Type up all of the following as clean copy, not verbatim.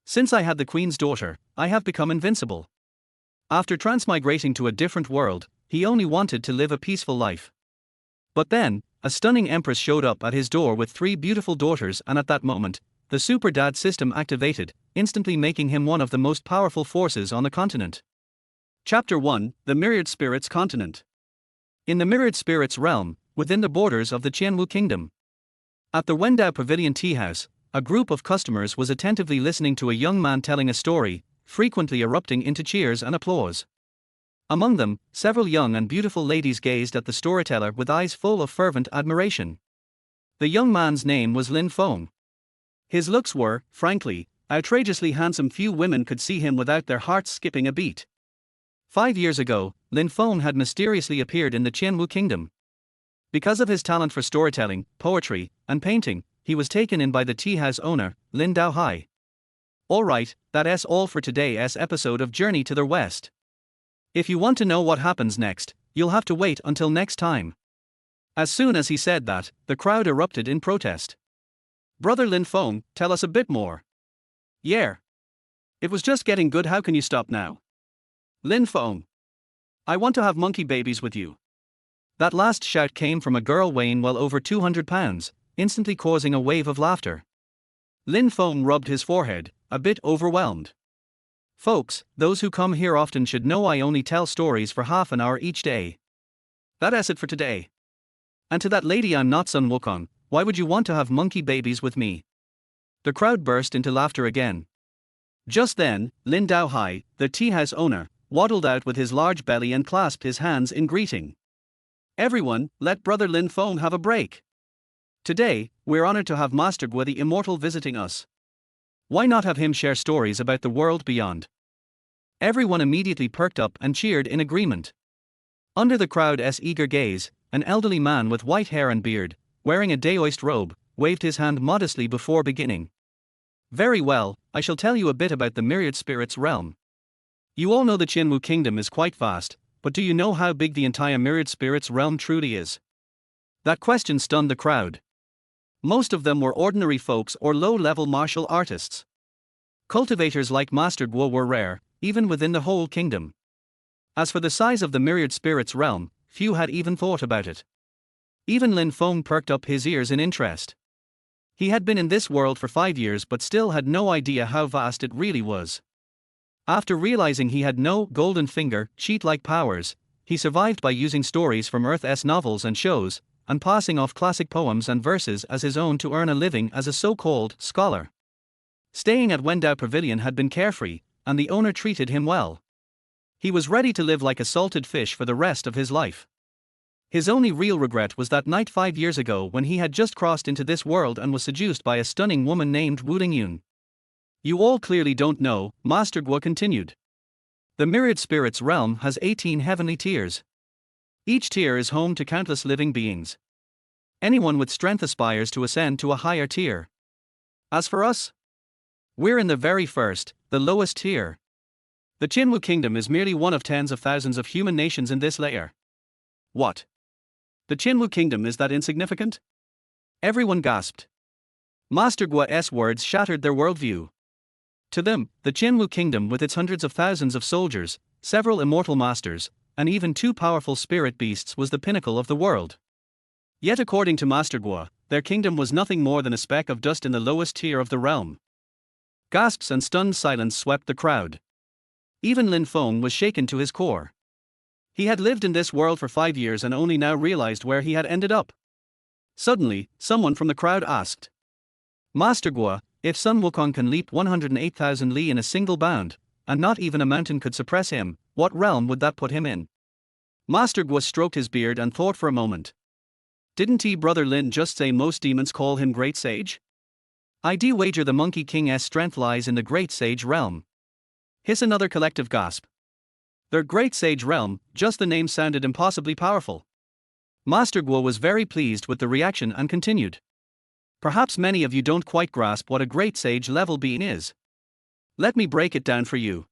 Since I had the queen's daughter, I have become invincible. After transmigrating to a different world, he only wanted to live a peaceful life. But then, a stunning empress showed up at his door with 3 beautiful daughters, and at that moment, the super dad system activated, instantly making him one of the most powerful forces on the continent. Chapter 1: The Myriad Spirits Continent. In the Myriad Spirits realm, within the borders of the Qianwu Kingdom. At the Wendao Pavilion Tea House, a group of customers was attentively listening to a young man telling a story, frequently erupting into cheers and applause. Among them, several young and beautiful ladies gazed at the storyteller with eyes full of fervent admiration. The young man's name was Lin Feng. His looks were, frankly, outrageously handsome. Few women could see him without their hearts skipping a beat. 5 years ago, Lin Feng had mysteriously appeared in the Qianwu Kingdom. Because of his talent for storytelling, poetry, and painting, he was taken in by the tea house owner, Lin Daohai. Alright, that's all for today's episode of Journey to the West. If you want to know what happens next, you'll have to wait until next time. As soon as he said that, the crowd erupted in protest. Brother Lin Feng, tell us a bit more. Yeah. It was just getting good, how can you stop now? Lin Feng. I want to have monkey babies with you. That last shout came from a girl weighing well over 200 pounds, instantly causing a wave of laughter. Lin Feng rubbed his forehead, a bit overwhelmed. Folks, those who come here often should know I only tell stories for half an hour each day. That's it for today. And to that lady, I'm not Sun Wukong, why would you want to have monkey babies with me? The crowd burst into laughter again. Just then, Lin Daohai, the tea house owner, waddled out with his large belly and clasped his hands in greeting. Everyone, let Brother Lin Feng have a break. Today, we're honored to have Master Gua the Immortal visiting us. Why not have him share stories about the world beyond? Everyone immediately perked up and cheered in agreement. Under the crowd's eager gaze, an elderly man with white hair and beard, wearing a Daoist robe, waved his hand modestly before beginning. Very well, I shall tell you a bit about the Myriad Spirits realm. You all know the Qianwu Kingdom is quite vast, but do you know how big the entire Myriad Spirits realm truly is? That question stunned the crowd. Most of them were ordinary folks or low-level martial artists. Cultivators like Master Gua were rare, even within the whole kingdom. As for the size of the Myriad Spirits realm, few had even thought about it. Even Lin Feng perked up his ears in interest. He had been in this world for 5 years but still had no idea how vast it really was. After realizing he had no golden finger, cheat-like powers, he survived by using stories from Earth's novels and shows, and passing off classic poems and verses as his own to earn a living as a so-called scholar. Staying at Wendao Pavilion had been carefree, and the owner treated him well. He was ready to live like a salted fish for the rest of his life. His only real regret was that night 5 years ago when he had just crossed into this world and was seduced by a stunning woman named Wu Lingyun. You all clearly don't know, Master Gua continued. The Myriad Spirits realm has 18 heavenly tiers. Each tier is home to countless living beings. Anyone with strength aspires to ascend to a higher tier. As for us, we're in the very first, the lowest tier. The Qianwu Kingdom is merely one of tens of thousands of human nations in this layer. What? The Qianwu Kingdom is that insignificant? Everyone gasped. Master Gua's words shattered their worldview. To them, the Qianwu Kingdom with its hundreds of thousands of soldiers, several immortal masters, and even 2 powerful spirit beasts was the pinnacle of the world. Yet according to Master Gua, their kingdom was nothing more than a speck of dust in the lowest tier of the realm. Gasps and stunned silence swept the crowd. Even Lin Feng was shaken to his core. He had lived in this world for 5 years and only now realized where he had ended up. Suddenly, someone from the crowd asked, Master Gua, if Sun Wukong can leap 108,000 li in a single bound, and not even a mountain could suppress him, what realm would that put him in? Master Gua stroked his beard and thought for a moment. Didn't Brother Lin just say most demons call him Great Sage? I'd wager the Monkey King's strength lies in the Great Sage realm. Hiss another collective gasp. Their Great Sage realm, just the name sounded impossibly powerful. Master Gua was very pleased with the reaction and continued. Perhaps many of you don't quite grasp what a Great Sage level being is. Let me break it down for you.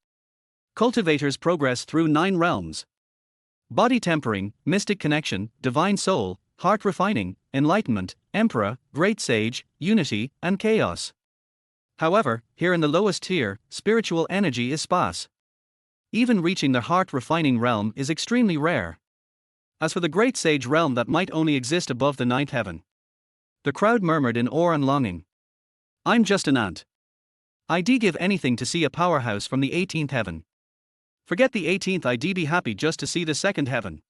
Cultivators progress through 9 realms. Body tempering, mystic connection, divine soul, heart refining, enlightenment, emperor, great sage, unity, and chaos. However, here in the lowest tier, spiritual energy is sparse. Even reaching the heart-refining realm is extremely rare. As for the great sage realm that might only exist above the ninth heaven, the crowd murmured in awe and longing. I'm just an ant. I'd give anything to see a powerhouse from the 18th heaven. Forget the 18th, I'd be happy just to see the second heaven.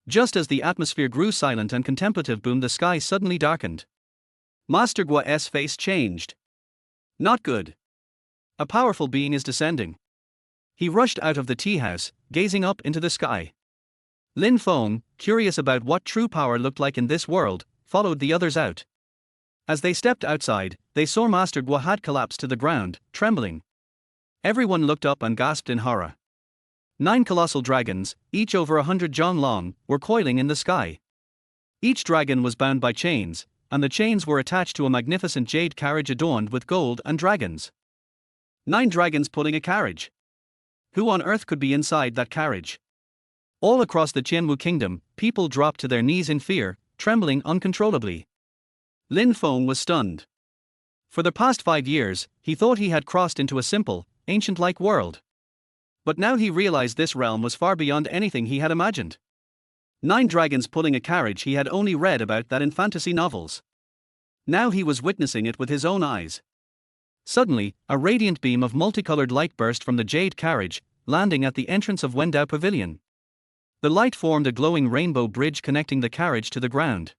Just as the atmosphere grew silent and contemplative, boom, the sky suddenly darkened. Master Gua's face changed. Not good. A powerful being is descending. He rushed out of the tea house, gazing up into the sky. Lin Feng, curious about what true power looked like in this world, followed the others out. As they stepped outside, they saw Master Gua had collapsed to the ground, trembling. Everyone looked up and gasped in horror. 9 colossal dragons, each over 100 john long, were coiling in the sky. Each dragon was bound by chains, and the chains were attached to a magnificent jade carriage adorned with gold and dragons. 9 dragons pulling a carriage. Who on earth could be inside that carriage? All across the Qianwu kingdom, people dropped to their knees in fear, trembling uncontrollably. Lin Feng was stunned. For the past 5 years, he thought he had crossed into a simple, ancient-like world. But now he realized this realm was far beyond anything he had imagined. 9 dragons pulling a carriage, he had only read about that in fantasy novels. Now he was witnessing it with his own eyes. Suddenly, a radiant beam of multicolored light burst from the jade carriage, landing at the entrance of Wendao Pavilion. The light formed a glowing rainbow bridge connecting the carriage to the ground.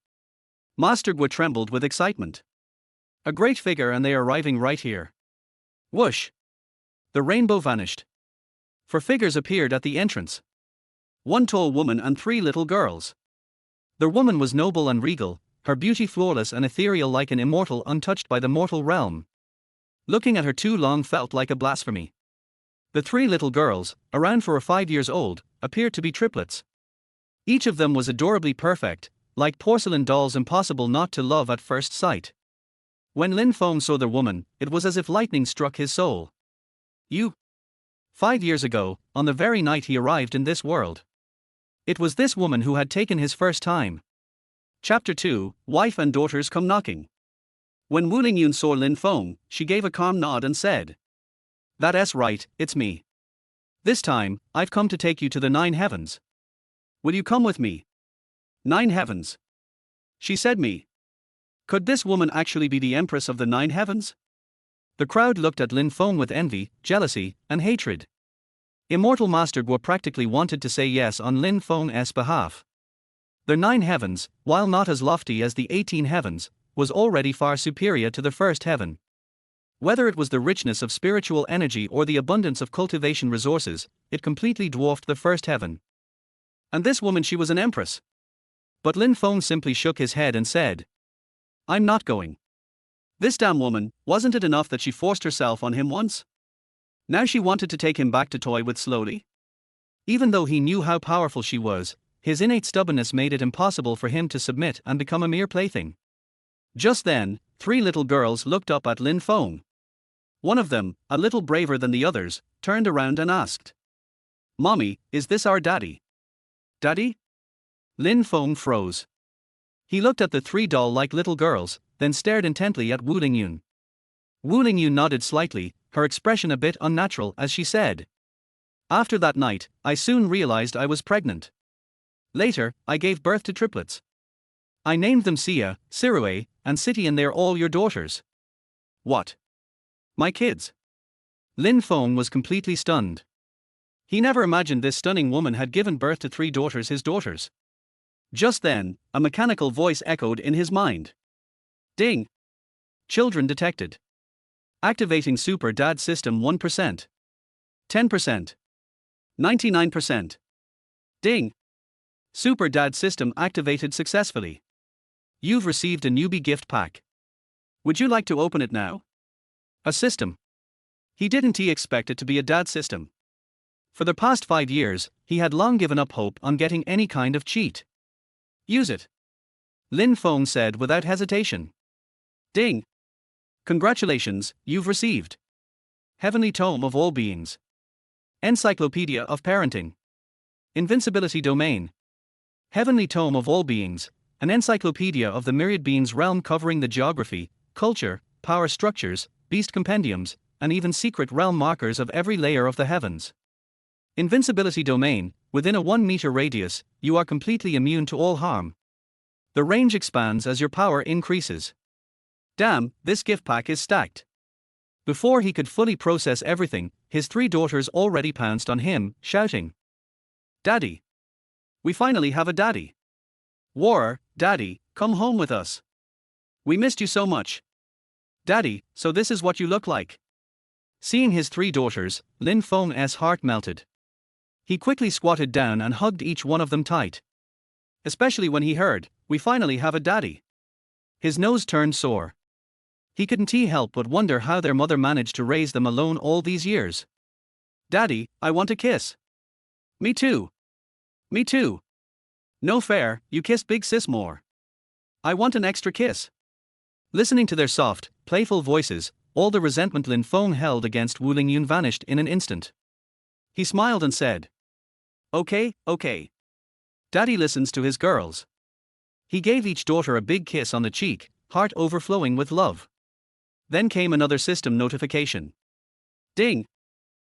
Master Gua trembled with excitement. A great figure, and they are arriving right here. Whoosh! The rainbow vanished. 4 figures appeared at the entrance. 1 tall woman and 3 little girls. The woman was noble and regal, her beauty flawless and ethereal like an immortal untouched by the mortal realm. Looking at her too long felt like a blasphemy. The 3 little girls, around 4 or 5 years old, appeared to be triplets. Each of them was adorably perfect, like porcelain dolls impossible not to love at first sight. When Lin Feng saw the woman, it was as if lightning struck his soul. You. 5 years ago, on the very night he arrived in this world. It was this woman who had taken his first time. Chapter 2, Wife and Daughters Come Knocking. When Wu Lingyun saw Lin Feng, she gave a calm nod and said, "That's right, it's me. This time, I've come to take you to the 9 heavens. Will you come with me?" 9 heavens. She said me. Could this woman actually be the empress of the 9 heavens? The crowd looked at Lin Feng with envy, jealousy, and hatred. Immortal Master Gua practically wanted to say yes on Lin Feng's behalf. The 9 heavens, while not as lofty as the 18 heavens, was already far superior to the first heaven. Whether it was the richness of spiritual energy or the abundance of cultivation resources, it completely dwarfed the first heaven. And this woman, she was an empress. But Lin Feng simply shook his head and said, "I'm not going. This damn woman, wasn't it enough that she forced herself on him once? Now she wanted to take him back to toy with slowly?" Even though he knew how powerful she was, his innate stubbornness made it impossible for him to submit and become a mere plaything. Just then, 3 little girls looked up at Lin Feng. One of them, a little braver than the others, turned around and asked, "Mommy, is this our daddy?" "Daddy?" Lin Feng froze. He looked at the 3 doll-like little girls, then stared intently at Wu Lingyun. Wu Lingyun nodded slightly, her expression a bit unnatural as she said, "After that night, I soon realized I was pregnant. Later, I gave birth to triplets. I named them Sia, Sirue, and City, and they're all your daughters." "What? My kids?" Lin Feng was completely stunned. He never imagined this stunning woman had given birth to 3 daughters, his daughters. Just then, a mechanical voice echoed in his mind. Ding! Children detected. Activating Super Dad System 1%. 10%. 99%. Ding! Super Dad System activated successfully. You've received a newbie gift pack. Would you like to open it now? A system. He didn't expect it to be a dad system. For the past 5 years, he had long given up hope on getting any kind of cheat. Use it. Lin Feng said without hesitation. Ding! Congratulations, you've received Heavenly Tome of All Beings. Encyclopedia of Parenting. Invincibility Domain. Heavenly Tome of All Beings, an encyclopedia of the myriad beings realm covering the geography, culture, power structures, beast compendiums, and even secret realm markers of every layer of the heavens. Invincibility domain: within a 1-meter radius, you are completely immune to all harm. The range expands as your power increases. Damn, this gift pack is stacked. Before he could fully process everything, his 3 daughters already pounced on him, shouting, "Daddy! We finally have a daddy! War, Daddy, come home with us! We missed you so much! Daddy, so this is what you look like!" Seeing his 3 daughters, Lin Feng's heart melted. He quickly squatted down and hugged each one of them tight. Especially when he heard, "We finally have a daddy." His nose turned sore. He couldn't help but wonder how their mother managed to raise them alone all these years. "Daddy, I want a kiss." "Me too. Me too. No fair, you kissed big sis more. I want an extra kiss." Listening to their soft, playful voices, all the resentment Lin Feng held against Wu Lingyun vanished in an instant. He smiled and said, "Okay, okay. Daddy listens to his girls." He gave each daughter a big kiss on the cheek, heart overflowing with love. Then came another system notification. Ding!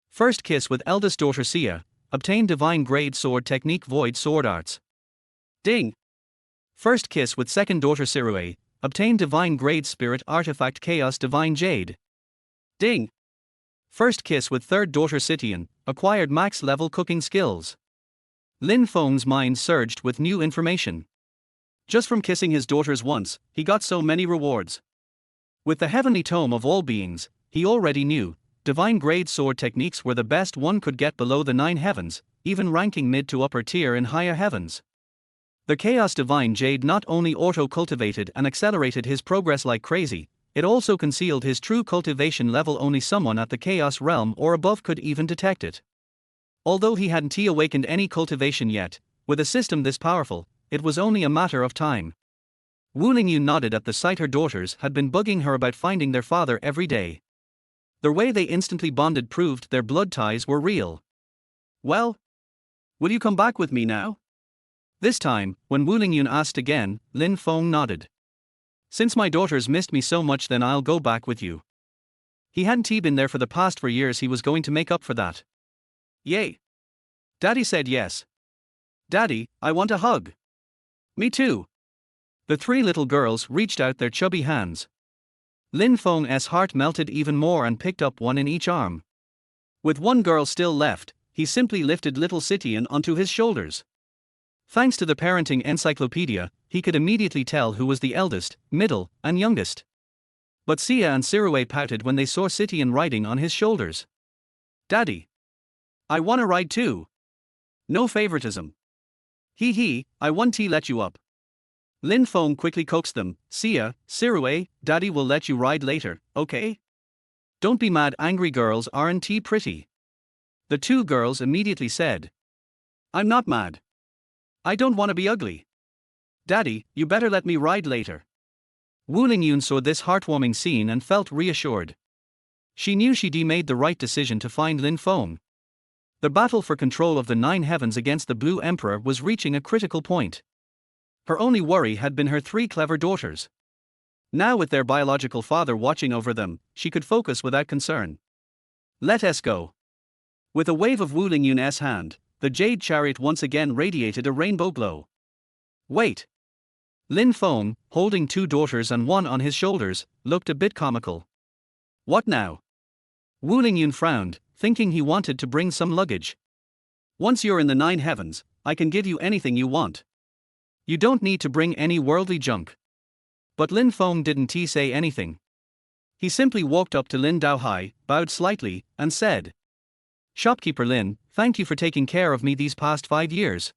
First kiss with eldest daughter Sia, obtained divine grade sword technique void sword arts. Ding! First kiss with second daughter Sirue, obtained divine grade spirit artifact chaos divine jade. Ding! First kiss with third daughter Sitian, acquired max level cooking skills. Lin Feng's mind surged with new information. Just from kissing his daughters once, he got so many rewards. With the heavenly tome of all beings, he already knew, divine grade sword techniques were the best one could get below the 9 heavens, even ranking mid to upper tier in higher heavens. The Chaos Divine Jade not only auto-cultivated and accelerated his progress like crazy, it also concealed his true cultivation level. Only someone at the Chaos Realm or above could even detect it. Although he hadn't awakened any cultivation yet, with a system this powerful, it was only a matter of time. Wu Lingyun nodded at the sight her daughters had been bugging her about finding their father every day. The way they instantly bonded proved their blood ties were real. "Well? Will you come back with me now?" This time, when Wu Lingyun asked again, Lin Feng nodded. "Since my daughters missed me so much, then I'll go back with you." He hadn't been there for the past 4 years. He was going to make up for that. "Yay!" Daddy said yes. "Daddy, I want a hug." "Me too." The 3 little girls reached out their chubby hands. Lin Feng's heart melted even more and picked up one in each arm. With one girl still left, he simply lifted little Sitian onto his shoulders. Thanks to the parenting encyclopedia, he could immediately tell who was the eldest, middle, and youngest. But Sia and Sirue pouted when they saw Sitian riding on his shoulders. "Daddy, I wanna ride too. No favoritism. Hee, I want to let you up." Lin Feng quickly coaxed them. "Sia, Sirue, Daddy will let you ride later, okay? Don't be mad, angry girls aren't pretty." The 2 girls immediately said, "I'm not mad. I don't want to be ugly. Daddy, you better let me ride later." Wu Lingyun saw this heartwarming scene and felt reassured. She knew she'd made the right decision to find Lin Feng. The battle for control of the 9 heavens against the Blue Emperor was reaching a critical point. Her only worry had been her 3 clever daughters. Now, with their biological father watching over them, she could focus without concern. "Let us go." With a wave of Wu Lingyun's hand, the jade chariot once again radiated a rainbow glow. "Wait." Lin Feng, holding 2 daughters and one on his shoulders, looked a bit comical. "What now?" Wu Lingyun frowned, thinking he wanted to bring some luggage. "Once you're in the 9 heavens, I can give you anything you want. You don't need to bring any worldly junk." But Lin Feng didn't say anything. He simply walked up to Lin Daohai, bowed slightly, and said, "Shopkeeper Lin, thank you for taking care of me these past 5 years.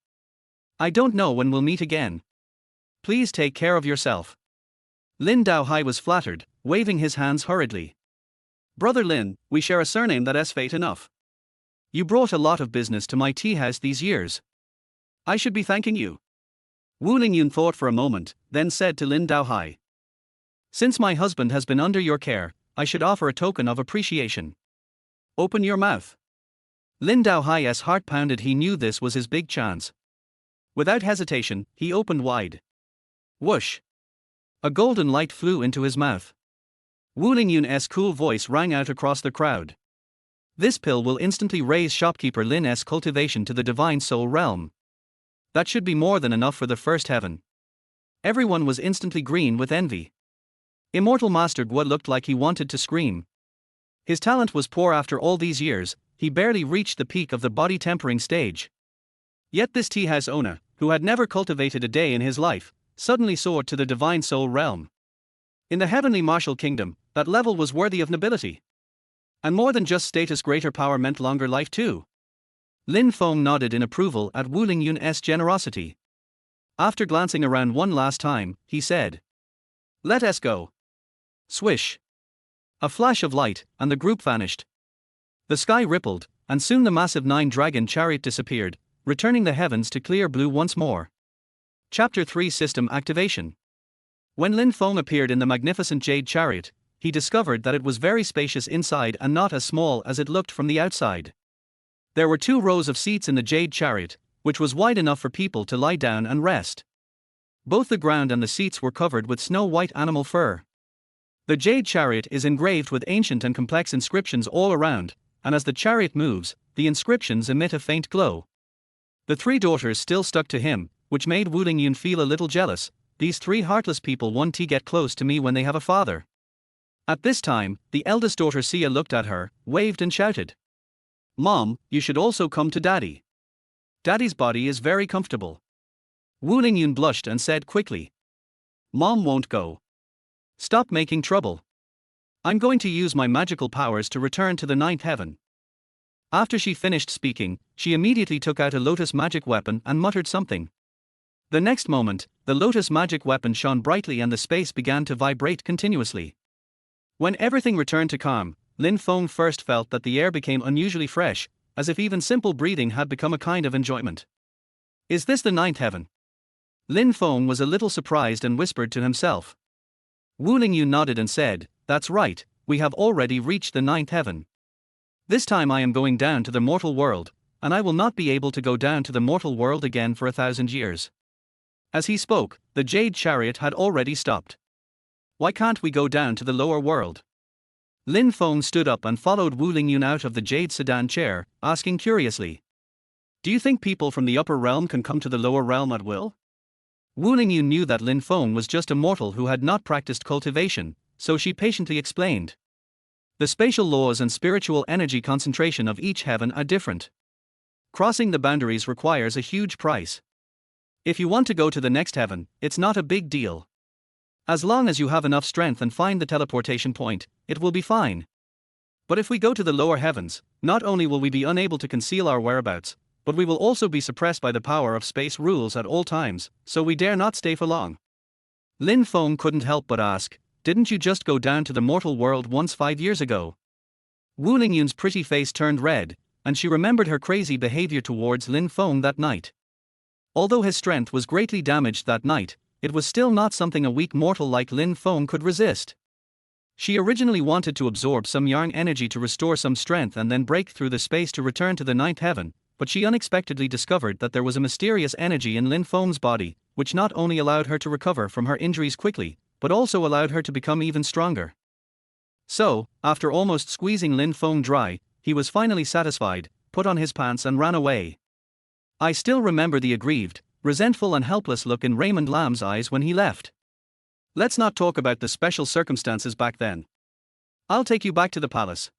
I don't know when we'll meet again. Please take care of yourself." Lin Daohai was flattered, waving his hands hurriedly. "Brother Lin, we share a surname that's fate enough. You brought a lot of business to my tea house these years. I should be thanking you." Wu Lingyun thought for a moment, then said to Lin Daohai, "Since my husband has been under your care, I should offer a token of appreciation. Open your mouth." Lin Daohai's heart pounded. He knew this was his big chance. Without hesitation, he opened wide. Whoosh! A golden light flew into his mouth. Wu Lingyun's cool voice rang out across the crowd. This pill will instantly raise shopkeeper Lin's cultivation to the divine soul realm. That should be more than enough for the first heaven. Everyone was instantly green with envy. Immortal Master Guo looked like he wanted to scream. His talent was poor after all these years, he barely reached the peak of the body tempering stage. Yet this tea house owner, who had never cultivated a day in his life, suddenly soared to the divine soul realm. In the heavenly martial kingdom, that level was worthy of nobility. And more than just status, greater power meant longer life too. Lin Feng nodded in approval at Wu Lingyun's generosity. After glancing around one last time, he said, "Let us go." Swish. A flash of light, and the group vanished. The sky rippled, and soon the massive 9-dragon chariot disappeared, returning the heavens to clear blue once more. Chapter 3 System Activation. When Lin Feng appeared in the magnificent jade chariot, he discovered that it was very spacious inside and not as small as it looked from the outside. There were 2 rows of seats in the jade chariot, which was wide enough for people to lie down and rest. Both the ground and the seats were covered with snow-white animal fur. The jade chariot is engraved with ancient and complex inscriptions all around, and as the chariot moves, the inscriptions emit a faint glow. The 3 daughters still stuck to him, which made Wu Lingyun feel a little jealous. These 3 heartless people want to get close to me when they have a father. At this time, the eldest daughter Xia looked at her, waved and shouted, "Mom, you should also come to Daddy. Daddy's body is very comfortable." Wu Lingyun blushed and said quickly, "Mom won't go. Stop making trouble. I'm going to use my magical powers to return to the 9th heaven." After she finished speaking, she immediately took out a lotus magic weapon and muttered something. The next moment, the lotus magic weapon shone brightly and the space began to vibrate continuously. When everything returned to calm, Lin Feng first felt that the air became unusually fresh, as if even simple breathing had become a kind of enjoyment. Is this the 9th heaven? Lin Feng was a little surprised and whispered to himself. Wu Lingyun nodded and said, "That's right, we have already reached the 9th heaven. This time I am going down to the mortal world, and I will not be able to go down to the mortal world again for 1,000 years. As he spoke, the jade chariot had already stopped. "Why can't we go down to the lower world?" Lin Feng stood up and followed Wu Lingyun out of the jade sedan chair, asking curiously, "Do you think people from the upper realm can come to the lower realm at will?" Wu Lingyun knew that Lin Feng was just a mortal who had not practiced cultivation, so she patiently explained. The spatial laws and spiritual energy concentration of each heaven are different. Crossing the boundaries requires a huge price. If you want to go to the next heaven, it's not a big deal. As long as you have enough strength and find the teleportation point, it will be fine. But if we go to the lower heavens, not only will we be unable to conceal our whereabouts, but we will also be suppressed by the power of space rules at all times, so we dare not stay for long. Lin Feng couldn't help but ask, "Didn't you just go down to the mortal world once 5 years ago?" Wu Lingyun's pretty face turned red, and she remembered her crazy behavior towards Lin Feng that night. Although his strength was greatly damaged that night, it was still not something a weak mortal like Lin Feng could resist. She originally wanted to absorb some yang energy to restore some strength and then break through the space to return to the 9th heaven, but she unexpectedly discovered that there was a mysterious energy in Lin Feng's body, which not only allowed her to recover from her injuries quickly, but also allowed her to become even stronger. So, after almost squeezing Lin Feng dry, he was finally satisfied, put on his pants and ran away. I still remember the aggrieved, resentful and helpless look in Raymond Lam's eyes when he left. Let's not talk about the special circumstances back then. I'll take you back to the palace.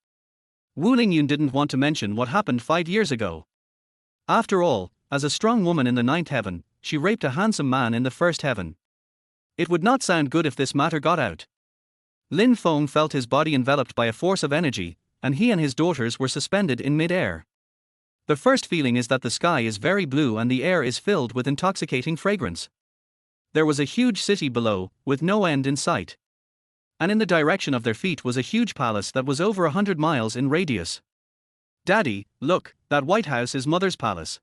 Wu Lingyun didn't want to mention what happened 5 years ago. After all, as a strong woman in the 9th heaven, she raped a handsome man in the 1st heaven. It would not sound good if this matter got out. Lin Feng felt his body enveloped by a force of energy, and he and his daughters were suspended in mid-air. The first feeling is that the sky is very blue and the air is filled with intoxicating fragrance. There was a huge city below, with no end in sight. And in the direction of their feet was a huge palace that was over 100 miles in radius. "Daddy, look, that White House is Mother's palace."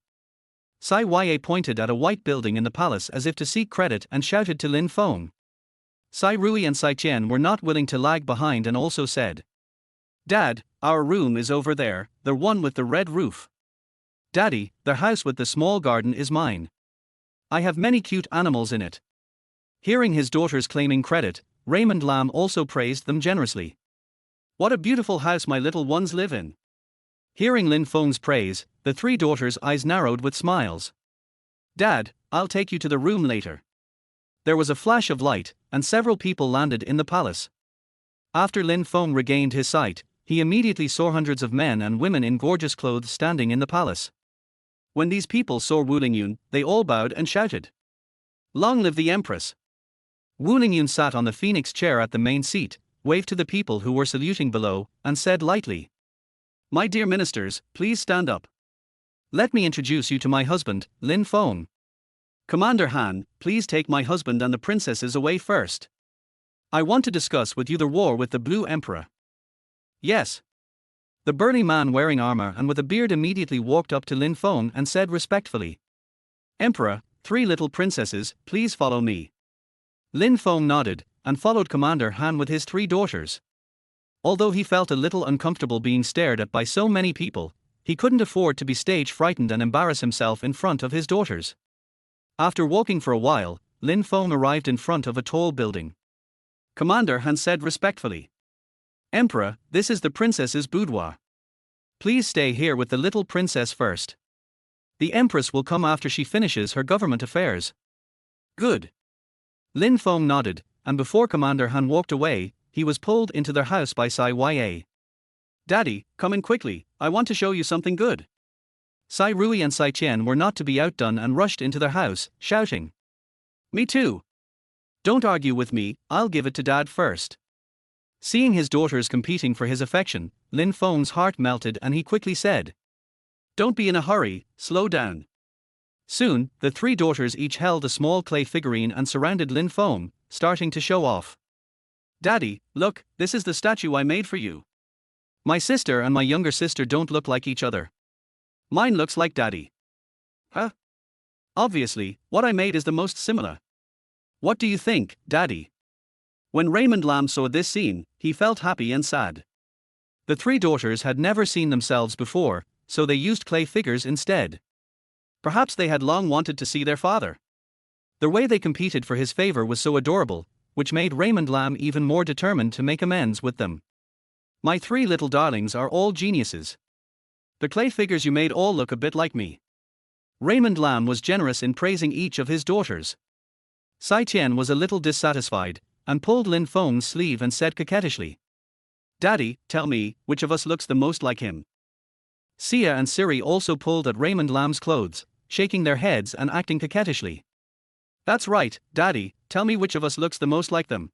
Sai Ya pointed at a white building in the palace as if to seek credit and shouted to Lin Feng. Sai Rui and Sai Qian were not willing to lag behind and also said, "Dad, our room is over there, the one with the red roof." "Daddy, the house with the small garden is mine. I have many cute animals in it." Hearing his daughters claiming credit, Raymond Lam also praised them generously. "What a beautiful house my little ones live in." Hearing Lin Feng's praise, the three daughters' eyes narrowed with smiles. "Dad, I'll take you to the room later." There was a flash of light, and several people landed in the palace. After Lin Feng regained his sight, he immediately saw hundreds of men and women in gorgeous clothes standing in the palace. When these people saw Wu Lingyun, they all bowed and shouted, "Long live the Empress!" Wu Lingyun sat on the phoenix chair at the main seat, waved to the people who were saluting below, and said lightly, "My dear ministers, please stand up. Let me introduce you to my husband, Lin Feng. Commander Han, please take my husband and the princesses away first. I want to discuss with you the war with the Blue Emperor." "Yes." The burly man wearing armor and with a beard immediately walked up to Lin Feng and said respectfully, "Emperor, three little princesses, please follow me." Lin Feng nodded, and followed Commander Han with his three daughters. Although he felt a little uncomfortable being stared at by so many people, he couldn't afford to be stage frightened and embarrass himself in front of his daughters. After walking for a while, Lin Feng arrived in front of a tall building. Commander Han said respectfully, "Emperor, this is the princess's boudoir. Please stay here with the little princess first. The empress will come after she finishes her government affairs." "Good." Lin Feng nodded, and before Commander Han walked away, he was pulled into their house by Sai Ya. "Daddy, come in quickly, I want to show you something good." Sai Rui and Sai Qian were not to be outdone and rushed into their house, shouting, "Me too. Don't argue with me, I'll give it to Dad first." Seeing his daughters competing for his affection, Lin Feng's heart melted and he quickly said, "Don't be in a hurry, slow down." Soon, the three daughters each held a small clay figurine and surrounded Lin Feng, starting to show off. "Daddy, look, this is the statue I made for you. My sister and my younger sister don't look like each other. Mine looks like Daddy." "Huh? Obviously, what I made is the most similar. What do you think, Daddy?" When Raymond Lam saw this scene, he felt happy and sad. The three daughters had never seen themselves before, so they used clay figures instead. Perhaps they had long wanted to see their father. The way they competed for his favor was so adorable, which made Raymond Lam even more determined to make amends with them. "My three little darlings are all geniuses. The clay figures you made all look a bit like me." Raymond Lam was generous in praising each of his daughters. Sai Qian was a little dissatisfied, and pulled Lin Feng's sleeve and said coquettishly, "Daddy, tell me, which of us looks the most like him?" Sia and Siri also pulled at Raymond Lam's clothes, shaking their heads and acting coquettishly. "That's right, Daddy, tell me which of us looks the most like them."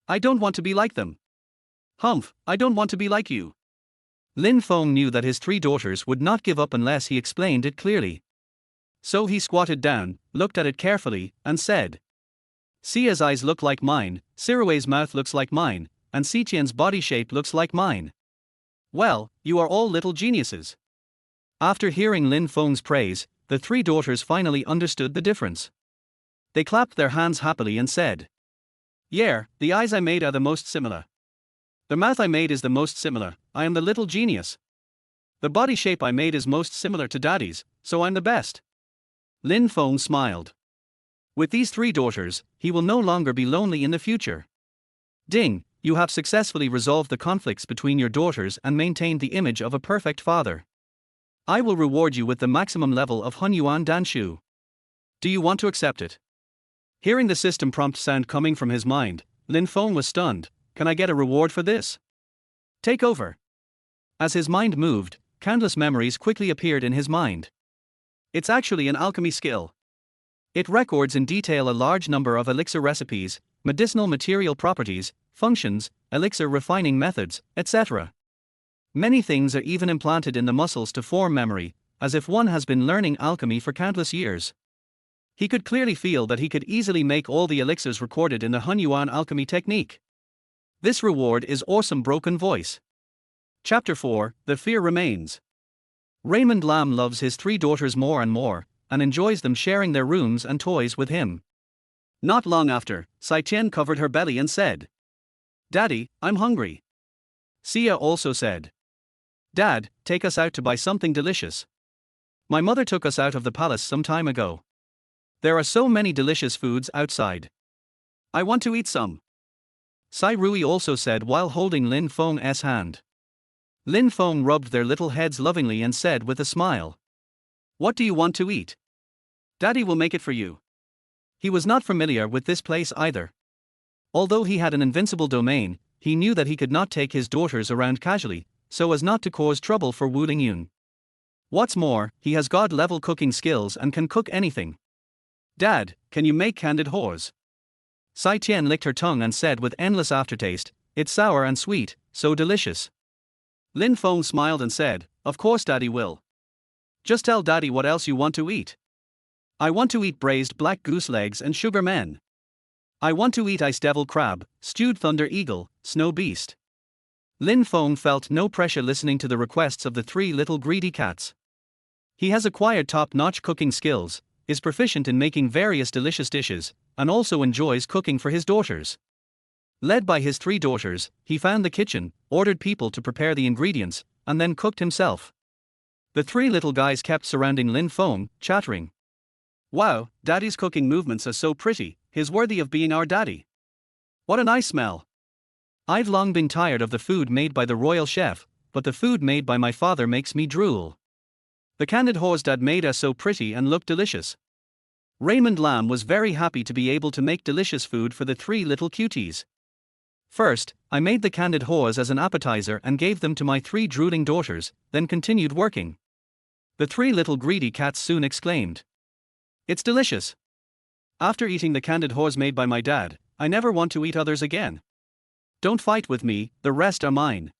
"I don't want to be like them." "Humph, I don't want to be like you." Lin Feng knew that his three daughters would not give up unless he explained it clearly. So he squatted down, looked at it carefully, and said, "Sia's eyes look like mine, Sirue's mouth looks like mine, and Siqian's body shape looks like mine. Well, you are all little geniuses." After hearing Lin Feng's praise, the three daughters finally understood the difference. They clapped their hands happily and said, "Yeah, the eyes I made are the most similar. The mouth I made is the most similar, I am the little genius. The body shape I made is most similar to Daddy's, so I'm the best." Lin Feng smiled. With these three daughters, he will no longer be lonely in the future. Ding, you have successfully resolved the conflicts between your daughters and maintained the image of a perfect father. I will reward you with the maximum level of Hunyuan Danshu. Do you want to accept it? Hearing the system prompt sound coming from his mind, Lin Feng was stunned. Can I get a reward for this? Take over. As his mind moved, countless memories quickly appeared in his mind. It's actually an alchemy skill. It records in detail a large number of elixir recipes, medicinal material properties, functions, elixir refining methods, etc. Many things are even implanted in the muscles to form memory, as if one has been learning alchemy for countless years. He could clearly feel that he could easily make all the elixirs recorded in the Hunyuan alchemy technique. This reward is awesome. Broken voice. Chapter 4, The Fear Remains. Raymond Lam loves his three daughters more and more, and enjoys them sharing their rooms and toys with him. Not long after, Sai Qian covered her belly and said, "Daddy, I'm hungry." Sia also said, "Dad, take us out to buy something delicious. My mother took us out of the palace some time ago. There are so many delicious foods outside. I want to eat some." Sai Rui also said while holding Lin Feng's hand. Lin Feng rubbed their little heads lovingly and said with a smile. What do you want to eat? Daddy will make it for you. He was not familiar with this place either. Although he had an invincible domain, he knew that he could not take his daughters around casually, so as not to cause trouble for Wu Lingyun. What's more, he has god-level cooking skills and can cook anything. Dad, can you make candied horse? Sai Tian licked her tongue and said with endless aftertaste, it's sour and sweet, so delicious. Lin Feng smiled and said, of course Daddy will. Just tell Daddy what else you want to eat. I want to eat braised black goose legs and sugar men. I want to eat ice devil crab, stewed thunder eagle, snow beast. Lin Feng felt no pressure listening to the requests of the three little greedy cats. He has acquired top-notch cooking skills, is proficient in making various delicious dishes, and also enjoys cooking for his daughters. Led by his three daughters, he found the kitchen, ordered people to prepare the ingredients, and then cooked himself. The three little guys kept surrounding Lin Feng, chattering. Wow, Daddy's cooking movements are so pretty, he's worthy of being our daddy. What a nice smell. I've long been tired of the food made by the royal chef, but the food made by my father makes me drool. The candied horse Dad made are so pretty and look delicious. Raymond Lam was very happy to be able to make delicious food for the three little cuties. First, I made the candied horse as an appetizer and gave them to my three drooling daughters, then continued working. The three little greedy cats soon exclaimed. It's delicious. After eating the candied horse made by my dad, I never want to eat others again. Don't fight with me, the rest are mine.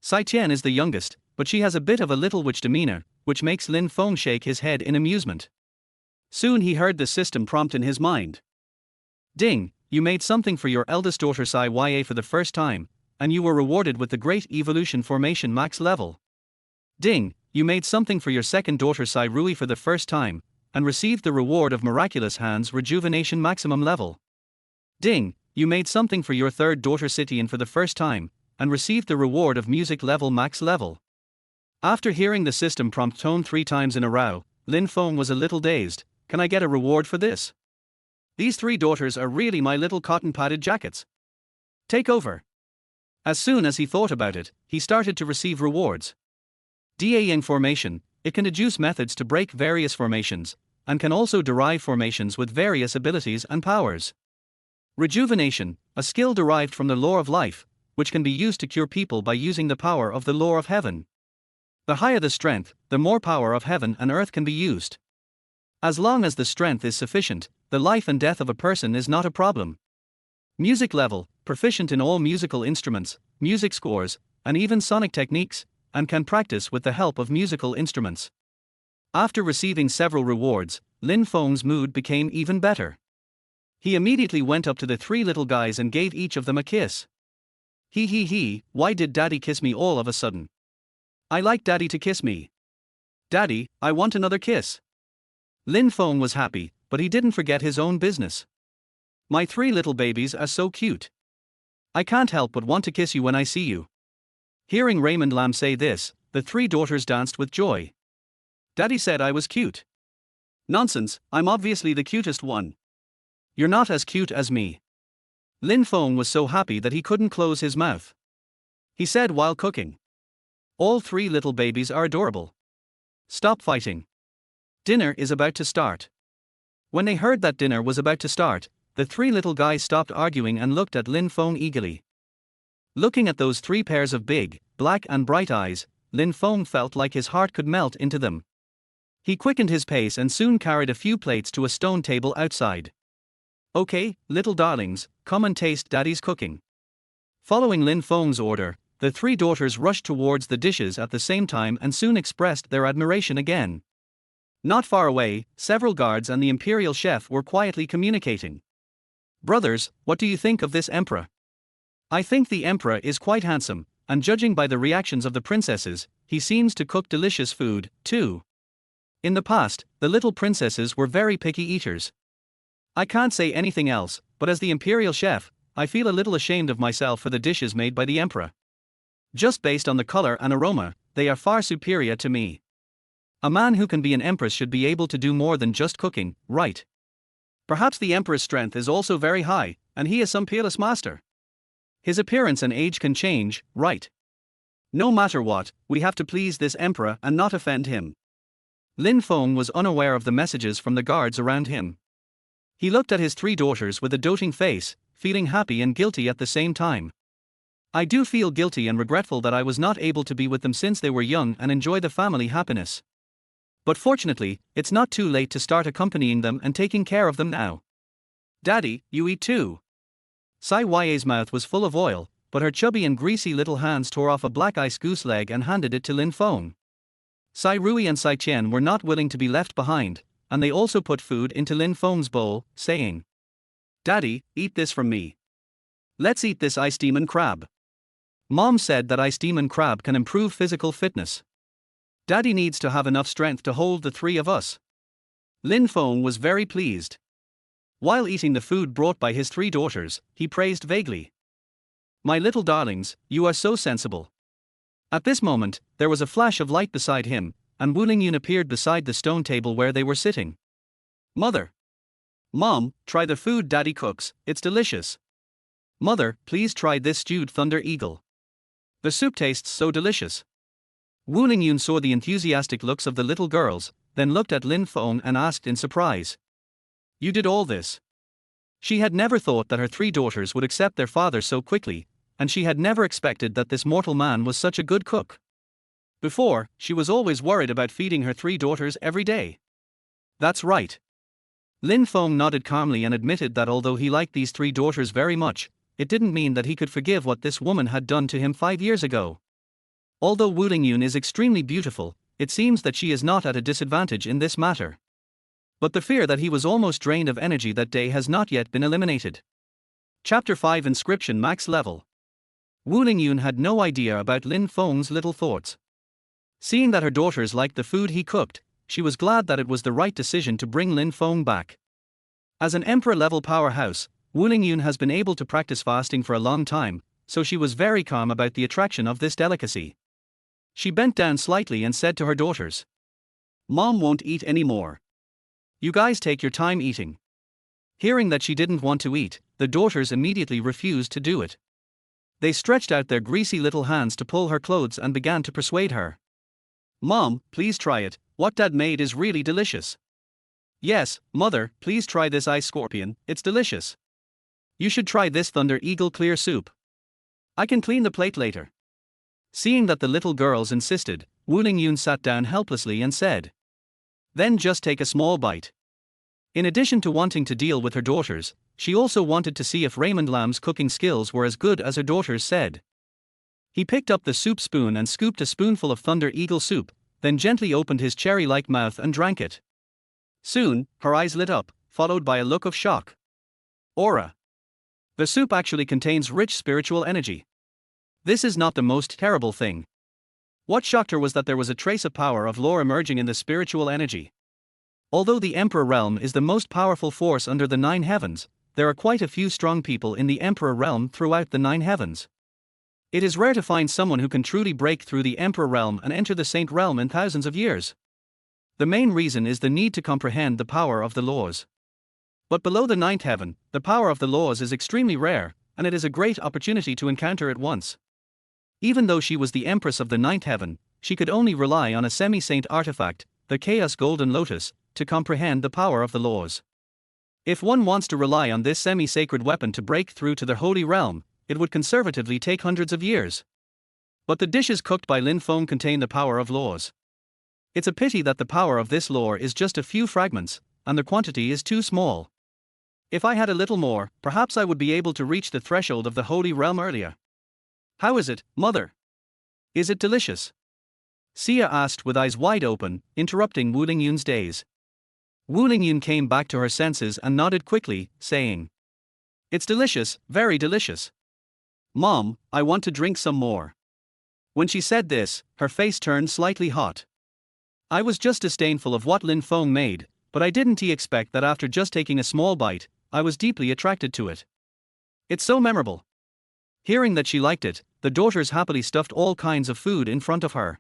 Sai Tian is the youngest, but she has a bit of a little witch demeanor, which makes Lin Feng shake his head in amusement. Soon he heard the system prompt in his mind. Ding, you made something for your eldest daughter Sai Ya for the first time, and you were rewarded with the Great Evolution Formation Max level. Ding, you made something for your second daughter Sai Rui for the first time, and received the reward of Miraculous Hands Rejuvenation Maximum level. Ding, you made something for your third daughter Sitian for the first time, and received the reward of Music Level Max level. After hearing the system prompt tone 3 times in a row, Lin Feng was a little dazed. Can I get a reward for this? These three daughters are really my little cotton-padded jackets. Take over. As soon as he thought about it, he started to receive rewards. DAing formation, it can deduce methods to break various formations, and can also derive formations with various abilities and powers. Rejuvenation, a skill derived from the law of life, which can be used to cure people by using the power of the law of heaven. The higher the strength, the more power of heaven and earth can be used. As long as the strength is sufficient, the life and death of a person is not a problem. Music level, proficient in all musical instruments, music scores, and even sonic techniques, and can practice with the help of musical instruments. After receiving several rewards, Lin Feng's mood became even better. He immediately went up to the three little guys and gave each of them a kiss. He, why did Daddy kiss me all of a sudden? I like Daddy to kiss me. Daddy, I want another kiss. Lin Feng was happy, but he didn't forget his own business. My three little babies are so cute. I can't help but want to kiss you when I see you. Hearing Raymond Lam say this, the three daughters danced with joy. Daddy said I was cute. Nonsense, I'm obviously the cutest one. You're not as cute as me. Lin Feng was so happy that he couldn't close his mouth. He said while cooking. All three little babies are adorable. Stop fighting. Dinner is about to start. When they heard that dinner was about to start, the three little guys stopped arguing and looked at Lin Feng eagerly. Looking at those three pairs of big, black and bright eyes, Lin Feng felt like his heart could melt into them. He quickened his pace and soon carried a few plates to a stone table outside. Okay, little darlings, come and taste Daddy's cooking. Following Lin Feng's order, the three daughters rushed towards the dishes at the same time and soon expressed their admiration again. Not far away, several guards and the imperial chef were quietly communicating. Brothers, what do you think of this emperor? I think the emperor is quite handsome, and judging by the reactions of the princesses, he seems to cook delicious food, too. In the past, the little princesses were very picky eaters. I can't say anything else, but as the imperial chef, I feel a little ashamed of myself for the dishes made by the emperor. Just based on the color and aroma, they are far superior to me. A man who can be an empress should be able to do more than just cooking, right? Perhaps the emperor's strength is also very high, and he is some peerless master. His appearance and age can change, right? No matter what, we have to please this emperor and not offend him. Lin Feng was unaware of the messages from the guards around him. He looked at his 3 daughters with a doting face, feeling happy and guilty at the same time. I do feel guilty and regretful that I was not able to be with them since they were young and enjoy the family happiness. But fortunately, it's not too late to start accompanying them and taking care of them now. Daddy, you eat too. Sai Ya's mouth was full of oil, but her chubby and greasy little hands tore off a black ice goose leg and handed it to Lin Feng. Sai Rui and Sai Qian were not willing to be left behind, and they also put food into Lin Feng's bowl, saying, Daddy, eat this from me. Let's eat this ice demon crab. Mom said that ice demon crab can improve physical fitness. Daddy needs to have enough strength to hold the 3 of us. Lin Feng was very pleased. While eating the food brought by his 3 daughters, he praised vaguely. My little darlings, you are so sensible. At this moment, there was a flash of light beside him, and Wu Lingyun appeared beside the stone table where they were sitting. Mother. Mom, try the food Daddy cooks, it's delicious. Mother, please try this stewed thunder eagle. The soup tastes so delicious. Wu Lingyun saw the enthusiastic looks of the little girls, then looked at Lin Feng and asked in surprise. You did all this? She had never thought that her 3 daughters would accept their father so quickly, and she had never expected that this mortal man was such a good cook. Before, she was always worried about feeding her 3 daughters every day. That's right. Lin Feng nodded calmly and admitted that although he liked these 3 daughters very much, it didn't mean that he could forgive what this woman had done to him 5 years ago. Although Wu Lingyun is extremely beautiful, it seems that she is not at a disadvantage in this matter. But the fear that he was almost drained of energy that day has not yet been eliminated. Chapter 5 Inscription Max Level. Wu Lingyun had no idea about Lin Feng's little thoughts. Seeing that her daughters liked the food he cooked, she was glad that it was the right decision to bring Lin Feng back. As an emperor-level powerhouse, Wu Lingyun has been able to practice fasting for a long time, so she was very calm about the attraction of this delicacy. She bent down slightly and said to her daughters, Mom won't eat anymore. You guys take your time eating. Hearing that she didn't want to eat, the daughters immediately refused to do it. They stretched out their greasy little hands to pull her clothes and began to persuade her. Mom, please try it, what Dad made is really delicious. Yes, Mother, please try this ice scorpion, it's delicious. You should try this thunder eagle clear soup. I can clean the plate later. Seeing that the little girls insisted, Wu Lingyun sat down helplessly and said, Then just take a small bite. In addition to wanting to deal with her daughters, she also wanted to see if Raymond Lam's cooking skills were as good as her daughters said. He picked up the soup spoon and scooped a spoonful of thunder eagle soup, then gently opened his cherry-like mouth and drank it. Soon, her eyes lit up, followed by a look of shock. Aura. The soup actually contains rich spiritual energy. This is not the most terrible thing. What shocked her was that there was a trace of power of lore emerging in the spiritual energy. Although the Emperor Realm is the most powerful force under the 9 heavens, there are quite a few strong people in the Emperor Realm throughout the 9 heavens. It is rare to find someone who can truly break through the Emperor Realm and enter the Saint Realm in thousands of years. The main reason is the need to comprehend the power of the laws. But below the 9th heaven, the power of the laws is extremely rare, and it is a great opportunity to encounter it once. Even though she was the Empress of the 9th heaven, she could only rely on a semi-saint artifact, the Chaos Golden Lotus, to comprehend the power of the laws. If one wants to rely on this semi-sacred weapon to break through to the Holy Realm, it would conservatively take hundreds of years. But the dishes cooked by Lin Feng contain the power of laws. It's a pity that the power of this lore is just a few fragments, and the quantity is too small. If I had a little more, perhaps I would be able to reach the threshold of the Holy Realm earlier. How is it, Mother? Is it delicious? Sia asked with eyes wide open, interrupting Wu Lingyun's daze. Wu Lingyun came back to her senses and nodded quickly, saying, It's delicious, very delicious. Mom, I want to drink some more. When she said this, her face turned slightly hot. I was just disdainful of what Lin Feng made, but I didn't expect that after just taking a small bite, I was deeply attracted to it. It's so memorable. Hearing that she liked it, the daughters happily stuffed all kinds of food in front of her.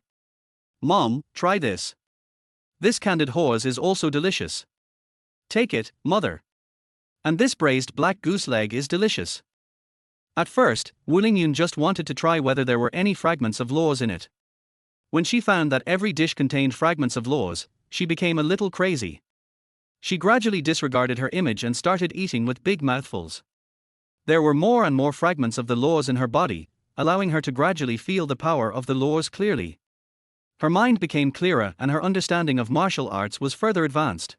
Mom, try this. This candied horse is also delicious. Take it, Mother. And this braised black goose leg is delicious. At first, Wu Lingyun just wanted to try whether there were any fragments of laws in it. When she found that every dish contained fragments of laws, she became a little crazy. She gradually disregarded her image and started eating with big mouthfuls. There were more and more fragments of the laws in her body, allowing her to gradually feel the power of the laws clearly. Her mind became clearer and her understanding of martial arts was further advanced.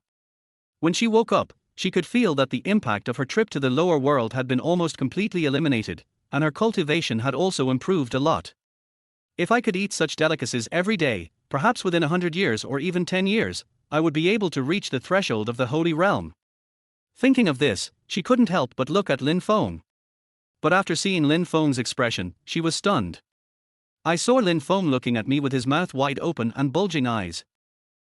When she woke up, she could feel that the impact of her trip to the lower world had been almost completely eliminated, and her cultivation had also improved a lot. If I could eat such delicacies every day, perhaps within 100 years or even 10 years, I would be able to reach the threshold of the Holy Realm. Thinking of this, she couldn't help but look at Lin Feng. But after seeing Lin Feng's expression, she was stunned. I saw Lin Feng looking at me with his mouth wide open and bulging eyes.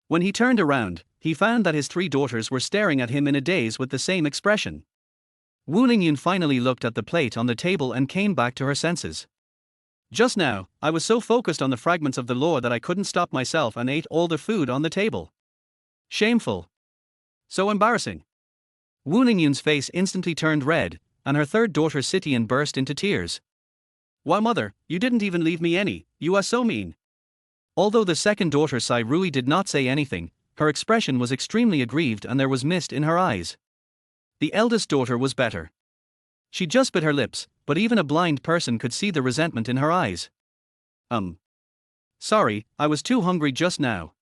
When he turned around, he found that his 3 daughters were staring at him in a daze with the same expression. Wu Lingyun finally looked at the plate on the table and came back to her senses. Just now, I was so focused on the fragments of the law that I couldn't stop myself and ate all the food on the table. Shameful. So embarrassing. Wu Lingyun's face instantly turned red, and her 3rd daughter Sitian burst into tears. Why, mother, you didn't even leave me any, you are so mean. Although the 2nd daughter Sai Rui did not say anything, her expression was extremely aggrieved and there was mist in her eyes. The eldest daughter was better. She just bit her lips, but even a blind person could see the resentment in her eyes. Sorry, I was too hungry just now.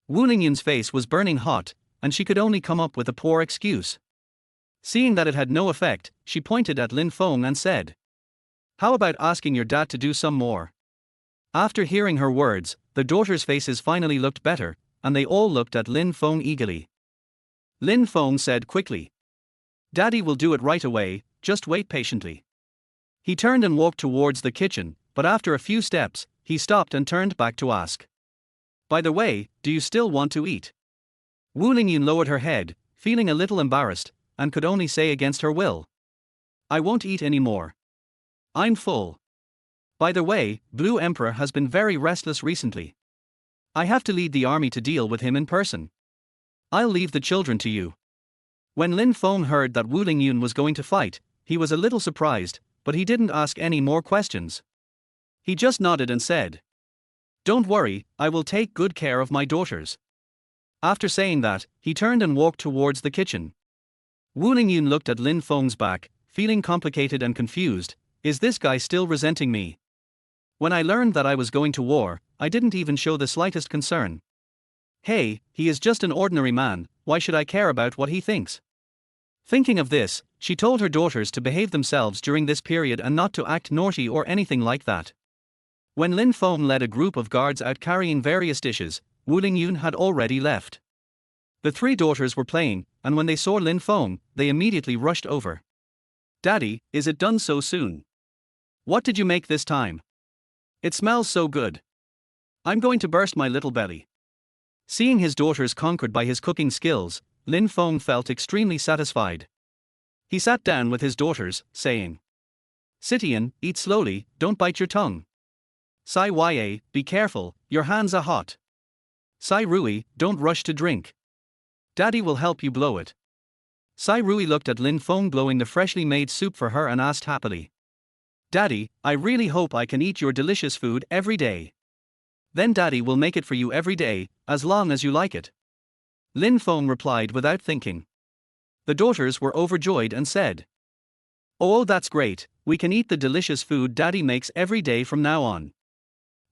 Wu Lingyun's face was burning hot, and she could only come up with a poor excuse. Seeing that it had no effect, she pointed at Lin Feng and said, "How about asking your dad to do some more?" After hearing her words, the daughters' faces finally looked better, and they all looked at Lin Feng eagerly. Lin Feng said quickly, "Daddy will do it right away, just wait patiently." He turned and walked towards the kitchen, but after a few steps, he stopped and turned back to ask, "By the way, do you still want to eat?" Wu Lingyun lowered her head, feeling a little embarrassed, and could only say against her will, "I won't eat anymore. I'm full. By the way, Blue Emperor has been very restless recently. I have to lead the army to deal with him in person. I'll leave the children to you." When Lin Feng heard that Wu Lingyun was going to fight, he was a little surprised, but he didn't ask any more questions. He just nodded and said, "Don't worry, I will take good care of my daughters." After saying that, he turned and walked towards the kitchen. Wu Lingyun looked at Lin Feng's back, feeling complicated and confused. Is this guy still resenting me? When I learned that I was going to war, I didn't even show the slightest concern. Hey, he is just an ordinary man, why should I care about what he thinks? Thinking of this, she told her daughters to behave themselves during this period and not to act naughty or anything like that. When Lin Feng led a group of guards out carrying various dishes, Wu Lingyun had already left. The 3 daughters were playing, and when they saw Lin Feng, they immediately rushed over. "Daddy, is it done so soon? What did you make this time? It smells so good. I'm going to burst my little belly." Seeing his daughters conquered by his cooking skills, Lin Feng felt extremely satisfied. He sat down with his daughters, saying, "Sitian, eat slowly, don't bite your tongue. Sai Ya, be careful, your hands are hot. Sai Rui, don't rush to drink. Daddy will help you blow it." Sai Rui looked at Lin Feng blowing the freshly made soup for her and asked happily, "Daddy, I really hope I can eat your delicious food every day. Then Daddy will make it for you every day, as long as you like it." Lin Feng replied without thinking. The daughters were overjoyed and said, "Oh, that's great, we can eat the delicious food Daddy makes every day from now on.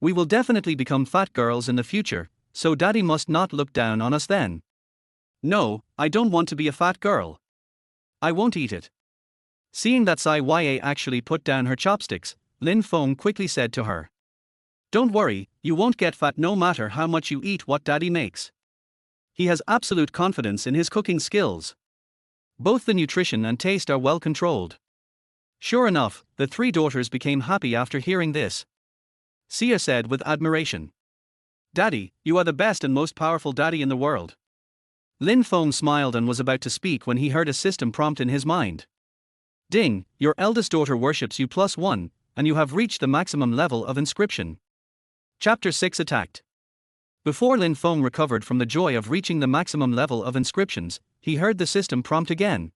We will definitely become fat girls in the future, so Daddy must not look down on us then." "No, I don't want to be a fat girl. I won't eat it." Seeing that Sai Ya actually put down her chopsticks, Lin Feng quickly said to her, "Don't worry, you won't get fat no matter how much you eat what Daddy makes. He has absolute confidence in his cooking skills. Both the nutrition and taste are well controlled." Sure enough, the 3 daughters became happy after hearing this. Sia said with admiration, "Daddy, you are the best and most powerful daddy in the world." Lin Feng smiled and was about to speak when he heard a system prompt in his mind. "Ding, your eldest daughter worships you +1, and you have reached the maximum level of inscription." Chapter 6 Attacked. Before Lin Feng recovered from the joy of reaching the maximum level of inscriptions, he heard the system prompt again.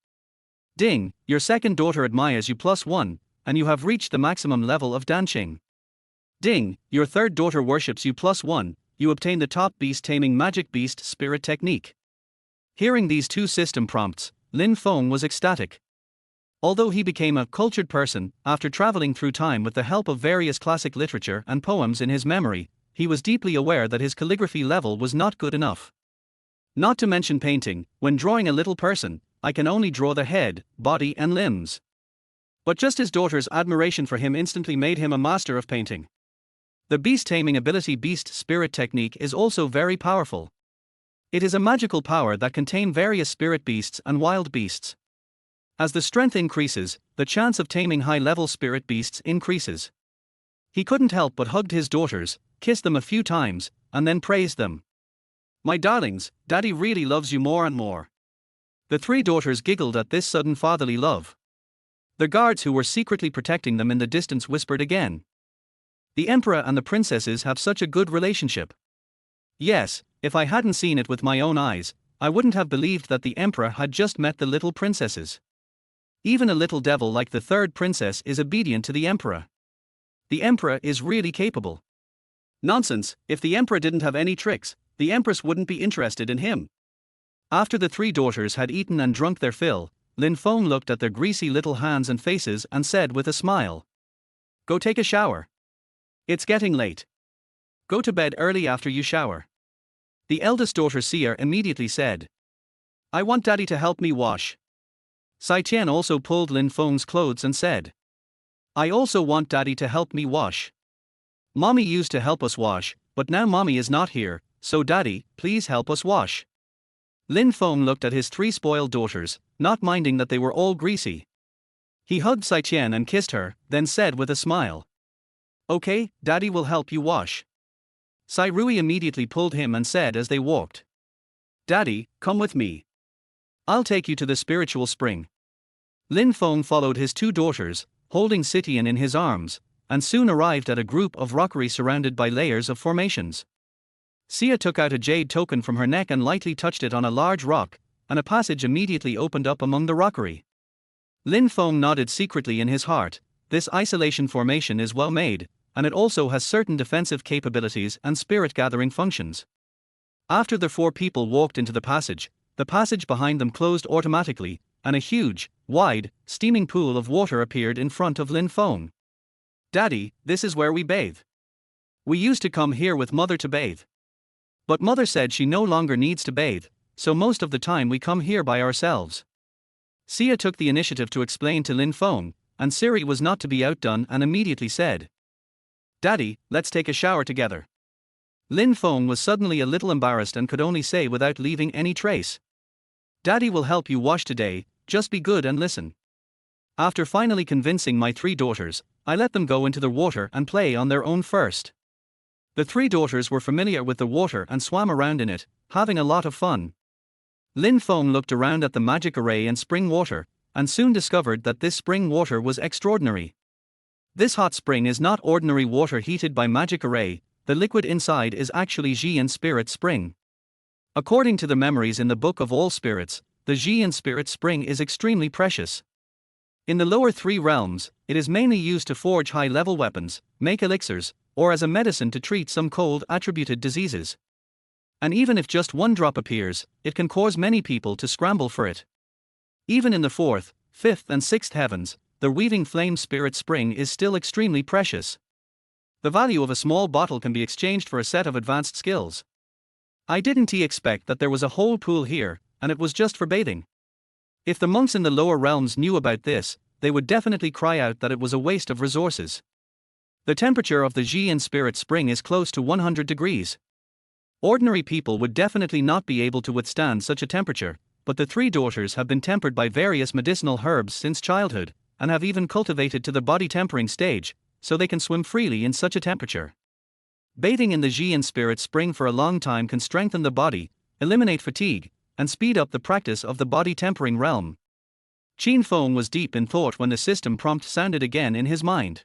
"Ding, your second daughter admires you +1, and you have reached the maximum level of Danqing. Ding, your third daughter worships you +1, you obtain the top beast taming magic beast spirit technique. Hearing these two system prompts, Lin Feng was ecstatic. Although he became a cultured person after traveling through time with the help of various classic literature and poems in his memory, he was deeply aware that his calligraphy level was not good enough. Not to mention painting, when drawing a little person, I can only draw the head, body, and limbs. But just his daughter's admiration for him instantly made him a master of painting. The beast taming ability beast spirit technique is also very powerful. It is a magical power that can tame various spirit beasts and wild beasts. As the strength increases, the chance of taming high-level spirit beasts increases. He couldn't help but hugged his daughters, kissed them a few times, and then praised them. "My darlings, Daddy really loves you more and more." The three daughters giggled at this sudden fatherly love. The guards who were secretly protecting them in the distance whispered again. "The emperor and the princesses have such a good relationship." Yes, if I hadn't seen it with my own eyes, I wouldn't have believed that the emperor had just met the little princesses. Even a little devil like the third princess is obedient to the emperor. The emperor is really capable. Nonsense, if the emperor didn't have any tricks, the empress wouldn't be interested in him. After the three daughters had eaten and drunk their fill, Lin Feng looked at their greasy little hands and faces and said with a smile, "Go take a shower. It's getting late. Go to bed early after you shower." The eldest daughter Xia immediately said, "I want Daddy to help me wash." Sai Tian also pulled Lin Feng's clothes and said, "I also want Daddy to help me wash. Mommy used to help us wash, but now Mommy is not here, so Daddy, please help us wash." Lin Feng looked at his three spoiled daughters, not minding that they were all greasy. He hugged Sai Tian and kissed her, then said with a smile, "Okay, Daddy will help you wash." Sai Rui immediately pulled him and said as they walked, "Daddy, come with me. I'll take you to the spiritual spring." Lin Feng followed his two daughters, holding Sitian in his arms, and soon arrived at a group of rockery surrounded by layers of formations. Xia took out a jade token from her neck and lightly touched it on a large rock, and a passage immediately opened up among the rockery. Lin Feng nodded secretly in his heart. This isolation formation is well made, and it also has certain defensive capabilities and spirit gathering functions. After the four people walked into the passage behind them closed automatically, and a huge, wide, steaming pool of water appeared in front of Lin Feng. "Daddy, this is where we bathe. We used to come here with Mother to bathe. But Mother said she no longer needs to bathe, so most of the time we come here by ourselves." Xia took the initiative to explain to Lin Feng, and Siri was not to be outdone and immediately said, "Daddy, let's take a shower together." Lin Feng was suddenly a little embarrassed and could only say without leaving any trace, "Daddy will help you wash today, just be good and listen." After finally convincing my three daughters, I let them go into the water and play on their own first. The three daughters were familiar with the water and swam around in it, having a lot of fun. Lin Feng looked around at the magic array and spring water, and soon discovered that this spring water was extraordinary. This hot spring is not ordinary water heated by magic array, the liquid inside is actually Xian spirit spring. According to the memories in the Book of All Spirits, the Xian spirit spring is extremely precious. In the lower three realms, it is mainly used to forge high-level weapons, make elixirs, or as a medicine to treat some cold-attributed diseases. And even if just one drop appears, it can cause many people to scramble for it. Even in the fourth, fifth and sixth heavens, the weaving flame spirit spring is still extremely precious. The value of a small bottle can be exchanged for a set of advanced skills. I didn't expect that there was a whole pool here, and it was just for bathing. If the monks in the lower realms knew about this, they would definitely cry out that it was a waste of resources. The temperature of the Xian spirit spring is close to 100 degrees. Ordinary people would definitely not be able to withstand such a temperature, but the three daughters have been tempered by various medicinal herbs since childhood, and have even cultivated to the body tempering stage, so they can swim freely in such a temperature. Bathing in the Xian spirit spring for a long time can strengthen the body, eliminate fatigue, and speed up the practice of the body tempering realm. Qin Feng was deep in thought when the system prompt sounded again in his mind.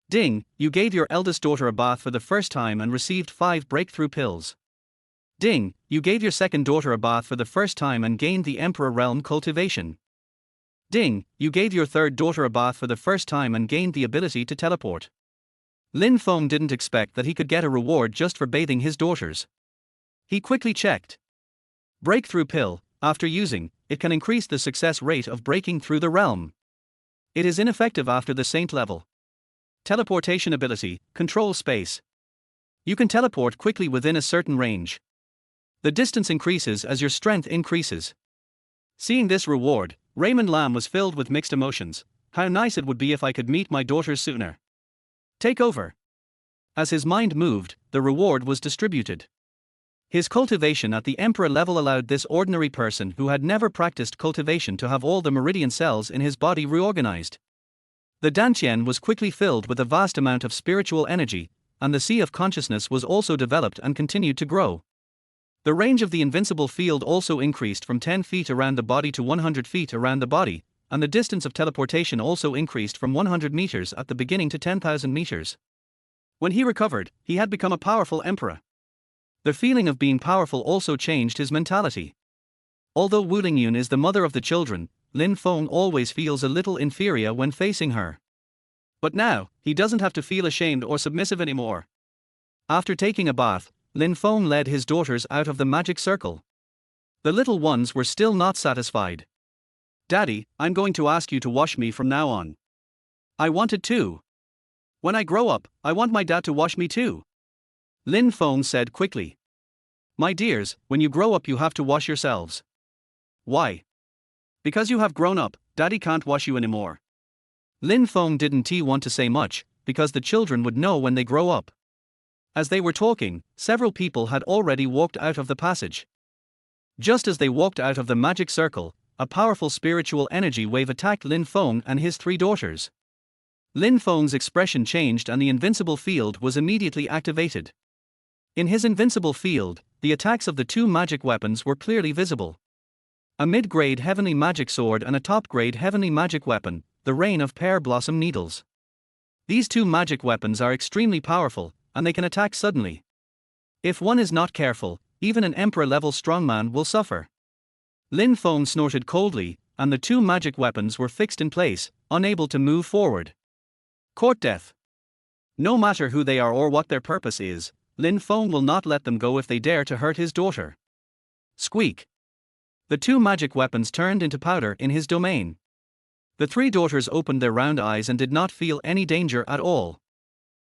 Ding, you gave your eldest daughter a bath for the first time and received 5 breakthrough pills. Ding, you gave your second daughter a bath for the first time and gained the Emperor Realm cultivation. Ding, you gave your third daughter a bath for the first time and gained the ability to teleport. Lin Feng didn't expect that he could get a reward just for bathing his daughters. He quickly checked. Breakthrough pill, after using, it can increase the success rate of breaking through the realm. It is ineffective after the saint level. Teleportation ability, control space. You can teleport quickly within a certain range. The distance increases as your strength increases. Seeing this reward, Raymond Lam was filled with mixed emotions. How nice it would be if I could meet my daughters sooner. Take over. As his mind moved, the reward was distributed. His cultivation at the Emperor level allowed this ordinary person who had never practiced cultivation to have all the meridian cells in his body reorganized. The Dantian was quickly filled with a vast amount of spiritual energy, and the sea of consciousness was also developed and continued to grow. The range of the invincible field also increased from 10 feet around the body to 100 feet around the body, and the distance of teleportation also increased from 100 meters at the beginning to 10,000 meters. When he recovered, he had become a powerful emperor. The feeling of being powerful also changed his mentality. Although Wu Lingyun is the mother of the children, Lin Feng always feels a little inferior when facing her. But now, he doesn't have to feel ashamed or submissive anymore. After taking a bath, Lin Feng led his daughters out of the magic circle. The little ones were still not satisfied. Daddy, I'm going to ask you to wash me from now on. I wanted to. When I grow up, I want my dad to wash me too. Lin Feng said quickly. My dears, when you grow up you have to wash yourselves. Why? Because you have grown up, Daddy can't wash you anymore. Lin Feng didn't want to say much, because the children would know when they grow up. As they were talking, several people had already walked out of the passage. Just as they walked out of the magic circle, a powerful spiritual energy wave attacked Lin Feng and his 3 daughters. Lin Feng's expression changed and the invincible field was immediately activated. In his invincible field, the attacks of the 2 magic weapons were clearly visible. A mid-grade heavenly magic sword and a top-grade heavenly magic weapon, the Rain of Pear Blossom Needles. These 2 magic weapons are extremely powerful, and they can attack suddenly. If one is not careful, even an emperor-level strongman will suffer. Lin Feng snorted coldly, and the 2 magic weapons were fixed in place, unable to move forward. Court death. No matter who they are or what their purpose is, Lin Feng will not let them go if they dare to hurt his daughter. Squeak. The 2 magic weapons turned into powder in his domain. The 3 daughters opened their round eyes and did not feel any danger at all.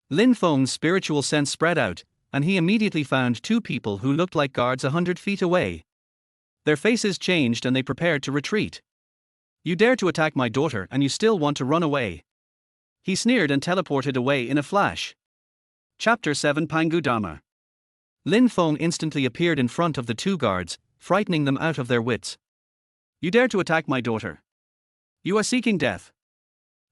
Lin Feng's spiritual sense spread out, and he immediately found 2 people who looked like guards 100 feet away. Their faces changed and they prepared to retreat. You dare to attack my daughter and you still want to run away. He sneered and teleported away in a flash. Chapter 7 Pangu Dharma. Lin Feng instantly appeared in front of the 2 guards, frightening them out of their wits. You dare to attack my daughter. You are seeking death.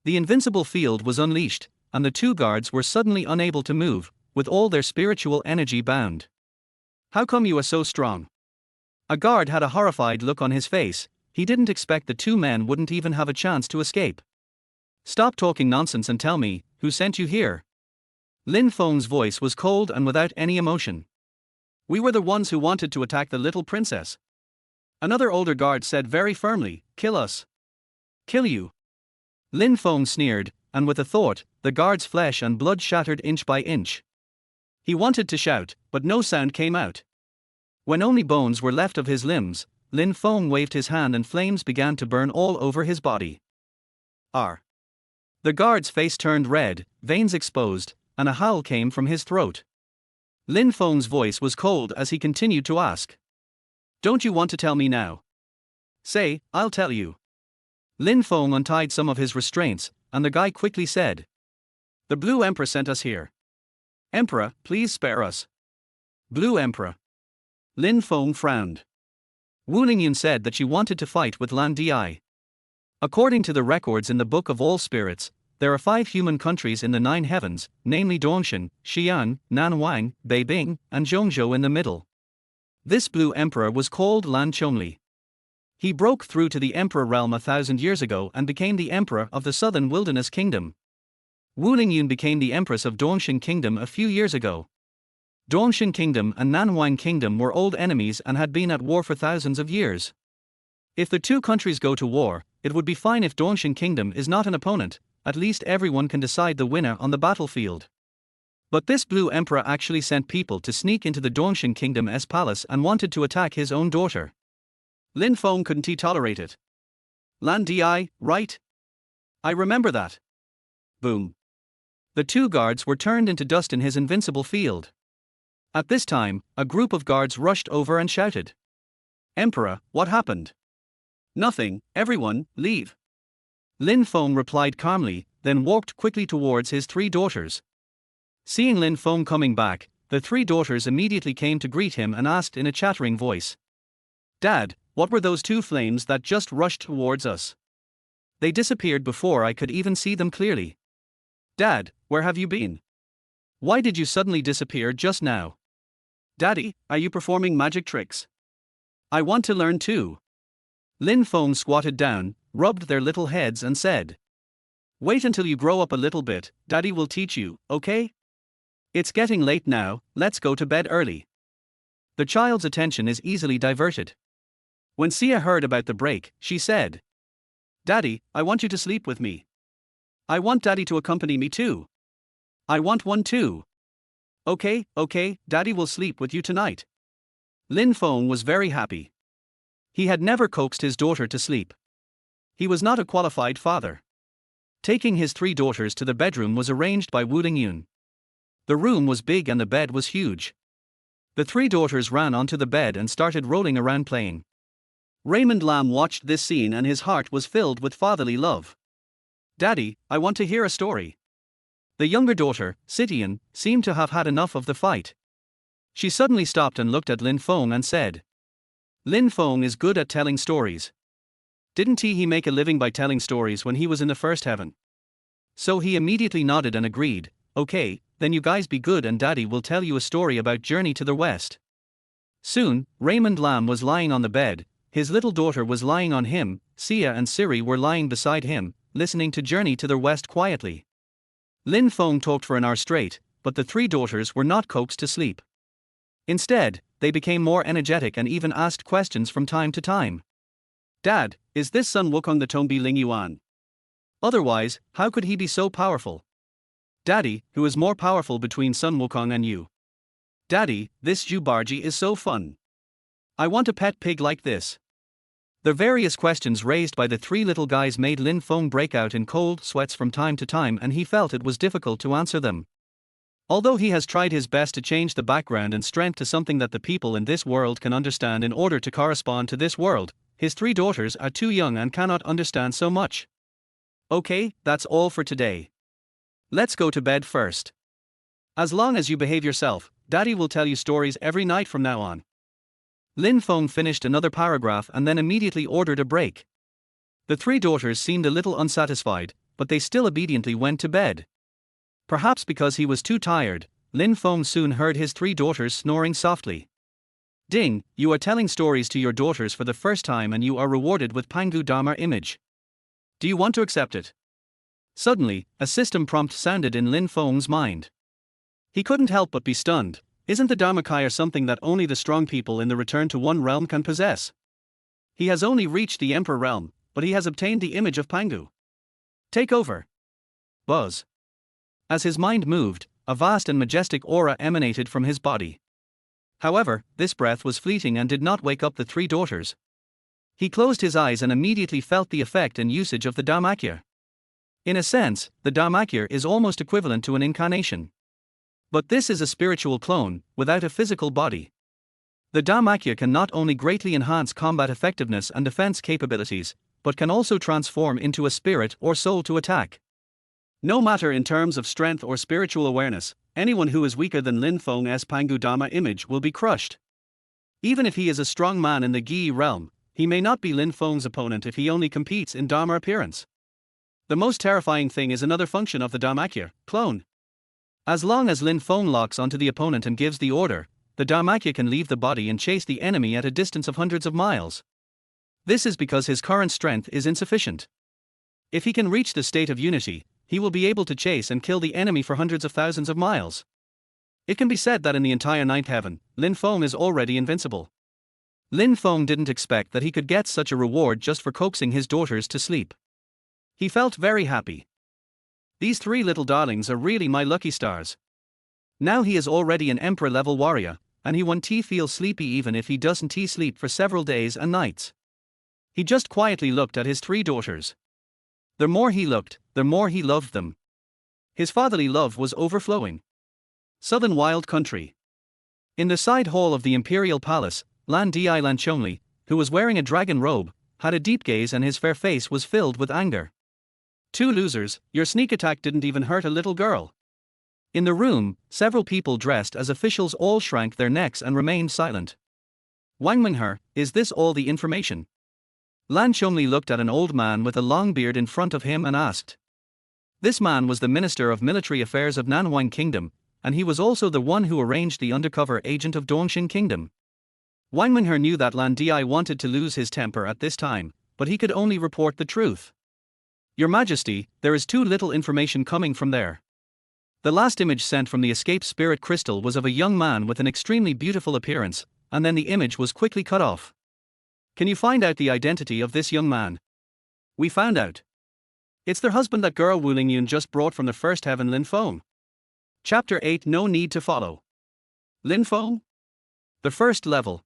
The invincible field was unleashed, and the 2 guards were suddenly unable to move, with all their spiritual energy bound. How come you are so strong? A guard had a horrified look on his face. He didn't expect the 2 men wouldn't even have a chance to escape. Stop talking nonsense and tell me, who sent you here? Lin Feng's voice was cold and without any emotion. We were the ones who wanted to attack the little princess. Another older guard said very firmly, kill us. Kill you. Lin Feng sneered, and with a thought, the guard's flesh and blood shattered inch by inch. He wanted to shout, but no sound came out. When only bones were left of his limbs, Lin Feng waved his hand and flames began to burn all over his body. R. The guard's face turned red, veins exposed, and a howl came from his throat. Lin Feng's voice was cold as he continued to ask. Don't you want to tell me now? Say, I'll tell you. Lin Feng untied some of his restraints, and the guy quickly said. The Blue Emperor sent us here. Emperor, please spare us. Blue Emperor. Lin Feng frowned. Wu Lingyun said that she wanted to fight with Lan Di. According to the records in the Book of All Spirits, there are 5 human countries in the 9 heavens, namely Dongshan, Xi'an, Nanwang, Beibing, and Zhongzhou in the middle. This Blue Emperor was called Lan Chongli. He broke through to the Emperor realm 1,000 years ago and became the Emperor of the Southern Wilderness Kingdom. Wu Lingyun became the Empress of Dongshan Kingdom a few years ago. Dongshan Kingdom and Nanwang Kingdom were old enemies and had been at war for thousands of years. If the 2 countries go to war, it would be fine if Dongshin Kingdom is not an opponent, at least everyone can decide the winner on the battlefield. But this Blue Emperor actually sent people to sneak into the Dongshin Kingdom's palace and wanted to attack his own daughter. Lin Feng couldn't tolerate it. Lan Di, right? I remember that. Boom. The two guards were turned into dust in his invincible field. At this time, a group of guards rushed over and shouted, "Emperor, what happened?" "Nothing, everyone, leave." Lin Feng replied calmly, then walked quickly towards his three daughters. Seeing Lin Feng coming back, the three daughters immediately came to greet him and asked in a chattering voice, "Dad, what were those two flames that just rushed towards us? They disappeared before I could even see them clearly. Dad, where have you been? Why did you suddenly disappear just now? Daddy, are you performing magic tricks? I want to learn too." Lin Feng squatted down, rubbed their little heads and said, "Wait until you grow up a little bit, Daddy will teach you, okay? It's getting late now, let's go to bed early." The child's attention is easily diverted. When Sia heard about the break, she said, "Daddy, I want you to sleep with me. I want Daddy to accompany me too. I want one too." Okay, Daddy will sleep with you tonight." Lin Feng was very happy. He had never coaxed his daughter to sleep. He was not a qualified father. Taking his three daughters to the bedroom was arranged by Wu Lingyun. The room was big and the bed was huge. The three daughters ran onto the bed and started rolling around playing. Raymond Lam watched this scene and his heart was filled with fatherly love. "Daddy, I want to hear a story." The younger daughter, Sitian, seemed to have had enough of the fight. She suddenly stopped and looked at Lin Feng and said, "Lin Feng is good at telling stories. Didn't he make a living by telling stories when he was in the first heaven?" So he immediately nodded and agreed, "Okay, then you guys be good and Daddy will tell you a story about Journey to the West." Soon, Raymond Lam was lying on the bed, his little daughter was lying on him, Sia and Siri were lying beside him, listening to Journey to the West quietly. Lin Feng talked for an hour straight, but the three daughters were not coaxed to sleep. Instead, they became more energetic and even asked questions from time to time. "Dad, is this Sun Wukong the Tongbi Ling Yuan? Otherwise, how could he be so powerful? Daddy, who is more powerful between Sun Wukong and you? Daddy, this Jubarji is so fun. I want a pet pig like this." The various questions raised by the three little guys made Lin Feng break out in cold sweats from time to time and he felt it was difficult to answer them. Although he has tried his best to change the background and strength to something that the people in this world can understand in order to correspond to this world, his three daughters are too young and cannot understand so much. "Okay, that's all for today. Let's go to bed first. As long as you behave yourself, Daddy will tell you stories every night from now on." Lin Feng finished another paragraph and then immediately ordered a break. The three daughters seemed a little unsatisfied, but they still obediently went to bed. Perhaps because he was too tired, Lin Feng soon heard his three daughters snoring softly. "Ding, you are telling stories to your daughters for the first time and you are rewarded with Pangu Dharma image. Do you want to accept it?" Suddenly, a system prompt sounded in Lin Feng's mind. He couldn't help but be stunned. Isn't the Dharmakaya something that only the strong people in the Return to One realm can possess? He has only reached the Emperor realm, but he has obtained the image of Pangu. Take over. Buzz. As his mind moved, a vast and majestic aura emanated from his body. However, this breath was fleeting and did not wake up the three daughters. He closed his eyes and immediately felt the effect and usage of the Dharmakya. In a sense, the Dharmakya is almost equivalent to an incarnation. But this is a spiritual clone, without a physical body. The Dharmakya can not only greatly enhance combat effectiveness and defense capabilities, but can also transform into a spirit or soul to attack. No matter in terms of strength or spiritual awareness, anyone who is weaker than Lin Feng's Pangu Dharma image will be crushed. Even if he is a strong man in the Gi realm, he may not be Lin Feng's opponent if he only competes in Dharma appearance. The most terrifying thing is another function of the Dharmakya, clone. As long as Lin Feng locks onto the opponent and gives the order, the Dharmakya can leave the body and chase the enemy at a distance of hundreds of miles. This is because his current strength is insufficient. If he can reach the state of unity, he will be able to chase and kill the enemy for hundreds of thousands of miles. It can be said that in the entire ninth heaven, Lin Feng is already invincible. Lin Feng didn't expect that he could get such a reward just for coaxing his daughters to sleep. He felt very happy. These three little darlings are really my lucky stars. Now he is already an emperor-level warrior, and he won't feel sleepy even if he doesn't sleep for several days and nights. He just quietly looked at his three daughters. The more he looked, the more he loved them. His fatherly love was overflowing. Southern Wild Country. In the side hall of the imperial palace, Lan Chongli, who was wearing a dragon robe, had a deep gaze and his fair face was filled with anger. Two losers, your sneak attack didn't even hurt a little girl. In the room, several people dressed as officials all shrank their necks and remained silent. Wang Minghe, is this all the information? Lan Chongli looked at an old man with a long beard in front of him and asked. This man was the Minister of Military Affairs of Nanhuang Kingdom, and he was also the one who arranged the undercover agent of Dongxin Kingdom. Wang Minghe knew that Lan Di wanted to lose his temper at this time, but he could only report the truth. Your Majesty, there is too little information coming from there. The last image sent from the escape spirit crystal was of a young man with an extremely beautiful appearance, and then the image was quickly cut off. Can you find out the identity of this young man? We found out. It's their husband that girl Wu Lingyun just brought from the first heaven Lin Feng. Chapter 8 No need to follow. Lin Feng? The first level.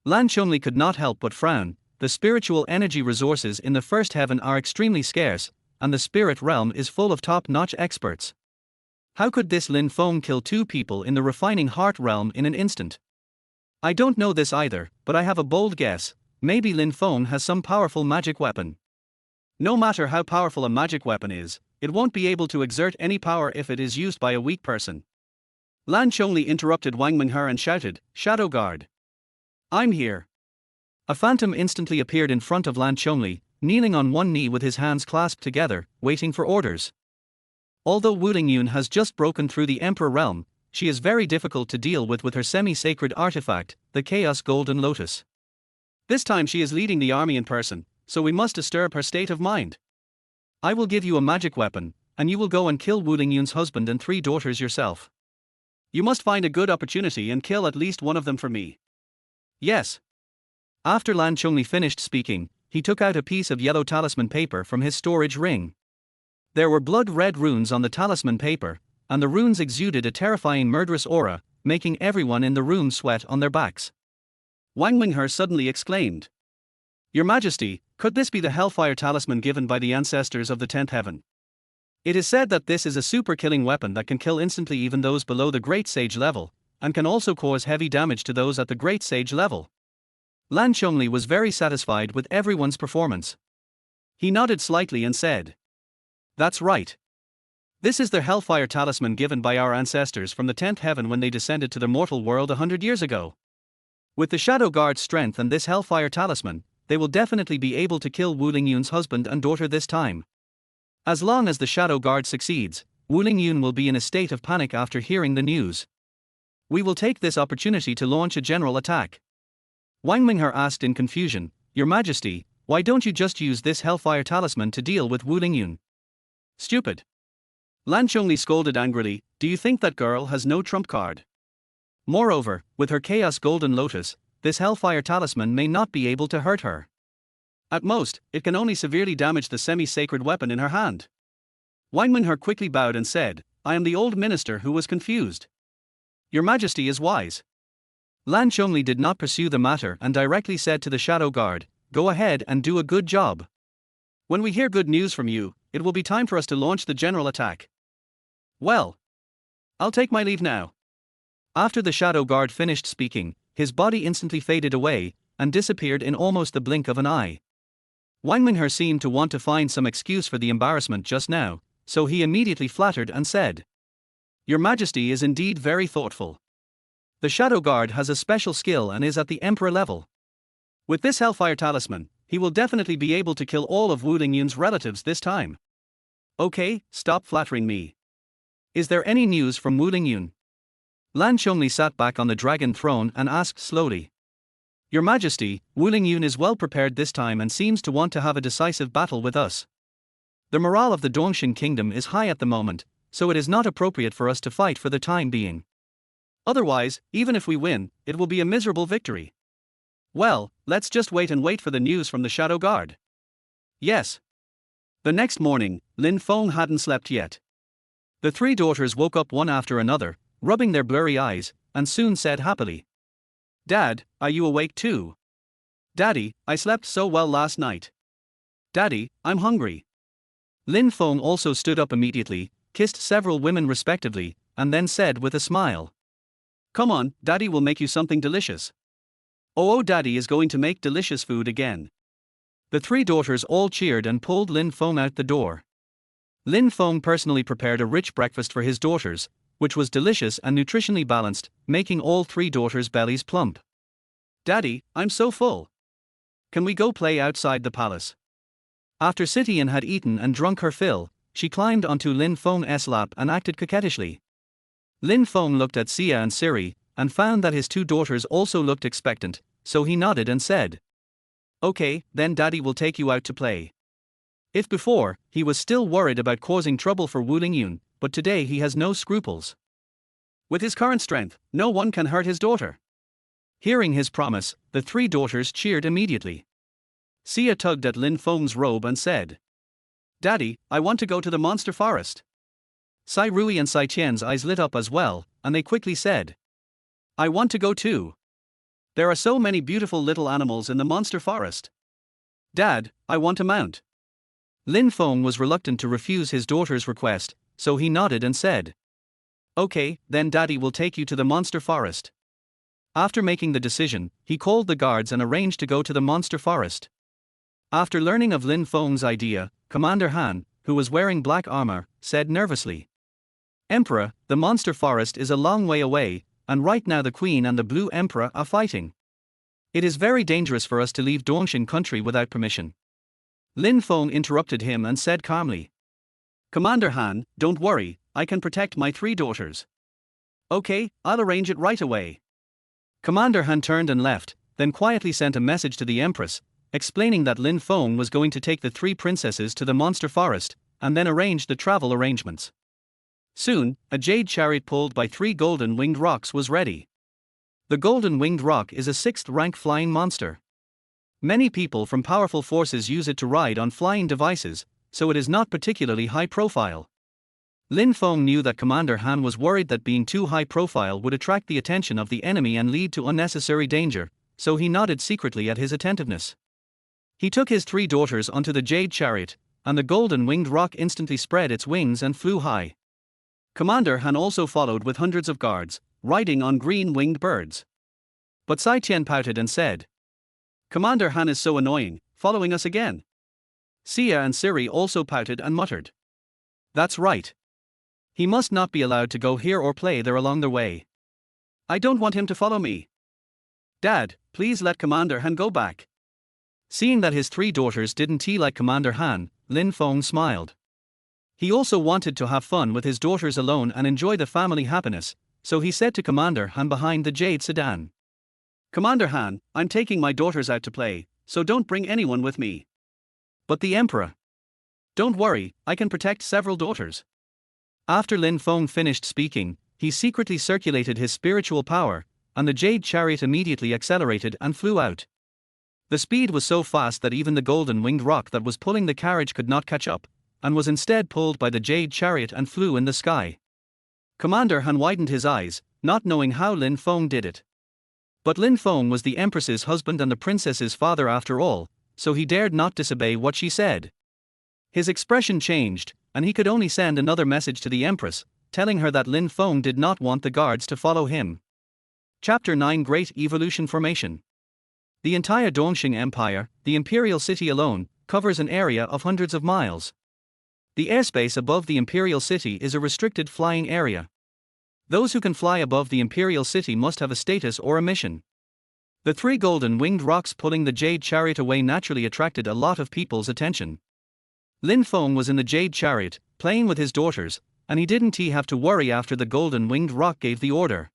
Lan Chongli could not help but frown. The spiritual energy resources in the first heaven are extremely scarce, and the spirit realm is full of top-notch experts. How could this Lin Feng kill two people in the refining heart realm in an instant? I don't know this either, but I have a bold guess. Maybe Lin Feng has some powerful magic weapon. No matter how powerful a magic weapon is, it won't be able to exert any power if it is used by a weak person. Lan Chongli interrupted Wang Minghe and shouted, Shadow Guard. I'm here. A phantom instantly appeared in front of Lan Chongli, kneeling on one knee with his hands clasped together, waiting for orders. Although Wu Lingyun has just broken through the Emperor realm, she is very difficult to deal with her semi-sacred artifact, the Chaos Golden Lotus. This time she is leading the army in person, so we must disturb her state of mind. I will give you a magic weapon, and you will go and kill Wu Lingyun's husband and three daughters yourself. You must find a good opportunity and kill at least one of them for me. Yes. After Lan Chongli finished speaking, he took out a piece of yellow talisman paper from his storage ring. There were blood-red runes on the talisman paper, and the runes exuded a terrifying murderous aura, making everyone in the room sweat on their backs. Wang Minghe suddenly exclaimed. Your Majesty, could this be the Hellfire Talisman given by the ancestors of the 10th heaven? It is said that this is a super-killing weapon that can kill instantly even those below the Great Sage level, and can also cause heavy damage to those at the Great Sage level. Lan Chongli was very satisfied with everyone's performance. He nodded slightly and said. That's right. This is the Hellfire Talisman given by our ancestors from the 10th heaven when they descended to the mortal world 100 years ago. With the Shadow Guard's strength and this Hellfire Talisman, they will definitely be able to kill Wu Lingyun's husband and daughter this time. As long as the Shadow Guard succeeds, Wu Lingyun will be in a state of panic after hearing the news. We will take this opportunity to launch a general attack. Wang Minghe asked in confusion, Your Majesty, why don't you just use this Hellfire Talisman to deal with Wu Lingyun? Stupid. Lan Chongli scolded angrily, do you think that girl has no trump card? Moreover, with her Chaos Golden Lotus, this Hellfire Talisman may not be able to hurt her. At most, it can only severely damage the semi-sacred weapon in her hand. Wang Minghe quickly bowed and said, I am the old minister who was confused. Your Majesty is wise. Lan Chongli did not pursue the matter and directly said to the Shadow Guard, Go ahead and do a good job. When we hear good news from you, it will be time for us to launch the general attack. Well, I'll take my leave now. After the Shadow Guard finished speaking, his body instantly faded away and disappeared in almost the blink of an eye. Wang Minghe seemed to want to find some excuse for the embarrassment just now, so he immediately flattered and said, Your Majesty is indeed very thoughtful. The Shadow Guard has a special skill and is at the Emperor level. With this Hellfire Talisman, he will definitely be able to kill all of Wu Lingyun's relatives this time. Okay, stop flattering me. Is there any news from Wu Lingyun? Lan Chongli sat back on the dragon throne and asked slowly. Your Majesty, Wu Lingyun is well prepared this time and seems to want to have a decisive battle with us. The morale of the Dongxin Kingdom is high at the moment, so it is not appropriate for us to fight for the time being. Otherwise, even if we win, it will be a miserable victory. Well, let's just wait for the news from the Shadow Guard. Yes. The next morning, Lin Feng hadn't slept yet. The three daughters woke up one after another, rubbing their blurry eyes, and soon said happily, "Dad, are you awake too?" "Daddy, I slept so well last night." "Daddy, I'm hungry." Lin Feng also stood up immediately, kissed several women respectively, and then said with a smile, "Come on, Daddy will make you something delicious." "Oh, Daddy is going to make delicious food again." The three daughters all cheered and pulled Lin Feng out the door. Lin Feng personally prepared a rich breakfast for his daughters, which was delicious and nutritionally balanced, making all three daughters' bellies plump. "Daddy, I'm so full. Can we go play outside the palace?" After Sitian had eaten and drunk her fill, she climbed onto Lin Feng's lap and acted coquettishly. Lin Feng looked at Sia and Siri, and found that his two daughters also looked expectant, so he nodded and said, "Okay, then Daddy will take you out to play." If before, he was still worried about causing trouble for Wu Lingyun, but today he has no scruples. With his current strength, no one can hurt his daughter. Hearing his promise, the three daughters cheered immediately. Sia tugged at Lin Feng's robe and said, "Daddy, I want to go to the monster forest." Sai Rui and Sai Qian's eyes lit up as well, and they quickly said, "I want to go too. There are so many beautiful little animals in the monster forest." "Dad, I want to mount." Lin Feng was reluctant to refuse his daughter's request, so he nodded and said, "Okay, then Daddy will take you to the monster forest." After making the decision, he called the guards and arranged to go to the monster forest. After learning of Lin Feng's idea, Commander Han, who was wearing black armor, said nervously, "Emperor, the monster forest is a long way away, and right now the Queen and the Blue Emperor are fighting. It is very dangerous for us to leave Dongshin country without permission." Lin Feng interrupted him and said calmly, "Commander Han, don't worry, I can protect my three daughters." "Okay, I'll arrange it right away." Commander Han turned and left, then quietly sent a message to the Empress, explaining that Lin Feng was going to take the three princesses to the monster forest, and then arranged the travel arrangements. Soon, a jade chariot pulled by three golden winged rocks was ready. The golden winged rock is a 6th rank flying monster. Many people from powerful forces use it to ride on flying devices, so it is not particularly high profile. Lin Feng knew that Commander Han was worried that being too high profile would attract the attention of the enemy and lead to unnecessary danger, so he nodded secretly at his attentiveness. He took his three daughters onto the jade chariot, and the golden winged rock instantly spread its wings and flew high. Commander Han also followed with hundreds of guards, riding on green winged birds. But Sai Qian pouted and said, "Commander Han is so annoying, following us again." Sia and Siri also pouted and muttered, "That's right. He must not be allowed to go here or play there along the way. I don't want him to follow me. Dad, please let Commander Han go back." Seeing that his three daughters didn't like Commander Han, Lin Feng smiled. He also wanted to have fun with his daughters alone and enjoy the family happiness, so he said to Commander Han behind the jade sedan, "Commander Han, I'm taking my daughters out to play, so don't bring anyone with me." "But the Emperor." "Don't worry, I can protect several daughters." After Lin Feng finished speaking, he secretly circulated his spiritual power, and the jade chariot immediately accelerated and flew out. The speed was so fast that even the golden winged rock that was pulling the carriage could not catch up, and was instead pulled by the jade chariot and flew in the sky. Commander Han widened his eyes, not knowing how Lin Feng did it. But Lin Feng was the Empress's husband and the princess's father after all, so he dared not disobey what she said. His expression changed, and he could only send another message to the Empress, telling her that Lin Feng did not want the guards to follow him. Chapter 9 Great Evolution Formation. The entire Dongxing Empire, the imperial city alone, covers an area of hundreds of miles. The airspace above the imperial city is a restricted flying area. Those who can fly above the imperial city must have a status or a mission. The three golden winged rocks pulling the jade chariot away naturally attracted a lot of people's attention. Lin Feng was in the jade chariot, playing with his daughters, and he didn't have to worry after the golden winged rock gave the order.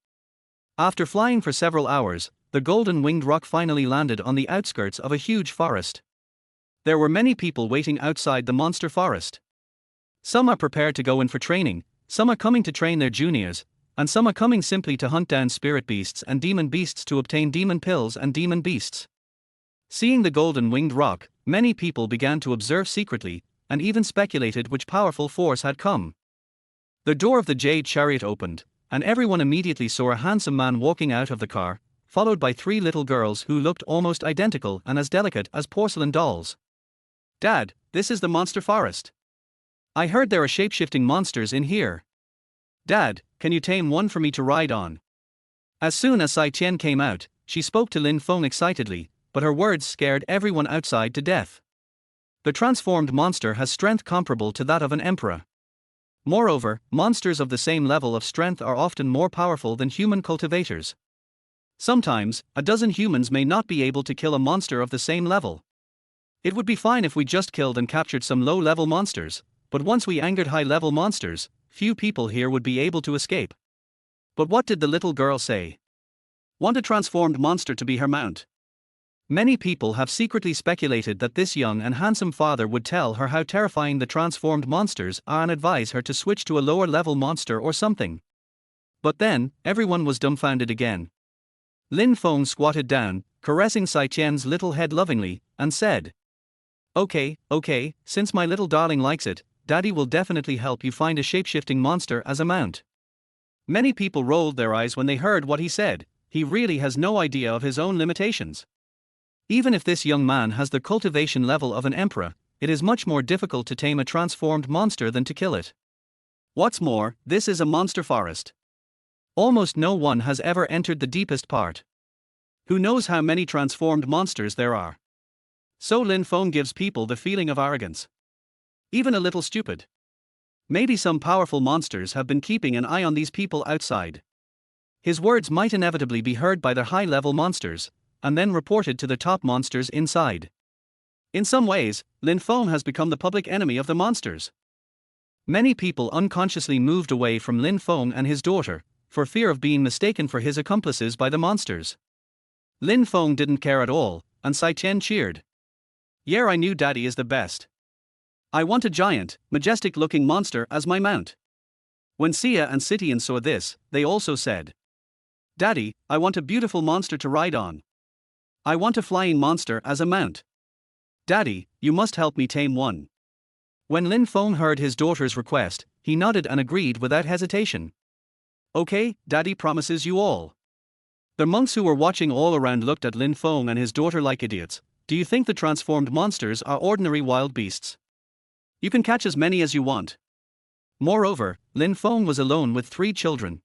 After flying for several hours, the golden winged rock finally landed on the outskirts of a huge forest. There were many people waiting outside the monster forest. Some are prepared to go in for training, some are coming to train their juniors, and some are coming simply to hunt down spirit beasts and demon beasts to obtain demon pills and demon beasts. Seeing the golden winged rock, many people began to observe secretly, and even speculated which powerful force had come. The door of the jade chariot opened, and everyone immediately saw a handsome man walking out of the car, followed by 3 little girls who looked almost identical and as delicate as porcelain dolls. "Dad, this is the monster forest. I heard there are shape-shifting monsters in here. Dad, can you tame one for me to ride on?" As soon as Sai Qian came out, she spoke to Lin Feng excitedly, but her words scared everyone outside to death. The transformed monster has strength comparable to that of an emperor. Moreover, monsters of the same level of strength are often more powerful than human cultivators. Sometimes, a dozen humans may not be able to kill a monster of the same level. It would be fine if we just killed and captured some low-level monsters, but once we angered high-level monsters, few people here would be able to escape. But what did the little girl say? Want a transformed monster to be her mount? Many people have secretly speculated that this young and handsome father would tell her how terrifying the transformed monsters are and advise her to switch to a lower-level monster or something. But then, everyone was dumbfounded again. Lin Feng squatted down, caressing Sai Qian's little head lovingly, and said, Okay, since my little darling likes it, Daddy will definitely help you find a shape-shifting monster as a mount." Many people rolled their eyes when they heard what he said. He really has no idea of his own limitations. Even if this young man has the cultivation level of an emperor, it is much more difficult to tame a transformed monster than to kill it. What's more, this is a monster forest. Almost no one has ever entered the deepest part. Who knows how many transformed monsters there are? So Lin Feng gives people the feeling of arrogance. Even a little stupid. Maybe some powerful monsters have been keeping an eye on these people outside. His words might inevitably be heard by their high-level monsters, and then reported to the top monsters inside. In some ways, Lin Feng has become the public enemy of the monsters. Many people unconsciously moved away from Lin Feng and his daughter, for fear of being mistaken for his accomplices by the monsters. Lin Feng didn't care at all, and Sai Qian cheered. "Yeah, I knew Daddy is the best. I want a giant, majestic-looking monster as my mount." When Sia and Sitian saw this, they also said, "Daddy, I want a beautiful monster to ride on. I want a flying monster as a mount. Daddy, you must help me tame one." When Lin Feng heard his daughter's request, he nodded and agreed without hesitation. "Okay, Daddy promises you all." The monks who were watching all around looked at Lin Feng and his daughter like idiots. "Do you think the transformed monsters are ordinary wild beasts? You can catch as many as you want." Moreover, Lin Feng was alone with 3 children.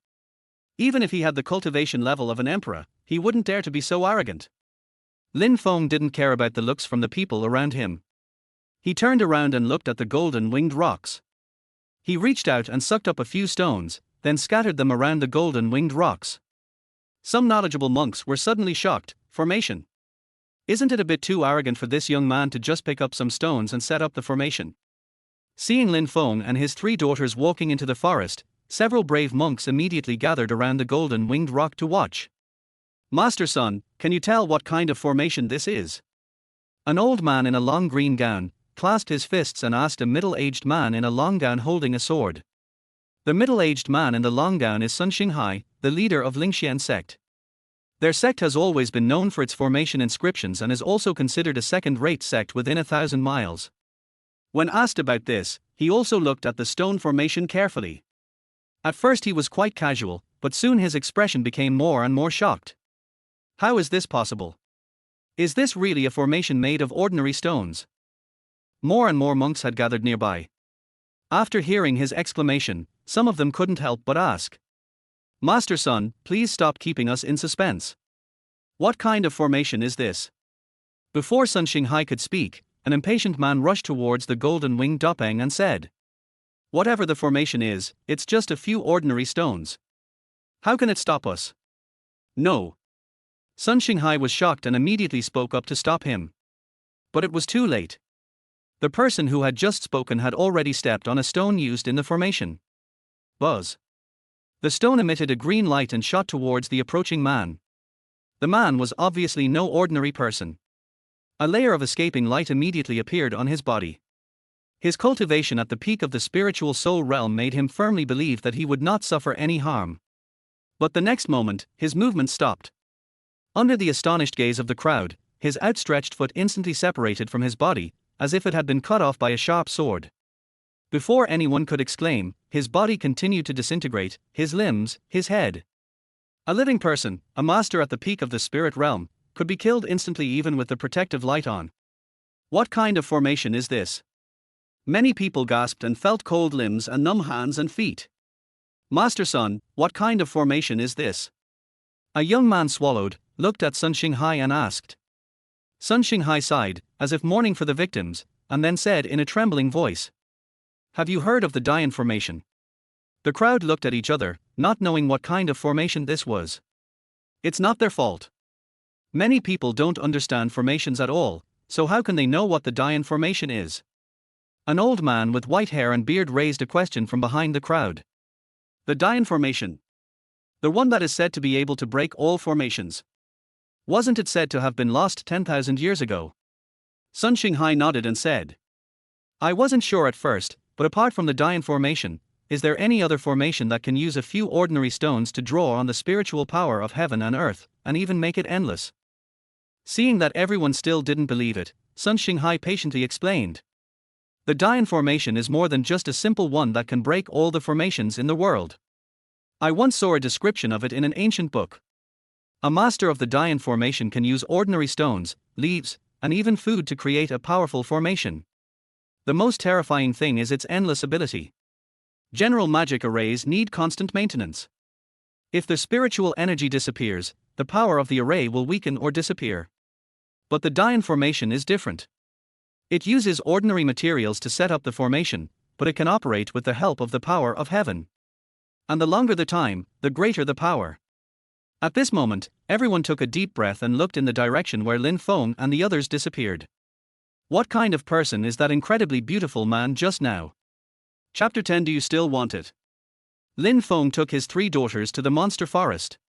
Even if he had the cultivation level of an emperor, he wouldn't dare to be so arrogant. Lin Feng didn't care about the looks from the people around him. He turned around and looked at the golden winged rocks. He reached out and sucked up a few stones, then scattered them around the golden winged rocks. Some knowledgeable monks were suddenly shocked. Formation. Isn't it a bit too arrogant for this young man to just pick up some stones and set up the formation? Seeing Lin Feng and his 3 daughters walking into the forest, several brave monks immediately gathered around the golden winged rock to watch. "Master Son, can you tell what kind of formation this is?" An old man in a long green gown clasped his fists and asked a middle-aged man in a long gown holding a sword. The middle-aged man in the long gown is Sun Xinghai, the leader of Lingxian sect. Their sect has always been known for its formation inscriptions and is also considered a second-rate sect within 1,000 miles. When asked about this, he also looked at the stone formation carefully. At first he was quite casual, but soon his expression became more and more shocked. How is this possible? Is this really a formation made of ordinary stones? More and more monks had gathered nearby. After hearing his exclamation, some of them couldn't help but ask, "Master Son, please stop keeping us in suspense. What kind of formation is this?" Before Sun Xinghai could speak, an impatient man rushed towards the golden winged Dopeng and said, "Whatever the formation is, it's just a few ordinary stones. How can it stop us?" "No." Sun Xinghai was shocked and immediately spoke up to stop him. But it was too late. The person who had just spoken had already stepped on a stone used in the formation. Buzz. The stone emitted a green light and shot towards the approaching man. The man was obviously no ordinary person. A layer of escaping light immediately appeared on his body. His cultivation at the peak of the spiritual soul realm made him firmly believe that he would not suffer any harm. But the next moment, his movement stopped. Under the astonished gaze of the crowd, his outstretched foot instantly separated from his body, as if it had been cut off by a sharp sword. Before anyone could exclaim, his body continued to disintegrate, his limbs, his head. A living person, a master at the peak of the spirit realm, could be killed instantly even with the protective light on. What kind of formation is this? Many people gasped and felt cold limbs and numb hands and feet. Master Sun, what kind of formation is this? A young man swallowed, looked at Sun Xinghai and asked. Sun Xinghai sighed, as if mourning for the victims, and then said in a trembling voice, "Have you heard of the Dian formation?" The crowd looked at each other, not knowing what kind of formation this was. It's not their fault. Many people don't understand formations at all, so how can they know what the Dian formation is? An old man with white hair and beard raised a question from behind the crowd. The Dian formation. The one that is said to be able to break all formations. Wasn't it said to have been lost 10,000 years ago? Sun Xinghai nodded and said, I wasn't sure at first, but apart from the Dian formation, is there any other formation that can use a few ordinary stones to draw on the spiritual power of heaven and earth, and even make it endless? Seeing that everyone still didn't believe it, Sun Xinghai patiently explained. The Dian formation is more than just a simple one that can break all the formations in the world. I once saw a description of it in an ancient book. A master of the Dian formation can use ordinary stones, leaves, and even food to create a powerful formation. The most terrifying thing is its endless ability. General magic arrays need constant maintenance. If the spiritual energy disappears, the power of the array will weaken or disappear. But the Dian formation is different. It uses ordinary materials to set up the formation, but it can operate with the help of the power of heaven. And the longer the time, the greater the power. At this moment, everyone took a deep breath and looked in the direction where Lin Feng and the others disappeared. What kind of person is that incredibly beautiful man just now? Chapter 10. Do you still want it? Lin Feng took his 3 daughters to the monster forest.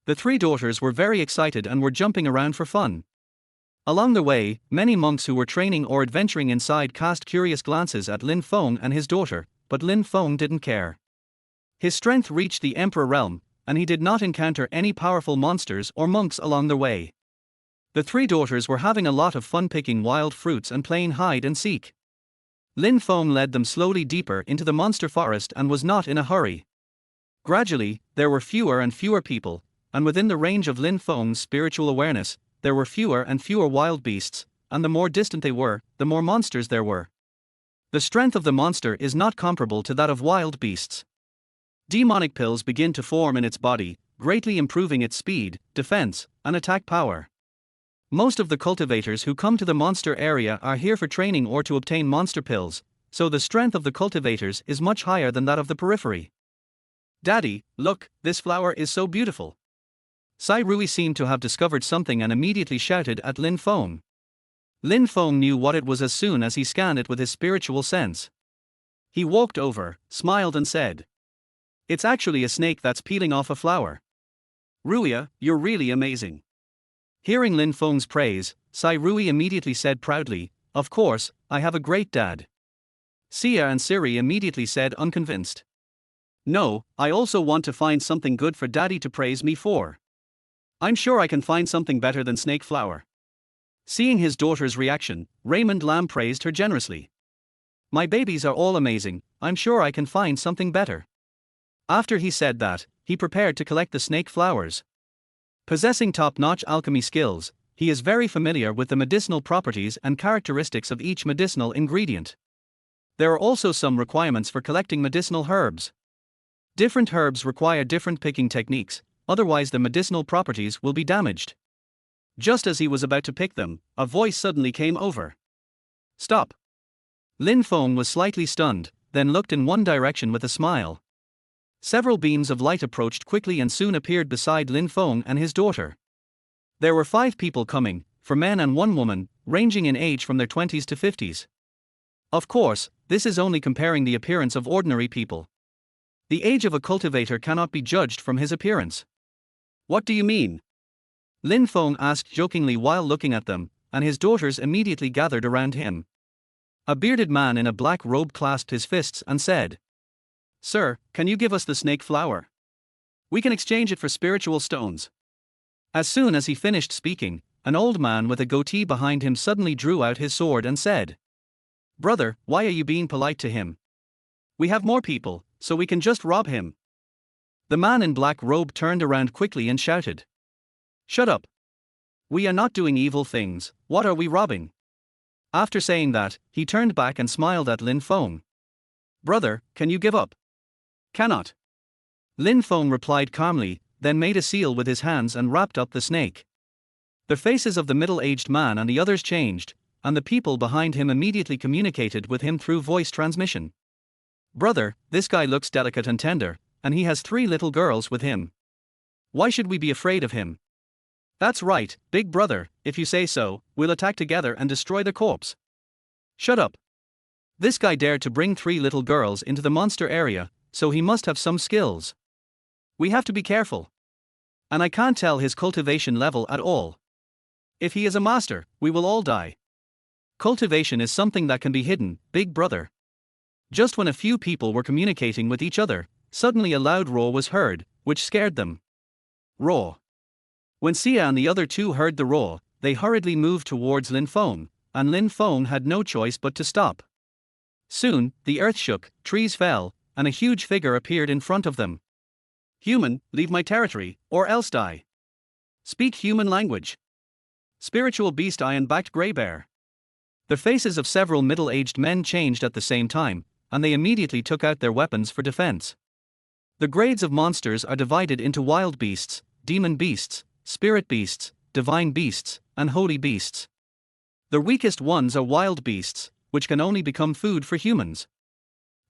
The 3 daughters were very excited and were jumping around for fun. Along the way, many monks who were training or adventuring inside cast curious glances at Lin Feng and his daughter, but Lin Feng didn't care. His strength reached the emperor realm, and he did not encounter any powerful monsters or monks along the way. The 3 daughters were having a lot of fun picking wild fruits and playing hide and seek. Lin Feng led them slowly deeper into the monster forest and was not in a hurry. Gradually, there were fewer and fewer people, and within the range of Lin Feng's spiritual awareness, there were fewer and fewer wild beasts, and the more distant they were, the more monsters there were. The strength of the monster is not comparable to that of wild beasts. Demonic pills begin to form in its body, greatly improving its speed, defense, and attack power. Most of the cultivators who come to the monster area are here for training or to obtain monster pills, so the strength of the cultivators is much higher than that of the periphery. Daddy, look, this flower is so beautiful. Sai Rui seemed to have discovered something and immediately shouted at Lin Feng. Lin Feng knew what it was as soon as he scanned it with his spiritual sense. He walked over, smiled and said, It's actually a snake that's peeling off a flower. Ruia, you're really amazing. Hearing Lin Feng's praise, Sai Rui immediately said proudly, Of course, I have a great dad. Sia and Siri immediately said unconvinced. No, I also want to find something good for daddy to praise me for. I'm sure I can find something better than snake flower. Seeing his daughter's reaction, Raymond Lam praised her generously. My babies are all amazing, I'm sure I can find something better. After he said that, he prepared to collect the snake flowers. Possessing top-notch alchemy skills, he is very familiar with the medicinal properties and characteristics of each medicinal ingredient. There are also some requirements for collecting medicinal herbs. Different herbs require different picking techniques, otherwise the medicinal properties will be damaged. Just as he was about to pick them, a voice suddenly came over. Stop. Lin Feng was slightly stunned, then looked in one direction with a smile. Several beams of light approached quickly and soon appeared beside Lin Feng and his daughter. There were 5 people coming, 4 men and 1 woman, ranging in age from their 20s to 50s. Of course, this is only comparing the appearance of ordinary people. The age of a cultivator cannot be judged from his appearance. What do you mean? Lin Feng asked jokingly while looking at them, and his daughters immediately gathered around him. A bearded man in a black robe clasped his fists and said, Sir, can you give us the snake flower? We can exchange it for spiritual stones. As soon as he finished speaking, an old man with a goatee behind him suddenly drew out his sword and said, "Brother, why are you being polite to him? We have more people, so we can just rob him." The man in black robe turned around quickly and shouted, "Shut up! We are not doing evil things, what are we robbing?" After saying that, he turned back and smiled at Lin Feng. "Brother, can you give up?" "Cannot." Lin Feng replied calmly, then made a seal with his hands and wrapped up the snake. The faces of the middle-aged man and the others changed, and the people behind him immediately communicated with him through voice transmission. "Brother, this guy looks delicate and tender, and he has 3 little girls with him. Why should we be afraid of him?" "That's right, big brother, if you say so, we'll attack together and destroy the corpse." "Shut up. This guy dared to bring 3 little girls into the monster area, so he must have some skills. We have to be careful. And I can't tell his cultivation level at all. If he is a master, we will all die. Cultivation is something that can be hidden, big brother." Just when a few people were communicating with each other, suddenly a loud roar was heard, which scared them. Roar. When Sia and the other 2 heard the roar, they hurriedly moved towards Lin Feng, and Lin Feng had no choice but to stop. Soon, the earth shook, trees fell, and a huge figure appeared in front of them. "Human, leave my territory, or else die. Speak human language." "Spiritual beast iron-backed grey bear." The faces of several middle-aged men changed at the same time, and they immediately took out their weapons for defense. The grades of monsters are divided into wild beasts, demon beasts, spirit beasts, divine beasts, and holy beasts. The weakest ones are wild beasts, which can only become food for humans.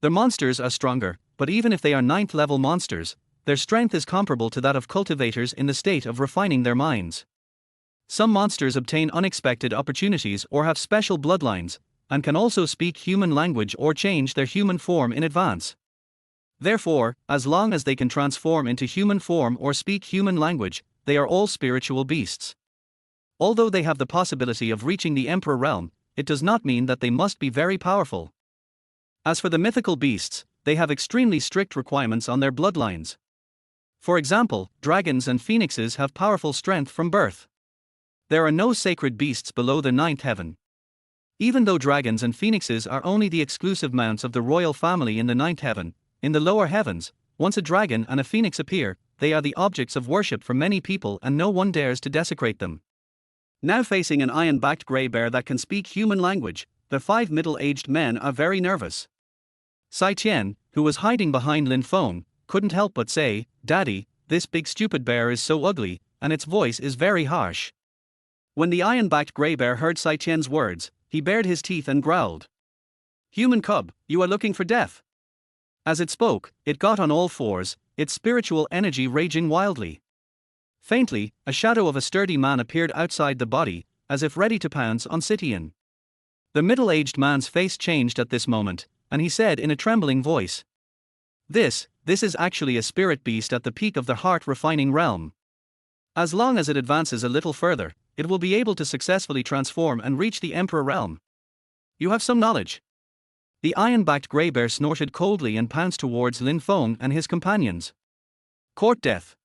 The monsters are stronger, but even if they are 9th level monsters, their strength is comparable to that of cultivators in the state of refining their minds. Some monsters obtain unexpected opportunities or have special bloodlines, and can also speak human language or change their human form in advance. Therefore, as long as they can transform into human form or speak human language, they are all spiritual beasts. Although they have the possibility of reaching the Emperor realm, it does not mean that they must be very powerful. As for the mythical beasts, they have extremely strict requirements on their bloodlines. For example, dragons and phoenixes have powerful strength from birth. There are no sacred beasts below the 9th heaven. Even though dragons and phoenixes are only the exclusive mounts of the royal family in the 9th heaven, in the lower heavens, once a dragon and a phoenix appear, they are the objects of worship for many people and no one dares to desecrate them. Now facing an iron-backed grey bear that can speak human language, the 5 middle-aged men are very nervous. Sai Tian, who was hiding behind Lin Feng, couldn't help but say, "Daddy, this big stupid bear is so ugly, and its voice is very harsh." When the iron-backed grey bear heard Sai Tian's words, he bared his teeth and growled, "Human cub, you are looking for death." As it spoke, it got on all fours, its spiritual energy raging wildly. Faintly, a shadow of a sturdy man appeared outside the body, as if ready to pounce on Sitian. The middle-aged man's face changed at this moment, and he said in a trembling voice, This is actually a spirit beast at the peak of the heart-refining realm. As long as it advances a little further, it will be able to successfully transform and reach the Emperor realm. You have some knowledge." The iron-backed grey bear snorted coldly and pounced towards Lin Feng and his companions. Court death.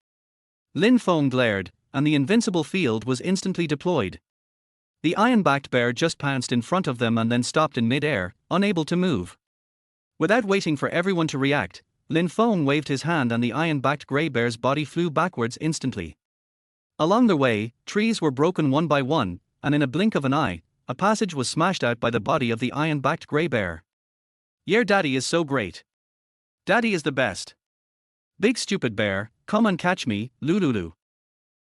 Lin Feng glared, and the invincible field was instantly deployed. The iron-backed bear just pounced in front of them and then stopped in mid-air, unable to move. Without waiting for everyone to react, Lin Feng waved his hand and the iron-backed grey bear's body flew backwards instantly. Along the way, trees were broken one by one, and in a blink of an eye, a passage was smashed out by the body of the iron-backed grey bear. "Your daddy is so great. Daddy is the best. Big stupid bear, come and catch me, Lululu."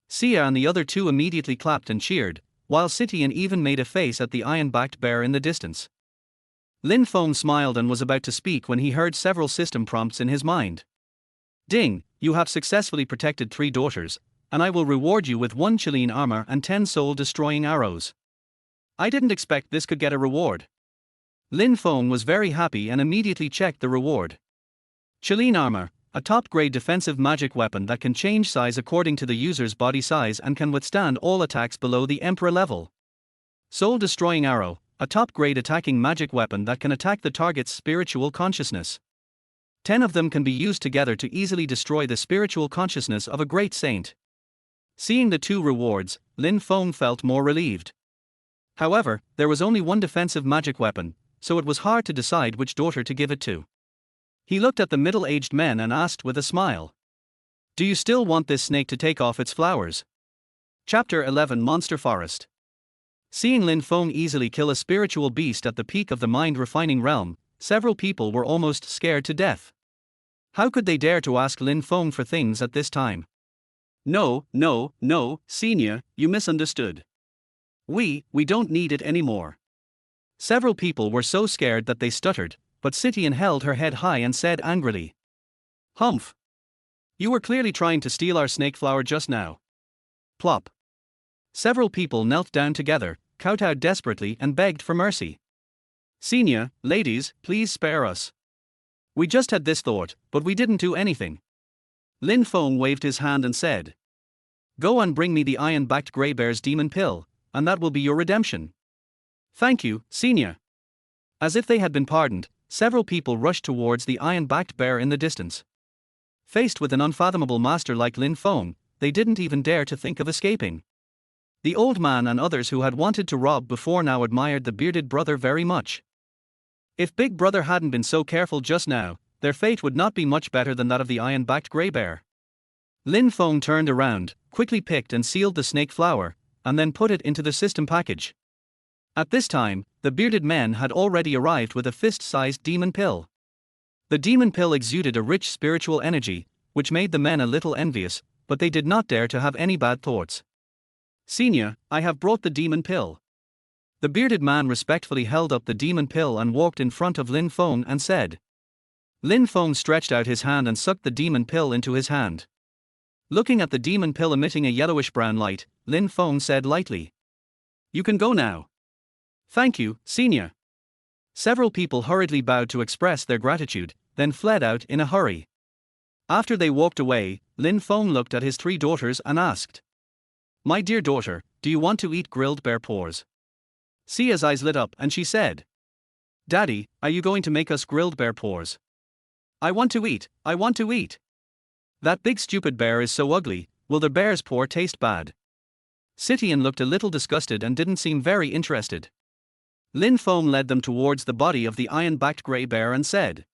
Sia and the other 2 immediately clapped and cheered, while Sitian even made a face at the iron-backed bear in the distance. Lin Feng smiled and was about to speak when he heard several system prompts in his mind. "Ding, you have successfully protected 3 daughters, and I will reward you with 1 Chilean armor and 10 soul-destroying arrows." I didn't expect this could get a reward. Lin Feng was very happy and immediately checked the reward. Chilean armor, a top-grade defensive magic weapon that can change size according to the user's body size and can withstand all attacks below the Emperor level. Soul-destroying arrow, a top-grade attacking magic weapon that can attack the target's spiritual consciousness. 10 of them can be used together to easily destroy the spiritual consciousness of a great saint. Seeing the 2 rewards, Lin Feng felt more relieved. However, there was only one defensive magic weapon, so it was hard to decide which daughter to give it to. He looked at the middle-aged men and asked with a smile, "Do you still want this snake to take off its flowers?" Chapter 11 Monster Forest. Seeing Lin Feng easily kill a spiritual beast at the peak of the mind-refining realm, several people were almost scared to death. How could they dare to ask Lin Feng for things at this time? No, senior, you misunderstood. We don't need it anymore. Several people were so scared that they stuttered, but Sitian held her head high and said angrily, "Humph! You were clearly trying to steal our snake flower just now." Plop. Several people knelt down together, kowtowed desperately and begged for mercy. "Senior, ladies, please spare us. We just had this thought, but we didn't do anything." Lin Feng waved his hand and said, "Go and bring me the iron-backed grey bear's demon pill, and that will be your redemption." "Thank you, senior." As if they had been pardoned, several people rushed towards the iron-backed bear in the distance. Faced with an unfathomable master like Lin Feng, they didn't even dare to think of escaping. The old man and others who had wanted to rob before now admired the bearded brother very much. If Big Brother hadn't been so careful just now, their fate would not be much better than that of the iron-backed grey bear. Lin Feng turned around, quickly picked and sealed the snake flower, and then put it into the system package. At this time, the bearded men had already arrived with a fist-sized demon pill. The demon pill exuded a rich spiritual energy, which made the men a little envious, but they did not dare to have any bad thoughts. "Senior, I have brought the demon pill." The bearded man respectfully held up the demon pill and walked in front of Lin Feng and said. Lin Feng stretched out his hand and sucked the demon pill into his hand. Looking at the demon pill emitting a yellowish-brown light, Lin Feng said lightly, "You can go now." "Thank you, senior." Several people hurriedly bowed to express their gratitude, then fled out in a hurry. After they walked away, Lin Feng looked at his 3 daughters and asked, "My dear daughter, do you want to eat grilled bear paws?" Sia's eyes lit up and she said, "Daddy, are you going to make us grilled bear paws? I want to eat, I want to eat. That big stupid bear is so ugly, will the bear's paw taste bad?" Sitian looked a little disgusted and didn't seem very interested. Lin Feng led them towards the body of the iron-backed grey bear and said,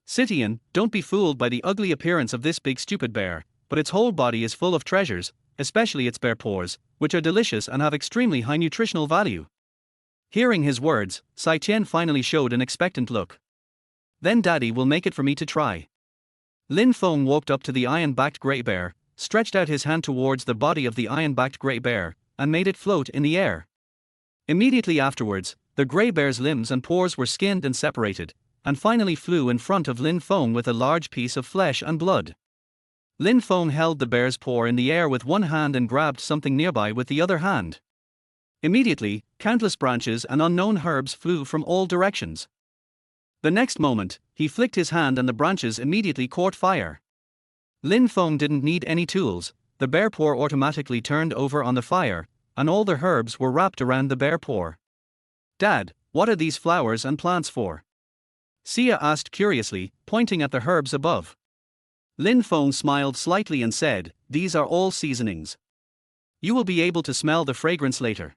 "Sitian, don't be fooled by the ugly appearance of this big stupid bear, but its whole body is full of treasures, especially its bear paws, which are delicious and have extremely high nutritional value." Hearing his words, Sai Qian finally showed an expectant look. "Then Daddy will make it for me to try." Lin Feng walked up to the iron-backed grey bear, stretched out his hand towards the body of the iron-backed grey bear, and made it float in the air. Immediately afterwards, the grey bear's limbs and paws were skinned and separated, and finally flew in front of Lin Feng with a large piece of flesh and blood. Lin Feng held the bear's paw in the air with one hand and grabbed something nearby with the other hand. Immediately, countless branches and unknown herbs flew from all directions. The next moment, he flicked his hand and the branches immediately caught fire. Lin Feng didn't need any tools, the bear paw automatically turned over on the fire, and all the herbs were wrapped around the bear paw. "Dad, what are these flowers and plants for?" Sia asked curiously, pointing at the herbs above. Lin Feng smiled slightly and said, "These are all seasonings. You will be able to smell the fragrance later."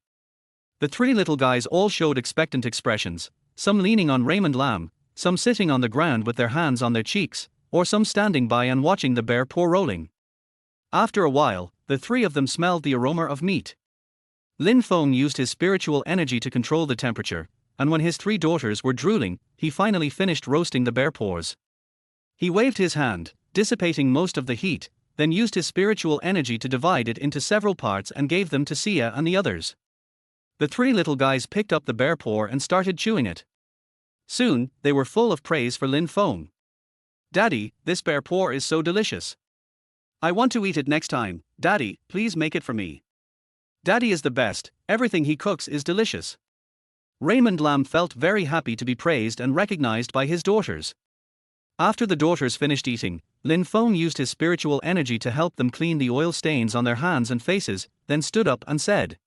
The 3 little guys all showed expectant expressions, some leaning on Raymond Lam, some sitting on the ground with their hands on their cheeks, or some standing by and watching the bear paw rolling. After a while, the 3 of them smelled the aroma of meat. Lin Feng used his spiritual energy to control the temperature, and when his 3 daughters were drooling, he finally finished roasting the bear paws. He waved his hand, dissipating most of the heat, then used his spiritual energy to divide it into several parts and gave them to Sia and the others. The 3 little guys picked up the bear paw and started chewing it. Soon, they were full of praise for Lin Feng. "Daddy, this bear paw is so delicious. I want to eat it next time. Daddy, please make it for me. Daddy is the best, everything he cooks is delicious." Raymond Lam felt very happy to be praised and recognized by his daughters. After the daughters finished eating, Lin Feng used his spiritual energy to help them clean the oil stains on their hands and faces, then stood up and said,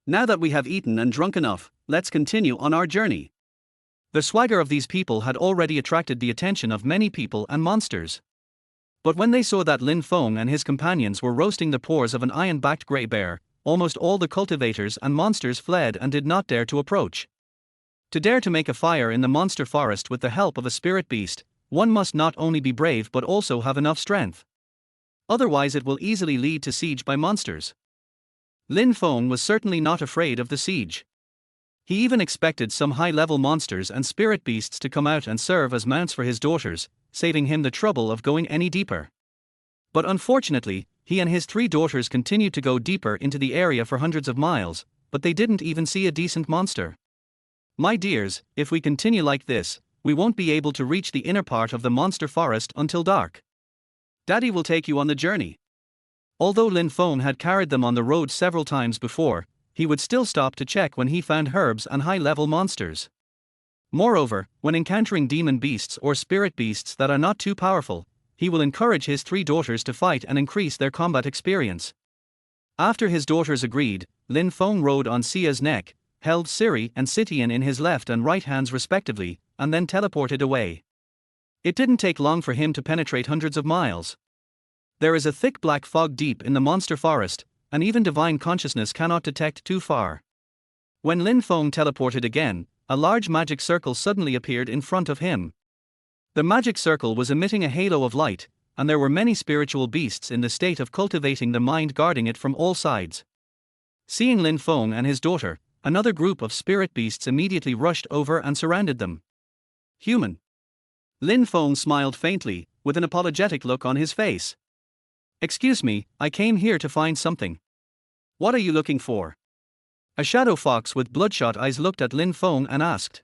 "Now that we have eaten and drunk enough, let's continue on our journey." The swagger of these people had already attracted the attention of many people and monsters. But when they saw that Lin Feng and his companions were roasting the paws of an iron-backed grey bear, almost all the cultivators and monsters fled and did not dare to approach. To dare to make a fire in the monster forest with the help of a spirit beast, one must not only be brave but also have enough strength. Otherwise it will easily lead to siege by monsters. Lin Feng was certainly not afraid of the siege. He even expected some high-level monsters and spirit beasts to come out and serve as mounts for his daughters, saving him the trouble of going any deeper. But unfortunately, he and his 3 daughters continued to go deeper into the area for hundreds of miles, but they didn't even see a decent monster. My dears, if we continue like this, we won't be able to reach the inner part of the monster forest until dark. Daddy will take you on the journey. Although Lin Feng had carried them on the road several times before, he would still stop to check when he found herbs and high-level monsters. Moreover, when encountering demon beasts or spirit beasts that are not too powerful, he will encourage his 3 daughters to fight and increase their combat experience. After his daughters agreed, Lin Feng rode on Sia's neck, held Siri and Sitian in his left and right hands respectively, and then teleported away. It didn't take long for him to penetrate hundreds of miles. There is a thick black fog deep in the monster forest, and even divine consciousness cannot detect too far. When Lin Feng teleported again, a large magic circle suddenly appeared in front of him. The magic circle was emitting a halo of light, and there were many spiritual beasts in the state of cultivating the mind guarding it from all sides. Seeing Lin Feng and his daughter, another group of spirit beasts immediately rushed over and surrounded them. Human. Lin Feng smiled faintly, with an apologetic look on his face. Excuse me, I came here to find something. What are you looking for? A shadow fox with bloodshot eyes looked at Lin Feng and asked.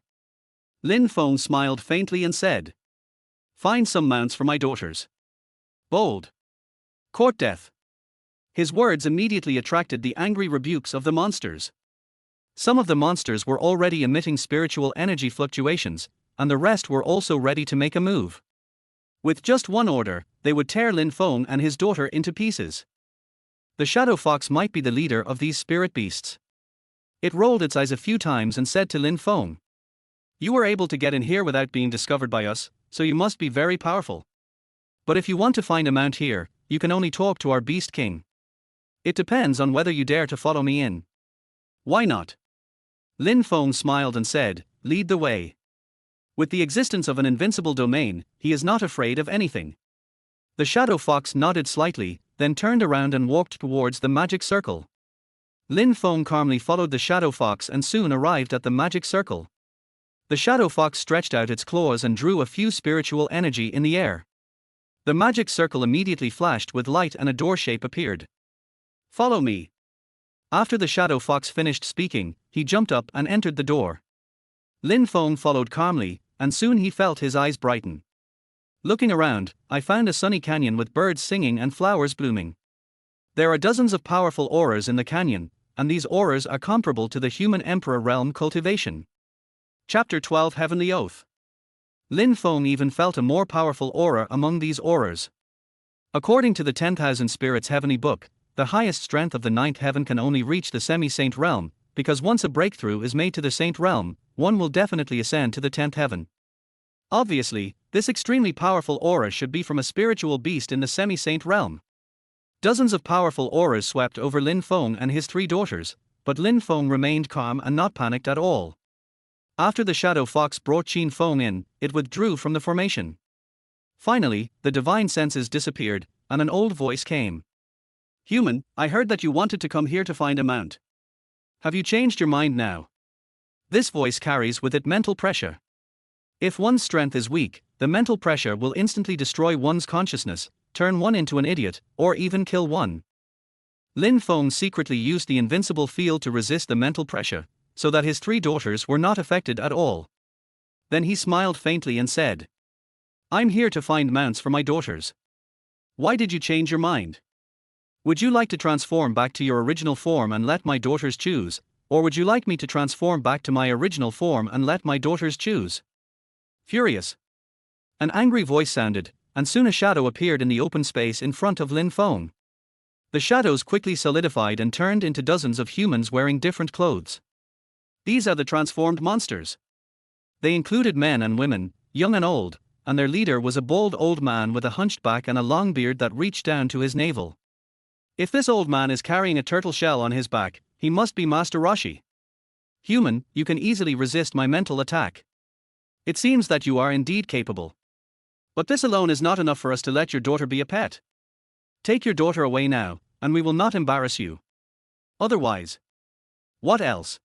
Lin Feng smiled faintly and said, Find some mounts for my daughters. Bold. Court death. His words immediately attracted the angry rebukes of the monsters. Some of the monsters were already emitting spiritual energy fluctuations, and the rest were also ready to make a move. With just one order, they would tear Lin Feng and his daughter into pieces. The shadow fox might be the leader of these spirit beasts. It rolled its eyes a few times and said to Lin Feng, You were able to get in here without being discovered by us, so you must be very powerful. But if you want to find a mount here, you can only talk to our beast king. It depends on whether you dare to follow me in. Why not? Lin Feng smiled and said, Lead the way. With the existence of an invincible domain, he is not afraid of anything. The shadow fox nodded slightly, then turned around and walked towards the magic circle. Lin Feng calmly followed the shadow fox and soon arrived at the magic circle. The shadow fox stretched out its claws and drew a few spiritual energy in the air. The magic circle immediately flashed with light and a door shape appeared. Follow me. After the shadow fox finished speaking, he jumped up and entered the door. Lin Feng followed calmly, and soon he felt his eyes brighten. Looking around, I found a sunny canyon with birds singing and flowers blooming. There are dozens of powerful auras in the canyon, and these auras are comparable to the human emperor realm cultivation. Chapter 12 Heavenly Oath. Lin Feng even felt a more powerful aura among these auras. According to the 10,000 Spirits Heavenly Book, the highest strength of the 9th heaven can only reach the semi-saint realm, because once a breakthrough is made to the saint realm, one will definitely ascend to the 10th heaven. Obviously, this extremely powerful aura should be from a spiritual beast in the semi-saint realm. Dozens of powerful auras swept over Lin Feng and his 3 daughters, but Lin Feng remained calm and not panicked at all. After the shadow fox brought Qin Feng in, it withdrew from the formation. Finally, the divine senses disappeared, and an old voice came. Human, I heard that you wanted to come here to find a mount. Have you changed your mind now? This voice carries with it mental pressure. If one's strength is weak, the mental pressure will instantly destroy one's consciousness, turn one into an idiot, or even kill one. Lin Feng secretly used the invincible field to resist the mental pressure, so that his 3 daughters were not affected at all. Then he smiled faintly and said, I'm here to find mounts for my daughters. Why did you change your mind? Would you like to transform back to your original form and let my daughters choose, or would you like me to transform back to my original form and let my daughters choose? Furious. An angry voice sounded, and soon a shadow appeared in the open space in front of Lin Feng. The shadows quickly solidified and turned into dozens of humans wearing different clothes. These are the transformed monsters. They included men and women, young and old, and their leader was a bald old man with a hunched back and a long beard that reached down to his navel. If this old man is carrying a turtle shell on his back, he must be Master Roshi. Human, you can easily resist my mental attack. It seems that you are indeed capable. But this alone is not enough for us to let your daughter be a pet. Take your daughter away now, and we will not embarrass you. Otherwise. What else?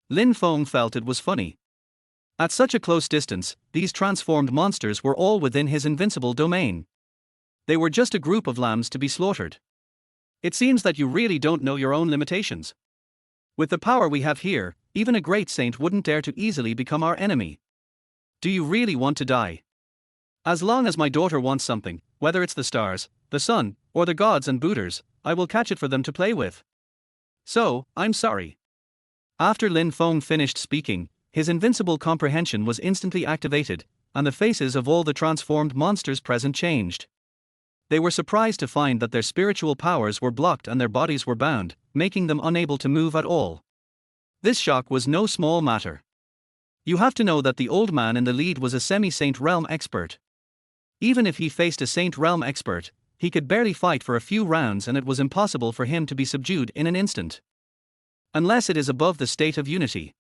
Lin Feng felt it was funny. At such a close distance, these transformed monsters were all within his invincible domain. They were just a group of lambs to be slaughtered. It seems that you really don't know your own limitations. With the power we have here, even a great saint wouldn't dare to easily become our enemy. Do you really want to die? As long as my daughter wants something, whether it's the stars, the sun, or the gods and Buddhas, I will catch it for them to play with. So, I'm sorry. After Lin Feng finished speaking, his invincible comprehension was instantly activated, and the faces of all the transformed monsters present changed. They were surprised to find that their spiritual powers were blocked and their bodies were bound, making them unable to move at all. This shock was no small matter. You have to know that the old man in the lead was a semi-saint realm expert. Even if he faced a saint realm expert, he could barely fight for a few rounds and it was impossible for him to be subdued in an instant. Unless it is above the state of unity.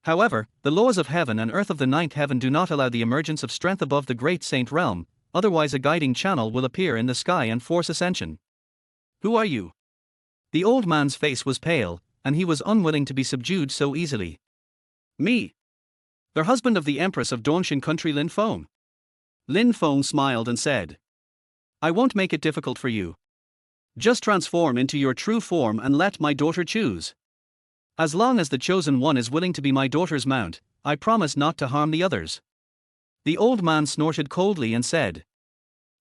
However, the laws of heaven and earth of the ninth heaven do not allow the emergence of strength above the great saint realm, otherwise a guiding channel will appear in the sky and force ascension. Who are you? The old man's face was pale, and he was unwilling to be subdued so easily. Me. The husband of the empress of Dongxin country Lin Feng. Lin Feng smiled and said, I won't make it difficult for you. Just transform into your true form and let my daughter choose. As long as the chosen one is willing to be my daughter's mount, I promise not to harm the others. The old man snorted coldly and said,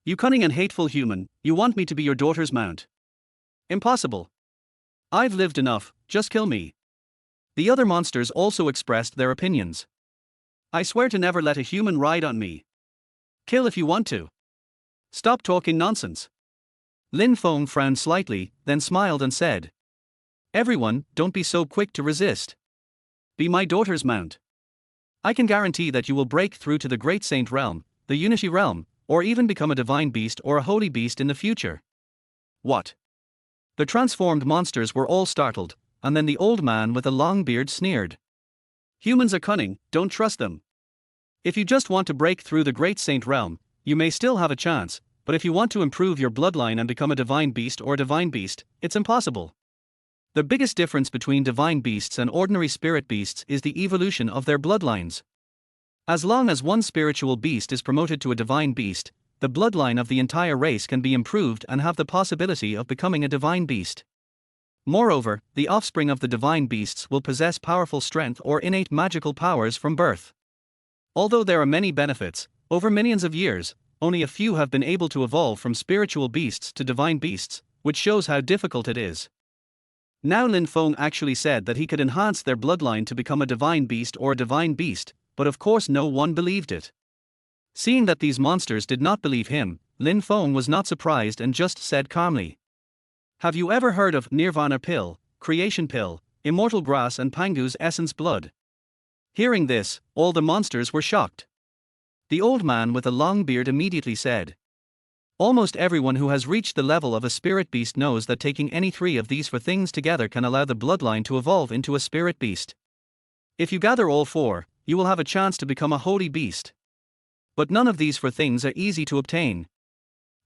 You cunning and hateful human, you want me to be your daughter's mount? Impossible. I've lived enough, just kill me. The other monsters also expressed their opinions. I swear to never let a human ride on me. Kill if you want to. Stop talking nonsense. Lin Feng frowned slightly, then smiled and said, Everyone, don't be so quick to resist. Be my daughter's mount. I can guarantee that you will break through to the great saint realm, the unity realm, or even become a divine beast or a holy beast in the future. What? The transformed monsters were all startled, and then the old man with a long beard sneered. Humans are cunning, don't trust them. If you just want to break through the great saint realm, you may still have a chance, but if you want to improve your bloodline and become a divine beast or divine beast, it's impossible. The biggest difference between divine beasts and ordinary spirit beasts is the evolution of their bloodlines. As long as one spiritual beast is promoted to a divine beast, the bloodline of the entire race can be improved and have the possibility of becoming a divine beast. Moreover, the offspring of the divine beasts will possess powerful strength or innate magical powers from birth. Although there are many benefits, over millions of years, only a few have been able to evolve from spiritual beasts to divine beasts, which shows how difficult it is. Now Lin Feng actually said that he could enhance their bloodline to become a divine beast or a divine beast, but of course no one believed it. Seeing that these monsters did not believe him, Lin Feng was not surprised and just said calmly, Have you ever heard of Nirvana pill, creation pill, immortal grass and Pangu's essence blood? Hearing this, all the monsters were shocked. The old man with a long beard immediately said, Almost everyone who has reached the level of a spirit beast knows that taking any three of these four things together can allow the bloodline to evolve into a spirit beast. If you gather all four, you will have a chance to become a holy beast. But none of these four things are easy to obtain.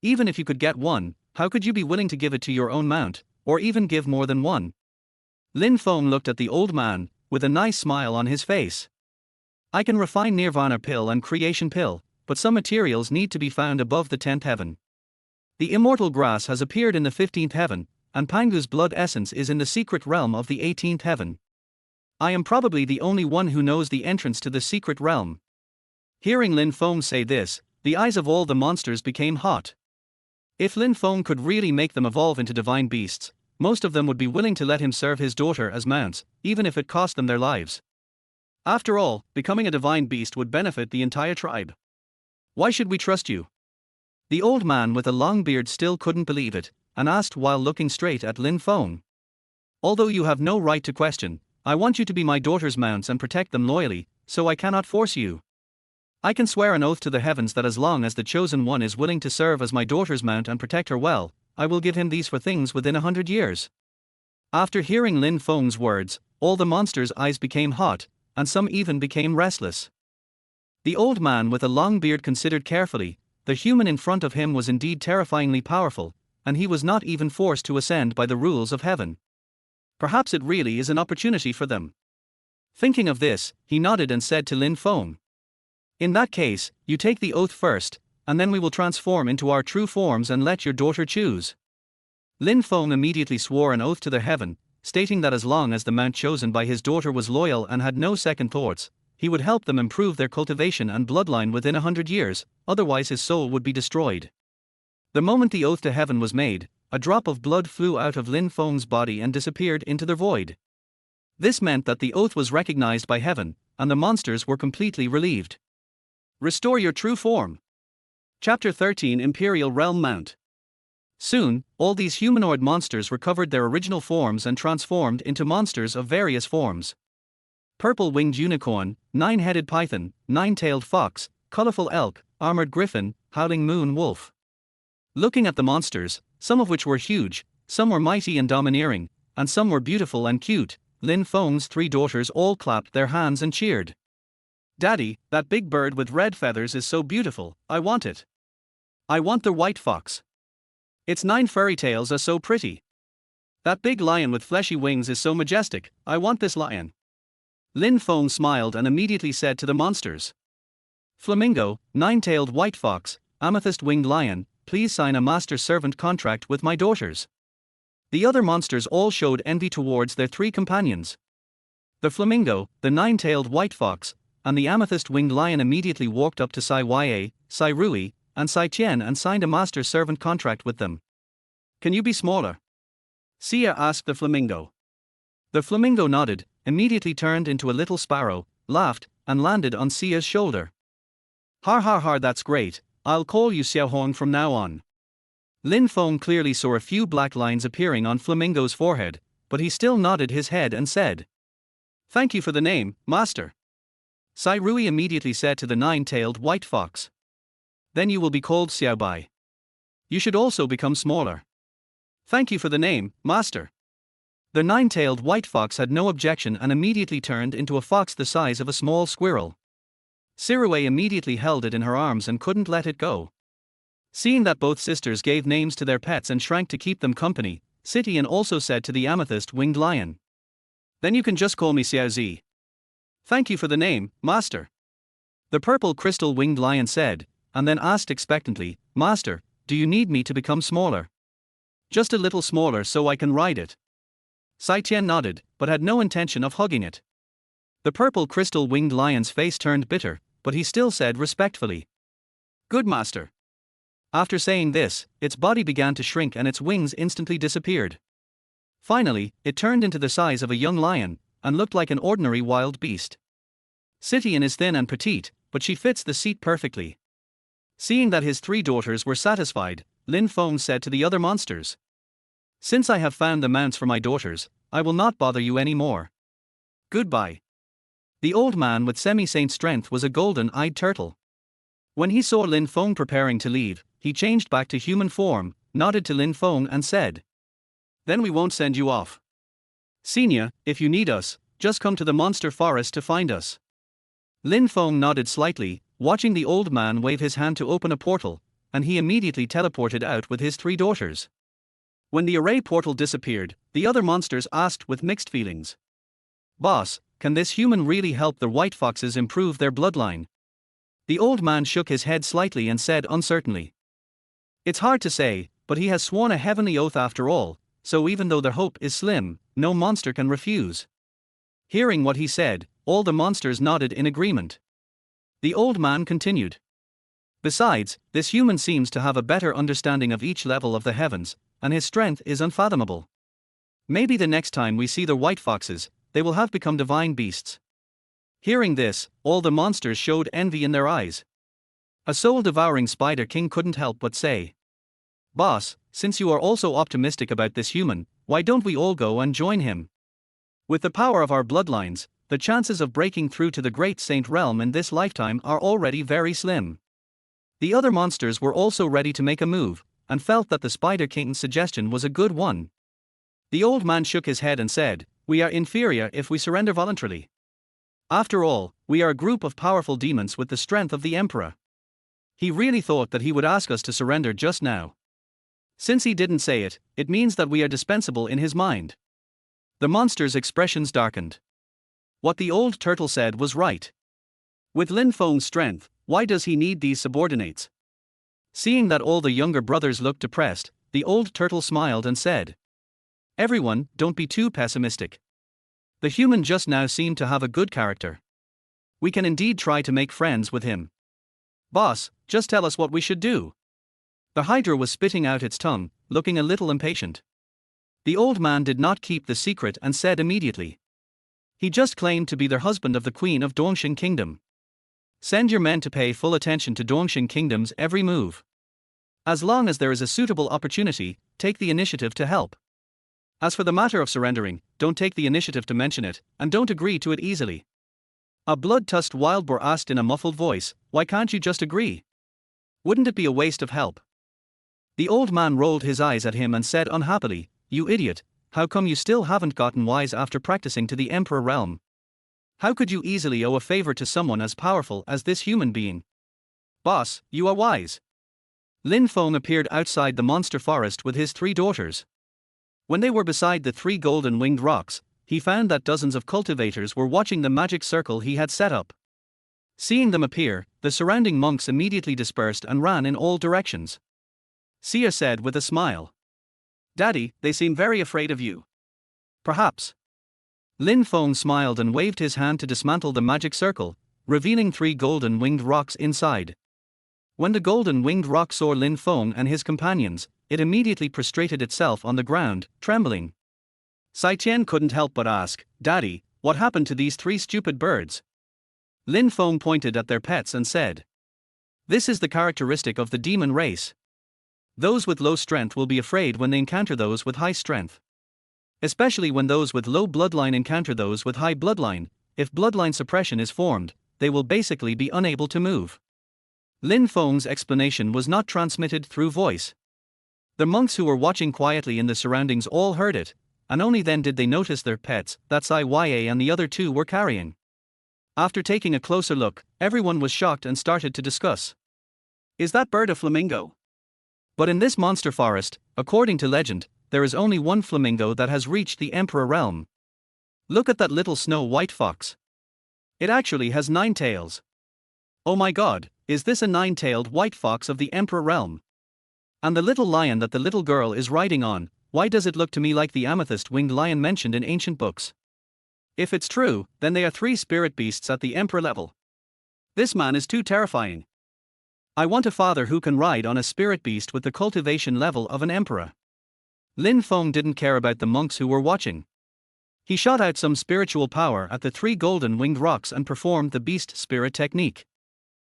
Even if you could get one, how could you be willing to give it to your own mount, or even give more than one? Lin Feng looked at the old man, with a nice smile on his face. I can refine Nirvana pill and creation pill, but some materials need to be found above the 10th heaven. The immortal grass has appeared in the 15th heaven, and Pangu's blood essence is in the secret realm of the 18th heaven. I am probably the only one who knows the entrance to the secret realm. Hearing Lin Feng say this, the eyes of all the monsters became hot. If Lin Feng could really make them evolve into divine beasts, most of them would be willing to let him serve his daughter as mounts, even if it cost them their lives. After all, becoming a divine beast would benefit the entire tribe. Why should we trust you? The old man with a long beard still couldn't believe it, and asked while looking straight at Lin Feng. Although you have no right to question, I want you to be my daughter's mounts and protect them loyally, so I cannot force you. I can swear an oath to the heavens that as long as the chosen one is willing to serve as my daughter's mount and protect her well, I will give him these for things within 100 years. After hearing Lin Feng's words, all the monsters' eyes became hot, and some even became restless. The old man with a long beard considered carefully. The human in front of him was indeed terrifyingly powerful, and he was not even forced to ascend by the rules of heaven. Perhaps it really is an opportunity for them. Thinking of this, he nodded and said to Lin Feng, "In that case, you take the oath first, and then we will transform into our true forms and let your daughter choose." Lin Feng immediately swore an oath to the heaven, stating that as long as the mount chosen by his daughter was loyal and had no second thoughts, he would help them improve their cultivation and bloodline within 100 years, otherwise his soul would be destroyed. The moment the oath to heaven was made, a drop of blood flew out of Lin Feng's body and disappeared into the void. This meant that the oath was recognized by heaven, and the monsters were completely relieved. Restore your true form. Chapter 13 Imperial Realm Mount. Soon, all these humanoid monsters recovered their original forms and transformed into monsters of various forms. Purple-winged unicorn, nine-headed python, nine-tailed fox, colorful elk, armored griffin, howling moon wolf. Looking at the monsters, some of which were huge, some were mighty and domineering, and some were beautiful and cute, Lin Feng's three daughters all clapped their hands and cheered. "Daddy, that big bird with red feathers is so beautiful, I want it. I want the white fox. Its 9 furry tails are so pretty. That big lion with fleshy wings is so majestic, I want this lion." Lin Feng smiled and immediately said to the monsters, "Flamingo, nine-tailed white fox, amethyst-winged lion, please sign a master-servant contract with my daughters." The other monsters all showed envy towards their 3 companions. The flamingo, the nine-tailed white fox, and the amethyst-winged lion immediately walked up to Sai Yue, Sai Rui, and Sai Qian and signed a master-servant contract with them. "Can you be smaller?" Xia asked the flamingo. The flamingo nodded, immediately turned into a little sparrow, laughed, and landed on Xia's shoulder. "Har har har, that's great, I'll call you Xiaohong from now on." Lin Feng clearly saw a few black lines appearing on Flamingo's forehead, but he still nodded his head and said, "Thank you for the name, master." Sai Rui immediately said to the nine-tailed white fox, "Then you will be called Xiaobai. You should also become smaller." "Thank you for the name, master." The nine-tailed white fox had no objection and immediately turned into a fox the size of a small squirrel. Sirue immediately held it in her arms and couldn't let it go. Seeing that both sisters gave names to their pets and shrank to keep them company, Sitian also said to the amethyst-winged lion, "Then you can just call me Xiaozi." "Thank you for the name, master." The purple crystal-winged lion said, and then asked expectantly, "Master, do you need me to become smaller?" "Just a little smaller so I can ride it." Sai Qian nodded, but had no intention of hugging it. The purple crystal-winged lion's face turned bitter, but he still said respectfully, "Good master." After saying this, its body began to shrink and its wings instantly disappeared. Finally, it turned into the size of a young lion, and looked like an ordinary wild beast. Sitian is thin and petite, but she fits the seat perfectly. Seeing that his 3 daughters were satisfied, Lin Feng said to the other monsters, "Since I have found the mounts for my daughters, I will not bother you any more. Goodbye." The old man with semi-saint strength was a golden-eyed turtle. When he saw Lin Feng preparing to leave, he changed back to human form, nodded to Lin Feng and said, "Then we won't send you off. Senior, if you need us, just come to the monster forest to find us." Lin Feng nodded slightly, watching the old man wave his hand to open a portal, and he immediately teleported out with his 3 daughters. When the array portal disappeared, the other monsters asked with mixed feelings, "Boss, can this human really help the white foxes improve their bloodline?" The old man shook his head slightly and said uncertainly, "It's hard to say, but he has sworn a heavenly oath after all, so even though their hope is slim, no monster can refuse." Hearing what he said, all the monsters nodded in agreement. The old man continued, "Besides, this human seems to have a better understanding of each level of the heavens, and his strength is unfathomable. Maybe the next time we see the white foxes, they will have become divine beasts." Hearing this, all the monsters showed envy in their eyes. A soul-devouring spider king couldn't help but say, "Boss, since you are also optimistic about this human, why don't we all go and join him?" With the power of our bloodlines, the chances of breaking through to the great saint realm in this lifetime are already very slim. The other monsters were also ready to make a move, and felt that the Spider King's suggestion was a good one. The old man shook his head and said, "We are inferior if we surrender voluntarily. After all, we are a group of powerful demons with the strength of the Emperor." He really thought that he would ask us to surrender just now. Since he didn't say it, it means that we are dispensable in his mind. The monster's expressions darkened. What the old turtle said was right. With Lin Feng's strength, why does he need these subordinates? Seeing that all the younger brothers looked depressed, the old turtle smiled and said, "Everyone, don't be too pessimistic. The human just now seemed to have a good character. We can indeed try to make friends with him. Boss, just tell us what we should do." The Hydra was spitting out its tongue, looking a little impatient. The old man did not keep the secret and said immediately. He just claimed to be the husband of the Queen of Dongxing Kingdom. Send your men to pay full attention to Dongxing Kingdom's every move. As long as there is a suitable opportunity, take the initiative to help. As for the matter of surrendering, don't take the initiative to mention it, and don't agree to it easily. A blood-tusked wild boar asked in a muffled voice, "Why can't you just agree? Wouldn't it be a waste of help?" The old man rolled his eyes at him and said unhappily, "You idiot, how come you still haven't gotten wise after practicing to the Emperor realm? How could you easily owe a favor to someone as powerful as this human being? Boss, you are wise." Lin Feng appeared outside the monster forest with his 3 daughters. When they were beside the 3 golden-winged rocks, he found that dozens of cultivators were watching the magic circle he had set up. Seeing them appear, the surrounding monks immediately dispersed and ran in all directions. Sia said with a smile, "Daddy, they seem very afraid of you." "Perhaps." Lin Feng smiled and waved his hand to dismantle the magic circle, revealing 3 golden-winged rocks inside. When the golden-winged rock saw Lin Feng and his companions, it immediately prostrated itself on the ground, trembling. Sai Tian couldn't help but ask, "Daddy, what happened to these 3 stupid birds?" Lin Feng pointed at their pets and said, "This is the characteristic of the demon race. Those with low strength will be afraid when they encounter those with high strength. Especially when those with low bloodline encounter those with high bloodline, if bloodline suppression is formed, they will basically be unable to move." Lin Feng's explanation was not transmitted through voice. The monks who were watching quietly in the surroundings all heard it, and only then did they notice their pets that Sai Ya and the other 2 were carrying. After taking a closer look, everyone was shocked and started to discuss. "Is that bird a flamingo?" But in this monster forest, according to legend, there is only one flamingo that has reached the Emperor realm. Look at that little snow-white fox. It actually has 9 tails. Oh my god, is this a 9-tailed white fox of the Emperor realm? And the little lion that the little girl is riding on, why does it look to me like the amethyst-winged lion mentioned in ancient books? If it's true, then they are 3 spirit beasts at the Emperor level. This man is too terrifying. I want a father who can ride on a spirit beast with the cultivation level of an emperor. Lin Feng didn't care about the monks who were watching. He shot out some spiritual power at the 3 golden-winged rocks and performed the beast spirit technique.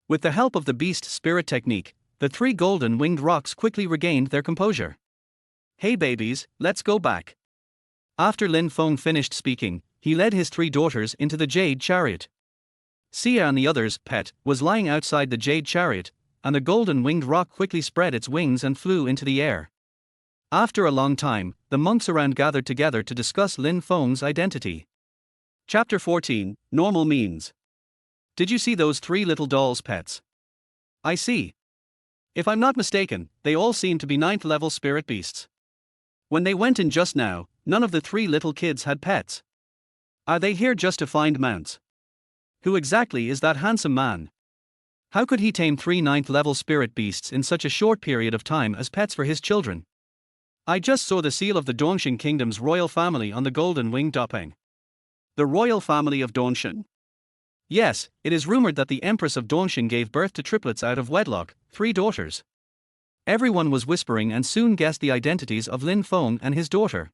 With the help of the beast spirit technique, the 3 golden-winged rocks quickly regained their composure. "Hey babies, let's go back." After Lin Feng finished speaking, he led his 3 daughters into the jade chariot. Sia and the others' pet was lying outside the jade chariot, and the golden-winged rock quickly spread its wings and flew into the air. After a long time, the monks around gathered together to discuss Lin Feng's identity. Chapter 14, Normal Means. Did you see those 3 little dolls' pets? I see. If I'm not mistaken, they all seem to be 9th-level spirit beasts. When they went in just now, none of the 3 little kids had pets. Are they here just to find mounts? Who exactly is that handsome man? How could he tame 3 9th-level spirit beasts in such a short period of time as pets for his children? I just saw the seal of the Dongxing Kingdom's royal family on the golden-winged Dopeng. The royal family of Dongxing? Yes, it is rumored that the Empress of Dongxing gave birth to triplets out of wedlock, 3 daughters. Everyone was whispering and soon guessed the identities of Lin Feng and his daughter.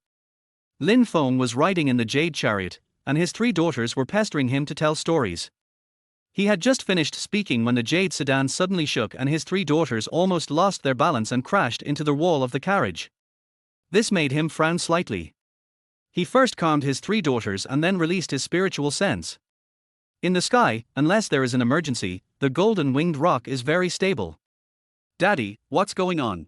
Lin Feng was riding in the jade chariot, and his 3 daughters were pestering him to tell stories. He had just finished speaking when the jade sedan suddenly shook and his 3 daughters almost lost their balance and crashed into the wall of the carriage. This made him frown slightly. He first calmed his 3 daughters and then released his spiritual sense. In the sky, unless there is an emergency, the golden winged rock is very stable. Daddy, what's going on?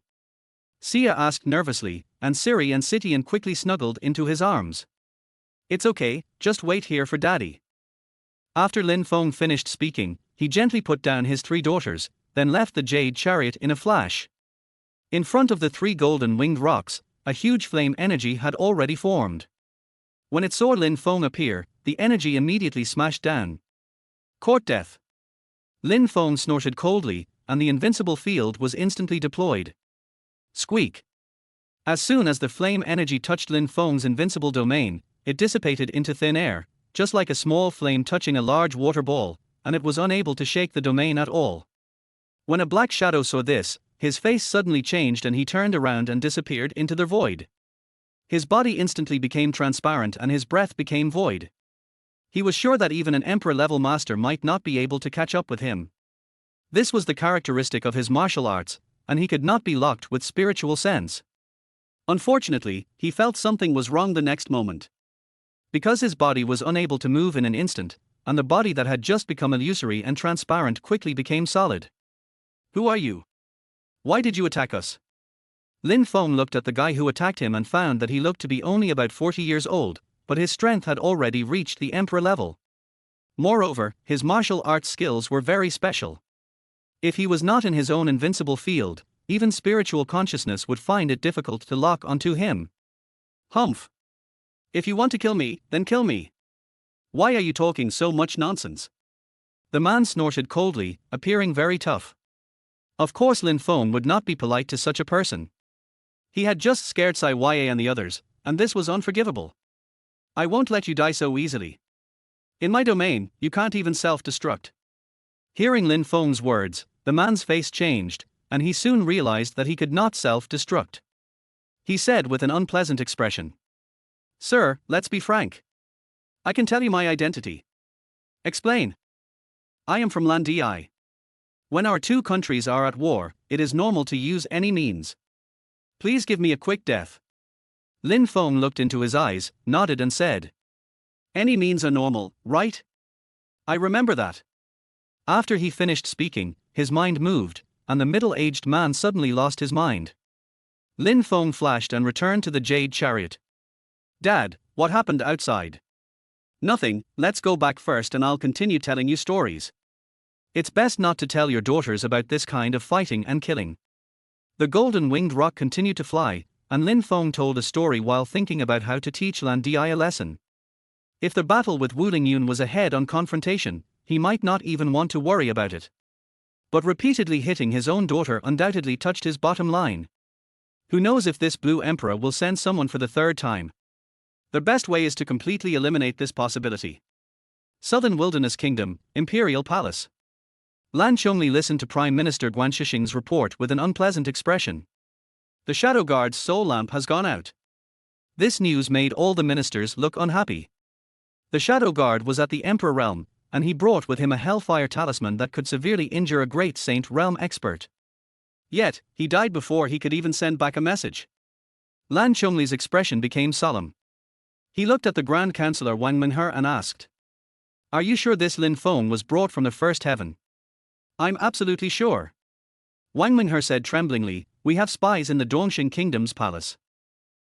Sia asked nervously, and Siri and Sitian quickly snuggled into his arms. It's okay, just wait here for Daddy. After Lin Feng finished speaking, he gently put down his 3 daughters, then left the jade chariot in a flash. In front of the 3 golden winged rocks, a huge flame energy had already formed. When it saw Lin Feng appear, the energy immediately smashed down. Court death. Lin Feng snorted coldly, and the invincible field was instantly deployed. Squeak. As soon as the flame energy touched Lin Feng's invincible domain, it dissipated into thin air, just like a small flame touching a large water ball, and it was unable to shake the domain at all. When a black shadow saw this, his face suddenly changed and he turned around and disappeared into the void. His body instantly became transparent and his breath became void. He was sure that even an emperor-level master might not be able to catch up with him. This was the characteristic of his martial arts, and he could not be locked with spiritual sense. Unfortunately, he felt something was wrong the next moment. Because his body was unable to move in an instant, and the body that had just become illusory and transparent quickly became solid. Who are you? Why did you attack us? Lin Feng looked at the guy who attacked him and found that he looked to be only about 40 years old, but his strength had already reached the emperor level. Moreover, his martial arts skills were very special. If he was not in his own invincible field, even spiritual consciousness would find it difficult to lock onto him. Humph. If you want to kill me, then kill me. Why are you talking so much nonsense? The man snorted coldly, appearing very tough. Of course Lin Feng would not be polite to such a person. He had just scared Sai Ye and the others, and this was unforgivable. I won't let you die so easily. In my domain, you can't even self-destruct. Hearing Lin Feng's words, the man's face changed, and he soon realized that he could not self-destruct. He said with an unpleasant expression. Sir, let's be frank. I can tell you my identity. Explain. I am from Landi. When our 2 countries are at war, it is normal to use any means. Please give me a quick death. Lin Feng looked into his eyes, nodded and said. Any means are normal, right? I remember that. After he finished speaking, his mind moved, and the middle-aged man suddenly lost his mind. Lin Feng flashed and returned to the jade chariot. Dad, what happened outside? Nothing, let's go back first and I'll continue telling you stories. It's best not to tell your daughters about this kind of fighting and killing. The golden winged rock continued to fly, and Lin Feng told a story while thinking about how to teach Landi a lesson. If the battle with Wu Lingyun was a head-on confrontation, he might not even want to worry about it. But repeatedly hitting his own daughter undoubtedly touched his bottom line. Who knows if this blue emperor will send someone for the 3rd time? The best way is to completely eliminate this possibility. Southern Wilderness Kingdom, Imperial Palace. Lan Chongli listened to Prime Minister Guan Shishing's report with an unpleasant expression. The Shadow Guard's soul lamp has gone out. This news made all the ministers look unhappy. The Shadow Guard was at the Emperor realm, and he brought with him a hellfire talisman that could severely injure a great Saint realm expert. Yet, he died before he could even send back a message. Lan Chongli's expression became solemn. He looked at the Grand Counselor Wang Minghe and asked. Are you sure this Lin Feng was brought from the first heaven? I'm absolutely sure. Wang Minghe said tremblingly, we have spies in the Dongxing Kingdom's palace.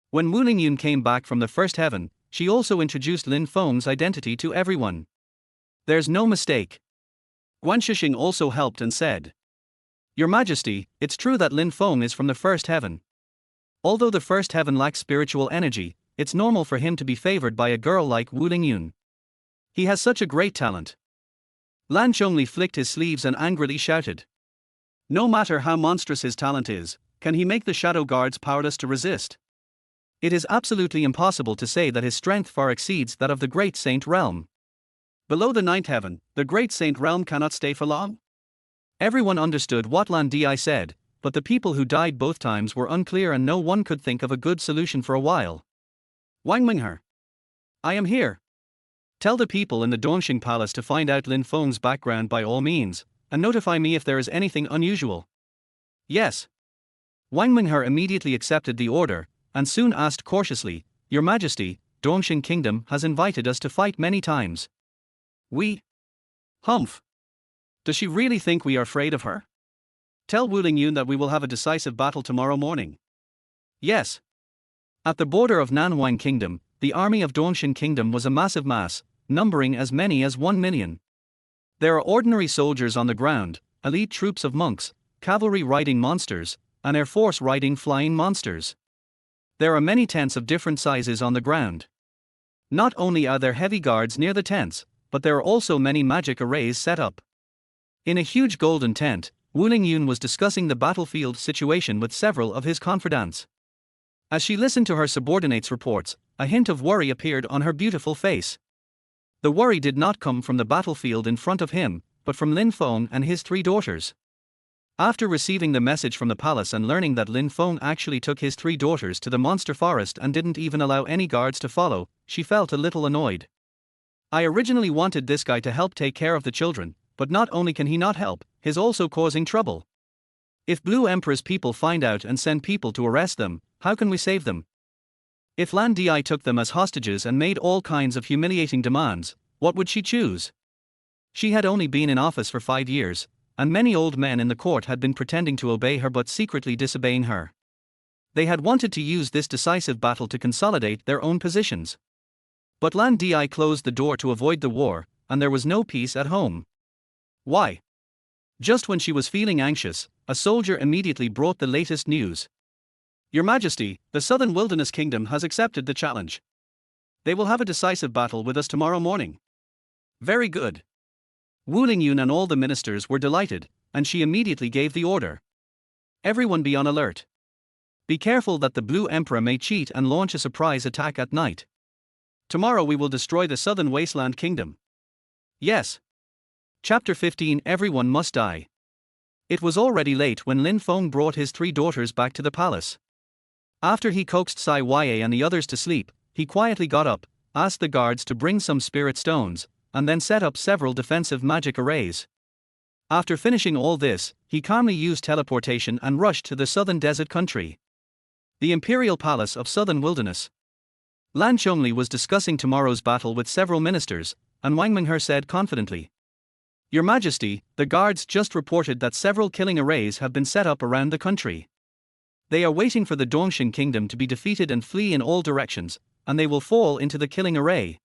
When Wu Lingyun came back from the first heaven, she also introduced Lin Feng's identity to everyone. There's no mistake. Guan Shishing also helped and said. Your Majesty, it's true that Lin Feng is from the first heaven. Although the first heaven lacks spiritual energy, it's normal for him to be favored by a girl like Wu Lingyun. He has such a great talent. Lan Chongli flicked his sleeves and angrily shouted. No matter how monstrous his talent is, can he make the Shadow Guards powerless to resist? It is absolutely impossible to say that his strength far exceeds that of the Great Saint Realm. Below the 9th heaven, the Great Saint Realm cannot stay for long? Everyone understood what Lan Di said, but the people who died both times were unclear and no one could think of a good solution for a while. Wang Minghe. I am here. Tell the people in the Dongxing Palace to find out Lin Feng's background by all means, and notify me if there is anything unusual. Yes. Wang Minghe immediately accepted the order, and soon asked cautiously, Your Majesty, Dongxing Kingdom has invited us to fight many times. We? Humph. Does she really think we are afraid of her? Tell Wu Lingyun that we will have a decisive battle tomorrow morning. Yes. At the border of Nanhuang Kingdom, the army of Dongxing Kingdom was a massive mass, numbering as many as 1 million. There are ordinary soldiers on the ground, elite troops of monks, cavalry riding monsters, and air force riding flying monsters. There are many tents of different sizes on the ground. Not only are there heavy guards near the tents, but there are also many magic arrays set up. In a huge golden tent, Wu Lingyun was discussing the battlefield situation with several of his confidants. As she listened to her subordinates' reports, a hint of worry appeared on her beautiful face. The worry did not come from the battlefield in front of him, but from Lin Feng and his 3 daughters. After receiving the message from the palace and learning that Lin Feng actually took his 3 daughters to the monster forest and didn't even allow any guards to follow, she felt a little annoyed. I originally wanted this guy to help take care of the children, but not only can he not help, he's also causing trouble. If Blue Empress people find out and send people to arrest them, how can we save them? If Lan Di took them as hostages and made all kinds of humiliating demands, what would she choose? She had only been in office for 5 years, and many old men in the court had been pretending to obey her but secretly disobeying her. They had wanted to use this decisive battle to consolidate their own positions. But Lan Di closed the door to avoid the war, and there was no peace at home. Why? Just when she was feeling anxious, a soldier immediately brought the latest news. Your Majesty, the Southern Wilderness Kingdom has accepted the challenge. They will have a decisive battle with us tomorrow morning. Very good. Wu Lingyun and all the ministers were delighted, and she immediately gave the order. Everyone be on alert. Be careful that the Blue Emperor may cheat and launch a surprise attack at night. Tomorrow we will destroy the Southern Wasteland Kingdom. Yes. Chapter 15 Everyone must die. It was already late when Lin Feng brought his 3 daughters back to the palace. After he coaxed Sai Ye and the others to sleep, he quietly got up, asked the guards to bring some spirit stones, and then set up several defensive magic arrays. After finishing all this, he calmly used teleportation and rushed to the southern desert country. The Imperial Palace of Southern Wilderness. Lan Chongli was discussing tomorrow's battle with several ministers, and Wang Minghe said confidently, Your Majesty, the guards just reported that several killing arrays have been set up around the country. They are waiting for the Dongxing Kingdom to be defeated and flee in all directions, and they will fall into the killing array.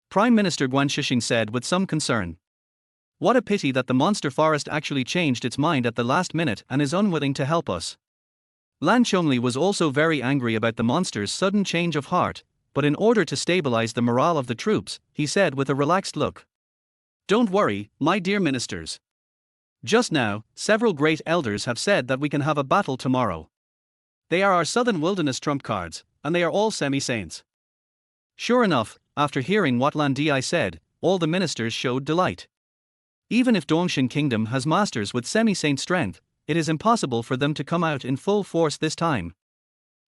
Prime Minister Guan Shishing said with some concern. What a pity that the monster forest actually changed its mind at the last minute and is unwilling to help us. Lan Chongli was also very angry about the monster's sudden change of heart, but in order to stabilize the morale of the troops, he said with a relaxed look. Don't worry, my dear ministers. Just now, several great elders have said that we can have a battle tomorrow. They are our Southern Wilderness trump cards, and they are all semi-saints. Sure enough, after hearing what Lan Di said, all the ministers showed delight. Even if Dongxing Kingdom has masters with semi-saint strength, it is impossible for them to come out in full force this time.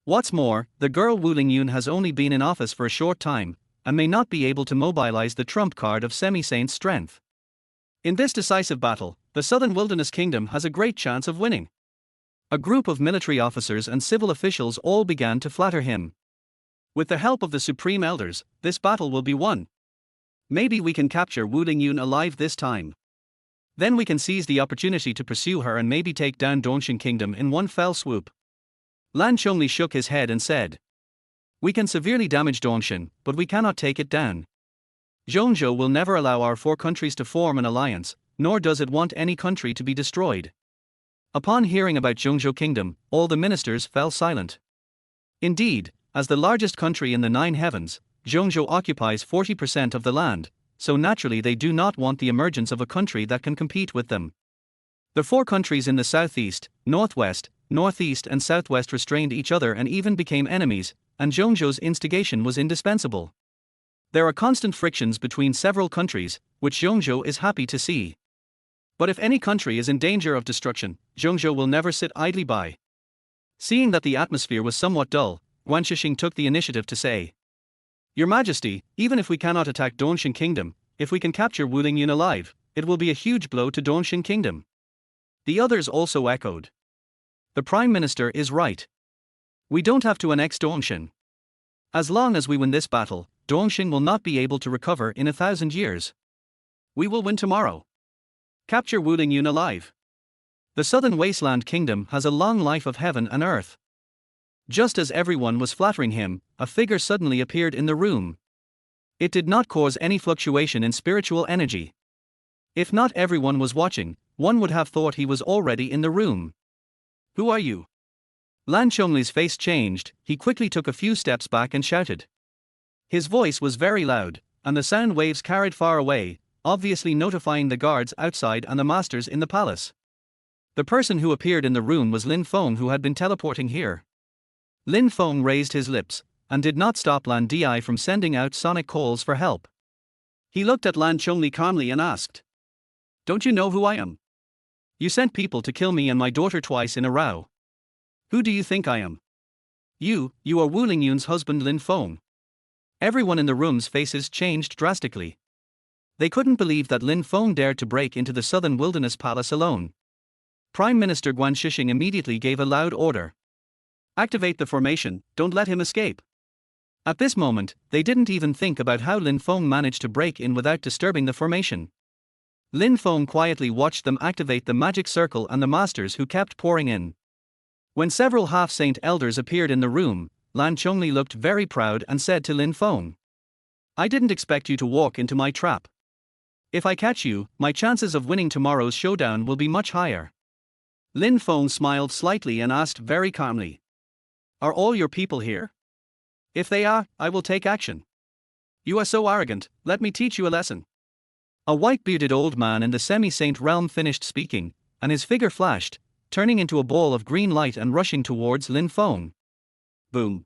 What's more, the girl Wu Lingyun has only been in office for a short time, and may not be able to mobilize the trump card of semi-saint strength. In this decisive battle, the Southern Wilderness Kingdom has a great chance of winning. A group of military officers and civil officials all began to flatter him. With the help of the Supreme Elders, this battle will be won. Maybe we can capture Wu Lingyun alive this time. Then we can seize the opportunity to pursue her and maybe take down Dongxing Kingdom in one fell swoop. Lan Chongli shook his head and said, We can severely damage Dongxing, but we cannot take it down. Zhongzhou will never allow our 4 countries to form an alliance, nor does it want any country to be destroyed. Upon hearing about Zhongzhou Kingdom, all the ministers fell silent. Indeed, as the largest country in the 9 heavens, Zhongzhou occupies 40% of the land, so naturally they do not want the emergence of a country that can compete with them. The 4 countries in the southeast, northwest, northeast and southwest restrained each other and even became enemies, and Zhongzhou's instigation was indispensable. There are constant frictions between several countries, which Zhongzhou is happy to see. But if any country is in danger of destruction, Zhongzhou will never sit idly by. Seeing that the atmosphere was somewhat dull, Guan Shishing took the initiative to say, Your Majesty, even if we cannot attack Dongxing Kingdom, if we can capture Wu Lingyun alive, it will be a huge blow to Dongxing Kingdom. The others also echoed. The Prime Minister is right. We don't have to annex Dongxing. As long as we win this battle, Dongxing will not be able to recover in 1,000 years. We will win tomorrow. Capture Wu Lingyun alive. The Southern Wasteland Kingdom has a long life of heaven and earth. Just as everyone was flattering him, a figure suddenly appeared in the room. It did not cause any fluctuation in spiritual energy. If not everyone was watching, one would have thought he was already in the room. Who are you? Lan Chongli's face changed, he quickly took a few steps back and shouted. His voice was very loud, and the sound waves carried far away, obviously notifying the guards outside and the masters in the palace. The person who appeared in the room was Lin Feng, who had been teleporting here. Lin Feng raised his lips, and did not stop Lan Di from sending out sonic calls for help. He looked at Lan Chongli calmly and asked, "Don't you know who I am? You sent people to kill me and my daughter twice in a row. Who do you think I am?" You are Wu Lingyun's husband Lin Feng." Everyone in the room's faces changed drastically. They couldn't believe that Lin Feng dared to break into the Southern Wilderness Palace alone. Prime Minister Guan Shishing immediately gave a loud order. "Activate the formation, don't let him escape." At this moment, they didn't even think about how Lin Feng managed to break in without disturbing the formation. Lin Feng quietly watched them activate the magic circle and the masters who kept pouring in. When several half-saint elders appeared in the room, Lan Chongli looked very proud and said to Lin Feng, "I didn't expect you to walk into my trap. If I catch you, my chances of winning tomorrow's showdown will be much higher." Lin Feng smiled slightly and asked very calmly, "Are all your people here? If they are, I will take action." "You are so arrogant, let me teach you a lesson." A white-bearded old man in the semi-saint realm finished speaking, and his figure flashed, turning into a ball of green light and rushing towards Lin Feng. Boom.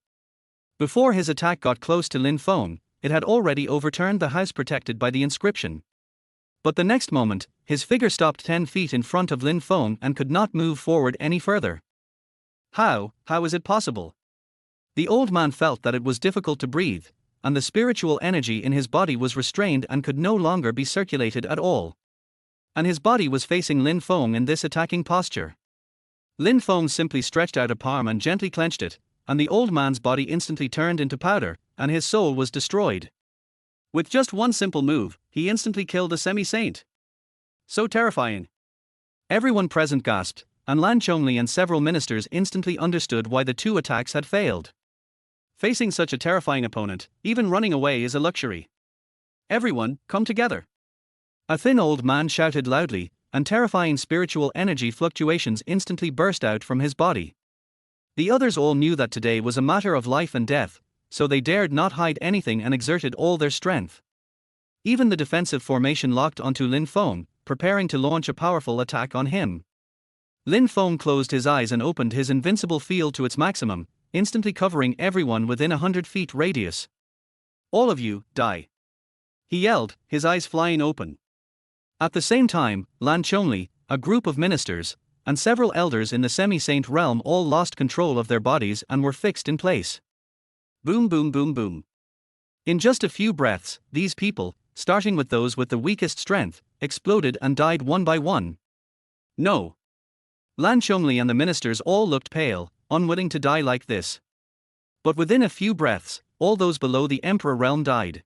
Before his attack got close to Lin Feng, it had already overturned the house protected by the inscription. But the next moment, his figure stopped 10 feet in front of Lin Feng and could not move forward any further. How is it possible? The old man felt that it was difficult to breathe, and the spiritual energy in his body was restrained and could no longer be circulated at all. And his body was facing Lin Feng in this attacking posture. Lin Feng simply stretched out a palm and gently clenched it, and the old man's body instantly turned into powder, and his soul was destroyed. With just one simple move, he instantly killed a semi-saint. So terrifying. Everyone present gasped, and Lan Chongli and several ministers instantly understood why the two attacks had failed. Facing such a terrifying opponent, even running away is a luxury. "Everyone, come together." A thin old man shouted loudly, and terrifying spiritual energy fluctuations instantly burst out from his body. The others all knew that today was a matter of life and death, so they dared not hide anything and exerted all their strength. Even the defensive formation locked onto Lin Feng, preparing to launch a powerful attack on him. Lin Feng closed his eyes and opened his invincible field to its maximum, instantly covering everyone within 100 feet radius. "All of you, die!" he yelled, his eyes flying open. At the same time, Lan Chongli, a group of ministers, and several elders in the semi-saint realm all lost control of their bodies and were fixed in place. Boom boom boom boom. In just a few breaths, these people, starting with those with the weakest strength, exploded and died one by one. No. Lan Chongli and the ministers all looked pale, unwilling to die like this. But within a few breaths, all those below the emperor realm died.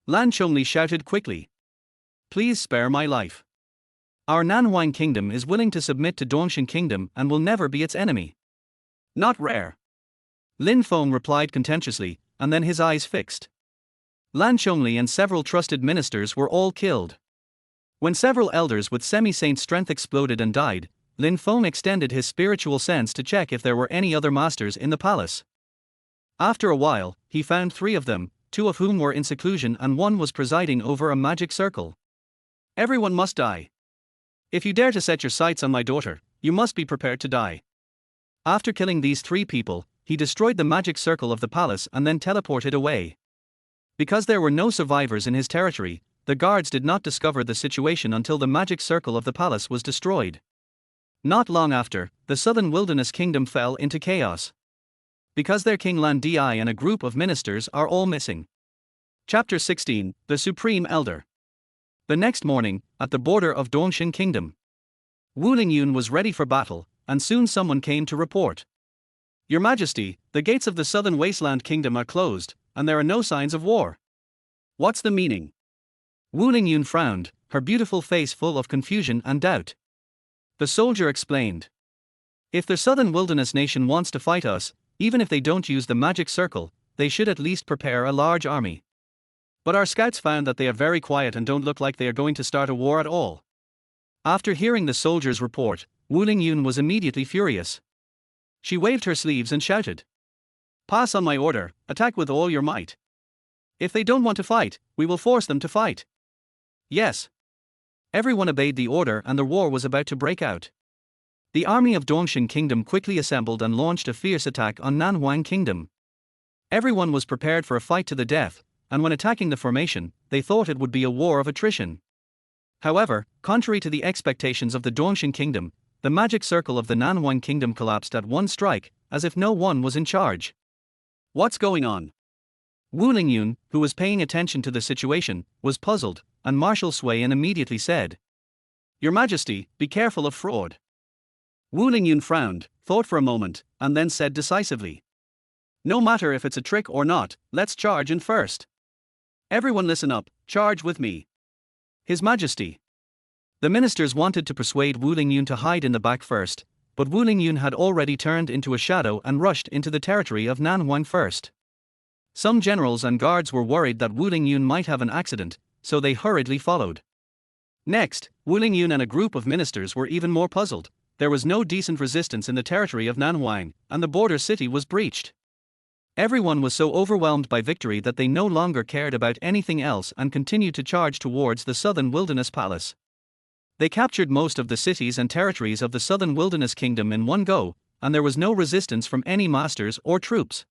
Lan Chongli shouted quickly, "Please spare my life. Our Nanhuang kingdom is willing to submit to Dongxing kingdom and will never be its enemy." "Not rare." Lin Feng replied contemptuously, and then his eyes fixed. Lan Chongli and several trusted ministers were all killed. When several elders with semi-saint strength exploded and died, Lin Feng extended his spiritual sense to check if there were any other masters in the palace. After a while, he found 3 of them, 2 of whom were in seclusion and 1 was presiding over a magic circle. "Everyone must die. If you dare to set your sights on my daughter, you must be prepared to die." After killing these 3 people, he destroyed the magic circle of the palace and then teleported away. Because there were no survivors in his territory, the guards did not discover the situation until the magic circle of the palace was destroyed. Not long after, the Southern Wilderness Kingdom fell into chaos. Because their king Lan Di and a group of ministers are all missing. Chapter 16, The Supreme Elder. The next morning, at the border of Dongxing Kingdom, Wu Lingyun was ready for battle, and soon someone came to report. Your Majesty, the gates of the southern wasteland kingdom are closed, and there are no signs of war. What's the meaning? Wu Lingyun frowned, her beautiful face full of confusion and doubt. The soldier explained. If the southern wilderness nation wants to fight us, even if they don't use the magic circle, they should at least prepare a large army. But our scouts found that they are very quiet and don't look like they are going to start a war at all. After hearing the soldier's report, Wu Lingyun was immediately furious. She waved her sleeves and shouted. Pass on my order, attack with all your might. If they don't want to fight, we will force them to fight. Yes. Everyone obeyed the order and the war was about to break out. The army of Dongxing Kingdom quickly assembled and launched a fierce attack on Nanhuang Kingdom. Everyone was prepared for a fight to the death, and when attacking the formation, they thought it would be a war of attrition. However, contrary to the expectations of the Dongxing Kingdom, the magic circle of the Nanhuang Kingdom collapsed at one strike, as if no one was in charge. What's going on? Wu Lingyun, who was paying attention to the situation, was puzzled, and Marshal Suiyan immediately said, Your Majesty, be careful of fraud. Wu Lingyun frowned, thought for a moment, and then said decisively, No matter if it's a trick or not, let's charge in first. Everyone listen up, charge with me. His Majesty. The ministers wanted to persuade Wu Lingyun to hide in the back first, but Wu Lingyun had already turned into a shadow and rushed into the territory of Nanhuang first. Some generals and guards were worried that Wu Lingyun might have an accident, so they hurriedly followed. Next, Wu Lingyun and a group of ministers were even more puzzled. There was no decent resistance in the territory of Nanhuang, and the border city was breached. Everyone was so overwhelmed by victory that they no longer cared about anything else and continued to charge towards the southern wilderness palace. They captured most of the cities and territories of the southern wilderness kingdom in one go, and there was no resistance from any masters or troops.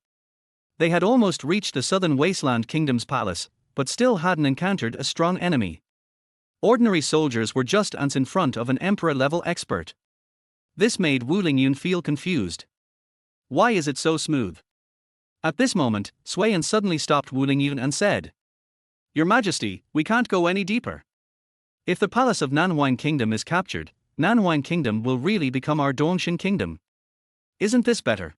They had almost reached the southern wasteland kingdom's palace, but still hadn't encountered a strong enemy. Ordinary soldiers were just ants in front of an emperor-level expert. This made Wu Lingyun feel confused. Why is it so smooth? At this moment, Suiyan suddenly stopped Wu Lingyun and said, Your Majesty, we can't go any deeper. If the palace of Nanhuang Kingdom is captured, Nanhuang Kingdom will really become our Dongxing Kingdom. Isn't this better?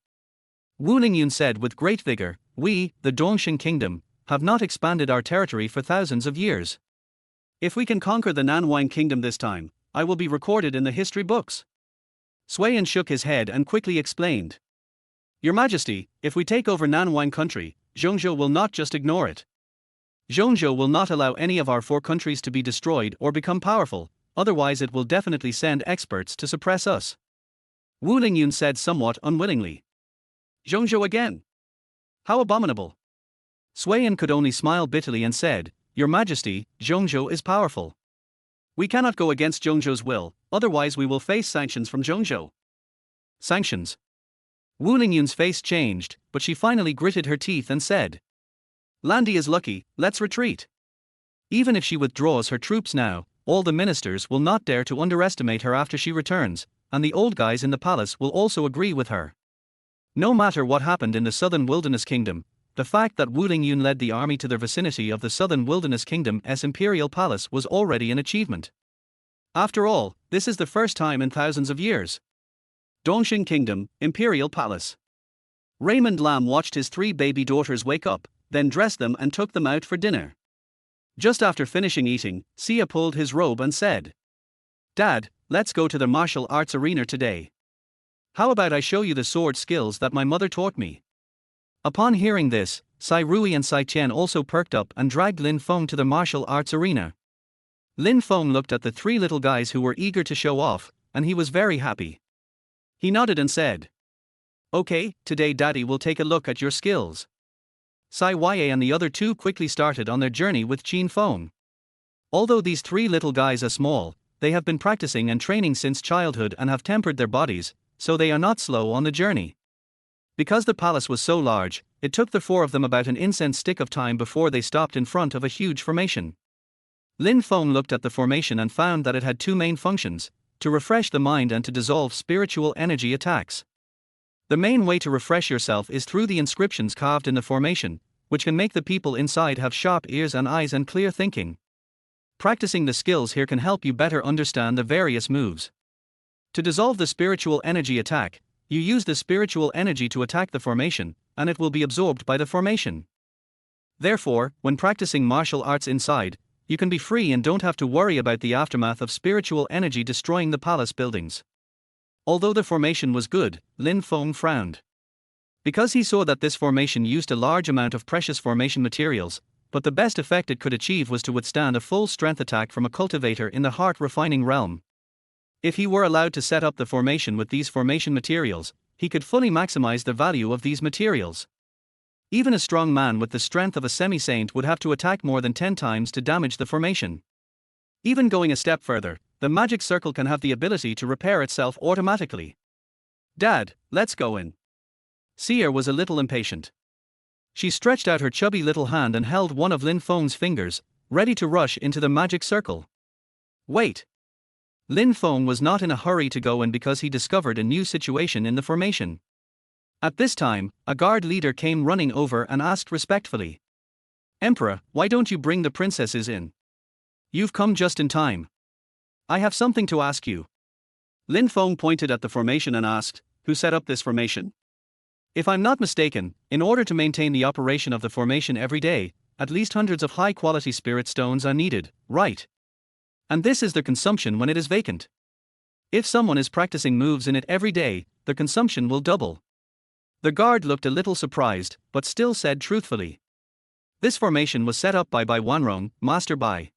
Wu Lingyun said with great vigor, We, the Dongxing Kingdom, have not expanded our territory for thousands of years. If we can conquer the Nanhuang Kingdom this time, I will be recorded in the history books. Suiyan shook his head and quickly explained. Your Majesty, if we take over Nanhuang country, Zhongzhou will not just ignore it. Zhongzhou will not allow any of our 4 countries to be destroyed or become powerful, otherwise it will definitely send experts to suppress us. Wu Lingyun said somewhat unwillingly. Zhongzhou again? How abominable. Suiyan could only smile bitterly and said, Your Majesty, Zhongzhou is powerful. We cannot go against Zhongzhou's will, otherwise we will face sanctions from Zhongzhou. Sanctions? Wu Lingyun's face changed, but she finally gritted her teeth and said, Landi is lucky, let's retreat. Even if she withdraws her troops now, all the ministers will not dare to underestimate her after she returns, and the old guys in the palace will also agree with her. No matter what happened in the southern wilderness kingdom, the fact that Wu Lingyun led the army to the vicinity of the southern wilderness kingdom's imperial palace was already an achievement. After all, this is the first time in thousands of years. Dongxing Kingdom, Imperial Palace. Raymond Lam watched his 3 baby daughters wake up, then dressed them and took them out for dinner. Just after finishing eating, Sia pulled his robe and said, Dad, let's go to the martial arts arena today. How about I show you the sword skills that my mother taught me? Upon hearing this, Sai Rui and Sai Qian also perked up and dragged Lin Feng to the martial arts arena. Lin Feng looked at the 3 little guys who were eager to show off, and he was very happy. He nodded and said, Okay, today Daddy will take a look at your skills. Sai Ye and the other 2 quickly started on their journey with Qin Feng. Although these 3 little guys are small, they have been practicing and training since childhood and have tempered their bodies, so they are not slow on the journey. Because the palace was so large, it took the 4 of them about an incense stick of time before they stopped in front of a huge formation. Lin Feng looked at the formation and found that it had 2 main functions, to refresh the mind and to dissolve spiritual energy attacks. The main way to refresh yourself is through the inscriptions carved in the formation, which can make the people inside have sharp ears and eyes and clear thinking. Practicing the skills here can help you better understand the various moves. To dissolve the spiritual energy attack, You use the spiritual energy to attack the formation, and it will be absorbed by the formation. Therefore, when practicing martial arts inside, you can be free and don't have to worry about the aftermath of spiritual energy destroying the palace buildings. Although the formation was good, Lin Feng frowned. Because he saw that this formation used a large amount of precious formation materials, but the best effect it could achieve was to withstand a full-strength attack from a cultivator in the heart-refining realm. If he were allowed to set up the formation with these formation materials, he could fully maximize the value of these materials. Even a strong man with the strength of a semi-saint would have to attack more than 10 times to damage the formation. Even going a step further, the magic circle can have the ability to repair itself automatically. Dad, let's go in. Seer was a little impatient. She stretched out her chubby little hand and held one of Lin Feng's fingers, ready to rush into the magic circle. Wait. Lin Feng was not in a hurry to go in because he discovered a new situation in the formation. At this time, a guard leader came running over and asked respectfully, "Emperor, why don't you bring the princesses in? You've come just in time. I have something to ask you." Lin Feng pointed at the formation and asked, "Who set up this formation?" "If I'm not mistaken, in order to maintain the operation of the formation every day, at least hundreds of high-quality spirit stones are needed, right? And this is the consumption when it is vacant. If someone is practicing moves in it every day, the consumption will double." The guard looked a little surprised, but still said truthfully, "This formation was set up by Bai Wanrong, Master Bai.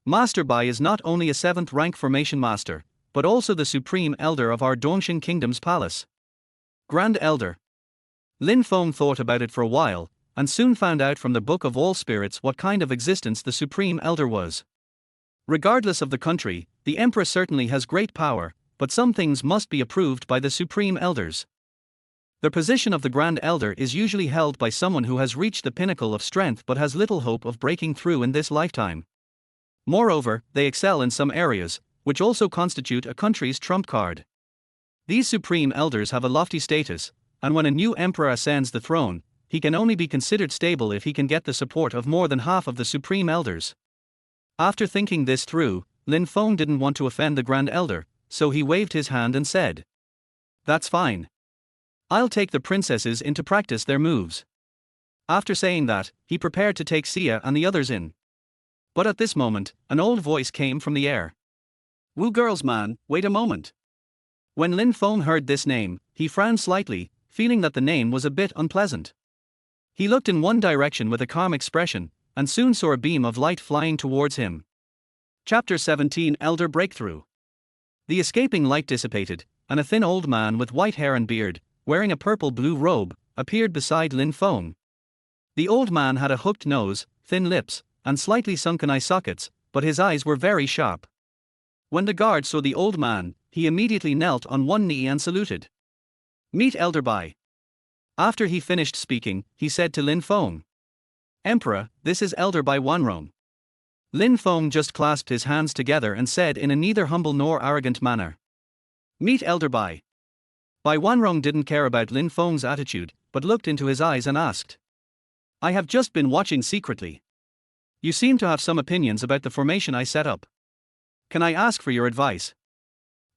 Master Bai is not only a 7th rank formation master, but also the supreme elder of our Dongxing Kingdom's palace." Grand Elder. Lin Feng thought about it for a while, and soon found out from the Book of All Spirits what kind of existence the Supreme Elder was. Regardless of the country, the Empress certainly has great power, but some things must be approved by the Supreme Elders. The position of the Grand Elder is usually held by someone who has reached the pinnacle of strength but has little hope of breaking through in this lifetime. Moreover, they excel in some areas, which also constitute a country's trump card. These Supreme Elders have a lofty status, and when a new emperor ascends the throne, he can only be considered stable if he can get the support of more than half of the Supreme Elders. After thinking this through, Lin Feng didn't want to offend the Grand Elder, so he waved his hand and said, "That's fine. I'll take the princesses in to practice their moves." After saying that, he prepared to take Sia and the others in. But at this moment, an old voice came from the air. "Wu girls man, wait a moment." When Lin Feng heard this name, he frowned slightly, feeling that the name was a bit unpleasant. He looked in one direction with a calm expression, and soon saw a beam of light flying towards him. Chapter 17 Elder Breakthrough. The escaping light dissipated, and a thin old man with white hair and beard, wearing a purple-blue robe, appeared beside Lin Feng. The old man had a hooked nose, thin lips, and slightly sunken eye sockets, but his eyes were very sharp. When the guard saw the old man, he immediately knelt on one knee and saluted. "Meet Elder Bai." After he finished speaking, he said to Lin Feng, "Emperor, this is Elder Bai Wanrong." Lin Feng just clasped his hands together and said in a neither humble nor arrogant manner, "Meet Elder Bai." Bai Wanrong didn't care about Lin Feng's attitude, but looked into his eyes and asked, "I have just been watching secretly. You seem to have some opinions about the formation I set up. Can I ask for your advice?"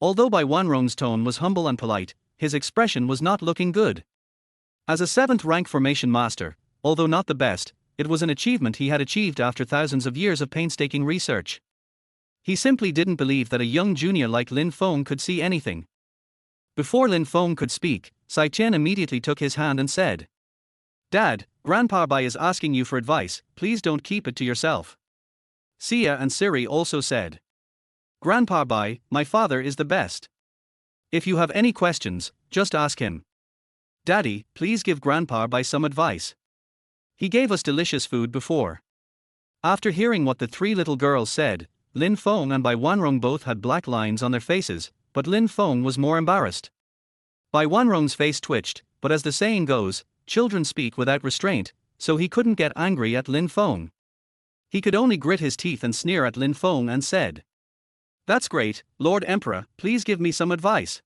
Although Bai Wanrong's tone was humble and polite, his expression was not looking good. As a 7th rank formation master, although not the best, it was an achievement he had achieved after thousands of years of painstaking research. He simply didn't believe that a young junior like Lin Feng could see anything. Before Lin Feng could speak, Sai Chen immediately took his hand and said, "Dad, Grandpa Bai is asking you for advice, please don't keep it to yourself." Sia and Siri also said, "Grandpa Bai, my father is the best. If you have any questions, just ask him. Daddy, please give Grandpa Bai some advice. He gave us delicious food before." After hearing what the 3 little girls said, Lin Feng and Bai Wanrong both had black lines on their faces, but Lin Feng was more embarrassed. Bai Wanrong's face twitched, but as the saying goes, children speak without restraint, so he couldn't get angry at Lin Feng. He could only grit his teeth and sneer at Lin Feng and said, "That's great, Lord Emperor, please give me some advice."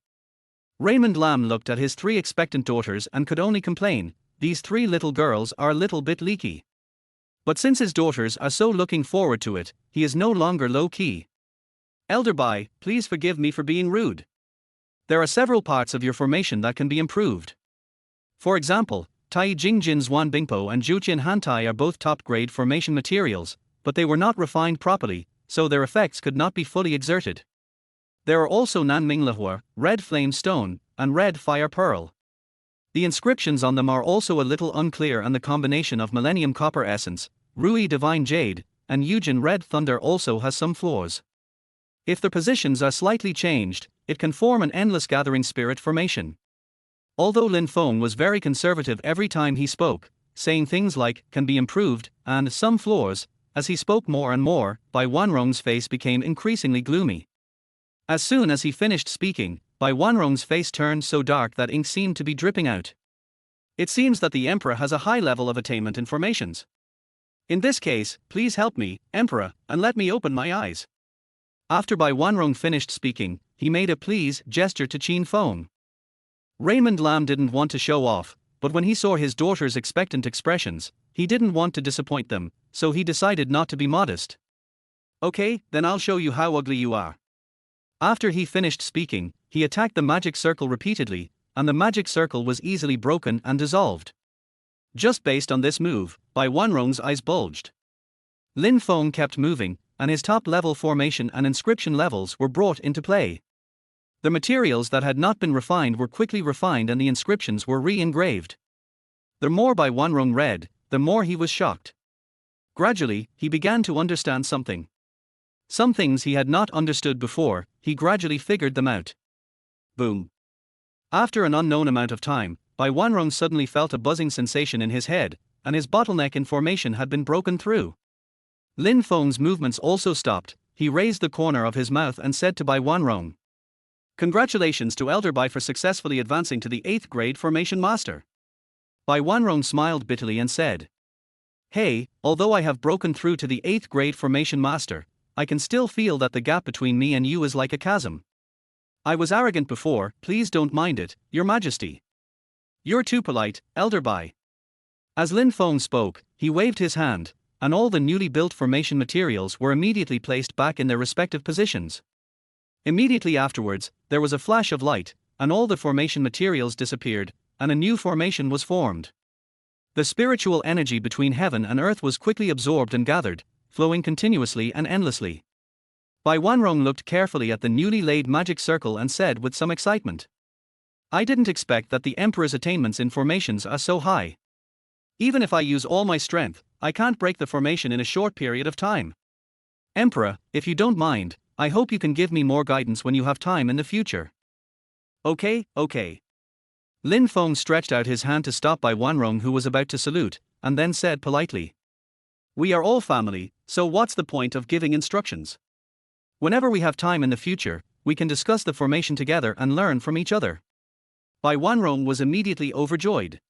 Raymond Lam looked at his 3 expectant daughters and could only complain, these 3 little girls are a little bit leaky. But since his daughters are so looking forward to it, he is no longer low-key. "Elder Bai, please forgive me for being rude. There are several parts of your formation that can be improved. For example, Tai Jing Jin Zhuan Bingpo and Zhuqian Hantai are both top-grade formation materials, but they were not refined properly, so their effects could not be fully exerted. There are also Nanming Lahua, Red Flame Stone, and Red Fire Pearl. The inscriptions on them are also a little unclear, and the combination of Millennium Copper Essence, Rui Divine Jade, and Yujin Red Thunder also has some flaws. If the positions are slightly changed, it can form an endless gathering spirit formation. Although Lin Feng was very conservative every time he spoke, saying things like, can be improved, and some flaws, as he spoke more and more, Bai Wanrong's face became increasingly gloomy. As soon as he finished speaking, Bai Wanrong's face turned so dark that ink seemed to be dripping out. It seems that the Emperor has a high level of attainment in formations. In this case, please help me, Emperor, and let me open my eyes. After Bai Wanrong finished speaking, he made a please gesture to Qin Feng. Raymond Lam didn't want to show off, but when he saw his daughter's expectant expressions, he didn't want to disappoint them, so he decided not to be modest. Okay, then I'll show you how ugly you are. After he finished speaking, he attacked the magic circle repeatedly, and the magic circle was easily broken and dissolved. Just based on this move, Bai Wanrong's eyes bulged. Lin Feng kept moving, and his top-level formation and inscription levels were brought into play. The materials that had not been refined were quickly refined and the inscriptions were re-engraved. The more Bai Wanrong read, the more he was shocked. Gradually, he began to understand something. Some things he had not understood before, he gradually figured them out. Boom. After an unknown amount of time, Bai Wanrong suddenly felt a buzzing sensation in his head, and his bottleneck in formation had been broken through. Lin Feng's movements also stopped. He raised the corner of his mouth and said to Bai Wanrong, "Congratulations to Elder Bai for successfully advancing to the 8th grade formation master." Bai Wanrong smiled bitterly and said, "Hey, although I have broken through to the 8th grade formation master, I can still feel that the gap between me and you is like a chasm. I was arrogant before, please don't mind it, Your Majesty. You're too polite, Elder Bai." As Lin Feng spoke, he waved his hand, and all the newly built formation materials were immediately placed back in their respective positions. Immediately afterwards, there was a flash of light, and all the formation materials disappeared, and a new formation was formed. The spiritual energy between heaven and earth was quickly absorbed and gathered, flowing continuously and endlessly. Bai Wanrong looked carefully at the newly laid magic circle and said with some excitement, "I didn't expect that the Emperor's attainments in formations are so high. Even if I use all my strength, I can't break the formation in a short period of time. Emperor, if you don't mind, I hope you can give me more guidance when you have time in the future." Okay. Lin Feng stretched out his hand to stop Bai Wanrong, who was about to salute, and then said politely, "We are all family, so what's the point of giving instructions? Whenever we have time in the future, we can discuss the formation together and learn from each other." Bai Wanrong was immediately overjoyed.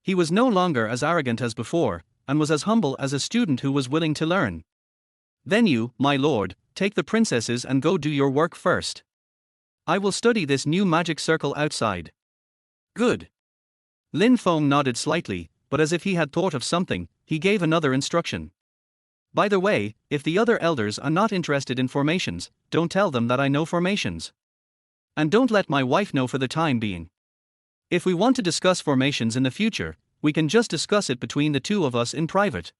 He was no longer as arrogant as before, and was as humble as a student who was willing to learn. "Then you, my lord, take the princesses and go do your work first. I will study this new magic circle outside." "Good." Lin Feng nodded slightly, but as if he had thought of something, he gave another instruction. "By the way, if the other elders are not interested in formations, don't tell them that I know formations. And don't let my wife know for the time being. If we want to discuss formations in the future, we can just discuss it between the two of us in private."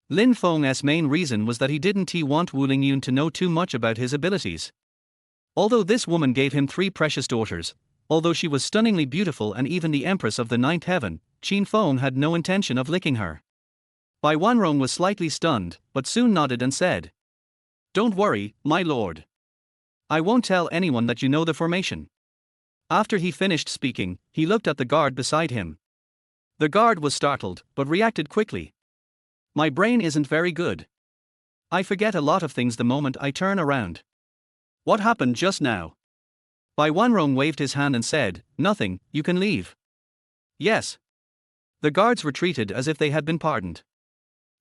Lin Feng's main reason was that he didn't want Wu Lingyun to know too much about his abilities. Although this woman gave him 3 precious daughters, although she was stunningly beautiful and even the Empress of the 9th heaven, Qin Feng had no intention of licking her. Bai Wanrong was slightly stunned, but soon nodded and said, "Don't worry, my lord. I won't tell anyone that you know the formation." After he finished speaking, he looked at the guard beside him. The guard was startled, but reacted quickly. "My brain isn't very good. I forget a lot of things the moment I turn around. What happened just now?" Bai Wanrong waved his hand and said, "Nothing, you can leave." "Yes." The guards retreated as if they had been pardoned.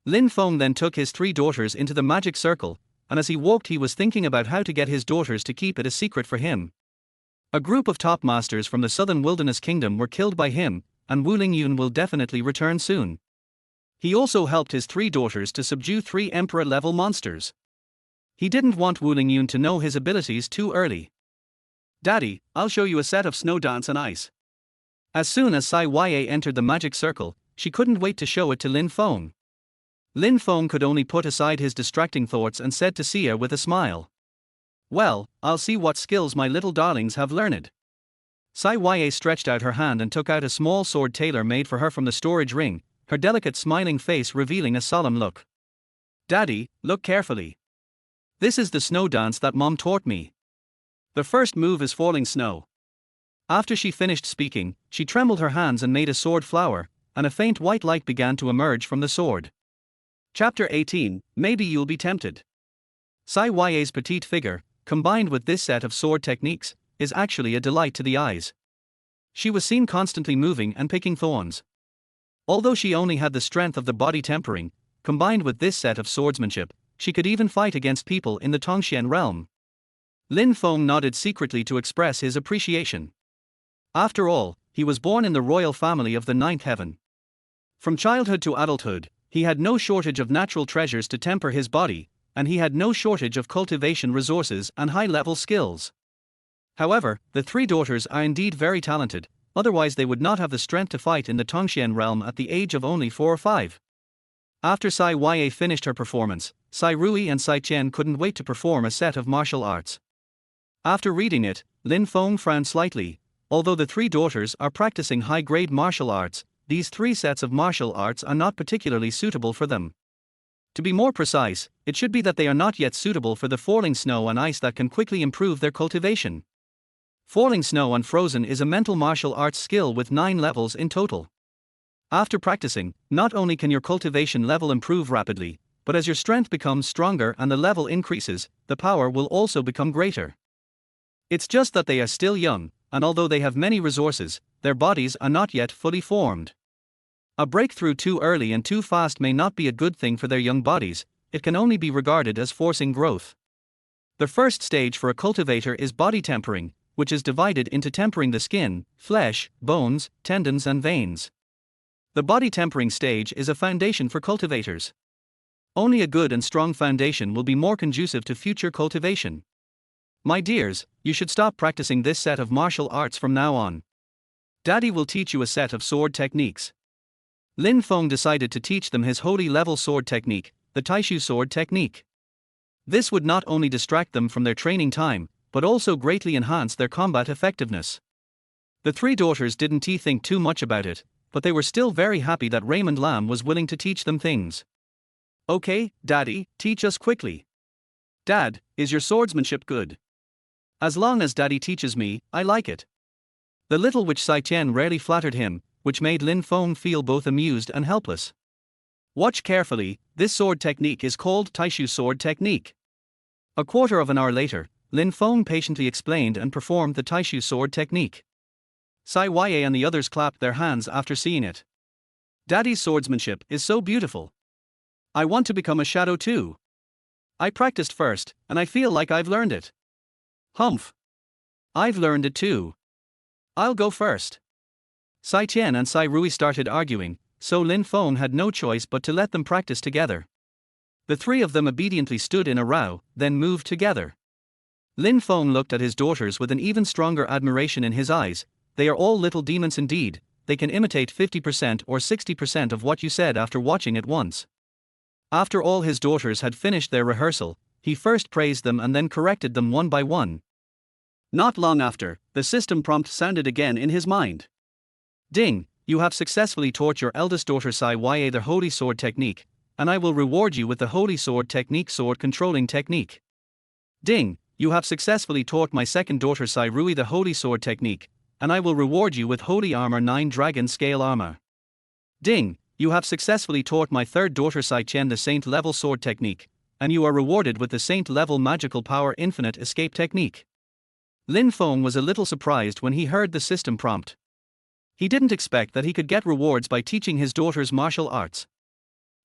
Lin Feng then took his 3 daughters into the magic circle, and as he walked he was thinking about how to get his daughters to keep it a secret for him. A group of top masters from the southern wilderness kingdom were killed by him, and Wu Lingyun will definitely return soon. He also helped his 3 daughters to subdue 3 emperor-level monsters. He didn't want Wu Lingyun to know his abilities too early. Daddy, I'll show you a set of snow dance on ice. As soon as Sai Ya entered the magic circle, she couldn't wait to show it to Lin Feng. Lin Feng could only put aside his distracting thoughts and said to Sia with a smile, "Well, I'll see what skills my little darlings have learned." Sai Ya stretched out her hand and took out a small sword tailor-made for her from the storage ring, her delicate smiling face revealing a solemn look. "Daddy, look carefully. This is the snow dance that Mom taught me. The first move is falling snow." After she finished speaking, she trembled her hands and made a sword flower, and a faint white light began to emerge from the sword. Chapter 18, Maybe You'll Be Tempted. Sai Ya's petite figure, combined with this set of sword techniques, is actually a delight to the eyes. She was seen constantly moving and picking thorns. Although she only had the strength of the body tempering, combined with this set of swordsmanship, she could even fight against people in the Tongxian realm. Lin Feng nodded secretly to express his appreciation. After all, he was born in the royal family of the ninth heaven. From childhood to adulthood, he had no shortage of natural treasures to temper his body, and he had no shortage of cultivation resources and high-level skills. However, the three daughters are indeed very talented, otherwise they would not have the strength to fight in the Tongxian realm at the age of only 4 or 5. After Sai Ya finished her performance, Sai Rui and Sai Chen couldn't wait to perform a set of martial arts. After reading it, Lin Feng frowned slightly. Although the three daughters are practicing high-grade martial arts, these three sets of martial arts are not particularly suitable for them. To be more precise, it should be that they are not yet suitable for the falling snow and ice that can quickly improve their cultivation. Falling snow and frozen is a mental martial arts skill with 9 levels in total. After practicing, not only can your cultivation level improve rapidly, but as your strength becomes stronger and the level increases, the power will also become greater. It's just that they are still young, and although they have many resources, their bodies are not yet fully formed. A breakthrough too early and too fast may not be a good thing for their young bodies, it can only be regarded as forcing growth. The first stage for a cultivator is body tempering, which is divided into tempering the skin, flesh, bones, tendons and veins. The body tempering stage is a foundation for cultivators. Only a good and strong foundation will be more conducive to future cultivation. My dears, you should stop practicing this set of martial arts from now on. Daddy will teach you a set of sword techniques. Lin Feng decided to teach them his holy level sword technique, the Taishu sword technique. This would not only distract them from their training time, but also greatly enhance their combat effectiveness. The three daughters didn't think too much about it, but they were still very happy that Raymond Lam was willing to teach them things. "Okay, Daddy, teach us quickly." "Dad, is your swordsmanship good?" "As long as Daddy teaches me, I like it." The little witch Sai Chen rarely flattered him, which made Lin Feng feel both amused and helpless. Watch carefully, this sword technique is called Taishu sword technique. A quarter of an hour later, Lin Feng patiently explained and performed the Taishu sword technique. Sai Ya and the others clapped their hands after seeing it. "Daddy's swordsmanship is so beautiful. I want to become a shadow too. I practiced first, and I feel like I've learned it." "Humph. I've learned it too. I'll go first." Sai Chen and Sai Rui started arguing, so Lin Feng had no choice but to let them practice together. The three of them obediently stood in a row, then moved together. Lin Feng looked at his daughters with an even stronger admiration in his eyes. They are all little demons indeed, they can imitate 50% or 60% of what you said after watching it once. After all his daughters had finished their rehearsal, he first praised them and then corrected them one by one. Not long after, the system prompt sounded again in his mind. "Ding, you have successfully taught your eldest daughter Sai Ya the Holy Sword Technique, and I will reward you with the Holy Sword Technique Sword Controlling Technique. Ding, you have successfully taught my second daughter Sai Rui the Holy Sword Technique, and I will reward you with Holy Armor 9 Dragon Scale Armor. Ding, you have successfully taught my third daughter Sai Chen the Saint Level Sword Technique, and you are rewarded with the Saint Level Magical Power Infinite Escape Technique." Lin Feng was a little surprised when he heard the system prompt. He didn't expect that he could get rewards by teaching his daughters martial arts.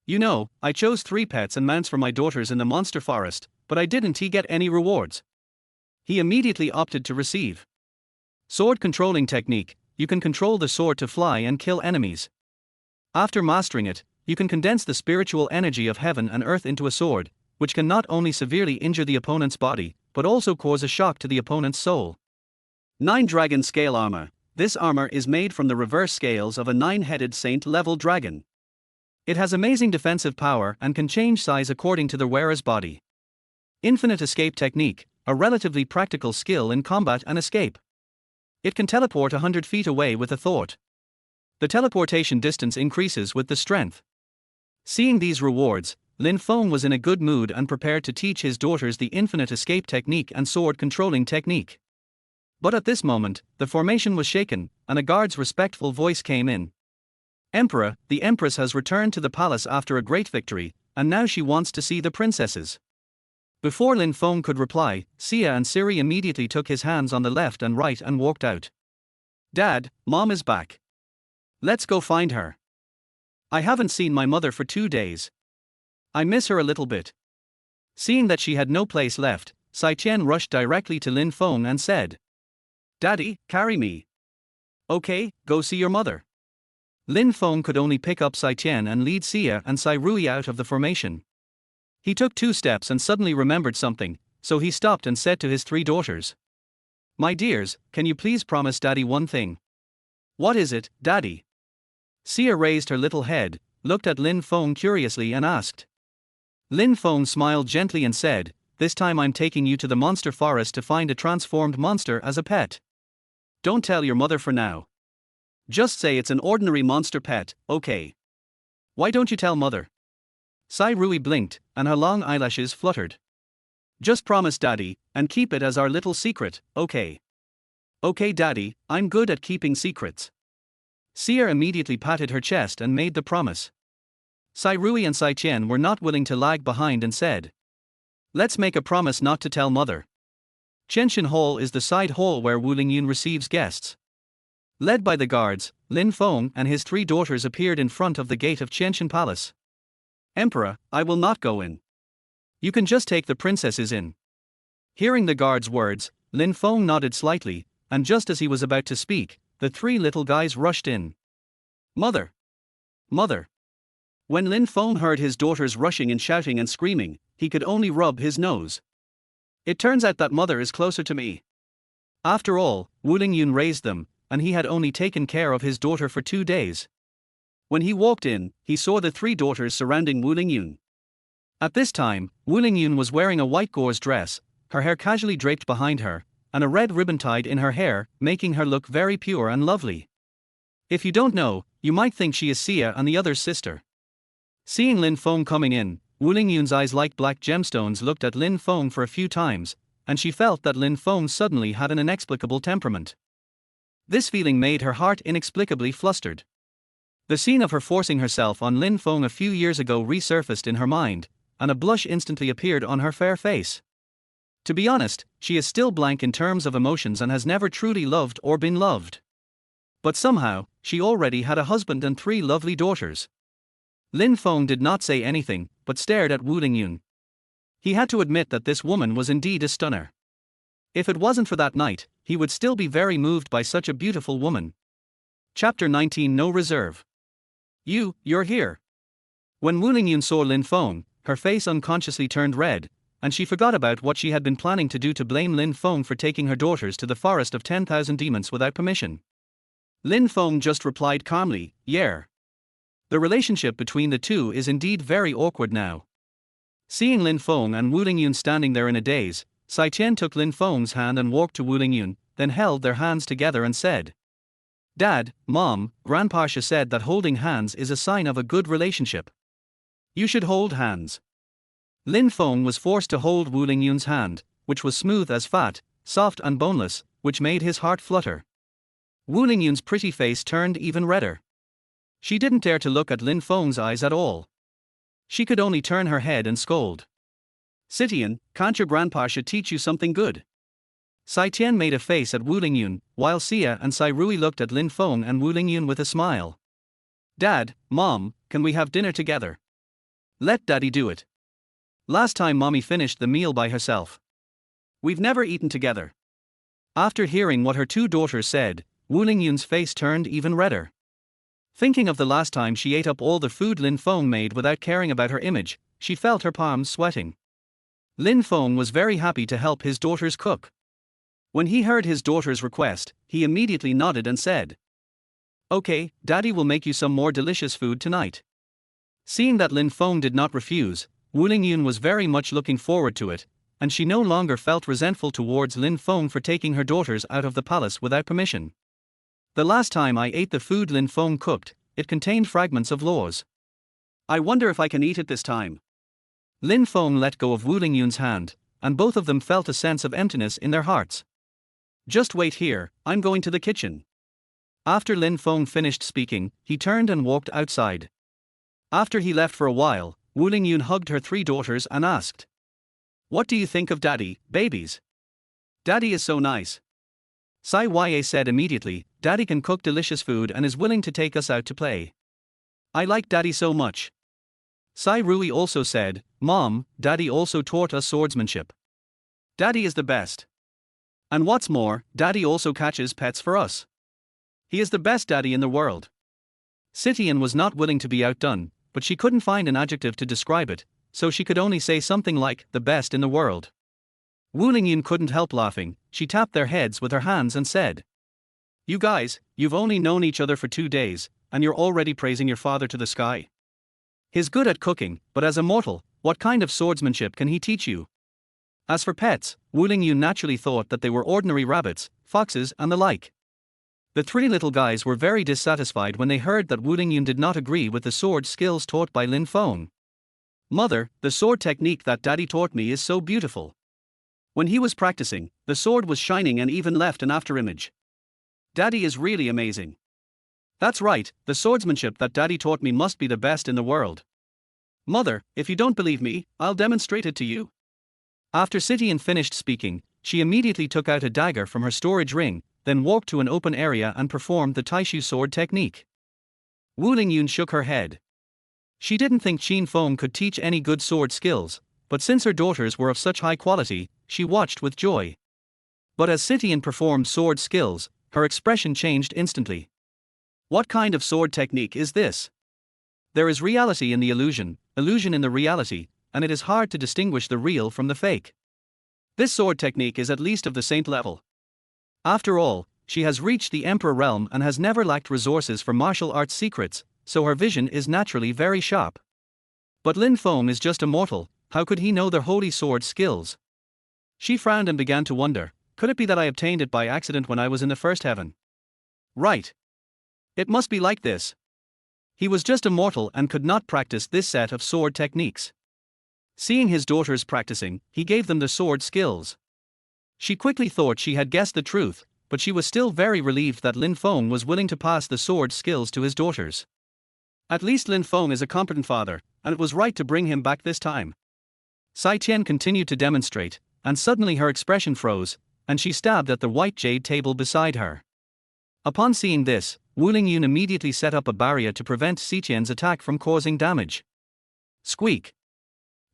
"You know, I chose 3 pets and mounts for my daughters in the monster forest, but I didn't get any rewards." He immediately opted to receive. Sword Controlling Technique, you can control the sword to fly and kill enemies. After mastering it, you can condense the spiritual energy of heaven and earth into a sword, which can not only severely injure the opponent's body, but also cause a shock to the opponent's soul. 9 Dragon Scale Armor. This armor is made from the reverse scales of a 9-headed saint-level dragon. It has amazing defensive power and can change size according to the wearer's body. Infinite Escape Technique, a relatively practical skill in combat and escape. It can teleport 100 feet away with a thought. The teleportation distance increases with the strength. Seeing these rewards, Lin Feng was in a good mood and prepared to teach his daughters the Infinite Escape Technique and sword controlling technique. But at this moment, the formation was shaken, and a guard's respectful voice came in. Emperor, the Empress has returned to the palace after a great victory, and now she wants to see the princesses. Before Lin Feng could reply, Sia and Siri immediately took his hands on the left and right and walked out. Dad, Mom is back. Let's go find her. I haven't seen my mother for 2 days. I miss her a little bit. Seeing that she had no place left, Sai Qian rushed directly to Lin Feng and said, Daddy, carry me. Okay, go see your mother. Lin Feng could only pick up Sai Qian and lead Sia and Sai Rui out of the formation. He took 2 steps and suddenly remembered something, so he stopped and said to his 3 daughters, My dears, can you please promise Daddy one thing? What is it, Daddy? Sia raised her little head, looked at Lin Feng curiously and asked. Lin Feng smiled gently and said, This time I'm taking you to the monster forest to find a transformed monster as a pet. Don't tell your mother for now. Just say it's an ordinary monster pet, okay? Why don't you tell mother? Sai Rui blinked, and her long eyelashes fluttered. Just promise Daddy, and keep it as our little secret, okay? Okay Daddy, I'm good at keeping secrets. Sia immediately patted her chest and made the promise. Sai Rui and Sai Qian were not willing to lag behind and said, Let's make a promise not to tell mother. Chenshin Hall is the side hall where Wu Lingyun receives guests. Led by the guards, Lin Feng and his 3 daughters appeared in front of the gate of Chenshin Palace. Emperor, I will not go in. You can just take the princesses in. Hearing the guard's words, Lin Feng nodded slightly, and just as he was about to speak, the 3 little guys rushed in. Mother! Mother! When Lin Feng heard his daughters rushing and shouting and screaming, he could only rub his nose. It turns out that mother is closer to me. After all, Wu Lingyun raised them, and he had only taken care of his daughter for 2 days. When he walked in, he saw the 3 daughters surrounding Wu Lingyun. At this time, Wu Lingyun was wearing a white gauze dress, her hair casually draped behind her, and a red ribbon tied in her hair, making her look very pure and lovely. If you don't know, you might think she is Sia and the other's sister. Seeing Lin Feng coming in, Wu Lingyun's eyes like black gemstones looked at Lin Feng for a few times, and she felt that Lin Feng suddenly had an inexplicable temperament. This feeling made her heart inexplicably flustered. The scene of her forcing herself on Lin Feng a few years ago resurfaced in her mind, and a blush instantly appeared on her fair face. To be honest, she is still blank in terms of emotions and has never truly loved or been loved. But somehow, she already had a husband and 3 lovely daughters. Lin Feng did not say anything, but stared at Wu Lingyun. He had to admit that this woman was indeed a stunner. If it wasn't for that night, he would still be very moved by such a beautiful woman. Chapter 19 No Reserve. You're here. When Wu Lingyun saw Lin Feng, her face unconsciously turned red, and she forgot about what she had been planning to do to blame Lin Feng for taking her daughters to the forest of 10,000 demons without permission. Lin Feng just replied calmly, Yeah. The relationship between the 2 is indeed very awkward now. Seeing Lin Feng and Wu Lingyun standing there in a daze, Sai Qian took Lin Feng's hand and walked to Wu Lingyun, then held their hands together and said, Dad, Mom, Grandpasha said that holding hands is a sign of a good relationship. You should hold hands. Lin Feng was forced to hold Wu Lingyun's hand, which was smooth as fat, soft and boneless, which made his heart flutter. Wu Lingyun's pretty face turned even redder. She didn't dare to look at Lin Feng's eyes at all. She could only turn her head and scold. Sitian, can't your grandpasha teach you something good? Sai Tian made a face at Wu Lingyun, while Sia and Sai Rui looked at Lin Feng and Wu Lingyun with a smile. Dad, Mom, can we have dinner together? Let Daddy do it. Last time Mommy finished the meal by herself. We've never eaten together. After hearing what her 2 daughters said, Wu Lingyun's face turned even redder. Thinking of the last time she ate up all the food Lin Feng made without caring about her image, she felt her palms sweating. Lin Feng was very happy to help his daughters cook. When he heard his daughter's request, he immediately nodded and said, "Okay, Daddy will make you some more delicious food tonight." Seeing that Lin Feng did not refuse, Wu Lingyun was very much looking forward to it, and she no longer felt resentful towards Lin Feng for taking her daughters out of the palace without permission. "The last time I ate the food Lin Feng cooked, it contained fragments of laws. I wonder if I can eat it this time." Lin Feng let go of Wu Lingyun's hand, and both of them felt a sense of emptiness in their hearts. "Just wait here, I'm going to the kitchen." After Lin Feng finished speaking, he turned and walked outside. After he left for a while, Wu Lingyun hugged her three daughters and asked, "What do you think of Daddy, babies? Daddy is so nice." Sai Ya said immediately, "Daddy can cook delicious food and is willing to take us out to play. I like Daddy so much." Sai Rui also said, "Mom, Daddy also taught us swordsmanship. Daddy is the best. And what's more, Daddy also catches pets for us. He is the best daddy in the world." Sitian was not willing to be outdone, but she couldn't find an adjective to describe it, so she could only say something like, "the best in the world." Wu Lingyun couldn't help laughing. She tapped their heads with her hands and said, "You guys, you've only known each other for 2 days, and you're already praising your father to the sky. He's good at cooking, but as a mortal, what kind of swordsmanship can he teach you?" As for pets, Wu Lingyun naturally thought that they were ordinary rabbits, foxes, and the like. The three little guys were very dissatisfied when they heard that Wu Lingyun did not agree with the sword skills taught by Lin Feng. "Mother, the sword technique that Daddy taught me is so beautiful. When he was practicing, the sword was shining and even left an afterimage. Daddy is really amazing." "That's right, the swordsmanship that Daddy taught me must be the best in the world. Mother, if you don't believe me, I'll demonstrate it to you." After Sitian finished speaking, she immediately took out a dagger from her storage ring, then walked to an open area and performed the Taishu sword technique. Wu Lingyun shook her head. She didn't think Qin Feng could teach any good sword skills, but since her daughters were of such high quality, she watched with joy. But as Sitian performed sword skills, her expression changed instantly. "What kind of sword technique is this? There is reality in the illusion, illusion in the reality, and it is hard to distinguish the real from the fake. This sword technique is at least of the saint level. After all, she has reached the emperor realm and has never lacked resources for martial arts secrets, so her vision is naturally very sharp. But Lin Feng is just a mortal, how could he know their holy sword skills?" She frowned and began to wonder, could it be that I obtained it by accident when I was in the first heaven? Right. It must be like this. He was just a mortal and could not practice this set of sword techniques. Seeing his daughters practicing, he gave them the sword skills. She quickly thought she had guessed the truth, but she was still very relieved that Lin Feng was willing to pass the sword skills to his daughters. At least Lin Feng is a competent father, and it was right to bring him back this time. Sai Tian continued to demonstrate, and suddenly her expression froze, and she stabbed at the white jade table beside her. Upon seeing this, Wu Lingyun immediately set up a barrier to prevent Sitian's attack from causing damage. Squeak!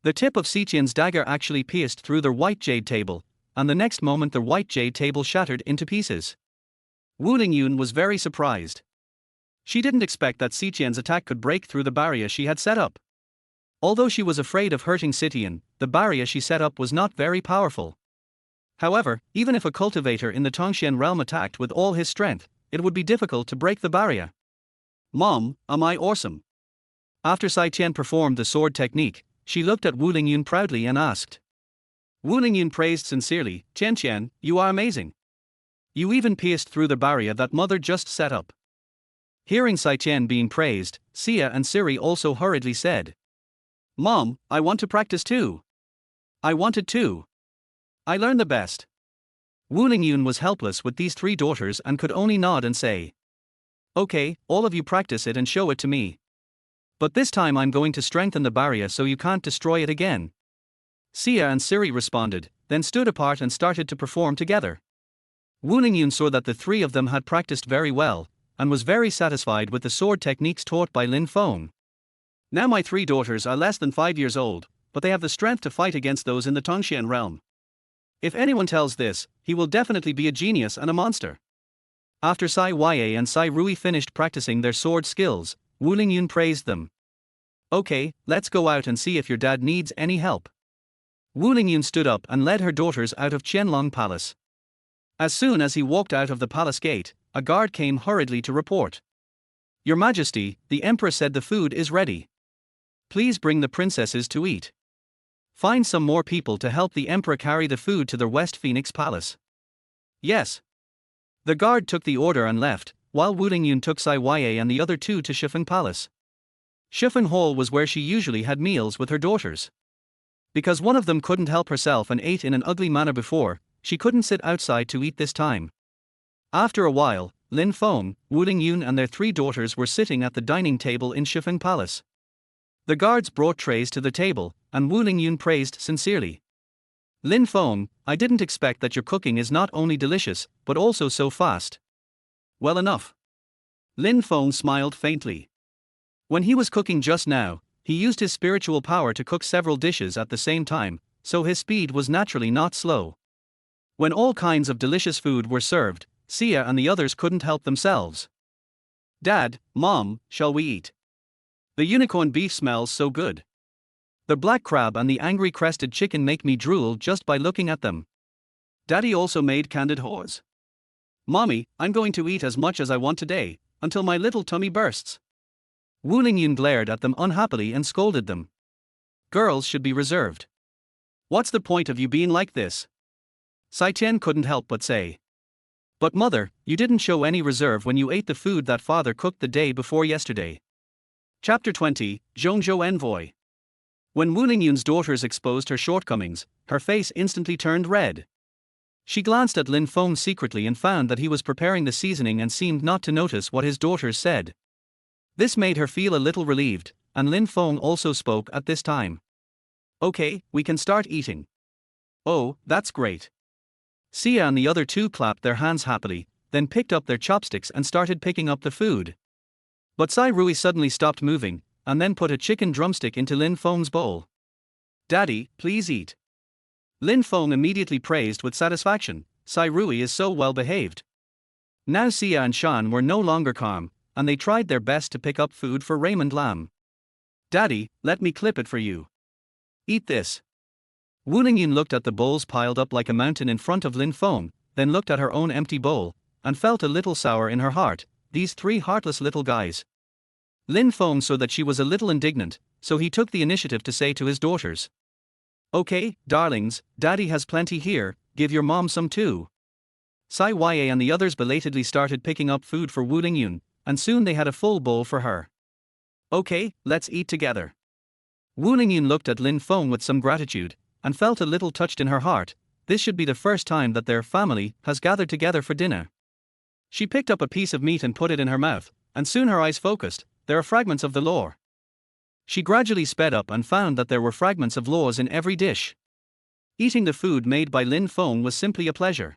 The tip of Sitian's dagger actually pierced through the white jade table, and the next moment the white jade table shattered into pieces. Wu Lingyun was very surprised. She didn't expect that Sitian's attack could break through the barrier she had set up. Although she was afraid of hurting Sitian, the barrier she set up was not very powerful. However, even if a cultivator in the Tongxian realm attacked with all his strength, it would be difficult to break the barrier. "Mom, am I awesome?" After Sai Tian performed the sword technique, she looked at Wu Lingyun proudly and asked. Wu Lingyun praised sincerely, "Tian, you are amazing. You even pierced through the barrier that mother just set up." Hearing Sai Tian being praised, Sia and Siri also hurriedly said, "Mom, I want to practice too. I wanted to. I learned the best." Wu Lingyun was helpless with these three daughters and could only nod and say, "Okay, all of you practice it and show it to me. But this time I'm going to strengthen the barrier so you can't destroy it again." Sia and Siri responded, then stood apart and started to perform together. Wu Lingyun saw that the three of them had practiced very well, and was very satisfied with the sword techniques taught by Lin Feng. "Now my three daughters are less than 5 years old, but they have the strength to fight against those in the Tongxian realm. If anyone tells this, he will definitely be a genius and a monster." After Sai Ya and Sai Rui finished practicing their sword skills, Wu Lingyun praised them. "Okay, let's go out and see if your dad needs any help." Wu Lingyun stood up and led her daughters out of Qianlong Palace. As soon as he walked out of the palace gate, a guard came hurriedly to report. Your Majesty, the Empress said the food is ready. Please bring the princesses to eat. Find some more people to help the Emperor carry the food to the West Phoenix Palace. Yes. The guard took the order and left, while Wu Lingyun took Sai Ye and the other two to Shifeng Palace. Shifeng Hall was where she usually had meals with her daughters. Because one of them couldn't help herself and ate in an ugly manner before, she couldn't sit outside to eat this time. After a while, Lin Feng, Wu Lingyun and their three daughters were sitting at the dining table in Shifeng Palace. The guards brought trays to the table, and Wu Lingyun praised sincerely. Lin Feng, I didn't expect that your cooking is not only delicious, but also so fast. Well enough. Lin Feng smiled faintly. When he was cooking just now, he used his spiritual power to cook several dishes at the same time, so his speed was naturally not slow. When all kinds of delicious food were served, Sia and the others couldn't help themselves. Dad, Mom, shall we eat? The unicorn beef smells so good. The black crab and the angry crested chicken make me drool just by looking at them. Daddy also made candied horse. Mommy, I'm going to eat as much as I want today, until my little tummy bursts. Wu Lingyun glared at them unhappily and scolded them. Girls should be reserved. What's the point of you being like this? Sai Tian couldn't help but say. But mother, you didn't show any reserve when you ate the food that father cooked the day before yesterday. Chapter 20, Zhongzhou Envoy. When Wu Lingyun's daughters exposed her shortcomings, her face instantly turned red. She glanced at Lin Feng secretly and found that he was preparing the seasoning and seemed not to notice what his daughters said. This made her feel a little relieved, and Lin Feng also spoke at this time. Okay, we can start eating. Oh, that's great. Sia and the other two clapped their hands happily, then picked up their chopsticks and started picking up the food. But Sai Rui suddenly stopped moving, and then put a chicken drumstick into Lin Feng's bowl. Daddy, please eat. Lin Feng immediately praised with satisfaction, Sai Rui is so well behaved. Now Sia and Shan were no longer calm, and they tried their best to pick up food for Raymond Lam. Daddy, let me clip it for you. Eat this. Wu Lingyun looked at the bowls piled up like a mountain in front of Lin Feng, then looked at her own empty bowl, and felt a little sour in her heart. These three heartless little guys. Lin Feng saw that she was a little indignant, so he took the initiative to say to his daughters. Okay, darlings, Daddy has plenty here, give your mom some too. Sai Ye and the others belatedly started picking up food for Wu Lingyun, and soon they had a full bowl for her. Okay, let's eat together. Wu Lingyun looked at Lin Feng with some gratitude, and felt a little touched in her heart. This should be the first time that their family has gathered together for dinner. She picked up a piece of meat and put it in her mouth, and soon her eyes focused. There are fragments of the lore. She gradually sped up and found that there were fragments of laws in every dish. Eating the food made by Lin Feng was simply a pleasure.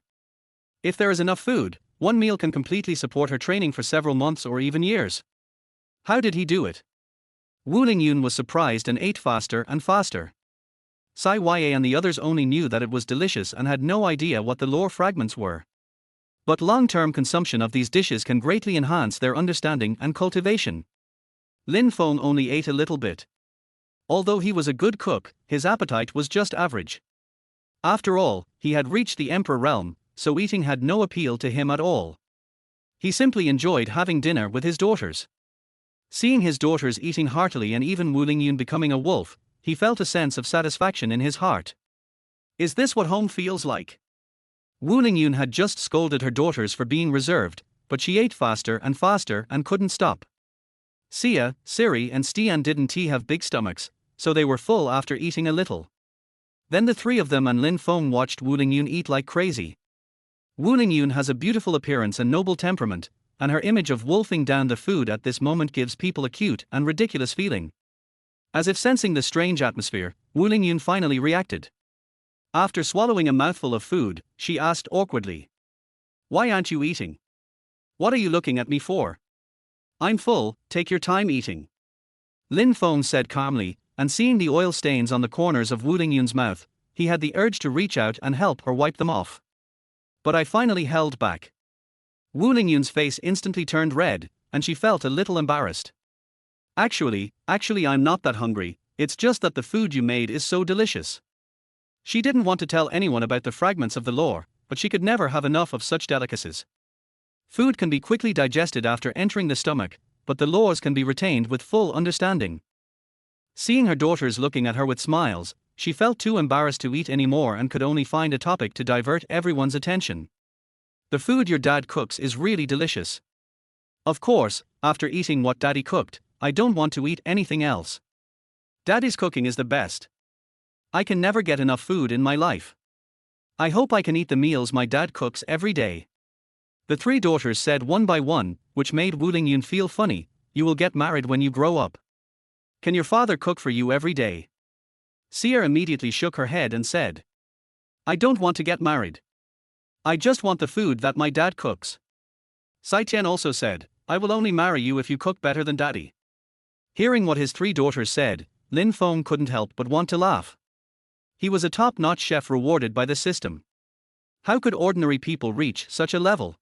If there is enough food, one meal can completely support her training for several months or even years. How did he do it? Wu Lingyun was surprised and ate faster and faster. Sai Ye and the others only knew that it was delicious and had no idea what the lore fragments were. But long-term consumption of these dishes can greatly enhance their understanding and cultivation. Lin Feng only ate a little bit. Although he was a good cook, his appetite was just average. After all, he had reached the emperor realm, so eating had no appeal to him at all. He simply enjoyed having dinner with his daughters. Seeing his daughters eating heartily and even Wu Lingyun becoming a wolf, he felt a sense of satisfaction in his heart. Is this what home feels like? Wu Lingyun had just scolded her daughters for being reserved, but she ate faster and couldn't stop. Sia, Siri and Stian didn't have big stomachs, so they were full after eating a little. Then the three of them and Lin Feng watched Wu Lingyun eat like crazy. Wu Lingyun has a beautiful appearance and noble temperament, and her image of wolfing down the food at this moment gives people a cute and ridiculous feeling. As if sensing the strange atmosphere, Wu Lingyun finally reacted. After swallowing a mouthful of food, she asked awkwardly. Why aren't you eating? What are you looking at me for? I'm full, take your time eating. Lin Feng said calmly, and seeing the oil stains on the corners of Wu Lingyun's mouth, he had the urge to reach out and help her wipe them off. But I finally held back. Wu Lingyun's face instantly turned red, and she felt a little embarrassed. Actually, I'm not that hungry, it's just that the food you made is so delicious. She didn't want to tell anyone about the fragments of the lore, but she could never have enough of such delicacies. Food can be quickly digested after entering the stomach, but the laws can be retained with full understanding. Seeing her daughters looking at her with smiles, she felt too embarrassed to eat anymore and could only find a topic to divert everyone's attention. The food your dad cooks is really delicious. Of course, after eating what Daddy cooked, I don't want to eat anything else. Daddy's cooking is the best. I can never get enough food in my life. I hope I can eat the meals my dad cooks every day. The three daughters said one by one, which made Wu Lingyun feel funny. You will get married when you grow up. Can your father cook for you every day? Xia immediately shook her head and said, I don't want to get married. I just want the food that my dad cooks. Sai Tian also said, I will only marry you if you cook better than Daddy. Hearing what his three daughters said, Lin Feng couldn't help but want to laugh. He was a top-notch chef rewarded by the system. How could ordinary people reach such a level?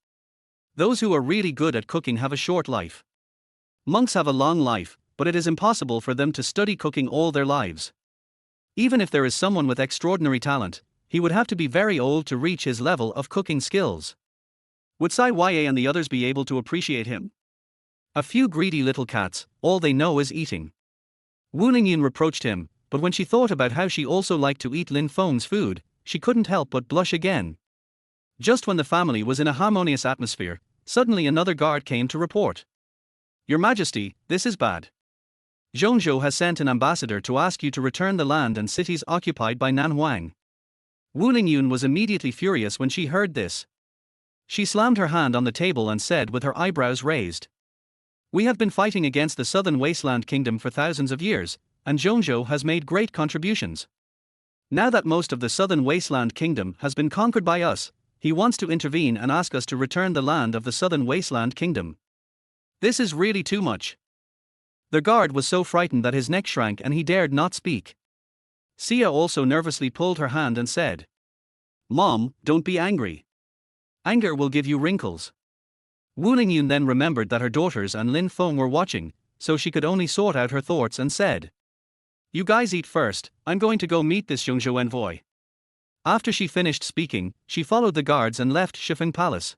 Those who are really good at cooking have a short life. Monks have a long life, but it is impossible for them to study cooking all their lives. Even if there is someone with extraordinary talent, he would have to be very old to reach his level of cooking skills. Would Sai Ya and the others be able to appreciate him? A few greedy little cats, all they know is eating. Wu Lingyun reproached him, but when she thought about how she also liked to eat Lin Feng's food, she couldn't help but blush again. Just when the family was in a harmonious atmosphere, suddenly another guard came to report. Your Majesty, this is bad. Zhongzhou has sent an ambassador to ask you to return the land and cities occupied by Nanhuang. Wu Lingyun was immediately furious when she heard this. She slammed her hand on the table and said with her eyebrows raised, We have been fighting against the southern wasteland kingdom for thousands of years, and Zhongzhou has made great contributions. Now that most of the southern wasteland kingdom has been conquered by us, he wants to intervene and ask us to return the land of the southern wasteland kingdom. This is really too much. The guard was so frightened that his neck shrank and he dared not speak. Xia also nervously pulled her hand and said, Mom, don't be angry. Anger will give you wrinkles. Wu Lingyun then remembered that her daughters and Lin Feng were watching, so she could only sort out her thoughts and said, You guys eat first, I'm going to go meet this Zhongzhou envoy. After she finished speaking, she followed the guards and left Shifeng Palace.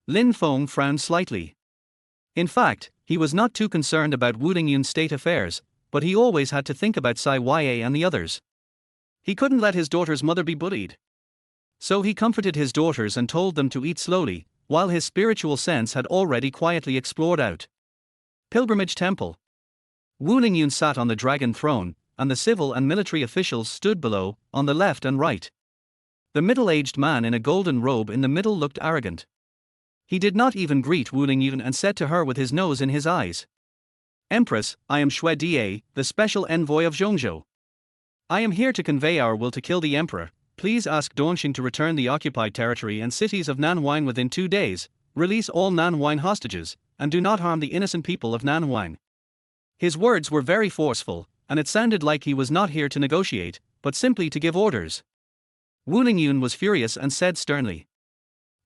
Lin Feng frowned slightly. In fact, he was not too concerned about Wu Lingyun's state affairs, but he always had to think about Sai Ya and the others. He couldn't let his daughter's mother be bullied. So he comforted his daughters and told them to eat slowly, while his spiritual sense had already quietly explored out. Pilgrimage Temple. Wu Lingyun sat on the dragon throne, and the civil and military officials stood below, on the left and right. The middle-aged man in a golden robe in the middle looked arrogant. He did not even greet Wu Lingyun and said to her with his nose in his eyes, Empress, I am Xue Die, the special envoy of Zhongzhou. I am here to convey our will to kill the emperor. Please ask Dongxing to return the occupied territory and cities of Nanhuang within 2 days, release all Nanhuang hostages, and do not harm the innocent people of Nanhuang. His words were very forceful, and it sounded like he was not here to negotiate, but simply to give orders. Wu Lingyun was furious and said sternly,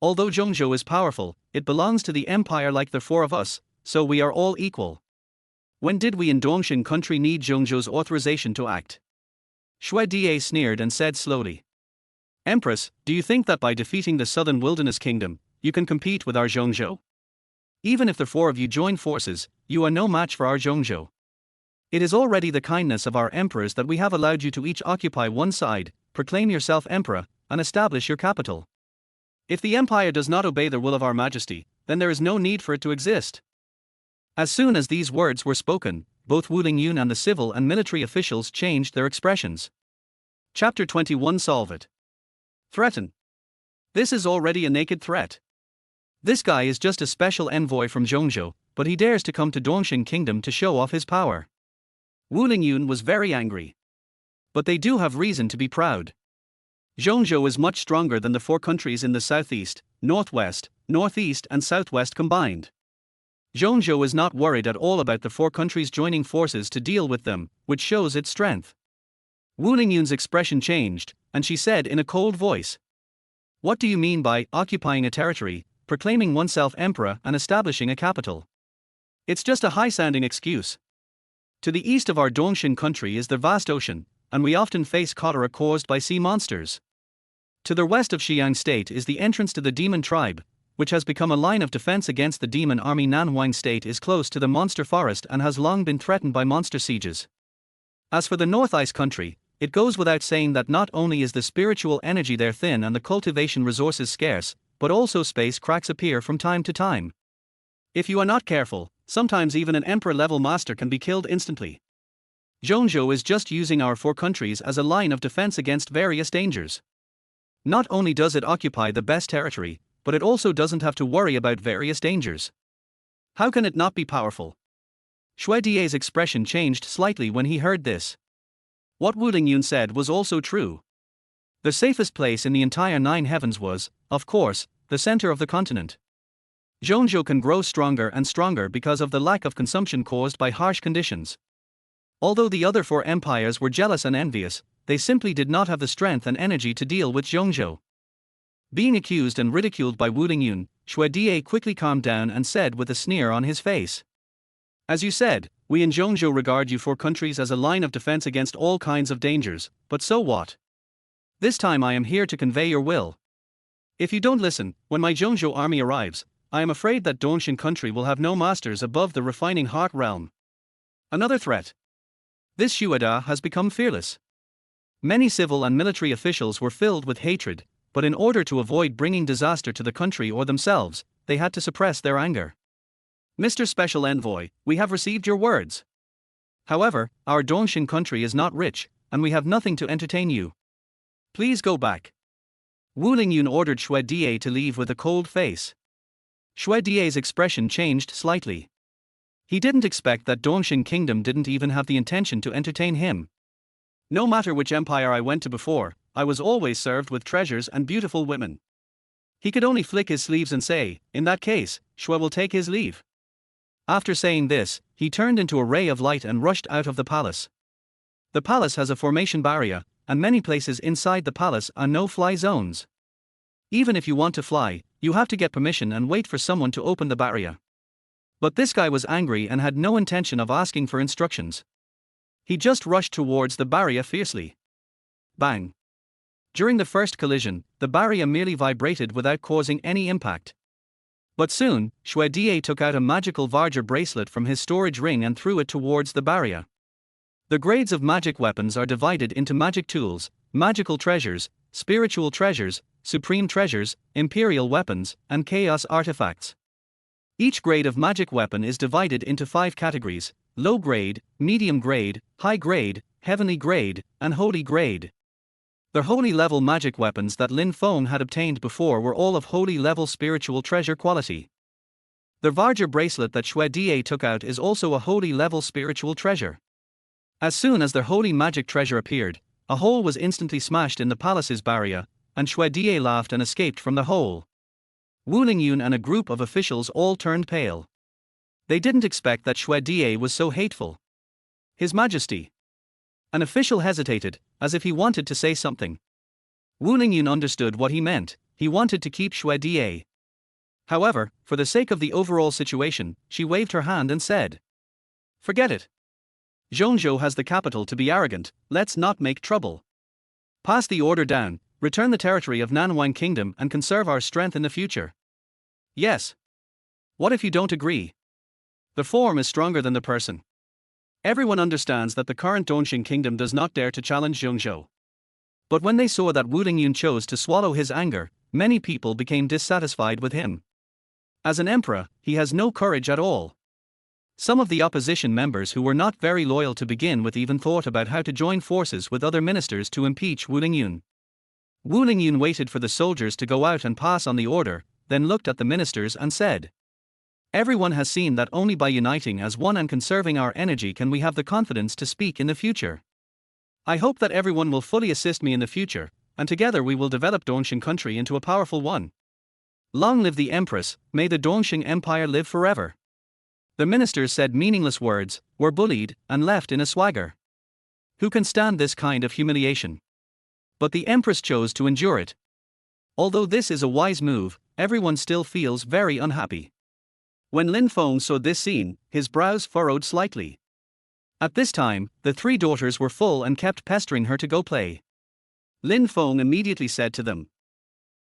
Although Zhongzhou is powerful, it belongs to the empire like the 4 of us, so we are all equal. When did we in Dongxing country need Zhongzhou's authorization to act? Xue Die sneered and said slowly, Empress, do you think that by defeating the southern wilderness kingdom, you can compete with our Zhongzhou? Even if the 4 of you join forces, you are no match for our Zhongzhou. It is already the kindness of our emperors that we have allowed you to each occupy one side, proclaim yourself emperor, and establish your capital. If the empire does not obey the will of our majesty, then there is no need for it to exist. As soon as these words were spoken, both Wu Lingyun and the civil and military officials changed their expressions. Chapter 21 Solve it. Threaten. This is already a naked threat. This guy is just a special envoy from Zhongzhou, but he dares to come to Dongxing Kingdom to show off his power. Wu Lingyun was very angry. But they do have reason to be proud. Zhongzhou is much stronger than the 4 countries in the southeast, northwest, northeast and southwest combined. Zhongzhou is not worried at all about the 4 countries joining forces to deal with them, which shows its strength. Wu Lingyun's expression changed, and she said in a cold voice, What do you mean by occupying a territory, proclaiming oneself emperor and establishing a capital? It's just a high-sounding excuse. To the east of our Dongxing country is the vast ocean, and we often face cholera caused by sea monsters. To the west of Xi'an State is the entrance to the Demon Tribe, which has become a line of defense against the demon army. Nanhuang State is close to the monster forest and has long been threatened by monster sieges. As for the North Ice Country, it goes without saying that not only is the spiritual energy there thin and the cultivation resources scarce, but also space cracks appear from time to time. If you are not careful, sometimes even an emperor-level master can be killed instantly. Zhongzhou is just using our 4 countries as a line of defense against various dangers. Not only does it occupy the best territory, but it also doesn't have to worry about various dangers. How can it not be powerful? Xue Die's expression changed slightly when he heard this. What Wu Lingyun said was also true. The safest place in the entire 9 heavens was, of course, the center of the continent. Zhongzhou can grow stronger and stronger because of the lack of consumption caused by harsh conditions. Although the other 4 empires were jealous and envious, they simply did not have the strength and energy to deal with Zhongzhou. Being accused and ridiculed by Wu Lingyun, Xue Die quickly calmed down and said with a sneer on his face. As you said, we in Zhongzhou regard you 4 countries as a line of defense against all kinds of dangers, but so what? This time I am here to convey your will. If you don't listen, when my Zhongzhou army arrives, I am afraid that Dongxing country will have no masters above the refining heart realm. Another threat. This Xueda has become fearless. Many civil and military officials were filled with hatred, but in order to avoid bringing disaster to the country or themselves, they had to suppress their anger. Mr. Special Envoy, we have received your words. However, our Dongxing country is not rich, and we have nothing to entertain you. Please go back. Wu Lingyun ordered Xue Die to leave with a cold face. Xue Die's expression changed slightly. He didn't expect that Dongxing Kingdom didn't even have the intention to entertain him. No matter which empire I went to before, I was always served with treasures and beautiful women. He could only flick his sleeves and say, in that case, Xue will take his leave. After saying this, he turned into a ray of light and rushed out of the palace. The palace has a formation barrier, and many places inside the palace are no-fly zones. Even if you want to fly, you have to get permission and wait for someone to open the barrier. But this guy was angry and had no intention of asking for instructions. He just rushed towards the barrier fiercely. Bang! During the first collision, the barrier merely vibrated without causing any impact. But soon, Xue Die took out a magical Varger bracelet from his storage ring and threw it towards the barrier. The grades of magic weapons are divided into magic tools, magical treasures, spiritual treasures, supreme treasures, imperial weapons, and chaos artifacts. Each grade of magic weapon is divided into 5 categories: low grade, medium grade, high grade, heavenly grade, and holy grade. The holy level magic weapons that Lin Feng had obtained before were all of holy level spiritual treasure quality. The Varger bracelet that Xue Die took out is also a holy level spiritual treasure. As soon as the holy magic treasure appeared, a hole was instantly smashed in the palace's barrier, and Xue Die laughed and escaped from the hole. Wu Lingyun and a group of officials all turned pale. They didn't expect that Xue Die was so hateful. His Majesty. An official hesitated, as if he wanted to say something. Wu Lingyun understood what he meant. He wanted to keep Xue Die. However, for the sake of the overall situation, she waved her hand and said, "Forget it. Zhongzhou has the capital to be arrogant, let's not make trouble. Pass the order down, return the territory of Nanhuang Kingdom and conserve our strength in the future." Yes. What if you don't agree? The form is stronger than the person. Everyone understands that the current Dongxing Kingdom does not dare to challenge Zhongzhou. But when they saw that Wu Lingyun chose to swallow his anger, many people became dissatisfied with him. As an emperor, he has no courage at all. Some of the opposition members who were not very loyal to begin with even thought about how to join forces with other ministers to impeach Wu Lingyun. Wu Lingyun waited for the soldiers to go out and pass on the order, then looked at the ministers and said, "Everyone has seen that only by uniting as one and conserving our energy can we have the confidence to speak in the future. I hope that everyone will fully assist me in the future, and together we will develop Dongxing country into a powerful one. Long live the Empress, may the Dongxing Empire live forever." The ministers said meaningless words, were bullied, and left in a swagger. Who can stand this kind of humiliation? But the Empress chose to endure it. Although this is a wise move, everyone still feels very unhappy. When Lin Feng saw this scene, his brows furrowed slightly. At this time, the 3 daughters were full and kept pestering her to go play. Lin Feng immediately said to them,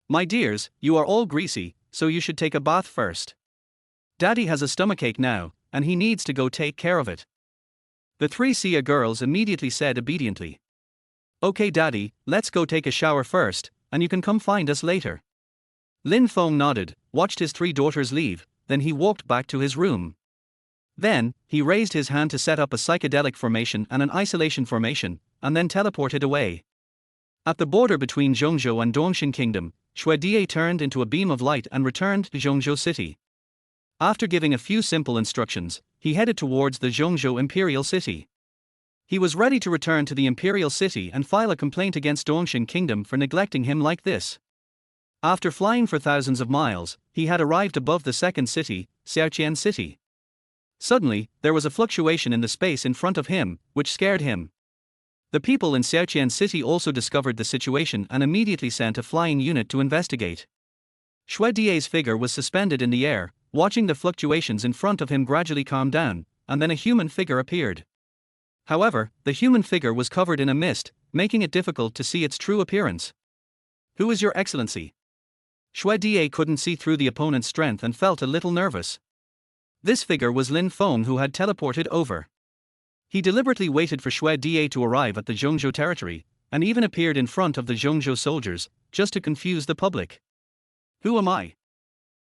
My dears, you are all greasy, so you should take a bath first. Daddy has a stomachache now, and he needs to go take care of it. The three Sia girls immediately said obediently. Okay Daddy, let's go take a shower first, and you can come find us later. Lin Feng nodded, watched his three daughters leave, then he walked back to his room. Then, he raised his hand to set up a psychedelic formation and an isolation formation, and then teleported away. At the border between Zhongzhou and Dongxing Kingdom, Xue Die turned into a beam of light and returned to Zhongzhou City. After giving a few simple instructions, he headed towards the Zhongzhou Imperial City. He was ready to return to the Imperial City and file a complaint against Dongxing Kingdom for neglecting him like this. After flying for thousands of miles, he had arrived above the second city, Xiaoqian City. Suddenly, there was a fluctuation in the space in front of him, which scared him. The people in Xiaoqian City also discovered the situation and immediately sent a flying unit to investigate. Xue Die's figure was suspended in the air, watching the fluctuations in front of him gradually calm down, and then a human figure appeared. However, the human figure was covered in a mist, making it difficult to see its true appearance. Who is your excellency? Xue Die couldn't see through the opponent's strength and felt a little nervous. This figure was Lin Feng, who had teleported over. He deliberately waited for Xue Die to arrive at the Zhongzhou territory, and even appeared in front of the Zhongzhou soldiers, just to confuse the public. Who am I?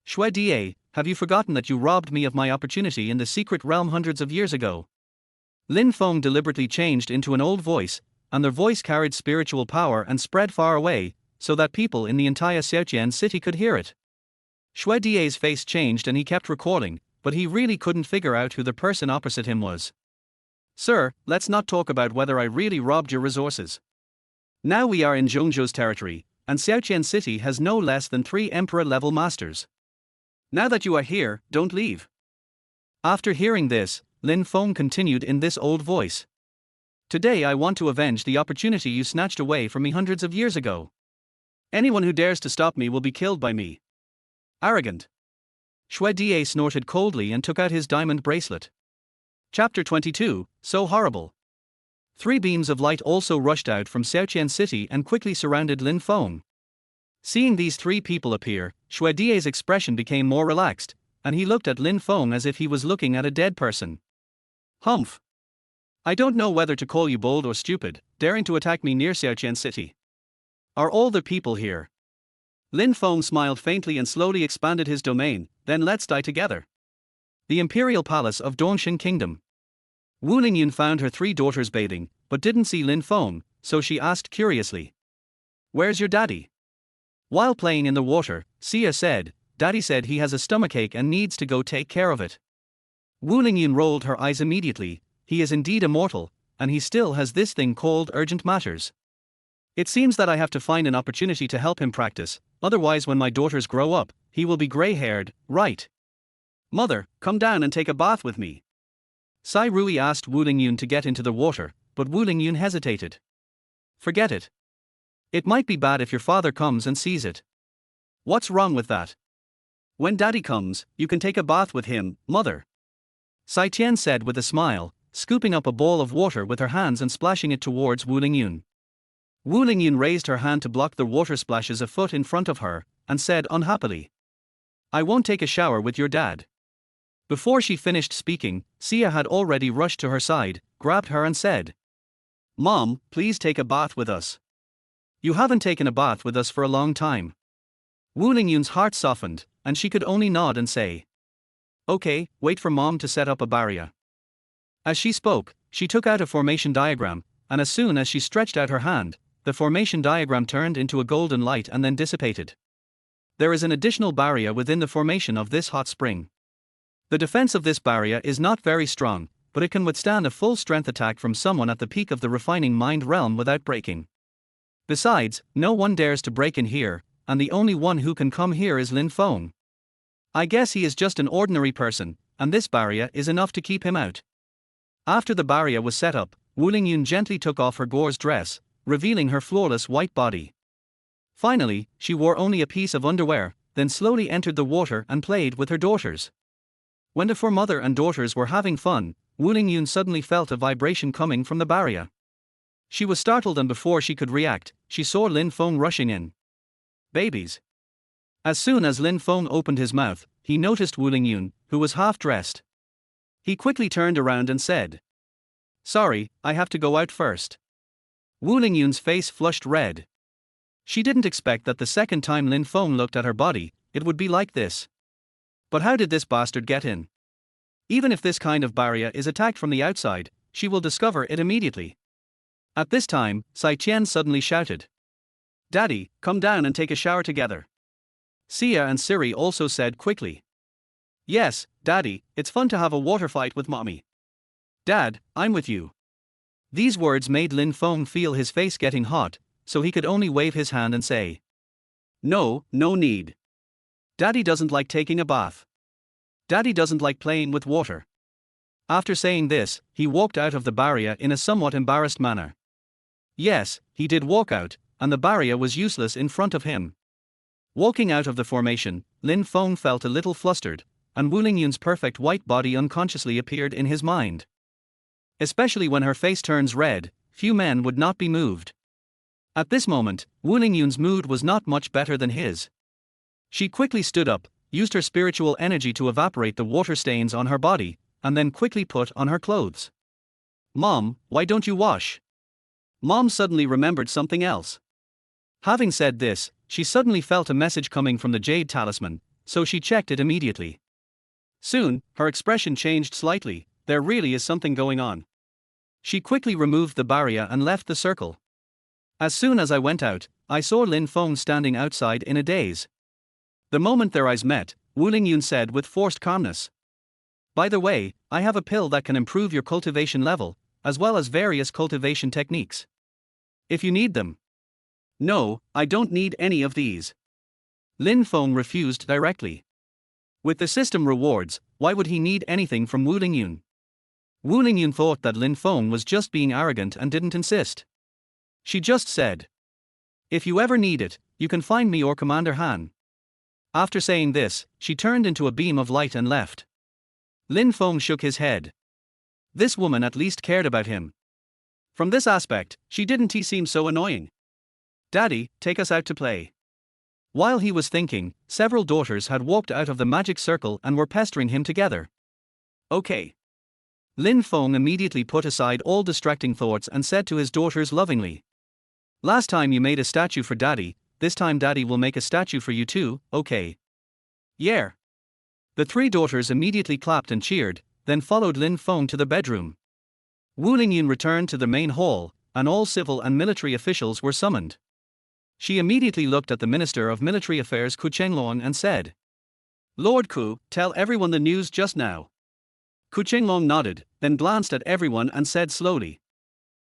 Xue Die, have you forgotten that you robbed me of my opportunity in the secret realm hundreds of years ago? Lin Feng deliberately changed into an old voice, and their voice carried spiritual power and spread far away, so that people in the entire Xiaoqian city could hear it. Xue Die's face changed and he kept recording, but he really couldn't figure out who the person opposite him was. Sir, let's not talk about whether I really robbed your resources. Now we are in Zhongzhou's territory, and Xiaoqian City has no less than 3 emperor-level masters. Now that you are here, don't leave. After hearing this, Lin Feng continued in this old voice. Today I want to avenge the opportunity you snatched away from me hundreds of years ago. Anyone who dares to stop me will be killed by me. Arrogant. Xue Die snorted coldly and took out his diamond bracelet. Chapter 22, So Horrible. 3 beams of light also rushed out from Xiaoqian City and quickly surrounded Lin Feng. Seeing these 3 people appear, Xue Die's expression became more relaxed, and he looked at Lin Feng as if he was looking at a dead person. Humph. I don't know whether to call you bold or stupid, daring to attack me near Xiaoqian City. Are all the people here? Lin Feng smiled faintly and slowly expanded his domain. Then let's die together. The Imperial Palace of Dongxing Kingdom. Wu Lingyun found her 3 daughters bathing, but didn't see Lin Feng, so she asked curiously. Where's your daddy? While playing in the water, Sia said, Daddy said he has a stomachache and needs to go take care of it. Wu Lingyun rolled her eyes immediately. He is indeed immortal, and he still has this thing called urgent matters. It seems that I have to find an opportunity to help him practice, otherwise when my daughters grow up, he will be gray-haired, right? Mother, come down and take a bath with me. Sai Rui asked Wu Lingyun to get into the water, but Wu Lingyun hesitated. Forget it. It might be bad if your father comes and sees it. What's wrong with that? When daddy comes, you can take a bath with him, mother. Sai Tian said with a smile, scooping up a bowl of water with her hands and splashing it towards Wu Lingyun. Wu Lingyun raised her hand to block the water splashes a foot in front of her, and said unhappily, I won't take a shower with your dad. Before she finished speaking, Sia had already rushed to her side, grabbed her and said, Mom, please take a bath with us. You haven't taken a bath with us for a long time. Wu Lingyun's heart softened, and she could only nod and say, Okay, wait for Mom to set up a barrier. As she spoke, she took out a formation diagram, and as soon as she stretched out her hand, the formation diagram turned into a golden light and then dissipated. There is an additional barrier within the formation of this hot spring. The defense of this barrier is not very strong, but it can withstand a full-strength attack from someone at the peak of the refining mind realm without breaking. Besides, no one dares to break in here, and the only one who can come here is Lin Feng. I guess he is just an ordinary person, and this barrier is enough to keep him out. After the barrier was set up, Wu Lingyun gently took off her gauze dress, revealing her flawless white body. Finally, she wore only a piece of underwear, then slowly entered the water and played with her daughters. When the 4 mother and daughters were having fun, Wu Lingyun suddenly felt a vibration coming from the barrier. She was startled, and before she could react, she saw Lin Feng rushing in. Babies. As soon as Lin Feng opened his mouth, he noticed Wu Lingyun, who was half dressed. He quickly turned around and said, "Sorry, I have to go out first." Wu Lingyun's face flushed red. She didn't expect that the second time Lin Feng looked at her body, it would be like this. But how did this bastard get in? Even if this kind of barrier is attacked from the outside, she will discover it immediately. At this time, Sai Qian suddenly shouted, "Daddy, come down and take a shower together." Sia and Siri also said quickly, "Yes, Daddy, it's fun to have a water fight with Mommy." "Dad, I'm with you." These words made Lin Feng feel his face getting hot, so he could only wave his hand and say, "No, no need. Daddy doesn't like taking a bath. Daddy doesn't like playing with water." After saying this, he walked out of the barrier in a somewhat embarrassed manner. Yes, he did walk out, and the barrier was useless in front of him. Walking out of the formation, Lin Feng felt a little flustered, and Wu Lingyun's perfect white body unconsciously appeared in his mind. Especially when her face turns red, few men would not be moved. At this moment, Wu Lingyun's mood was not much better than his. She quickly stood up, used her spiritual energy to evaporate the water stains on her body, and then quickly put on her clothes. "Mom, why don't you wash?" Mom suddenly remembered something else. Having said this, she suddenly felt a message coming from the jade talisman, so she checked it immediately. Soon, her expression changed slightly. There really is something going on. She quickly removed the barrier and left the circle. As soon as I went out, I saw Lin Feng standing outside in a daze. The moment their eyes met, Wu Lingyun said with forced calmness, "By the way, I have a pill that can improve your cultivation level, as well as various cultivation techniques. If you need them." "No, I don't need any of these." Lin Feng refused directly. With the system rewards, why would he need anything from Wu Lingyun? Wu Lingyun thought that Lin Feng was just being arrogant and didn't insist. She just said, "If you ever need it, you can find me or Commander Han." After saying this, she turned into a beam of light and left. Lin Feng shook his head. This woman at least cared about him. From this aspect, she didn't seem so annoying. "Daddy, take us out to play." While he was thinking, several daughters had walked out of the magic circle and were pestering him together. "Okay." Lin Feng immediately put aside all distracting thoughts and said to his daughters lovingly, "Last time you made a statue for Daddy, this time Daddy will make a statue for you too, okay?" "Yeah." The three daughters immediately clapped and cheered, then followed Lin Feng to the bedroom. Wu Lingyun returned to the main hall, and all civil and military officials were summoned. She immediately looked at the Minister of Military Affairs Ku Chenglong and said, "Lord Ku, tell everyone the news just now." Ku Chenglong nodded, then glanced at everyone and said slowly,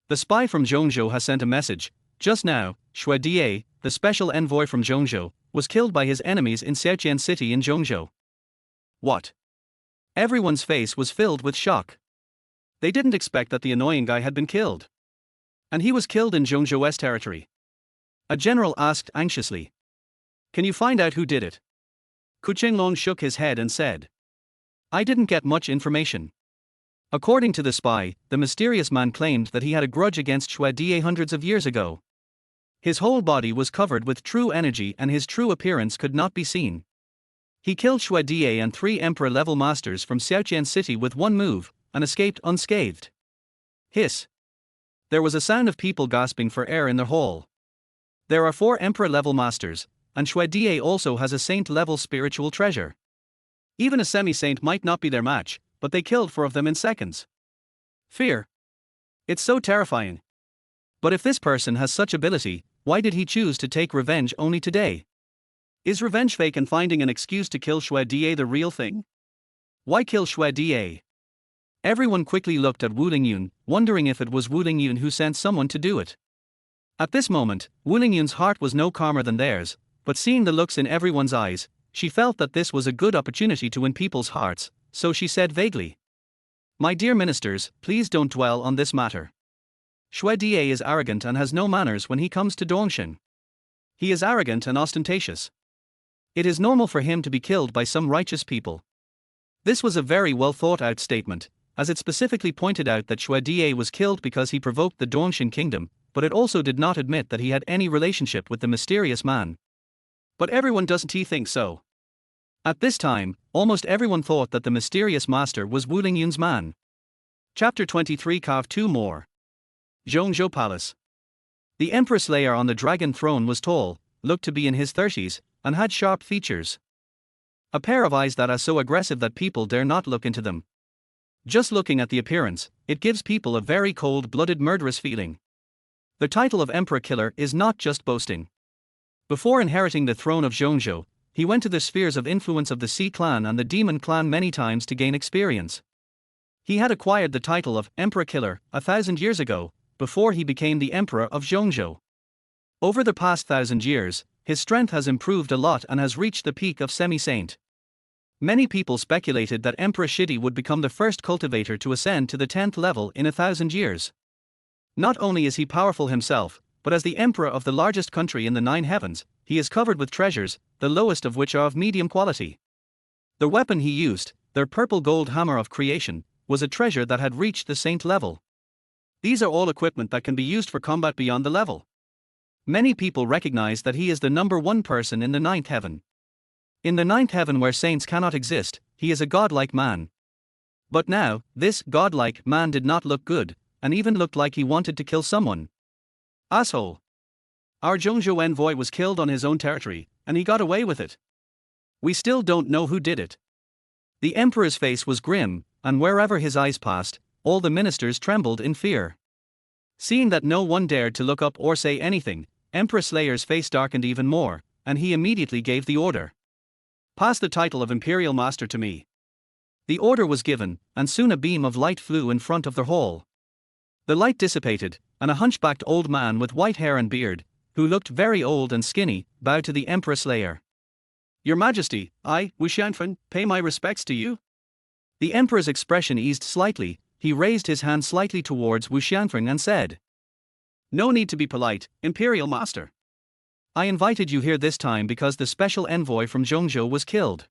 "The spy from Zhongzhou has sent a message. Just now, Xue Die, the special envoy from Zhongzhou, was killed by his enemies in Xiaoqian City in Zhongzhou." What? Everyone's face was filled with shock. They didn't expect that the annoying guy had been killed. And he was killed in Zhongzhou's territory. A general asked anxiously, "Can you find out who did it?" Ku Chenglong shook his head and said, "I didn't get much information." According to the spy, the mysterious man claimed that he had a grudge against Xue Die hundreds of years ago. His whole body was covered with true energy and his true appearance could not be seen. He killed Xue Die and 3 emperor-level masters from Xiaoqian City with one move, and escaped unscathed. Hiss. There was a sound of people gasping for air in the hall. There are 4 emperor-level masters, and Xue Die also has a saint-level spiritual treasure. Even a semi-saint might not be their match, but they killed 4 of them in seconds. Fear. It's so terrifying. But if this person has such ability, why did he choose to take revenge only today? Is revenge fake and finding an excuse to kill Xue Die the real thing? Why kill Xue Die? Everyone quickly looked at Wu Lingyun, wondering if it was Wu Lingyun who sent someone to do it. At this moment, Wu Lingyun's heart was no calmer than theirs, but seeing the looks in everyone's eyes, she felt that this was a good opportunity to win people's hearts, so she said vaguely, "My dear ministers, please don't dwell on this matter. Xue Die is arrogant and has no manners when he comes to Dongshan. He is arrogant and ostentatious. It is normal for him to be killed by some righteous people." This was a very well thought out statement, as it specifically pointed out that Xue Die was killed because he provoked the Dongshan kingdom, but it also did not admit that he had any relationship with the mysterious man. But everyone doesn't think so. At this time, almost everyone thought that the mysterious master was Wu Lingyun's man. Chapter 23 Carve 2 more. Zhongzhou Palace. The empress layer on the dragon throne was tall, looked to be in his 30s, and had sharp features. A pair of eyes that are so aggressive that people dare not look into them. Just looking at the appearance, it gives people a very cold-blooded murderous feeling. The title of Emperor Killer is not just boasting. Before inheriting the throne of Zhongzhou, he went to the spheres of influence of the Sea clan and the Demon clan many times to gain experience. He had acquired the title of Emperor Killer 1,000 years ago, before he became the Emperor of Zhongzhou. Over the past 1,000 years, his strength has improved a lot and has reached the peak of semi-saint. Many people speculated that Emperor Shidi would become the first cultivator to ascend to the 10th level in 1,000 years. Not only is he powerful himself, but as the emperor of the largest country in the 9 heavens, he is covered with treasures, the lowest of which are of medium quality. The weapon he used, their purple gold hammer of creation, was a treasure that had reached the saint level. These are all equipment that can be used for combat beyond the level. Many people recognize that he is the #1 person in the 9th heaven. In the 9th heaven where saints cannot exist, he is a godlike man. But now, this godlike man did not look good, and even looked like he wanted to kill someone. Asshole. Our Zhongzhou envoy was killed on his own territory, and he got away with it. We still don't know who did it. The emperor's face was grim, and wherever his eyes passed, all the ministers trembled in fear. Seeing that no one dared to look up or say anything, Empress Slayer's face darkened even more, and he immediately gave the order. Pass the title of Imperial Master to me. The order was given, and soon a beam of light flew in front of the hall. The light dissipated, and a hunchbacked old man with white hair and beard, who looked very old and skinny, bowed to the Empress Slayer. Your Majesty, I, Wu Xianfen, pay my respects to you. The Emperor's expression eased slightly. He raised his hand slightly towards Wu Xianfen and said, No need to be polite, Imperial Master. I invited you here this time because the special envoy from Zhongzhou was killed.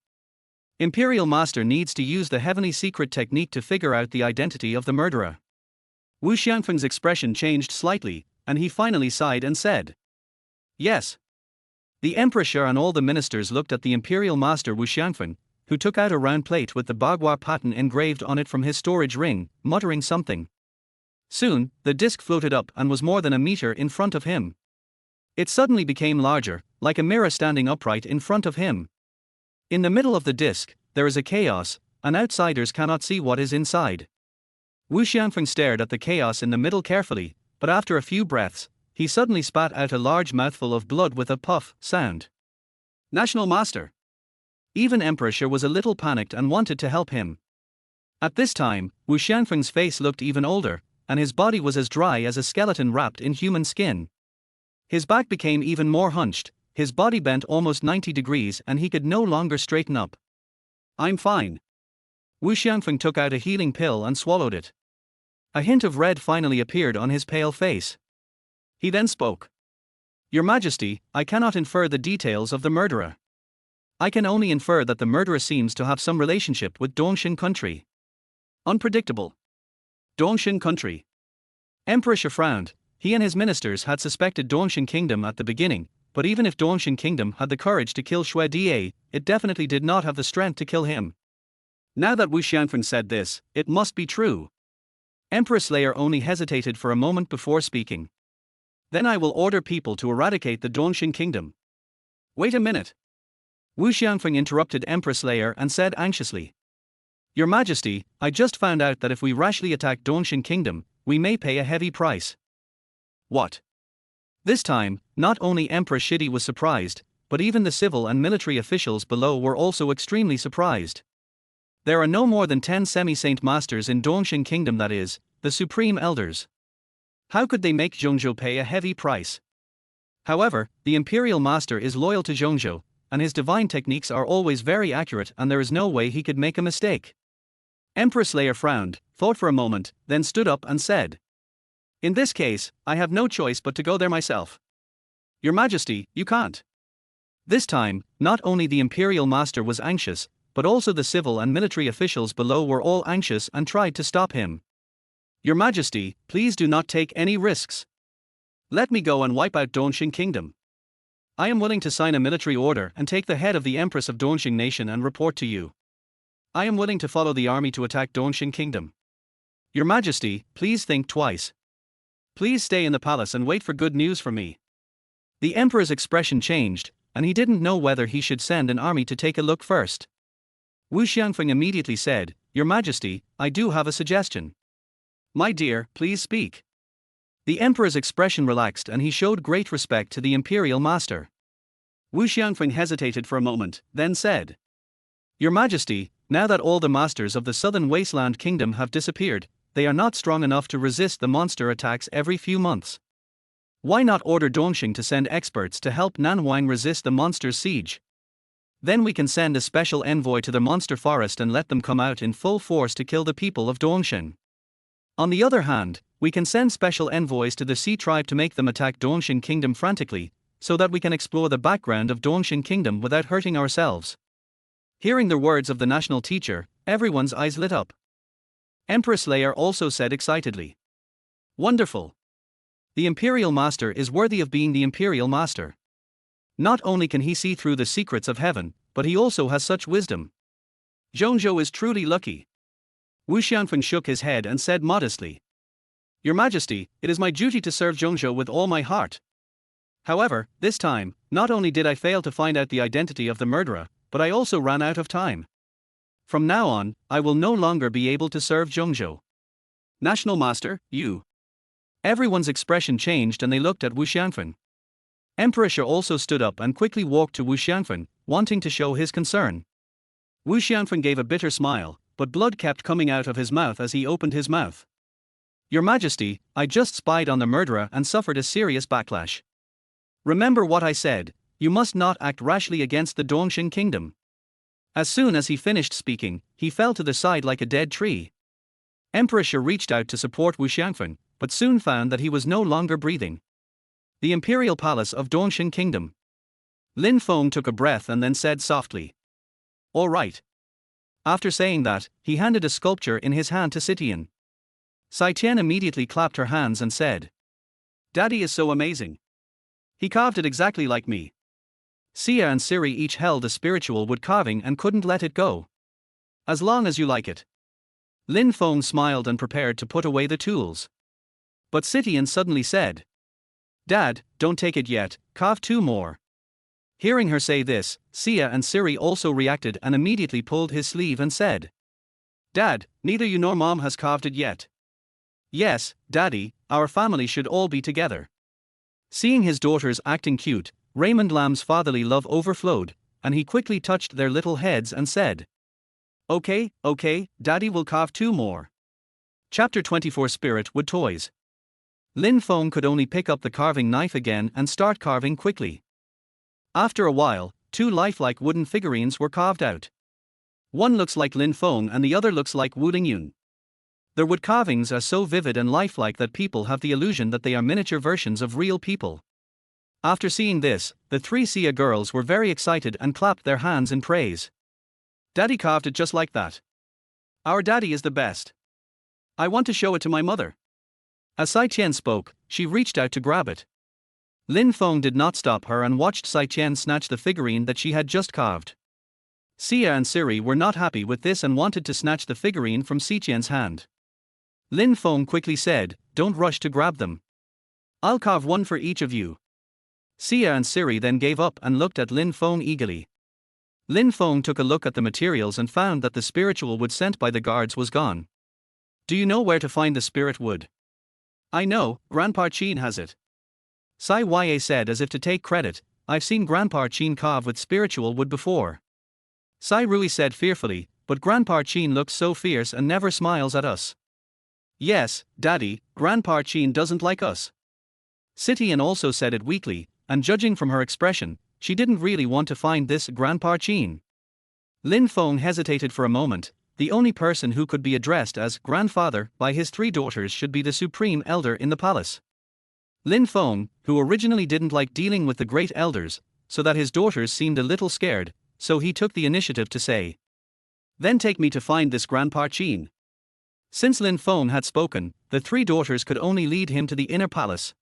Imperial Master needs to use the heavenly secret technique to figure out the identity of the murderer. Wu Xianfeng's expression changed slightly, and he finally sighed and said, Yes. The Empress and all the ministers looked at the Imperial Master Wu Xianfeng, who took out a round plate with the Bagua pattern engraved on it from his storage ring, muttering something. Soon, the disc floated up and was more than a meter in front of him. It suddenly became larger, like a mirror standing upright in front of him. In the middle of the disc, there is a chaos, and outsiders cannot see what is inside. Wu Xianfeng stared at the chaos in the middle carefully, but after a few breaths, he suddenly spat out a large mouthful of blood with a puff sound. National Master. Even Emperor Shi was a little panicked and wanted to help him. At this time, Wu Xianfeng's face looked even older, and his body was as dry as a skeleton wrapped in human skin. His back became even more hunched, his body bent almost 90 degrees and he could no longer straighten up. I'm fine. Wu Xianfeng took out a healing pill and swallowed it. A hint of red finally appeared on his pale face. He then spoke. Your Majesty, I cannot infer the details of the murderer. I can only infer that the murderer seems to have some relationship with Dongxin country. Unpredictable. Dongxin country. Emperor Shi frowned. He and his ministers had suspected Dongxin kingdom at the beginning, but even if Dongxin kingdom had the courage to kill Xue Da, it definitely did not have the strength to kill him. Now that Wu Xianfen said this, it must be true. Emperor Slayer only hesitated for a moment before speaking. Then I will order people to eradicate the Dongxin kingdom. Wait a minute. Wu Xianfeng interrupted Empress Slayer and said anxiously. Your Majesty, I just found out that if we rashly attack Dongxin kingdom, we may pay a heavy price. What? This time, not only Emperor Shidi was surprised, but even the civil and military officials below were also extremely surprised. There are no more than 10 semi-saint masters in Dongxin kingdom, that is, the supreme elders. How could they make Zhongzhou pay a heavy price? However, the imperial master is loyal to Zhongzhou, and his divine techniques are always very accurate and there is no way he could make a mistake. Emperor Slayer frowned, thought for a moment, then stood up and said. In this case, I have no choice but to go there myself. Your Majesty, you can't. This time, not only the imperial master was anxious, but also the civil and military officials below were all anxious and tried to stop him. Your Majesty, please do not take any risks. Let me go and wipe out Dongxin kingdom. I am willing to sign a military order and take the head of the Empress of Dongxing Nation and report to you. I am willing to follow the army to attack Dongxing Kingdom. Your Majesty, please think twice. Please stay in the palace and wait for good news from me. The Emperor's expression changed, and he didn't know whether he should send an army to take a look first. Wu Xianfeng immediately said, Your Majesty, I do have a suggestion. My dear, please speak. The Emperor's expression relaxed and he showed great respect to the Imperial Master. Wu Xianfeng hesitated for a moment, then said, Your Majesty, now that all the masters of the Southern Wasteland Kingdom have disappeared, they are not strong enough to resist the monster attacks every few months. Why not order Dongxing to send experts to help Nanhuang resist the monster's siege? Then we can send a special envoy to the monster forest and let them come out in full force to kill the people of Dongxing. On the other hand, we can send special envoys to the Sea tribe to make them attack Dongxing Kingdom frantically, so that we can explore the background of Dongxing Kingdom without hurting ourselves. Hearing the words of the national teacher, everyone's eyes lit up. Empress Leia also said excitedly, Wonderful! The Imperial Master is worthy of being the Imperial Master. Not only can he see through the secrets of heaven, but he also has such wisdom. Zhongzhou is truly lucky. Wu Xianfeng shook his head and said modestly, Your Majesty, it is my duty to serve Zhongzhou with all my heart. However, this time, not only did I fail to find out the identity of the murderer, but I also ran out of time. From now on, I will no longer be able to serve Zhongzhou. National Master, you. Everyone's expression changed and they looked at Wu Xianfeng. Emperor Shi also stood up and quickly walked to Wu Xianfeng, wanting to show his concern. Wu Xianfeng gave a bitter smile, but blood kept coming out of his mouth as he opened his mouth. Your Majesty, I just spied on the murderer and suffered a serious backlash. Remember what I said, you must not act rashly against the Dongxing Kingdom. As soon as he finished speaking, he fell to the side like a dead tree. Emperor Shi reached out to support Wu Xianfeng, but soon found that he was no longer breathing. The Imperial Palace of Dongxing Kingdom. Lin Feng took a breath and then said softly, All right. After saying that, he handed a sculpture in his hand to Sitian. Sai Tian immediately clapped her hands and said, Daddy is so amazing. He carved it exactly like me. Sia and Siri each held a spiritual wood carving and couldn't let it go. As long as you like it. Lin Feng smiled and prepared to put away the tools. But Sitian suddenly said, Dad, don't take it yet, carve 2 more. Hearing her say this, Sia and Siri also reacted and immediately pulled his sleeve and said, Dad, neither you nor Mom has carved it yet. Yes, Daddy, our family should all be together. Seeing his daughters acting cute, Raymond Lam's fatherly love overflowed, and he quickly touched their little heads and said, Okay, Daddy will carve 2 more. Chapter 24 Spirit Wood Toys. Lin Feng could only pick up the carving knife again and start carving quickly. After a while, 2 lifelike wooden figurines were carved out. One looks like Lin Feng and the other looks like Wu Lingyun. Their wood carvings are so vivid and lifelike that people have the illusion that they are miniature versions of real people. After seeing this, the 3 Sia girls were very excited and clapped their hands in praise. Daddy carved it just like that. Our daddy is the best. I want to show it to my mother. As Sai Tian spoke, she reached out to grab it. Lin Feng did not stop her and watched Sai Tian snatch the figurine that she had just carved. Sia and Siri were not happy with this and wanted to snatch the figurine from Sai Tian's hand. Lin Feng quickly said, Don't rush to grab them. I'll carve one for each of you. Sia and Siri then gave up and looked at Lin Feng eagerly. Lin Feng took a look at the materials and found that the spiritual wood sent by the guards was gone. Do you know where to find the spirit wood? I know, Grandpa Chin has it. Sai Ya said as if to take credit, I've seen Grandpa Chin carve with spiritual wood before. Sai Rui said fearfully, but Grandpa Chin looks so fierce and never smiles at us. Yes, Daddy, Grandpa Chin doesn't like us. Sitian also said it weakly, and judging from her expression, she didn't really want to find this Grandpa Chin. Lin Feng hesitated for a moment. The only person who could be addressed as grandfather by his 3 daughters should be the supreme elder in the palace. Lin Feng, who originally didn't like dealing with the great elders, so that his daughters seemed a little scared, so he took the initiative to say, Then take me to find this Grandpa Chin. Since Lin Feng had spoken, the 3 daughters could only lead him to the inner palace.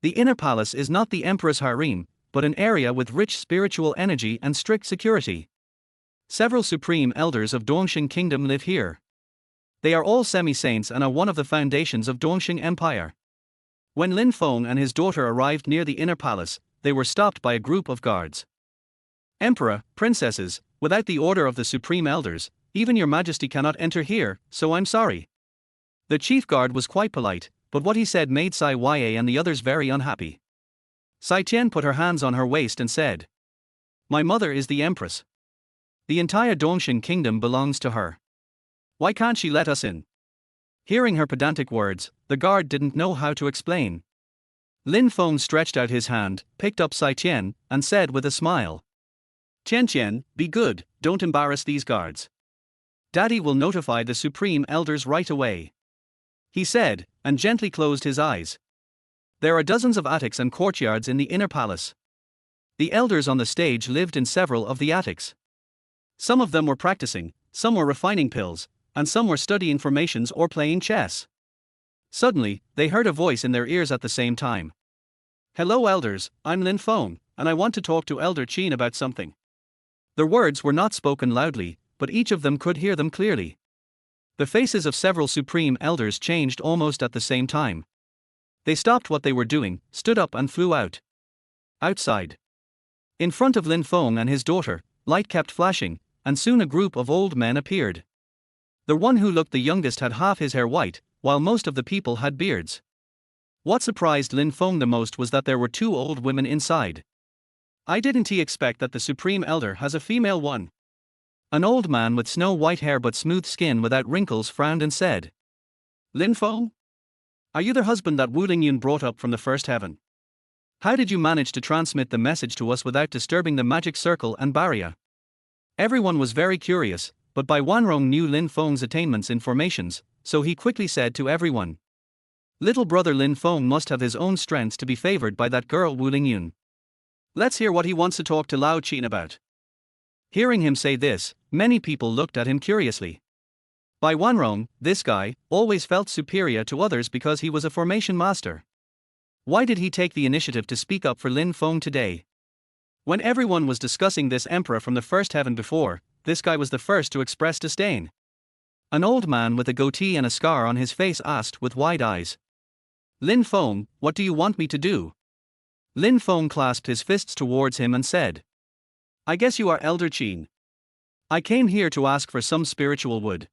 The inner palace is not the emperor's harem, but an area with rich spiritual energy and strict security. Several supreme elders of Dongxing Kingdom live here. They are all semi-saints and are one of the foundations of Dongxing Empire. When Lin Feng and his daughter arrived near the inner palace, they were stopped by a group of guards. Emperor, princesses, without the order of the supreme elders, even your majesty cannot enter here, so I'm sorry. The chief guard was quite polite, but what he said made Sai Ya and the others very unhappy. Sai Tian put her hands on her waist and said, "My mother is the empress. The entire Dongxing kingdom belongs to her. Why can't she let us in?" Hearing her pedantic words, the guard didn't know how to explain. Lin Feng stretched out his hand, picked up Sai Tian, and said with a smile, "Tian, be good, don't embarrass these guards. Daddy will notify the supreme elders right away," he said, and gently closed his eyes. There are dozens of attics and courtyards in the inner palace. The elders on the stage lived in several of the attics. Some of them were practicing, some were refining pills, and some were studying formations or playing chess. Suddenly, they heard a voice in their ears at the same time. "Hello elders, I'm Lin Feng, and I want to talk to Elder Qin about something." The words were not spoken loudly, but each of them could hear them clearly. The faces of several supreme elders changed almost at the same time. They stopped what they were doing, stood up and flew out. Outside. In front of Lin Feng and his daughter, light kept flashing, and soon a group of old men appeared. The one who looked the youngest had half his hair white, while most of the people had beards. What surprised Lin Feng the most was that there were two old women inside. "I didn't expect that the Supreme Elder has a female one." An old man with snow-white hair but smooth skin without wrinkles frowned and said, "Lin Feng? Are you the husband that Wu Lingyun brought up from the first heaven? How did you manage to transmit the message to us without disturbing the magic circle and barrier?" Everyone was very curious, but Bai Wanrong knew Lin Feng's attainments in formations, so he quickly said to everyone, "Little brother Lin Feng must have his own strengths to be favored by that girl Wu Lingyun. Let's hear what he wants to talk to Lao Qin about." Hearing him say this, many people looked at him curiously. Bai Wanrong, this guy, always felt superior to others because he was a formation master. Why did he take the initiative to speak up for Lin Feng today? When everyone was discussing this emperor from the first heaven before, this guy was the first to express disdain. An old man with a goatee and a scar on his face asked with wide eyes, "Lin Feng, what do you want me to do?" Lin Feng clasped his fists towards him and said, "I guess you are Elder Qin. I came here to ask for some spiritual wood."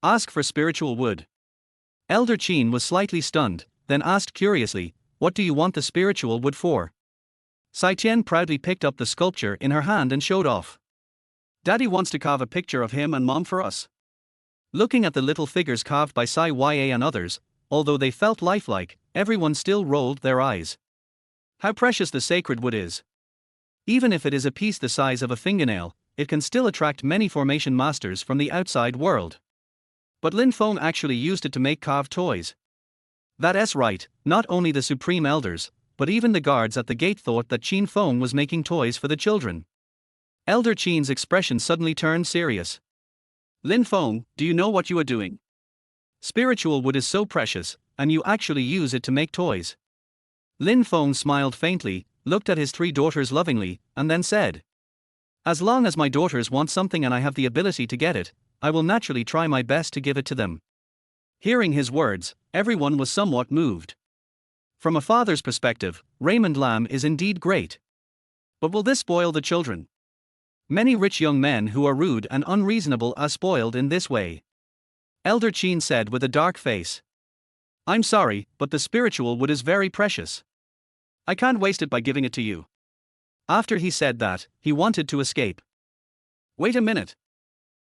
"Ask for spiritual wood?" Elder Qin was slightly stunned, then asked curiously, "What do you want the spiritual wood for?" Sai Tian proudly picked up the sculpture in her hand and showed off. "Daddy wants to carve a picture of him and Mom for us." Looking at the little figures carved by Sai Ya and others, although they felt lifelike, everyone still rolled their eyes. How precious the sacred wood is. Even if it is a piece the size of a fingernail, it can still attract many formation masters from the outside world. But Lin Feng actually used it to make carved toys. That's right, not only the supreme elders, but even the guards at the gate thought that Qin Feng was making toys for the children. Elder Qin's expression suddenly turned serious. "Lin Feng, do you know what you are doing? Spiritual wood is so precious, and you actually use it to make toys." Lin Feng smiled faintly, looked at his three daughters lovingly, and then said, "As long as my daughters want something and I have the ability to get it, I will naturally try my best to give it to them." Hearing his words, everyone was somewhat moved. From a father's perspective, Raymond Lam is indeed great. But will this spoil the children? Many rich young men who are rude and unreasonable are spoiled in this way. Elder Qin said with a dark face, "I'm sorry, but the spiritual wood is very precious. I can't waste it by giving it to you." After he said that, he wanted to escape. Wait a minute.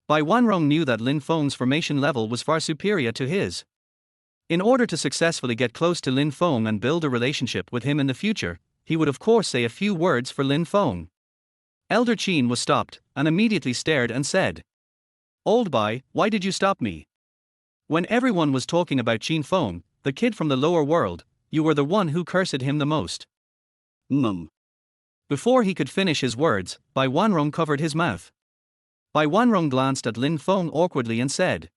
Bai Wanrong knew that Lin Feng's formation level was far superior to his. In order to successfully get close to Lin Feng and build a relationship with him in the future, he would of course say a few words for Lin Feng. Elder Qin was stopped, and immediately stared and said, "Old Bai, why did you stop me? When everyone was talking about Qin Feng, the kid from the lower world, you were the one who cursed him the most." Before he could finish his words, Bai Wanrong covered his mouth. Bai Wanrong glanced at Lin Feng awkwardly and said,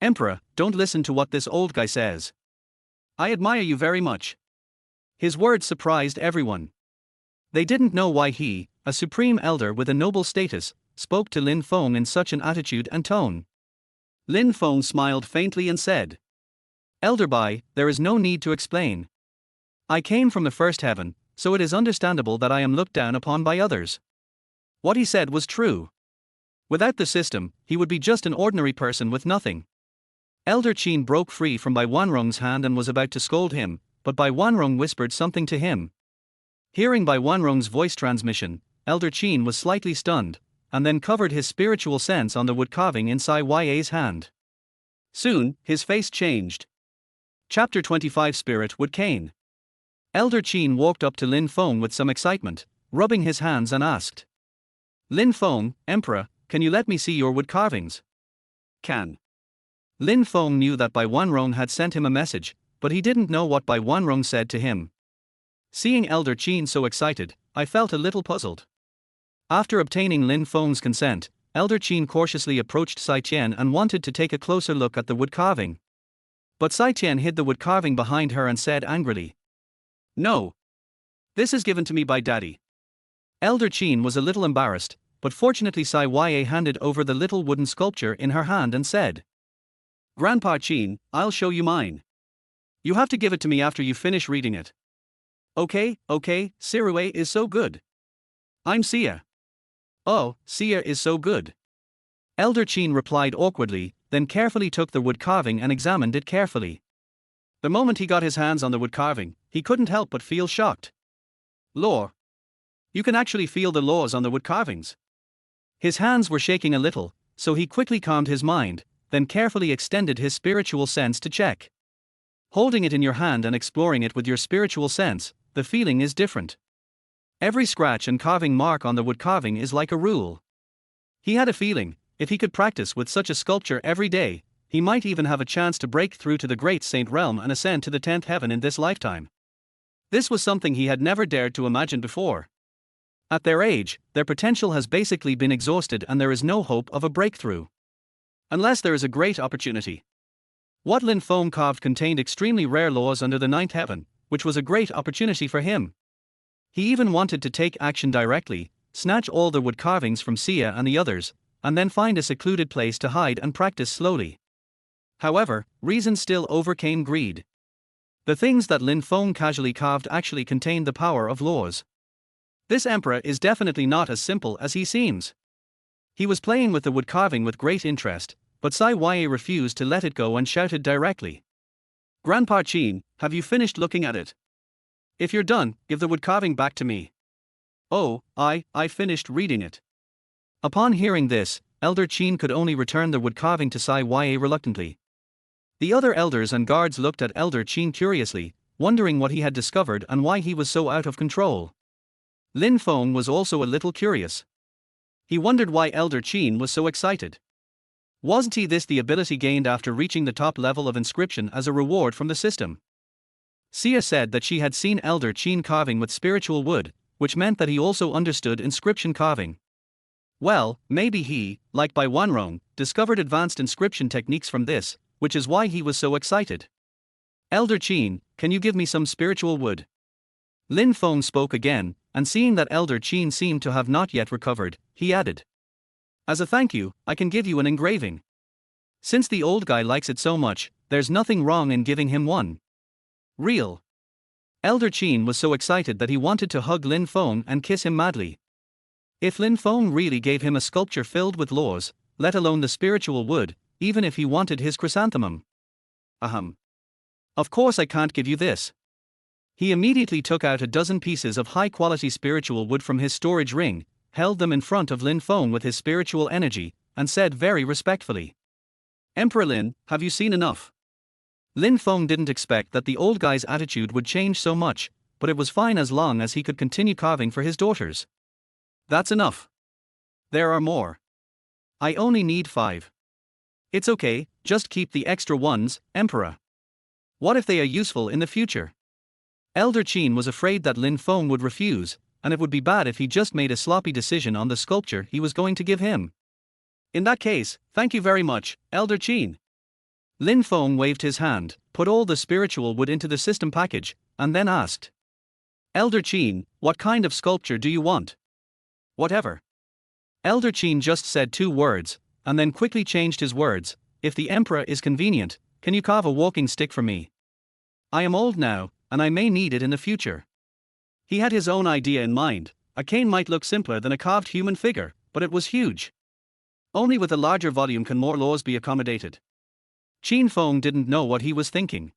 "Emperor, don't listen to what this old guy says. I admire you very much." His words surprised everyone. They didn't know why he, a supreme elder with a noble status, spoke to Lin Feng in such an attitude and tone. Lin Feng smiled faintly and said, "Elder Bai, there is no need to explain. I came from the first heaven, so it is understandable that I am looked down upon by others." What he said was true. Without the system, he would be just an ordinary person with nothing. Elder Qin broke free from Bai Wanrong's hand and was about to scold him, but Bai Wanrong whispered something to him. Hearing Bai Wanrong's voice transmission, Elder Qin was slightly stunned, and then covered his spiritual sense on the wood carving in Sai Ya's hand. Soon, his face changed. Chapter 25 Spirit Wood Cane. Elder Qin walked up to Lin Feng with some excitement, rubbing his hands and asked, "Lin Feng, Emperor, can you let me see your wood carvings?" "Can." Lin Feng knew that Bai Wanrong had sent him a message, but he didn't know what Bai Wanrong said to him. Seeing Elder Qin so excited, I felt a little puzzled. After obtaining Lin Feng's consent, Elder Qin cautiously approached Sai Tian and wanted to take a closer look at the wood carving. But Sai Tian hid the wood carving behind her and said angrily, "No. This is given to me by Daddy." Elder Qin was a little embarrassed, but fortunately Sai Ya handed over the little wooden sculpture in her hand and said, "Grandpa Qin, I'll show you mine. You have to give it to me after you finish reading it." Okay, Sirue is so good. I'm Sia. Oh, Sia is so good. Elder Qin replied awkwardly, then carefully took the wood carving and examined it carefully. The moment he got his hands on the wood carving, he couldn't help but feel shocked. Lore. You can actually feel the laws on the wood carvings. His hands were shaking a little, so he quickly calmed his mind, then carefully extended his spiritual sense to check. Holding it in your hand and exploring it with your spiritual sense, the feeling is different. Every scratch and carving mark on the wood carving is like a rule. He had a feeling, if he could practice with such a sculpture every day, he might even have a chance to break through to the great saint realm and ascend to the 10th heaven in this lifetime. This was something he had never dared to imagine before. At their age, their potential has basically been exhausted and there is no hope of a breakthrough. Unless there is a great opportunity. What Lin Feng carved contained extremely rare laws under the 9th heaven, which was a great opportunity for him. He even wanted to take action directly, snatch all the wood carvings from Sia and the others, and then find a secluded place to hide and practice slowly. However, reason still overcame greed. The things that Lin Feng casually carved actually contained the power of laws. This emperor is definitely not as simple as he seems. He was playing with the wood carving with great interest, but Sai Ya refused to let it go and shouted directly, "Grandpa Qin, have you finished looking at it? If you're done, give the wood carving back to me." "Oh, I finished reading it." Upon hearing this, Elder Qin could only return the wood carving to Sai Ya reluctantly. The other elders and guards looked at Elder Qin curiously, wondering what he had discovered and why he was so out of control. Lin Feng was also a little curious. He wondered why Elder Qin was so excited. Wasn't this the ability gained after reaching the top level of inscription as a reward from the system? Sia said that she had seen Elder Qin carving with spiritual wood, which meant that he also understood inscription carving. Well, maybe he, like Bai Wanrong, discovered advanced inscription techniques from this, which is why he was so excited. "Elder Qin, can you give me some spiritual wood?" Lin Feng spoke again, and seeing that Elder Qin seemed to have not yet recovered, he added, "As a thank you, I can give you an engraving. Since the old guy likes it so much, there's nothing wrong in giving him one." Real. Elder Qin was so excited that he wanted to hug Lin Feng and kiss him madly. If Lin Feng really gave him a sculpture filled with laws, let alone the spiritual wood, even if he wanted his chrysanthemum. Of course I can't give you this. He immediately took out a dozen pieces of high-quality spiritual wood from his storage ring, held them in front of Lin Feng with his spiritual energy, and said very respectfully, "Emperor Lin, have you seen enough?" Lin Feng didn't expect that the old guy's attitude would change so much, but it was fine as long as he could continue carving for his daughters. "That's enough. There are more. I only need 5. It's okay, just keep the extra ones, Emperor. What if they are useful in the future?" Elder Qin was afraid that Lin Feng would refuse, and it would be bad if he just made a sloppy decision on the sculpture he was going to give him. "In that case, thank you very much, Elder Qin." Lin Feng waved his hand, put all the spiritual wood into the system package, and then asked, Elder Qin, what kind of sculpture do you want? Whatever. Elder Qin just said 2 words, and then quickly changed his words. If the emperor is convenient, can you carve a walking stick for me? I am old now, and I may need it in the future. He had his own idea in mind. A cane might look simpler than a carved human figure, but it was huge. Only with a larger volume can more laws be accommodated. Qin Feng didn't know what he was thinking.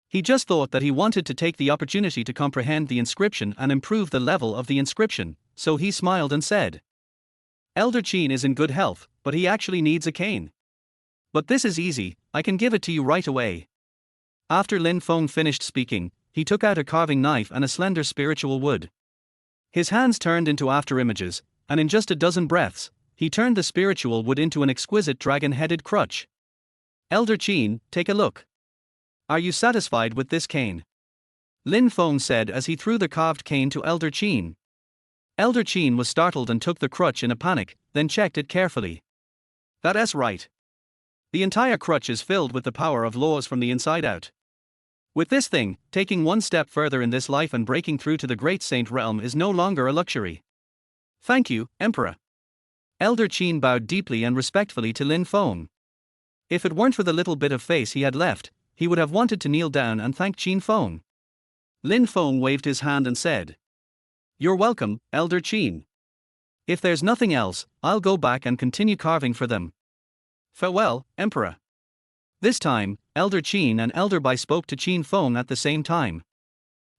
He just thought that he wanted to take the opportunity to comprehend the inscription and improve the level of the inscription, so he smiled and said, Elder Qin is in good health, but he actually needs a cane. But this is easy, I can give it to you right away. After Lin Feng finished speaking, he took out a carving knife and a slender spiritual wood. His hands turned into afterimages, and in just a dozen breaths, he turned the spiritual wood into an exquisite dragon-headed crutch. Elder Qin, take a look. Are you satisfied with this cane? Lin Feng said as he threw the carved cane to Elder Qin. Elder Qin was startled and took the crutch in a panic, then checked it carefully. That's right. The entire crutch is filled with the power of laws from the inside out. With this thing, taking one step further in this life and breaking through to the great saint realm is no longer a luxury. Thank you, Emperor. Elder Qin bowed deeply and respectfully to Lin Feng. If it weren't for the little bit of face he had left, he would have wanted to kneel down and thank Qin Feng. Lin Feng waved his hand and said, You're welcome, Elder Qin. If there's nothing else, I'll go back and continue carving for them. Farewell, Emperor. This time, Elder Qin and Elder Bai spoke to Qin Feng at the same time.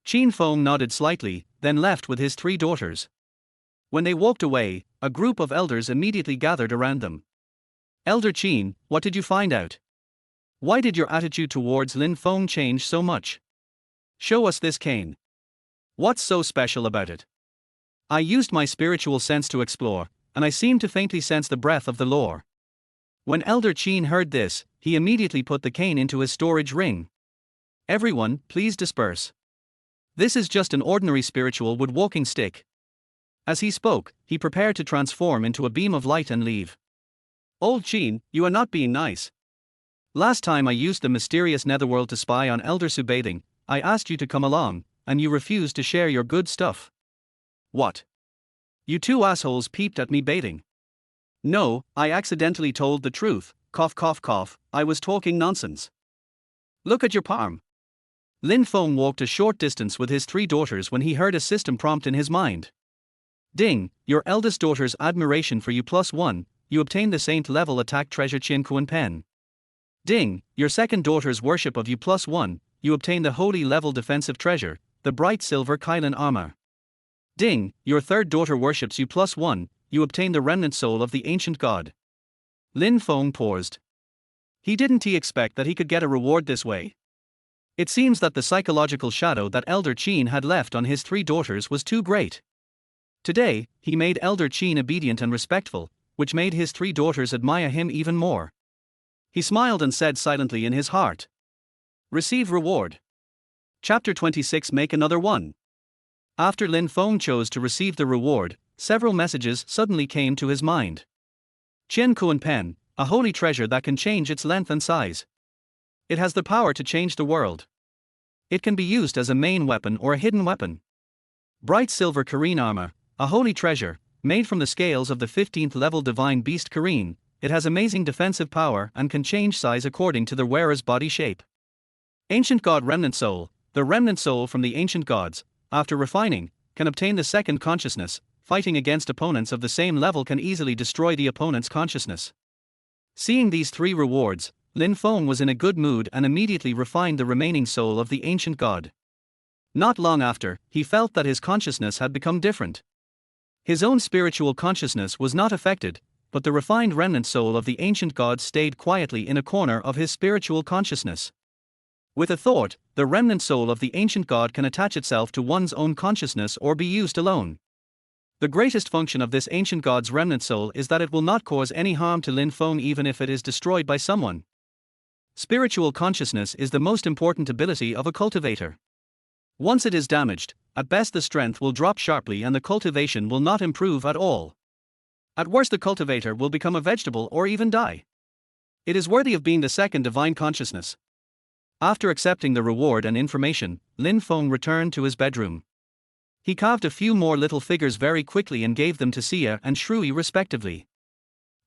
Qin Feng nodded slightly, then left with his 3 daughters. When they walked away, a group of elders immediately gathered around them. Elder Qin, what did you find out? Why did your attitude towards Lin Feng change so much? Show us this cane. What's so special about it? I used my spiritual sense to explore, and I seemed to faintly sense the breath of the lore. When Elder Qin heard this, he immediately put the cane into his storage ring. Everyone, please disperse. This is just an ordinary spiritual wood walking stick. As he spoke, he prepared to transform into a beam of light and leave. Old Qin, you are not being nice. Last time I used the mysterious netherworld to spy on Elder Su bathing, I asked you to come along, and you refused to share your good stuff. What? You 2 assholes peeped at me bathing. No, I accidentally told the truth, cough cough cough, I was talking nonsense. Look at your palm. Lin Feng walked a short distance with his 3 daughters when he heard a system prompt in his mind. Ding, your eldest daughter's admiration for you +1, you obtain the saint level attack treasure Qin Kuan Pen. Ding, your second daughter's worship of you +1, you obtain the holy level defensive treasure, the bright silver Kylan armor. Ding, your third daughter worships you +1, you obtain the remnant soul of the ancient god. Lin Feng paused. He didn't expect that he could get a reward this way. It seems that the psychological shadow that Elder Qin had left on his 3 daughters was too great. Today, he made Elder Qin obedient and respectful, which made his 3 daughters admire him even more. He smiled and said silently in his heart, Receive reward. Chapter 26 Make another one. After Lin Feng chose to receive the reward, several messages suddenly came to his mind. Qin Kuan Pen, a holy treasure that can change its length and size. It has the power to change the world. It can be used as a main weapon or a hidden weapon. Bright silver Kareen armor, a holy treasure, made from the scales of the 15th level divine beast Kareen. It has amazing defensive power and can change size according to the wearer's body shape. Ancient God Remnant Soul, the remnant soul from the ancient gods, after refining, can obtain the second consciousness. Fighting against opponents of the same level can easily destroy the opponent's consciousness. Seeing these 3 rewards, Lin Feng was in a good mood and immediately refined the remaining soul of the ancient god. Not long after, he felt that his consciousness had become different. His own spiritual consciousness was not affected, but the refined remnant soul of the ancient god stayed quietly in a corner of his spiritual consciousness. With a thought, the remnant soul of the ancient god can attach itself to one's own consciousness or be used alone. The greatest function of this ancient god's remnant soul is that it will not cause any harm to Lin Feng even if it is destroyed by someone. Spiritual consciousness is the most important ability of a cultivator. Once it is damaged, at best the strength will drop sharply and the cultivation will not improve at all. At worst the cultivator will become a vegetable or even die. It is worthy of being the second divine consciousness. After accepting the reward and information, Lin Feng returned to his bedroom. He carved a few more little figures very quickly and gave them to Sia and Shrui respectively.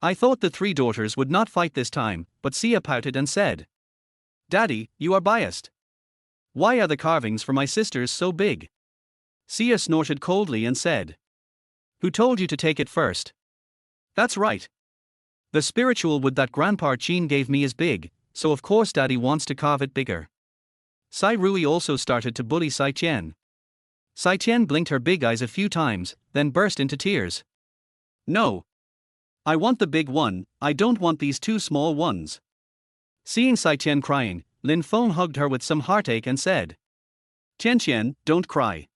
I thought the three daughters would not fight this time, but Sia pouted and said, "Daddy, you are biased. Why are the carvings for my sisters so big?" Sia snorted coldly and said, "Who told you to take it first?" "That's right. The spiritual wood that Grandpa Chin gave me is big, so of course Daddy wants to carve it bigger." Sai Rui also started to bully Sai Qian. Sai Qian blinked her big eyes a few times, then burst into tears. "No. I want the big one, I don't want these two small ones." Seeing Sai Qian crying, Lin Feng hugged her with some heartache and said, "Qian Qian, don't cry.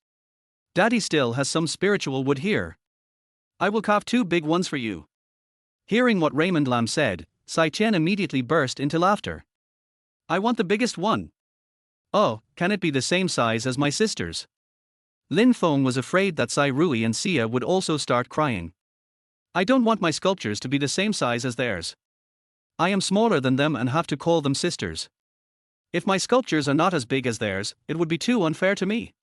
Daddy still has some spiritual wood here. I will carve two big ones for you." Hearing what Raymond Lam said, Sai Qian immediately burst into laughter. "I want the biggest one. Oh, can it be the same size as my sisters?" Lin Feng was afraid that Sai Rui and Sia would also start crying. "I don't want my sculptures to be the same size as theirs. I am smaller than them and have to call them sisters. If my sculptures are not as big as theirs, it would be too unfair to me."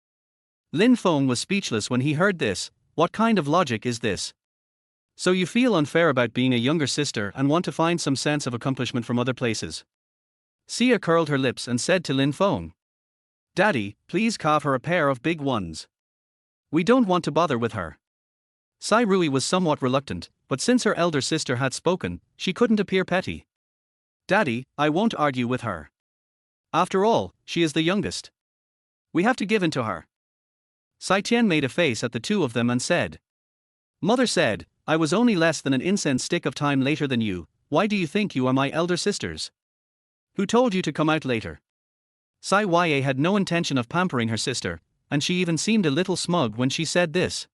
Lin Feng was speechless when he heard this. What kind of logic is this? So you feel unfair about being a younger sister and want to find some sense of accomplishment from other places. Sia curled her lips and said to Lin Feng, "Daddy, please carve her a pair of big ones. We don't want to bother with her." Sai Rui was somewhat reluctant, but since her elder sister had spoken, she couldn't appear petty. "Daddy, I won't argue with her. After all, she is the youngest. We have to give in to her." Sai Qian made a face at the two of them and said, "Mother said, I was only less than an incense stick of time later than you. Why do you think you are my elder sisters? Who told you to come out later?" Sai Ya had no intention of pampering her sister, and she even seemed a little smug when she said this.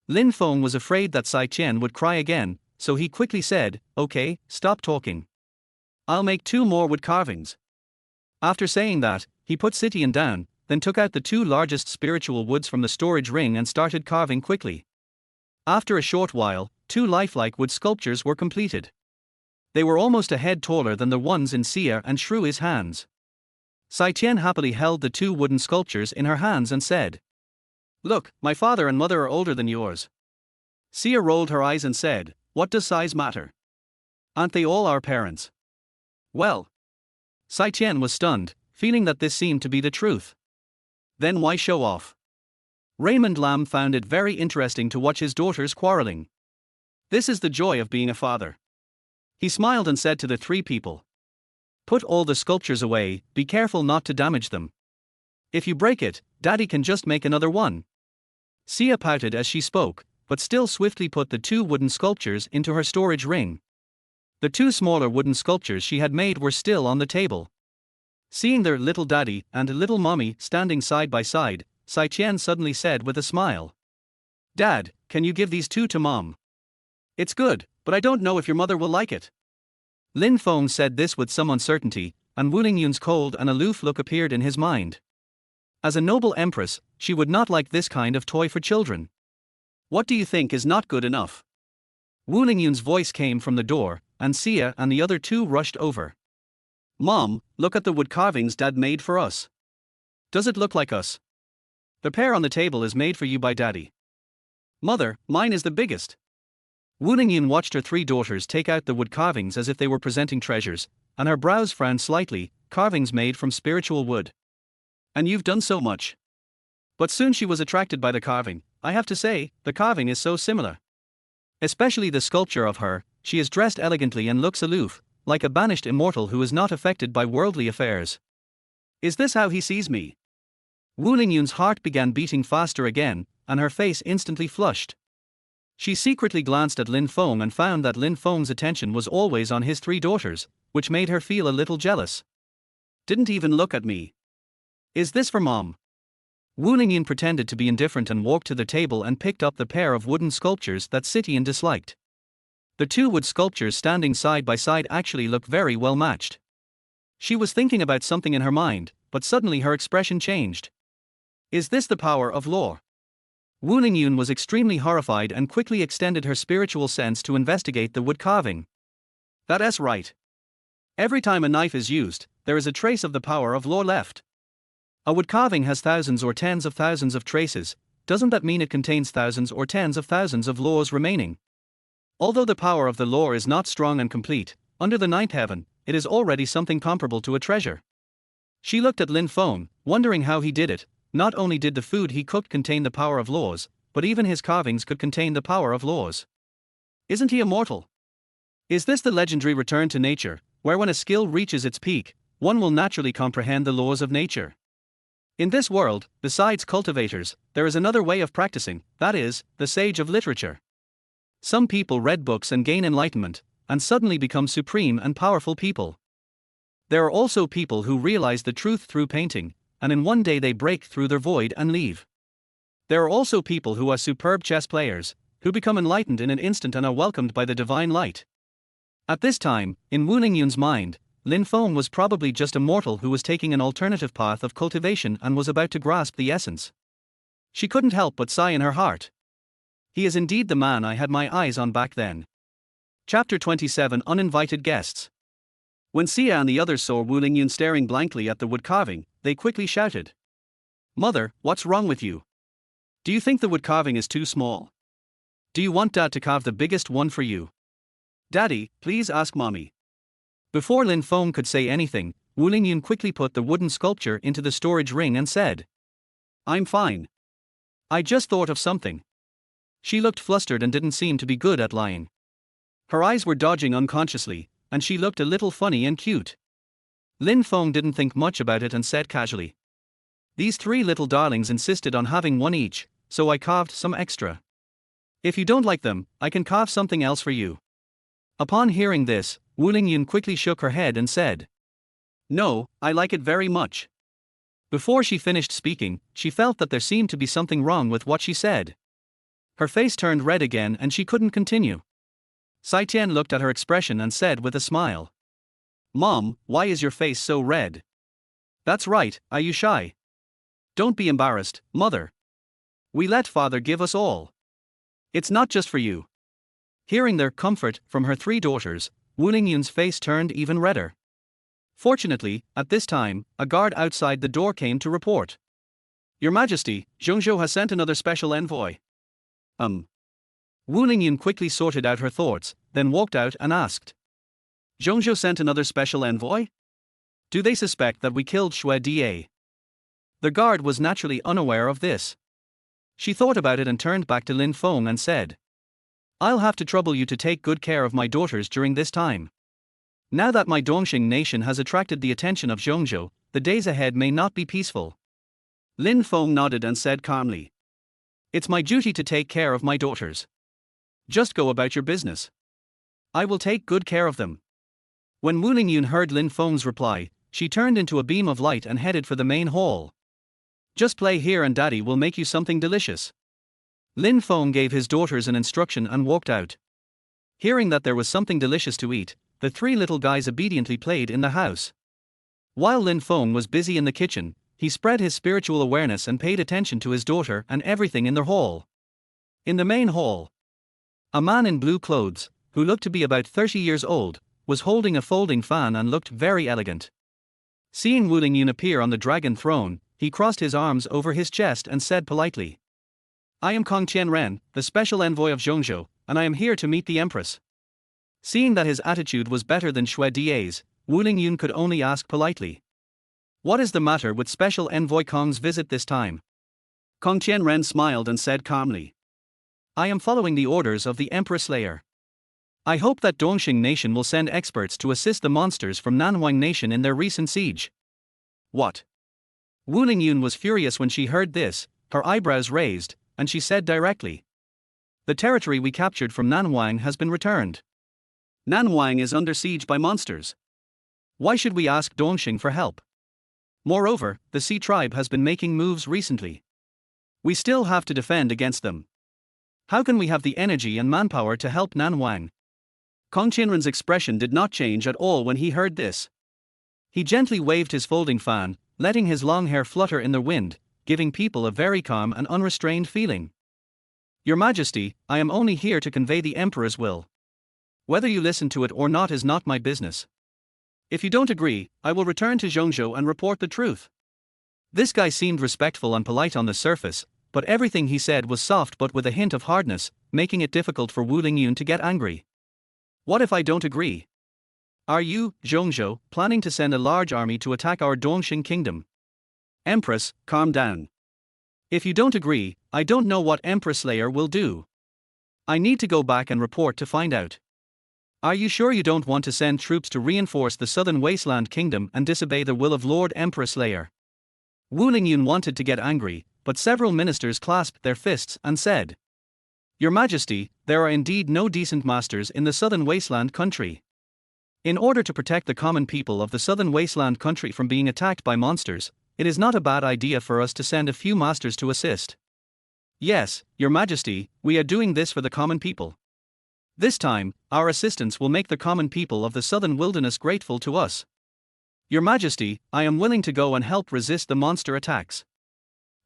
Lin Feng was afraid that Sai Qian would cry again, so he quickly said, "Okay, stop talking. I'll make two more wood carvings." After saying that, he put Sitian down, then took out the two largest spiritual woods from the storage ring and started carving quickly. After a short while, two lifelike wood sculptures were completed. They were almost a head taller than the ones in Sia and Shrui's hands. Sai Qian happily held the two wooden sculptures in her hands and said, "Look, my father and mother are older than yours." Sia rolled her eyes and said, "What does size matter? Aren't they all our parents?" "Well." Sai Qian was stunned, feeling that this seemed to be the truth. Then why show off? Raymond Lam found it very interesting to watch his daughters quarreling. This is the joy of being a father. He smiled and said to the three people, "Put all the sculptures away, be careful not to damage them. If you break it, Daddy can just make another one." Sia pouted as she spoke, but still swiftly put the two wooden sculptures into her storage ring. The two smaller wooden sculptures she had made were still on the table. Seeing their little daddy and little mommy standing side by side, Sai Qian suddenly said with a smile, "Dad, can you give these two to Mom? It's good, but I don't know if your mother will like it." Lin Feng said this with some uncertainty, and Wu Lingyun's cold and aloof look appeared in his mind. As a noble empress, she would not like this kind of toy for children. "What do you think is not good enough?" Wu Lingyun's voice came from the door, and Sia and the other two rushed over. "Mom, look at the wood carvings Dad made for us. Does it look like us? The pair on the table is made for you by Daddy." "Mother, mine is the biggest." Wu Lingyun watched her three daughters take out the wood carvings as if they were presenting treasures, and her brows frowned slightly. Carvings made from spiritual wood. "And you've done so much." But soon she was attracted by the carving. "I have to say, the carving is so similar. Especially the sculpture of her, she is dressed elegantly and looks aloof, like a banished immortal who is not affected by worldly affairs. Is this how he sees me?" Wu Lingyun's heart began beating faster again, and her face instantly flushed. She secretly glanced at Lin Feng and found that Lin Feng's attention was always on his three daughters, which made her feel a little jealous. "Didn't even look at me. Is this for Mom?" Wu Lingyun pretended to be indifferent and walked to the table and picked up the pair of wooden sculptures that Sitian disliked. The two wood sculptures standing side by side actually looked very well matched. She was thinking about something in her mind, but suddenly her expression changed. Is this the power of law? Wu Lingyun was extremely horrified and quickly extended her spiritual sense to investigate the wood carving. That's right. Every time a knife is used, there is a trace of the power of law left. A wood carving has thousands or tens of thousands of traces. doesn't that mean it contains thousands or tens of thousands of laws remaining? Although the power of the law is not strong and complete, under the ninth heaven, it is already something comparable to a treasure. She looked at Lin Feng, wondering how he did it. Not only did the food he cooked contain the power of laws, but even his carvings could contain the power of laws. Isn't he immortal? Is this the legendary return to nature, where when a skill reaches its peak, one will naturally comprehend the laws of nature? In this world, besides cultivators, there is another way of practicing, that is, the sage of literature. Some people read books and gain enlightenment, and suddenly become supreme and powerful people. There are also people who realize the truth through painting, and in one day they break through their void and leave. There are also people who are superb chess players, who become enlightened in an instant and are welcomed by the divine light. At this time, in Wu Lingyun's mind, Lin Feng was probably just a mortal who was taking an alternative path of cultivation and was about to grasp the essence. She couldn't help but sigh in her heart. He is indeed the man I had my eyes on back then. Chapter 27 Uninvited Guests. When Xia and the others saw Wu Lingyun staring blankly at the wood carving, they quickly shouted, "Mother, what's wrong with you? Do you think the wood carving is too small? Do you want Dad to carve the biggest one for you? Daddy, please ask Mommy." Before Lin Feng could say anything, Wu Lingyun quickly put the wooden sculpture into the storage ring and said, "I'm fine. I just thought of something." She looked flustered and didn't seem to be good at lying. Her eyes were dodging unconsciously, and she looked a little funny and cute. Lin Feng didn't think much about it and said casually, "These three little darlings insisted on having one each, so I carved some extra. If you don't like them, I can carve something else for you." Upon hearing this, Wu Lingyun quickly shook her head and said, "No, I like it very much." Before she finished speaking, she felt that there seemed to be something wrong with what she said. Her face turned red again and she couldn't continue. Sai Tian looked at her expression and said with a smile, "Mom, why is your face so red? That's right, are you shy? Don't be embarrassed, Mother. We let Father give us all. It's not just for you." Hearing their comfort from her three daughters, Wu Lingyun's face turned even redder. Fortunately, at this time, a guard outside the door came to report, "Your Majesty, Zhongzhou has sent another special envoy." Wu Lingyun quickly sorted out her thoughts, then walked out and asked, "Zhongzhou sent another special envoy? Do they suspect that we killed Xue Da?" The guard was naturally unaware of this. She thought about it and turned back to Lin Feng and said, "I'll have to trouble you to take good care of my daughters during this time. Now that my Dongxing nation has attracted the attention of Zhongzhou, the days ahead may not be peaceful." Lin Feng nodded and said calmly, "It's my duty to take care of my daughters. Just go about your business. I will take good care of them." When Wu Lingyun heard Lin Feng's reply, she turned into a beam of light and headed for the main hall. "Just play here and Daddy will make you something delicious." Lin Feng gave his daughters an instruction and walked out. Hearing that there was something delicious to eat, the three little guys obediently played in the house. While Lin Feng was busy in the kitchen, he spread his spiritual awareness and paid attention to his daughter and everything in their hall. In the main hall, a man in blue clothes, who looked to be about 30 years old, was holding a folding fan and looked very elegant. Seeing Wu Lingyun appear on the dragon throne, he crossed his arms over his chest and said politely, "I am Kong Qianren, the special envoy of Zhongzhou, and I am here to meet the Empress." Seeing that his attitude was better than Xue Da's, Wu Lingyun could only ask politely, "What is the matter with Special Envoy Kong's visit this time?" Kong Qianren smiled and said calmly, "I am following the orders of the Emperor Slayer. I hope that Dongxing Nation will send experts to assist the monsters from Nanhuang Nation in their recent siege." "What?" Wu Lingyun was furious when she heard this, her eyebrows raised, and she said directly, "The territory we captured from Nanhuang has been returned. Nanhuang is under siege by monsters. Why should we ask Dongxing for help? Moreover, the Sea tribe has been making moves recently. We still have to defend against them. How can we have the energy and manpower to help Nanhuang?" Kong Qianren's expression did not change at all when he heard this. He gently waved his folding fan, letting his long hair flutter in the wind, giving people a very calm and unrestrained feeling. "Your Majesty, I am only here to convey the Emperor's will. Whether you listen to it or not is not my business. If you don't agree, I will return to Zhongzhou and report the truth." This guy seemed respectful and polite on the surface, but everything he said was soft but with a hint of hardness, making it difficult for Wu Lingyun to get angry. What if I don't agree? Are you, Zhongzhou, planning to send a large army to attack our Dongxing kingdom? Empress, calm down. If you don't agree, I don't know what Empress Slayer will do. I need to go back and report to find out. Are you sure you don't want to send troops to reinforce the southern wasteland kingdom and disobey the will of Lord Empress Slayer? Wu Lingyun wanted to get angry, but several ministers clasped their fists and said, Your Majesty, there are indeed no decent masters in the southern wasteland country. In order to protect the common people of the southern wasteland country from being attacked by monsters, it is not a bad idea for us to send a few masters to assist. Yes, Your Majesty, we are doing this for the common people. This time, our assistance will make the common people of the southern wilderness grateful to us. Your Majesty, I am willing to go and help resist the monster attacks.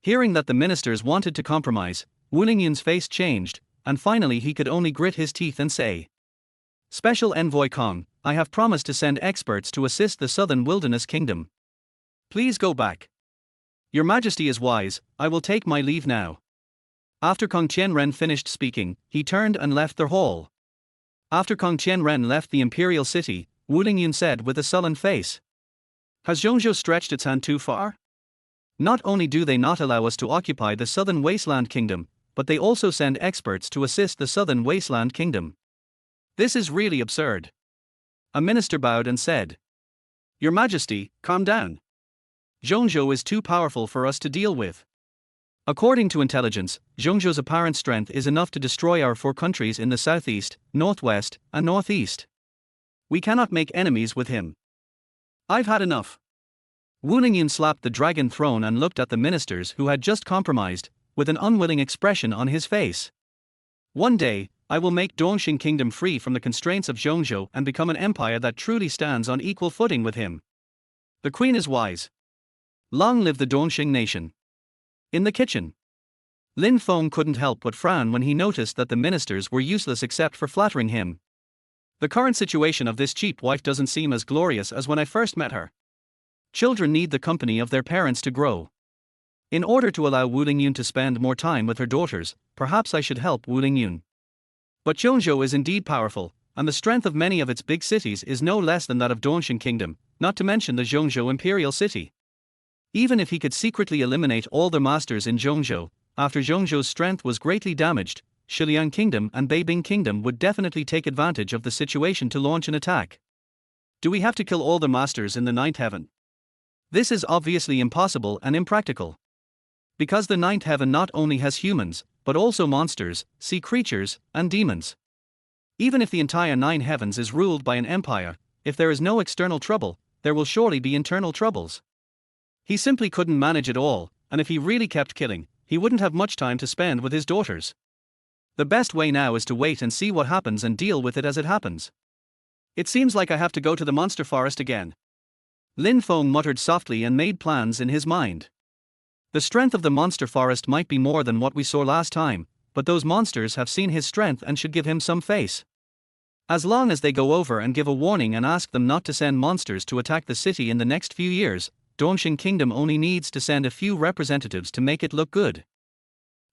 Hearing that the ministers wanted to compromise, Wu Lingyun's face changed, and finally he could only grit his teeth and say, Special Envoy Kong, I have promised to send experts to assist the southern wilderness kingdom. Please go back. Your Majesty is wise, I will take my leave now. After Kong Qianren finished speaking, he turned and left the hall. After Kong Qianren left the imperial city, Wu Lingyun said with a sullen face, Has Zhongzhou stretched its hand too far? Not only do they not allow us to occupy the southern wasteland kingdom, but they also send experts to assist the southern wasteland kingdom. This is really absurd. A minister bowed and said, Your Majesty, calm down. Zhongzhou is too powerful for us to deal with. According to intelligence, Zhongzhou's apparent strength is enough to destroy our 4 countries in the southeast, northwest, and northeast. We cannot make enemies with him. I've had enough. Wu Lingyun slapped the dragon throne and looked at the ministers who had just compromised, with an unwilling expression on his face. One day, I will make Dongxing kingdom free from the constraints of Zhongzhou and become an empire that truly stands on equal footing with him. The queen is wise. Long live the Dongxing nation. In the kitchen, Lin Feng couldn't help but frown when he noticed that the ministers were useless except for flattering him. The current situation of this cheap wife doesn't seem as glorious as when I first met her. Children need the company of their parents to grow. In order to allow Wu Lingyun to spend more time with her daughters, perhaps I should help Wu Lingyun. But Zhongzhou is indeed powerful, and the strength of many of its big cities is no less than that of Dongxing kingdom, not to mention the Zhongzhou imperial city. Even if he could secretly eliminate all the masters in Zhongzhou, after Zhongzhou's strength was greatly damaged, Shiliang kingdom and Beibing kingdom would definitely take advantage of the situation to launch an attack. Do we have to kill all the masters in the 9th heaven? This is obviously impossible and impractical. Because the 9th heaven not only has humans, but also monsters, sea creatures, and demons. Even if the entire 9 heavens is ruled by an empire, if there is no external trouble, there will surely be internal troubles. He simply couldn't manage it all, and if he really kept killing, he wouldn't have much time to spend with his daughters. The best way now is to wait and see what happens and deal with it as it happens. It seems like I have to go to the monster forest again. Lin Feng muttered softly and made plans in his mind. The strength of the monster forest might be more than what we saw last time, but those monsters have seen his strength and should give him some face. As long as they go over and give a warning and ask them not to send monsters to attack the city in the next few years, Dongxing kingdom only needs to send a few representatives to make it look good.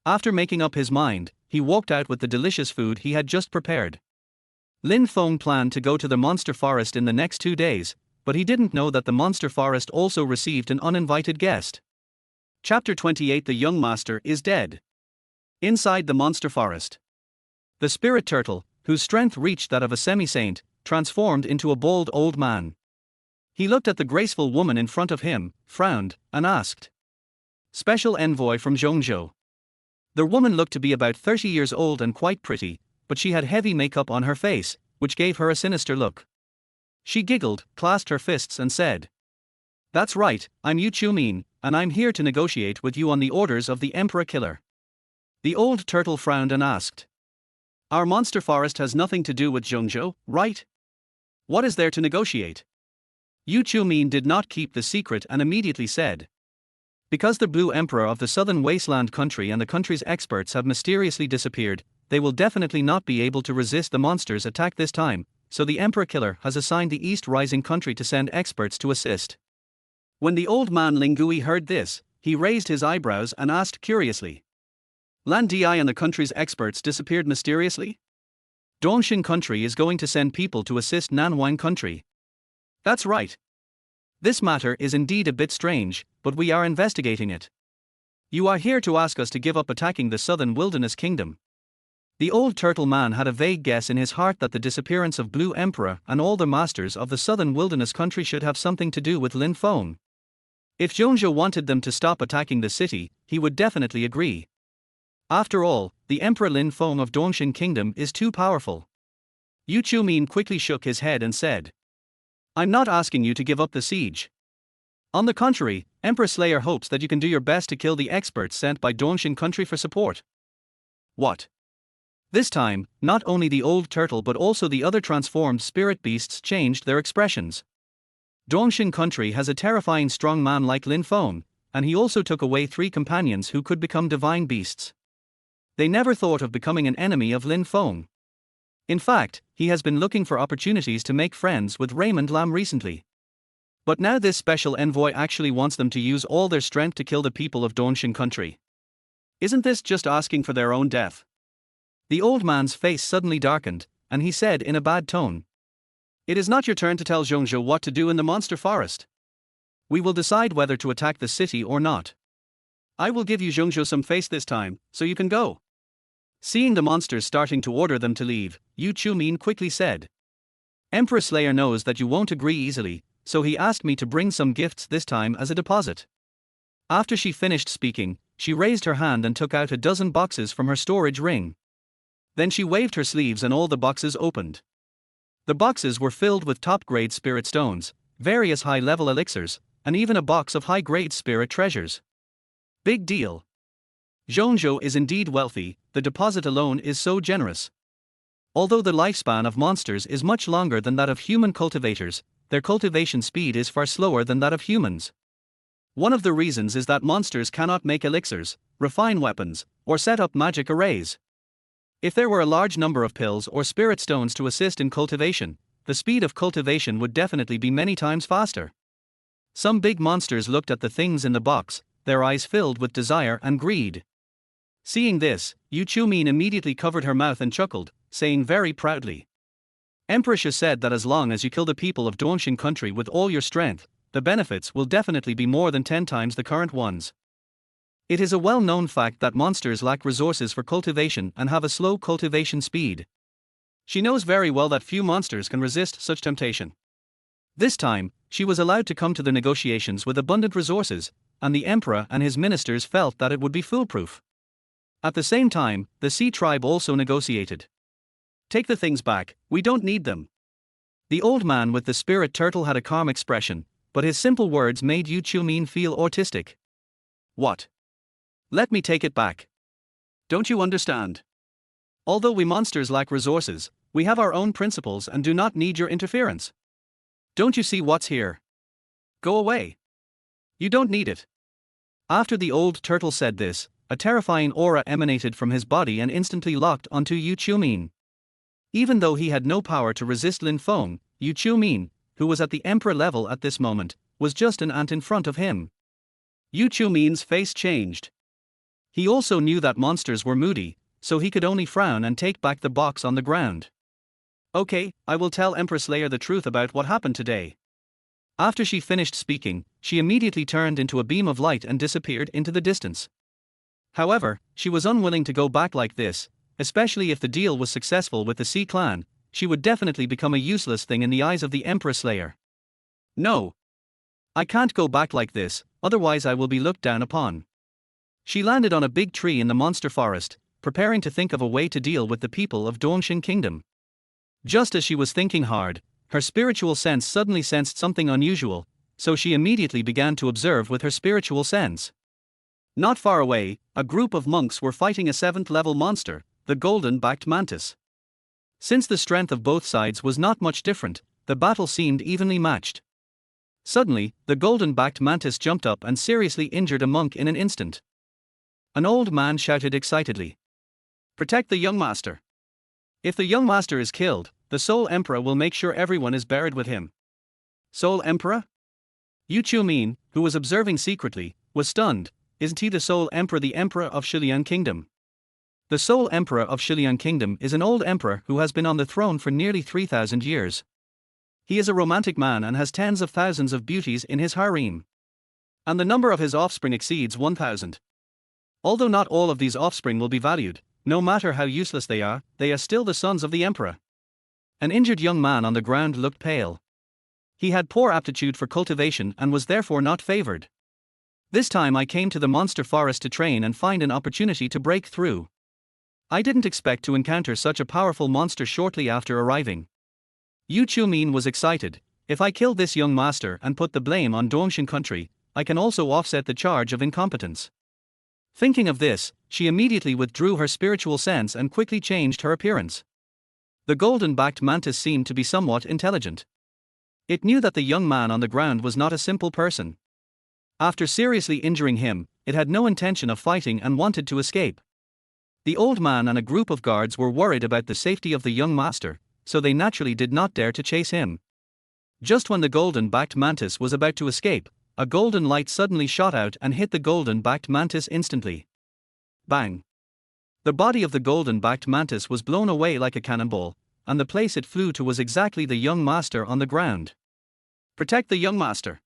After making up his mind, he walked out with the delicious food he had just prepared. Lin Feng planned to go to the monster forest in the next 2 days, but he didn't know that the monster forest also received an uninvited guest. Chapter 28 The young master is dead. Inside the monster forest, the spirit turtle, whose strength reached that of a semi-saint, transformed into a bald old man. He looked at the graceful woman in front of him, frowned, and asked, Special envoy from Zhongzhou. The woman looked to be about 30 years old and quite pretty, but she had heavy makeup on her face, which gave her a sinister look. She giggled, clasped her fists and said, That's right, I'm Yu Chumin, and I'm here to negotiate with you on the orders of the Emperor Killer. The old turtle frowned and asked, Our monster forest has nothing to do with Zhongzhou, right? What is there to negotiate? Yu Chumin did not keep the secret and immediately said, Because the Blue Emperor of the Southern Wasteland country and the country's experts have mysteriously disappeared, they will definitely not be able to resist the monster's attack this time, so the Emperor Killer has assigned the East Rising country to send experts to assist. When the old man Lingui heard this, he raised his eyebrows and asked curiously, Lan Di and the country's experts disappeared mysteriously? Dongshin country is going to send people to assist Nanwang country. That's right. This matter is indeed a bit strange, but we are investigating it. You are here to ask us to give up attacking the southern wilderness kingdom. The old turtle man had a vague guess in his heart that the disappearance of Blue Emperor and all the masters of the southern wilderness country should have something to do with Lin Feng. If Zhongzhou wanted them to stop attacking the city, he would definitely agree. After all, the Emperor Lin Feng of Dongshin Kingdom is too powerful. Yu Chumin quickly shook his head and said, I'm not asking you to give up the siege. On the contrary, Emperor Slayer hopes that you can do your best to kill the experts sent by Dongshin country for support. What? This time, not only the old turtle but also the other transformed spirit beasts changed their expressions. Dongshin country has a terrifying strong man like Lin Feng, and he also took away 3 companions who could become divine beasts. They never thought of becoming an enemy of Lin Feng. In fact, he has been looking for opportunities to make friends with Raymond Lam recently. But now this special envoy actually wants them to use all their strength to kill the people of Dongshin country. Isn't this just asking for their own death? The old man's face suddenly darkened, and he said in a bad tone, It is not your turn to tell Zhongzhou what to do in the monster forest. We will decide whether to attack the city or not. I will give you Zhongzhou some face this time, so you can go. Seeing the monsters starting to order them to leave, Yu Chumin quickly said, Emperor Slayer knows that you won't agree easily, so he asked me to bring some gifts this time as a deposit. After she finished speaking, she raised her hand and took out a dozen boxes from her storage ring. Then she waved her sleeves and all the boxes opened. The boxes were filled with top-grade spirit stones, various high-level elixirs, and even a box of high-grade spirit treasures. Big deal. Zhongzhou is indeed wealthy, the deposit alone is so generous. Although the lifespan of monsters is much longer than that of human cultivators, their cultivation speed is far slower than that of humans. One of the reasons is that monsters cannot make elixirs, refine weapons, or set up magic arrays. If there were a large number of pills or spirit stones to assist in cultivation, the speed of cultivation would definitely be many times faster. Some big monsters looked at the things in the box, their eyes filled with desire and greed. Seeing this, Yu Chumin immediately covered her mouth and chuckled, saying very proudly, Empress has said that as long as you kill the people of Dongshin country with all your strength, the benefits will definitely be more than 10 times the current ones. It is a well-known fact that monsters lack resources for cultivation and have a slow cultivation speed. She knows very well that few monsters can resist such temptation. This time, she was allowed to come to the negotiations with abundant resources, and the emperor and his ministers felt that it would be foolproof. At the same time, the Sea tribe also negotiated. Take the things back, we don't need them. The old man with the spirit turtle had a calm expression, but his simple words made Yu Chumin feel autistic. What? Let me take it back. Don't you understand? Although we monsters lack resources, we have our own principles and do not need your interference. Don't you see what's here? Go away. You don't need it. After the old turtle said this, a terrifying aura emanated from his body and instantly locked onto Yu Chumin. Even though he had no power to resist Lin Feng, Yu Chumin, who was at the emperor level at this moment, was just an ant in front of him. Yu Chumin's face changed. He also knew that monsters were moody, so he could only frown and take back the box on the ground. Okay, I will tell Empress Slayer the truth about what happened today. After she finished speaking, she immediately turned into a beam of light and disappeared into the distance. However, she was unwilling to go back like this, especially if the deal was successful with the Sea clan. She would definitely become a useless thing in the eyes of the Empress Slayer. No. I can't go back like this, otherwise I will be looked down upon. She landed on a big tree in the monster forest, preparing to think of a way to deal with the people of Dongshin Kingdom. Just as she was thinking hard, her spiritual sense suddenly sensed something unusual, so she immediately began to observe with her spiritual sense. Not far away, a group of monks were fighting a 7th-level monster, the golden-backed mantis. Since the strength of both sides was not much different, the battle seemed evenly matched. Suddenly, the golden-backed mantis jumped up and seriously injured a monk in an instant. An old man shouted excitedly, "Protect the young master. If the young master is killed, the Soul Emperor will make sure everyone is buried with him." Soul Emperor? Yu Chumin, who was observing secretly, was stunned. Isn't he the Soul Emperor, the Emperor of Shilian Kingdom? The sole emperor of Shiliang Kingdom is an old emperor who has been on the throne for nearly 3,000 years. He is a romantic man and has tens of thousands of beauties in his harem. And the number of his offspring exceeds 1,000. Although not all of these offspring will be valued, no matter how useless they are still the sons of the emperor. An injured young man on the ground looked pale. He had poor aptitude for cultivation and was therefore not favored. This time I came to the monster forest to train and find an opportunity to break through. I didn't expect to encounter such a powerful monster shortly after arriving. Yu Chumin was excited. If I kill this young master and put the blame on Dongshin country, I can also offset the charge of incompetence. Thinking of this, she immediately withdrew her spiritual sense and quickly changed her appearance. The golden-backed mantis seemed to be somewhat intelligent. It knew that the young man on the ground was not a simple person. After seriously injuring him, it had no intention of fighting and wanted to escape. The old man and a group of guards were worried about the safety of the young master, so they naturally did not dare to chase him. Just when the golden-backed mantis was about to escape, a golden light suddenly shot out and hit the golden-backed mantis instantly. Bang! The body of the golden-backed mantis was blown away like a cannonball, and the place it flew to was exactly the young master on the ground. Protect the young master!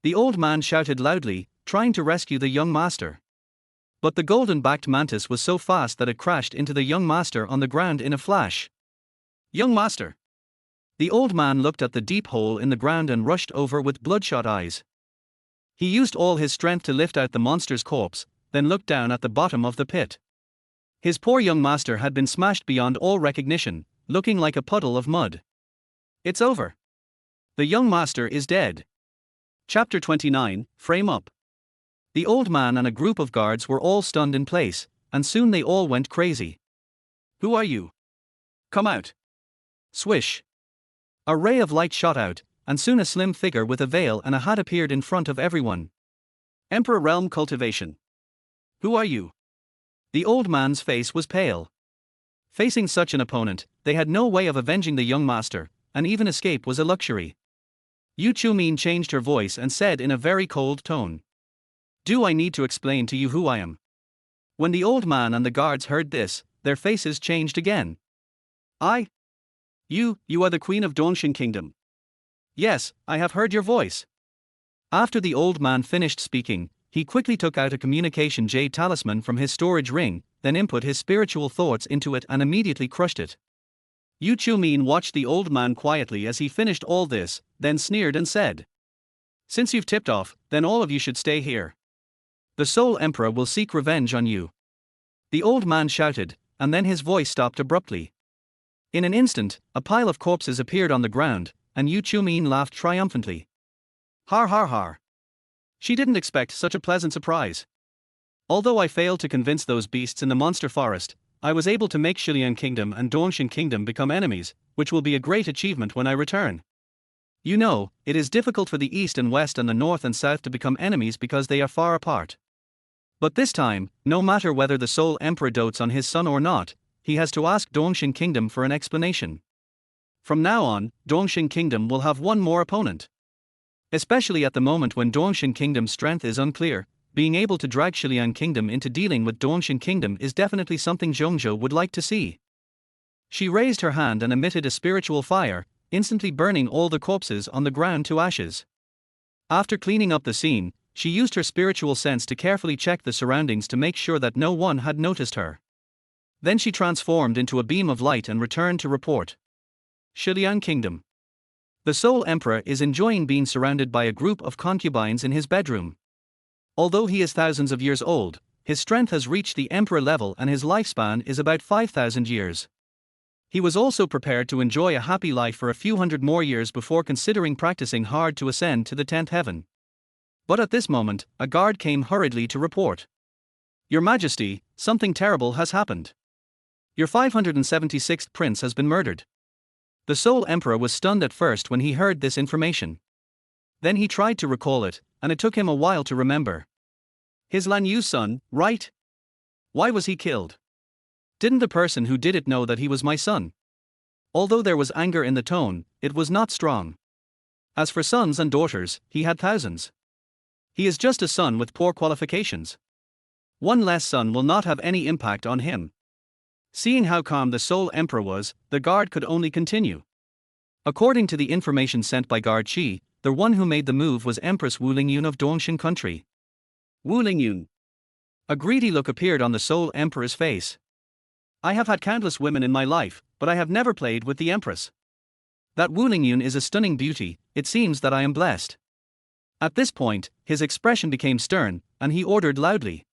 The old man shouted loudly, trying to rescue the young master. But the golden-backed mantis was so fast that it crashed into the young master on the ground in a flash. Young master! The old man looked at the deep hole in the ground and rushed over with bloodshot eyes. He used all his strength to lift out the monster's corpse, then looked down at the bottom of the pit. His poor young master had been smashed beyond all recognition, looking like a puddle of mud. It's over. The young master is dead. Chapter 29, Frame Up. The old man and a group of guards were all stunned in place, and soon they all went crazy. Who are you? Come out. Swish. A ray of light shot out, and soon a slim figure with a veil and a hat appeared in front of everyone. Emperor Realm Cultivation. Who are you? The old man's face was pale. Facing such an opponent, they had no way of avenging the young master, and even escape was a luxury. Yu Chumin changed her voice and said in a very cold tone. Do I need to explain to you who I am? When the old man and the guards heard this, their faces changed again. You are the queen of Dongshin Kingdom. Yes, I have heard your voice. After the old man finished speaking, he quickly took out a communication jade talisman from his storage ring, then input his spiritual thoughts into it and immediately crushed it. Yu Chumin watched the old man quietly as he finished all this, then sneered and said, Since you've tipped off, then all of you should stay here. The Soul Emperor will seek revenge on you. The old man shouted, and then his voice stopped abruptly. In an instant, a pile of corpses appeared on the ground, and Yu Chumin laughed triumphantly. Har har har. She didn't expect such a pleasant surprise. Although I failed to convince those beasts in the monster forest, I was able to make Shiliang Kingdom and Dongshin Kingdom become enemies, which will be a great achievement when I return. You know, it is difficult for the East and West and the North and South to become enemies because they are far apart. But this time, no matter whether the Soul Emperor dotes on his son or not, he has to ask Dongshin Kingdom for an explanation. From now on, Dongshin Kingdom will have one more opponent. Especially at the moment when Dongshin Kingdom's strength is unclear, being able to drag Shiliang Kingdom into dealing with Dongshin Kingdom is definitely something Zhongzhou would like to see. She raised her hand and emitted a spiritual fire, instantly burning all the corpses on the ground to ashes. After cleaning up the scene, she used her spiritual sense to carefully check the surroundings to make sure that no one had noticed her. Then she transformed into a beam of light and returned to report. Shiliang Kingdom. The Soul Emperor is enjoying being surrounded by a group of concubines in his bedroom. Although he is thousands of years old, his strength has reached the Emperor level and his lifespan is about 5,000 years. He was also prepared to enjoy a happy life for a few hundred more years before considering practicing hard to ascend to the 10th heaven. But at this moment, a guard came hurriedly to report. Your Majesty, something terrible has happened. Your 576th prince has been murdered. The Soul Emperor was stunned at first when he heard this information. Then he tried to recall it, and it took him a while to remember. His Lan Yu's son, right? Why was he killed? Didn't the person who did it know that he was my son? Although there was anger in the tone, it was not strong. As for sons and daughters, he had thousands. He is just a son with poor qualifications. One less son will not have any impact on him. Seeing how calm the Seoul Emperor was, the guard could only continue. According to the information sent by Guard Chi, the one who made the move was Empress Wu Lingyun of Dongshin country. Wu Lingyun. A greedy look appeared on the Seoul Emperor's face. I have had countless women in my life, but I have never played with the Empress. That Wu Lingyun is a stunning beauty, it seems that I am blessed. At this point, his expression became stern, and he ordered loudly.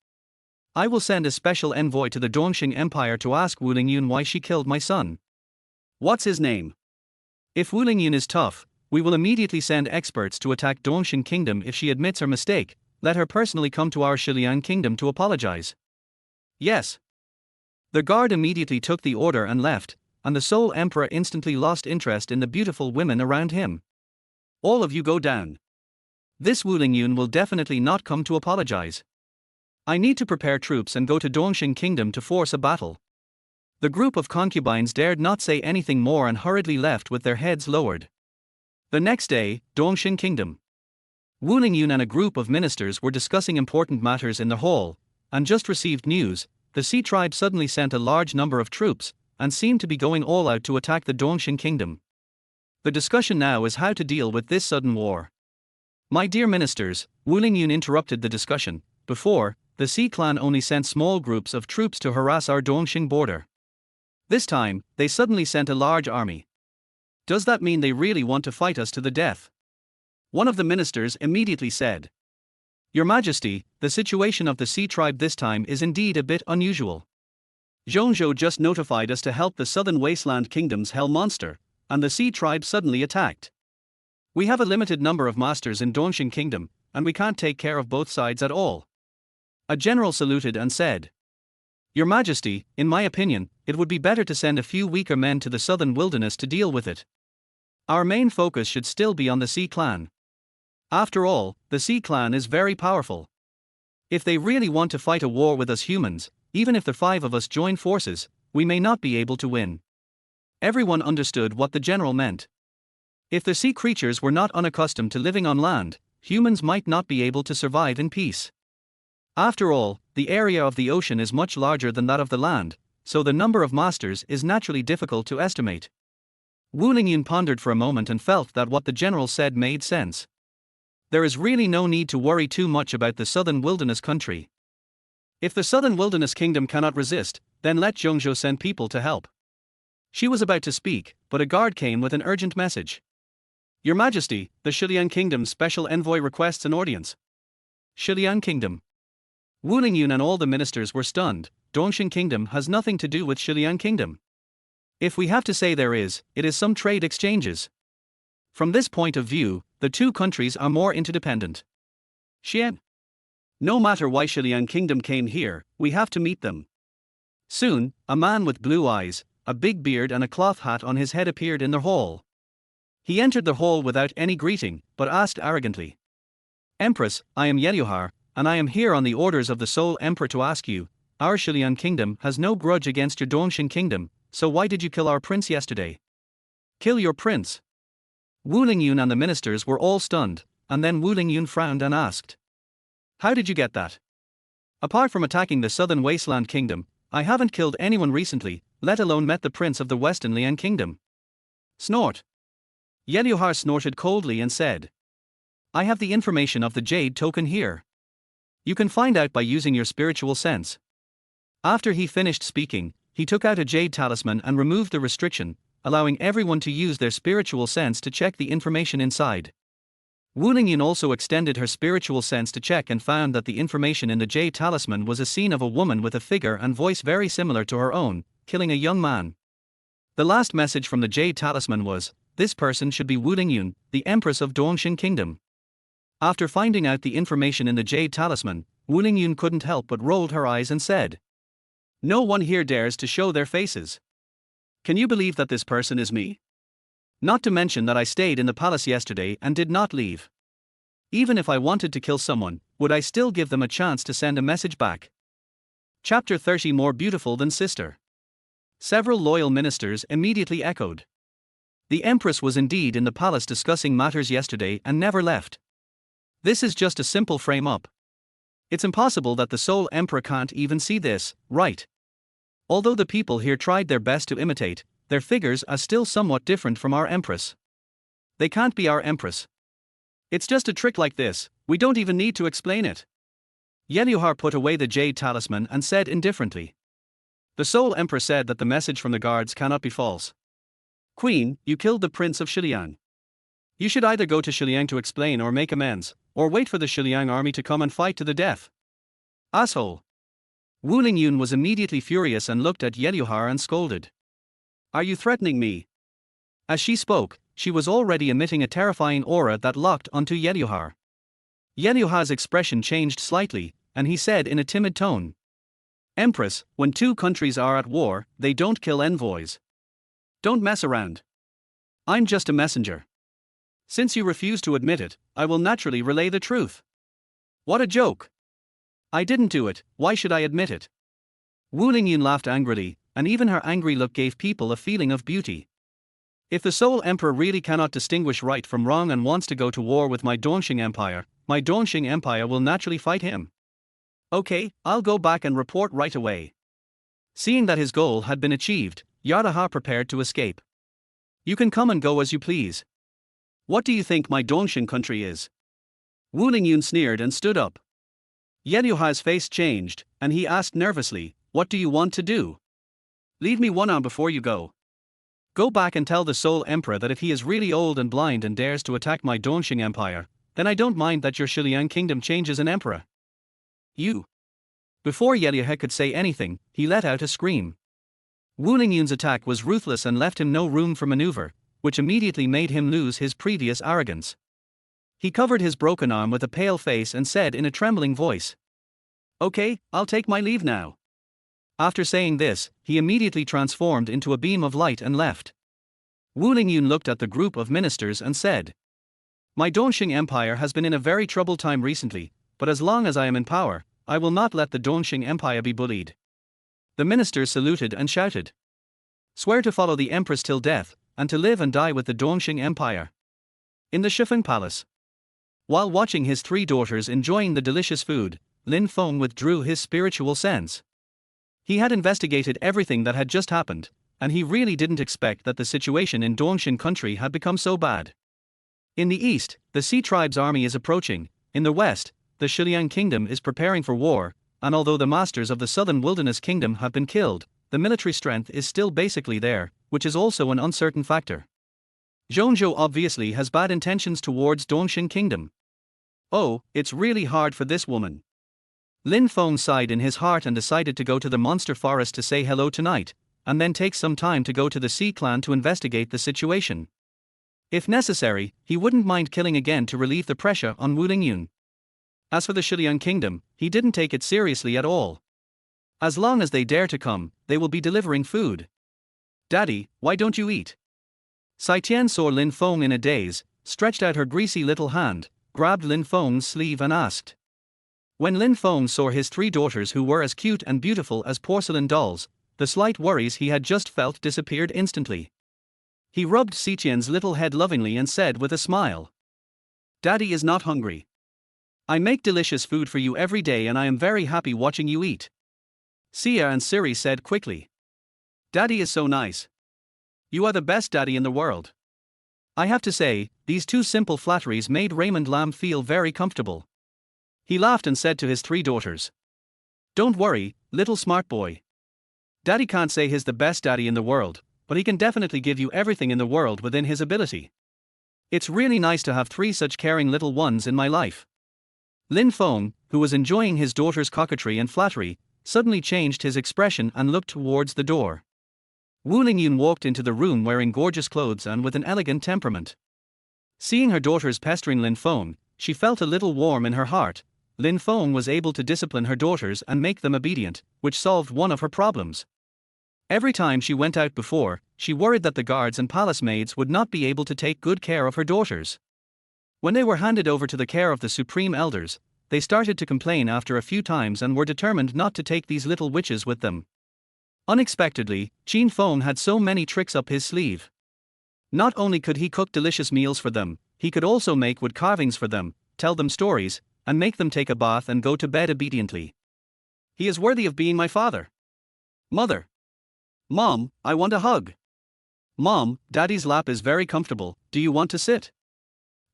I will send a special envoy to the Dongshin Empire to ask Wu Lingyun why she killed my son. What's his name? If Wu Lingyun is tough, we will immediately send experts to attack Dongshin Kingdom. If she admits her mistake, let her personally come to our Shiliang Kingdom to apologize. Yes. The guard immediately took the order and left, and the Seoul Emperor instantly lost interest in the beautiful women around him. All of you go down. This Wu Lingyun will definitely not come to apologize. I need to prepare troops and go to Dongshin Kingdom to force a battle. The group of concubines dared not say anything more and hurriedly left with their heads lowered. The next day, Dongshin Kingdom. Wu Lingyun and a group of ministers were discussing important matters in the hall, and just received news. The Sea tribe suddenly sent a large number of troops, and seemed to be going all out to attack the Dongshin Kingdom. The discussion now is how to deal with this sudden war. My dear ministers, Wu Lingyun interrupted the discussion. Before, the Sea clan only sent small groups of troops to harass our Dongshin border. This time, they suddenly sent a large army. Does that mean they really want to fight us to the death? One of the ministers immediately said. Your Majesty, the situation of the Sea tribe this time is indeed a bit unusual. Zhongzhou just notified us to help the southern wasteland kingdom's hell monster, and the Sea tribe suddenly attacked. We have a limited number of masters in Dongshin Kingdom, and we can't take care of both sides at all. A general saluted and said, Your Majesty, in my opinion, it would be better to send a few weaker men to the southern wilderness to deal with it. Our main focus should still be on the Sea clan. After all, the Sea clan is very powerful. If they really want to fight a war with us humans, even if the 5 of us join forces, we may not be able to win. Everyone understood what the general meant. If the sea creatures were not unaccustomed to living on land, humans might not be able to survive in peace. After all, the area of the ocean is much larger than that of the land, so the number of masters is naturally difficult to estimate. Wu Lingyun pondered for a moment and felt that what the general said made sense. There is really no need to worry too much about the southern wilderness country. If the southern wilderness kingdom cannot resist, then let Zhongzhou send people to help. She was about to speak, but a guard came with an urgent message. Your Majesty, the Shiliang Kingdom's special envoy requests an audience. Shiliang Kingdom. Wu Lingyun and all the ministers were stunned. Dongshin Kingdom has nothing to do with Shiliang Kingdom. If we have to say there is, it is some trade exchanges. From this point of view, the two countries are more interdependent. Xian. No matter why Shiliang Kingdom came here, we have to meet them. Soon, a man with blue eyes, a big beard and a cloth hat on his head appeared in the hall. He entered the hall without any greeting, but asked arrogantly. Empress, I am Yelyuhar, and I am here on the orders of the Seoul Emperor to ask you, our Shiliang Kingdom has no grudge against your Dongshin Kingdom, so why did you kill our prince yesterday? Kill your prince? Wu Lingyun and the ministers were all stunned, and then Wu Lingyun frowned and asked. How did you get that? Apart from attacking the southern wasteland kingdom, I haven't killed anyone recently, let alone met the prince of the western Liang Kingdom. Snort. Yelyuhar snorted coldly and said. I have the information of the jade token here. You can find out by using your spiritual sense. After he finished speaking, he took out a jade talisman and removed the restriction, allowing everyone to use their spiritual sense to check the information inside. Wu Lingyun also extended her spiritual sense to check and found that the information in the jade talisman was a scene of a woman with a figure and voice very similar to her own, killing a young man. The last message from the jade talisman was, this person should be Wu Lingyun, the Empress of Dongshin Kingdom. After finding out the information in the jade talisman, Wu Lingyun couldn't help but rolled her eyes and said. No one here dares to show their faces. Can you believe that this person is me? Not to mention that I stayed in the palace yesterday and did not leave. Even if I wanted to kill someone, would I still give them a chance to send a message back? Chapter 30 More beautiful than sister. Several loyal ministers immediately echoed. The Empress was indeed in the palace discussing matters yesterday and never left. This is just a simple frame-up. It's impossible that the Seoul Emperor can't even see this, right? Although the people here tried their best to imitate, their figures are still somewhat different from our empress. They can't be our empress. It's just a trick like this, we don't even need to explain it. Yeluhar put away the jade talisman and said indifferently. The Soul Emperor said that the message from the guards cannot be false. Queen, you killed the Prince of Shiliang. You should either go to Shiliang to explain or make amends, or wait for the Shiliang army to come and fight to the death. Asshole. Wu Lingyun was immediately furious and looked at Yeluhar and scolded. Are you threatening me? As she spoke, she was already emitting a terrifying aura that locked onto Yeluhar. Yeluhar's expression changed slightly, and he said in a timid tone. Empress, when two countries are at war, they don't kill envoys. Don't mess around. I'm just a messenger. Since you refuse to admit it, I will naturally relay the truth. What a joke. I didn't do it, why should I admit it? Wu Lingyun laughed angrily, and even her angry look gave people a feeling of beauty. If the Soul Emperor really cannot distinguish right from wrong and wants to go to war with my Dongxing Empire, my Dongxing Empire will naturally fight him. Okay, I'll go back and report right away. Seeing that his goal had been achieved, Yadaha prepared to escape. You can come and go as you please. What do you think my Dongxing country is? Wu Lingyun sneered and stood up. Yeluhar's face changed, and he asked nervously, what do you want to do? Leave me one arm before you go. Go back and tell the Soul Emperor that if he is really old and blind and dares to attack my Dongxing Empire, then I don't mind that your Shiliang kingdom changes an emperor. You. Before Yeluhar could say anything, he let out a scream. Wu Lingyun's attack was ruthless and left him no room for maneuver, which immediately made him lose his previous arrogance. He covered his broken arm with a pale face and said in a trembling voice. Okay, I'll take my leave now. After saying this, he immediately transformed into a beam of light and left. Wu Lingyun looked at the group of ministers and said. My Dongxing Empire has been in a very troubled time recently, but as long as I am in power, I will not let the Dongxing Empire be bullied. The ministers saluted and shouted. Swear to follow the Empress till death, and to live and die with the Dongxing Empire. In the Shifeng Palace. While watching his three daughters enjoying the delicious food, Lin Feng withdrew his spiritual sense. He had investigated everything that had just happened, and he really didn't expect that the situation in Dongxing country had become so bad. In the east, the Sea Tribe's army is approaching. In the west, the Shiliang kingdom is preparing for war, and although the masters of the southern wilderness kingdom have been killed, the military strength is still basically there, which is also an uncertain factor. Zhongzhou obviously has bad intentions towards Dongxing kingdom. Oh, it's really hard for this woman. Lin Feng sighed in his heart and decided to go to the monster forest to say hello tonight, and then take some time to go to the Sea clan to investigate the situation. If necessary, he wouldn't mind killing again to relieve the pressure on Wu Lingyun. As for the Shiliang kingdom, he didn't take it seriously at all. As long as they dare to come, they will be delivering food. Daddy, why don't you eat? Sai Tian saw Lin Feng in a daze, stretched out her greasy little hand, grabbed Lin Feng's sleeve and asked. When Lin Feng saw his three daughters who were as cute and beautiful as porcelain dolls, the slight worries he had just felt disappeared instantly. He rubbed Xiqian's little head lovingly and said with a smile. Daddy is not hungry. I make delicious food for you every day and I am very happy watching you eat. Xia and Siri said quickly. Daddy is so nice. You are the best daddy in the world. I have to say, these two simple flatteries made Raymond Lam feel very comfortable. He laughed and said to his three daughters. Don't worry, little smart boy. Daddy can't say he's the best daddy in the world, but he can definitely give you everything in the world within his ability. It's really nice to have three such caring little ones in my life. Lin Feng, who was enjoying his daughter's coquetry and flattery, suddenly changed his expression and looked towards the door. Wu Lingyun walked into the room wearing gorgeous clothes and with an elegant temperament. Seeing her daughters pestering Lin Feng, she felt a little warm in her heart. Lin Feng was able to discipline her daughters and make them obedient, which solved one of her problems. Every time she went out before, she worried that the guards and palace maids would not be able to take good care of her daughters. When they were handed over to the care of the supreme elders, they started to complain after a few times and were determined not to take these little witches with them. Unexpectedly, Qin Feng had so many tricks up his sleeve. Not only could he cook delicious meals for them, he could also make wood carvings for them, tell them stories, and make them take a bath and go to bed obediently. He is worthy of being my father. Mother. Mom, I want a hug. Mom, Daddy's lap is very comfortable, do you want to sit?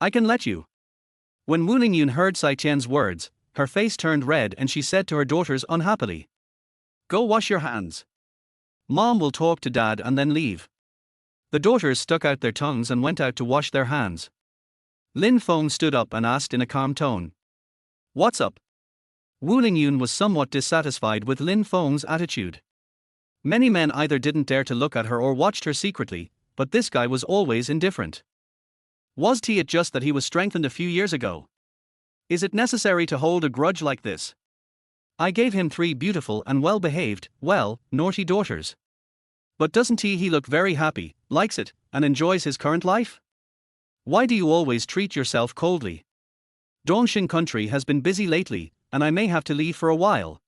I can let you. When Wu Lingyun heard Sai Qian's words, her face turned red and she said to her daughters unhappily, "Go wash your hands. Mom will talk to Dad and then leave." The daughters stuck out their tongues and went out to wash their hands. Lin Feng stood up and asked in a calm tone, "What's up?" Wu Lingyun was somewhat dissatisfied with Lin Feng's attitude. Many men either didn't dare to look at her or watched her secretly, but this guy was always indifferent. Was it just that he was strengthened a few years ago? Is it necessary to hold a grudge like this? I gave him 3 beautiful and well-behaved, naughty daughters. But doesn't he look very happy, likes it, and enjoys his current life? Why do you always treat yourself coldly? Dongxing country has been busy lately, and I may have to leave for a while.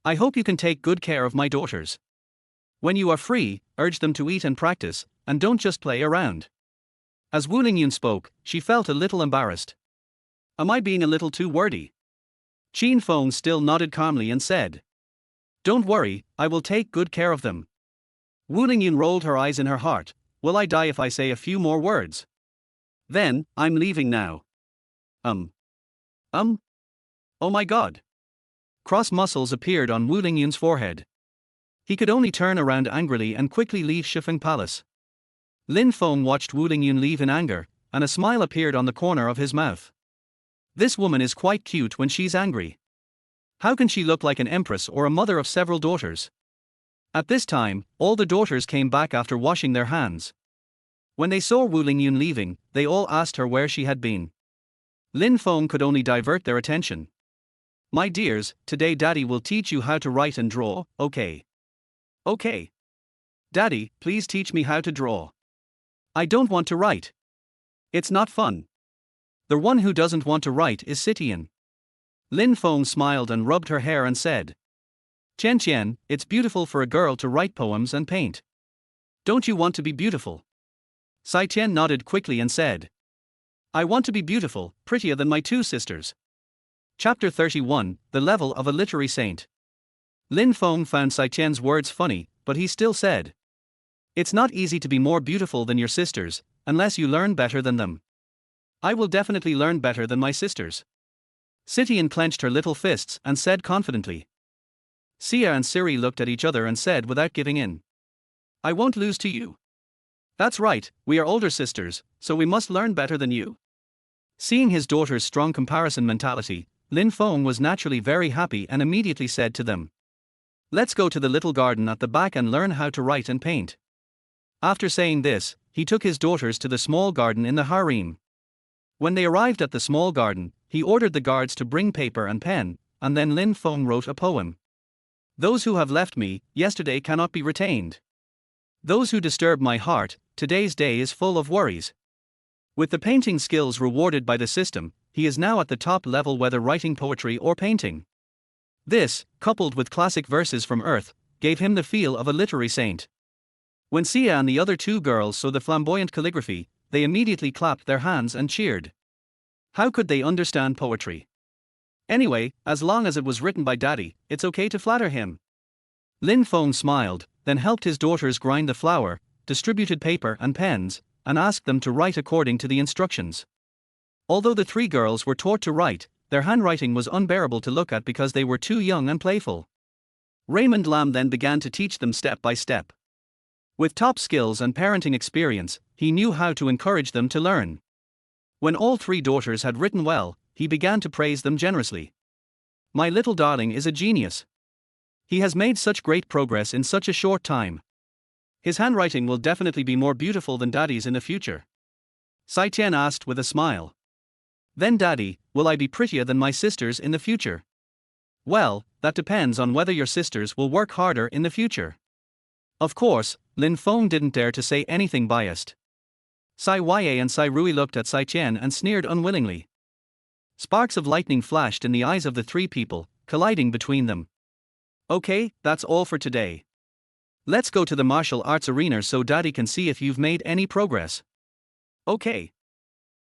I hope you can take good care of my daughters. When you are free, urge them to eat and practice, and don't just play around. As Wu Lingyun spoke, she felt a little embarrassed. Am I being a little too wordy? Qin Feng still nodded calmly and said, "Don't worry, I will take good care of them." Wu Lingyun rolled her eyes in her heart. Will I die if I say a few more words? Then, I'm leaving now. Oh my god. Cross muscles appeared on Wu Lingyun's forehead. He could only turn around angrily and quickly leave Shifeng Palace. Lin Feng watched Wu Lingyun leave in anger, and a smile appeared on the corner of his mouth. This woman is quite cute when she's angry. How can she look like an empress or a mother of several daughters? At this time, all the daughters came back after washing their hands. When they saw Wu Lingyun leaving, they all asked her where she had been. Lin Feng could only divert their attention. "My dears, today Daddy will teach you how to write and draw, okay? Okay. Daddy, please teach me how to draw. I don't want to write. It's not fun." The one who doesn't want to write is Sitian. Lin Feng smiled and rubbed her hair and said, "Chen, it's beautiful for a girl to write poems and paint. Don't you want to be beautiful?" Sai Qian nodded quickly and said, "I want to be beautiful, prettier than my 2 sisters." Chapter 31, The Level of a Literary Saint. Lin Feng found Sai Qian's words funny, but he still said, "It's not easy to be more beautiful than your sisters, unless you learn better than them." "I will definitely learn better than my sisters." Sitian clenched her little fists and said confidently. Sia and Siri looked at each other and said without giving in, "I won't lose to you." "That's right, we are older sisters, so we must learn better than you." Seeing his daughter's strong comparison mentality, Lin Feng was naturally very happy and immediately said to them, "Let's go to the little garden at the back and learn how to write and paint." After saying this, he took his daughters to the small garden in the harem. When they arrived at the small garden, he ordered the guards to bring paper and pen, and then Lin Feng wrote a poem. "Those who have left me yesterday cannot be retained. Those who disturb my heart, today's day is full of worries." With the painting skills rewarded by the system, he is now at the top level whether writing poetry or painting. This, coupled with classic verses from Earth, gave him the feel of a literary saint. When Sia and the other 2 girls saw the flamboyant calligraphy, they immediately clapped their hands and cheered. How could they understand poetry? Anyway, as long as it was written by Daddy, it's okay to flatter him. Lin Feng smiled, then helped his daughters grind the flour, distributed paper and pens, and asked them to write according to the instructions. Although the 3 girls were taught to write, their handwriting was unbearable to look at because they were too young and playful. Raymond Lam then began to teach them step by step. With top skills and parenting experience, he knew how to encourage them to learn. When all 3 daughters had written well, he began to praise them generously. "My little darling is a genius. He has made such great progress in such a short time. His handwriting will definitely be more beautiful than Daddy's in the future." Sai Tian asked with a smile. "Then Daddy, will I be prettier than my sisters in the future?" "Well, that depends on whether your sisters will work harder in the future." Of course, Lin Feng didn't dare to say anything biased. Sai Ye and Sai Rui looked at Sai Qian and sneered unwillingly. Sparks of lightning flashed in the eyes of the 3 people, colliding between them. "Okay, that's all for today. Let's go to the martial arts arena so Daddy can see if you've made any progress." "Okay."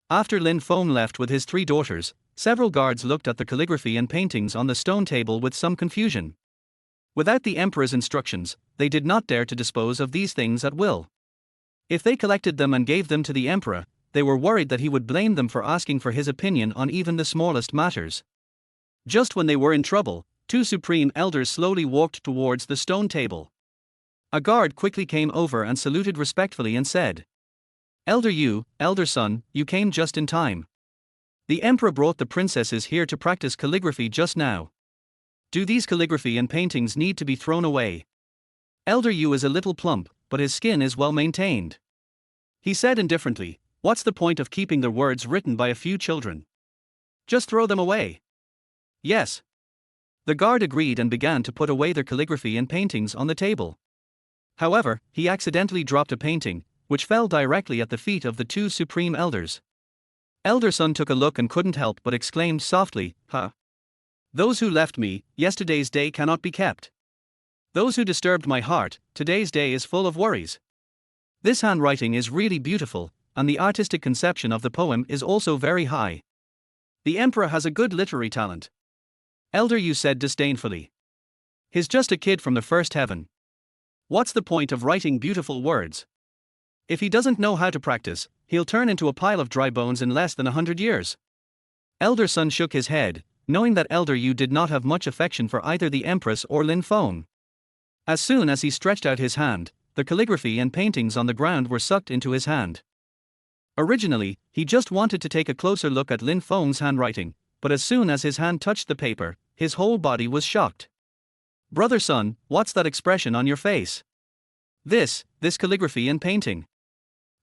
After Lin Feng left with his 3 daughters, several guards looked at the calligraphy and paintings on the stone table with some confusion. Without the emperor's instructions, they did not dare to dispose of these things at will. If they collected them and gave them to the emperor, they were worried that he would blame them for asking for his opinion on even the smallest matters. Just when they were in trouble, two supreme elders slowly walked towards the stone table. A guard quickly came over and saluted respectfully and said, "Elder Yu, elder son, you came just in time. The emperor brought the princesses here to practice calligraphy just now. Do these calligraphy and paintings need to be thrown away? Elder Yu is a little plump, but his skin is well maintained." He said indifferently, "What's the point of keeping the words written by a few children? Just throw them away." "Yes." The guard agreed and began to put away their calligraphy and paintings on the table. However, he accidentally dropped a painting, which fell directly at the feet of the two supreme elders. Elder son took a look and couldn't help but exclaimed softly, "Huh? Those who left me, yesterday's day cannot be kept. Those who disturbed my heart, today's day is full of worries." This handwriting is really beautiful, and the artistic conception of the poem is also very high. The emperor has a good literary talent. Elder Yu said disdainfully. He's just a kid from the first heaven. What's the point of writing beautiful words? If he doesn't know how to practice, he'll turn into a pile of dry bones in less than 100 years. Elder son shook his head, knowing that Elder Yu did not have much affection for either the empress or Lin Feng. As soon as he stretched out his hand, the calligraphy and paintings on the ground were sucked into his hand. Originally, he just wanted to take a closer look at Lin Feng's handwriting, but as soon as his hand touched the paper, his whole body was shocked. "Brother son, what's that expression on your face? This calligraphy and painting."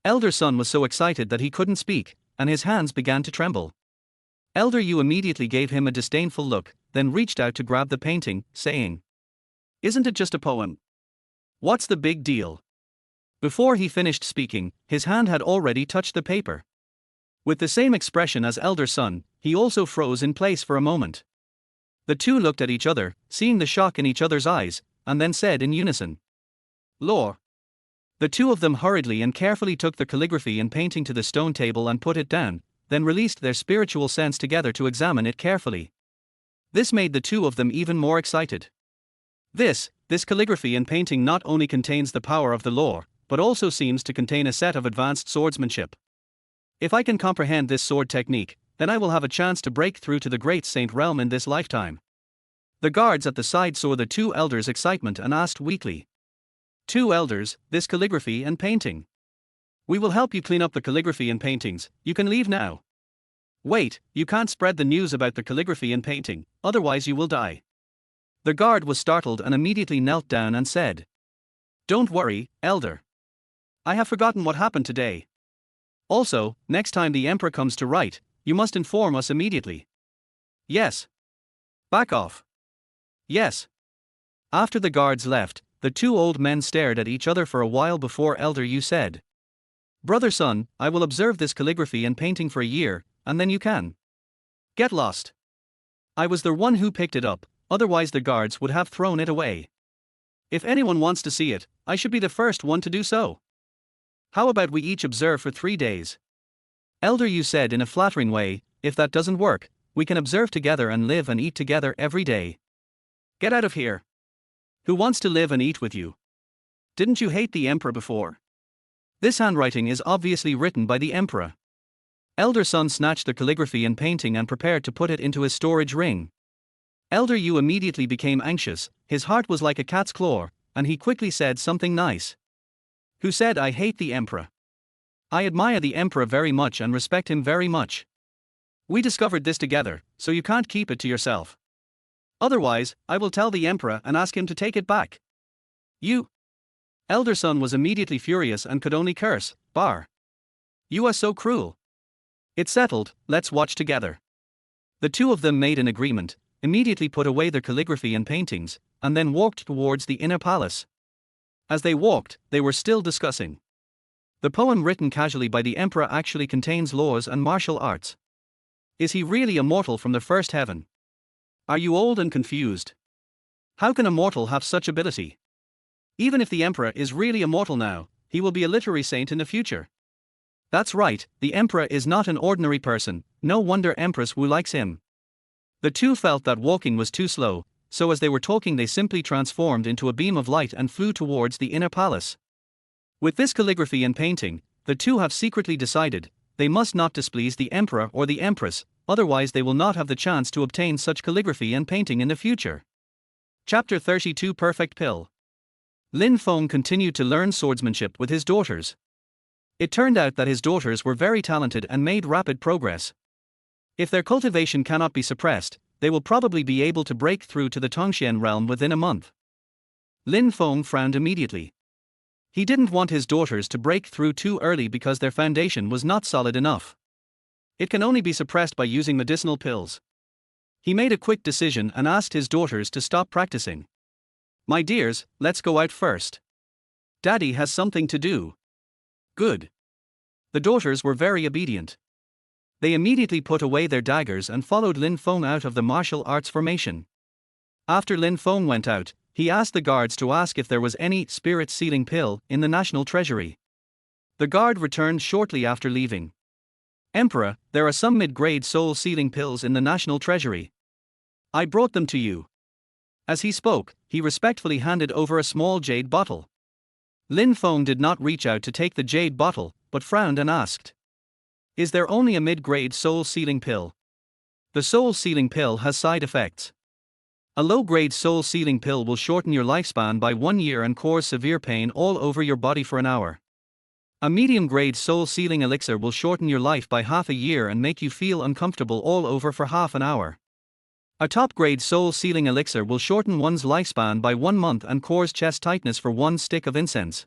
Elder son was so excited that he couldn't speak, and his hands began to tremble. Elder Yu immediately gave him a disdainful look, then reached out to grab the painting, saying, "Isn't it just a poem? What's the big deal?" Before he finished speaking, his hand had already touched the paper. With the same expression as elder son, he also froze in place for a moment. The two looked at each other, seeing the shock in each other's eyes, and then said in unison, "Lore." The two of them hurriedly and carefully took the calligraphy and painting to the stone table and put it down, then released their spiritual sense together to examine it carefully. This made the two of them even more excited. This calligraphy and painting not only contains the power of the lore, but also seems to contain a set of advanced swordsmanship. If I can comprehend this sword technique, then I will have a chance to break through to the great saint realm in this lifetime. The guards at the side saw the two elders' excitement and asked weakly, "Two elders, this calligraphy and painting? We will help you clean up the calligraphy and paintings, you can leave now." "Wait, you can't spread the news about the calligraphy and painting, otherwise you will die." The guard was startled and immediately knelt down and said, "Don't worry, elder. I have forgotten what happened today. Also, next time the emperor comes to write, you must inform us immediately." "Yes." "Back off." "Yes." After the guards left, the two old men stared at each other for a while before Elder Yu said, "Brother son, I will observe this calligraphy and painting for a year, and then you can get lost. I was the one who picked it up, otherwise the guards would have thrown it away. If anyone wants to see it, I should be the first one to do so. How about we each observe for 3 days?" Elder Yu said in a flattering way, "If that doesn't work, we can observe together and live and eat together every day. Get out of here. Who wants to live and eat with you? Didn't you hate the emperor before?" This handwriting is obviously written by the emperor. Elder son snatched the calligraphy and painting and prepared to put it into his storage ring. Elder Yu immediately became anxious, his heart was like a cat's claw, and he quickly said something nice. "Who said I hate the emperor? I admire the emperor very much and respect him very much. We discovered this together, so you can't keep it to yourself. Otherwise, I will tell the emperor and ask him to take it back." "You?" Elder son was immediately furious and could only curse, "Bar. You are so cruel." "It's settled, let's watch together." The two of them made an agreement, immediately put away their calligraphy and paintings, and then walked towards the inner palace. As they walked, they were still discussing. The poem written casually by the emperor actually contains laws and martial arts. Is he really a mortal from the first heaven? Are you old and confused? How can a mortal have such ability? Even if the emperor is really a mortal now, he will be a literary saint in the future. That's right, the emperor is not an ordinary person, no wonder Empress Wu likes him. The two felt that walking was too slow, so as they were talking they simply transformed into a beam of light and flew towards the inner palace. With this calligraphy and painting, the two have secretly decided they must not displease the emperor or the empress, otherwise they will not have the chance to obtain such calligraphy and painting in the future. Chapter 32 Perfect Pill. Lin Feng continued to learn swordsmanship with his daughters. It turned out that his daughters were very talented and made rapid progress. If their cultivation cannot be suppressed, they will probably be able to break through to the Tongxian realm within a month. Lin Feng frowned immediately. He didn't want his daughters to break through too early because their foundation was not solid enough. It can only be suppressed by using medicinal pills. He made a quick decision and asked his daughters to stop practicing. "My dears, let's go out first. Daddy has something to do." "Good." The daughters were very obedient. They immediately put away their daggers and followed Lin Feng out of the martial arts formation. After Lin Feng went out, he asked the guards to ask if there was any spirit-sealing pill in the national treasury. The guard returned shortly after leaving. "Emperor, there are some mid-grade soul-sealing pills in the national treasury. I brought them to you." As he spoke, he respectfully handed over a small jade bottle. Lin Feng did not reach out to take the jade bottle, but frowned and asked, "Is there only a mid-grade soul-sealing pill?" "The soul-sealing pill has side effects. A low-grade soul-sealing pill will shorten your lifespan by 1 year and cause severe pain all over your body for an hour. A medium-grade soul-sealing elixir will shorten your life by half a year and make you feel uncomfortable all over for half an hour. A top-grade soul-sealing elixir will shorten one's lifespan by 1 month and cause chest tightness for 1 stick of incense.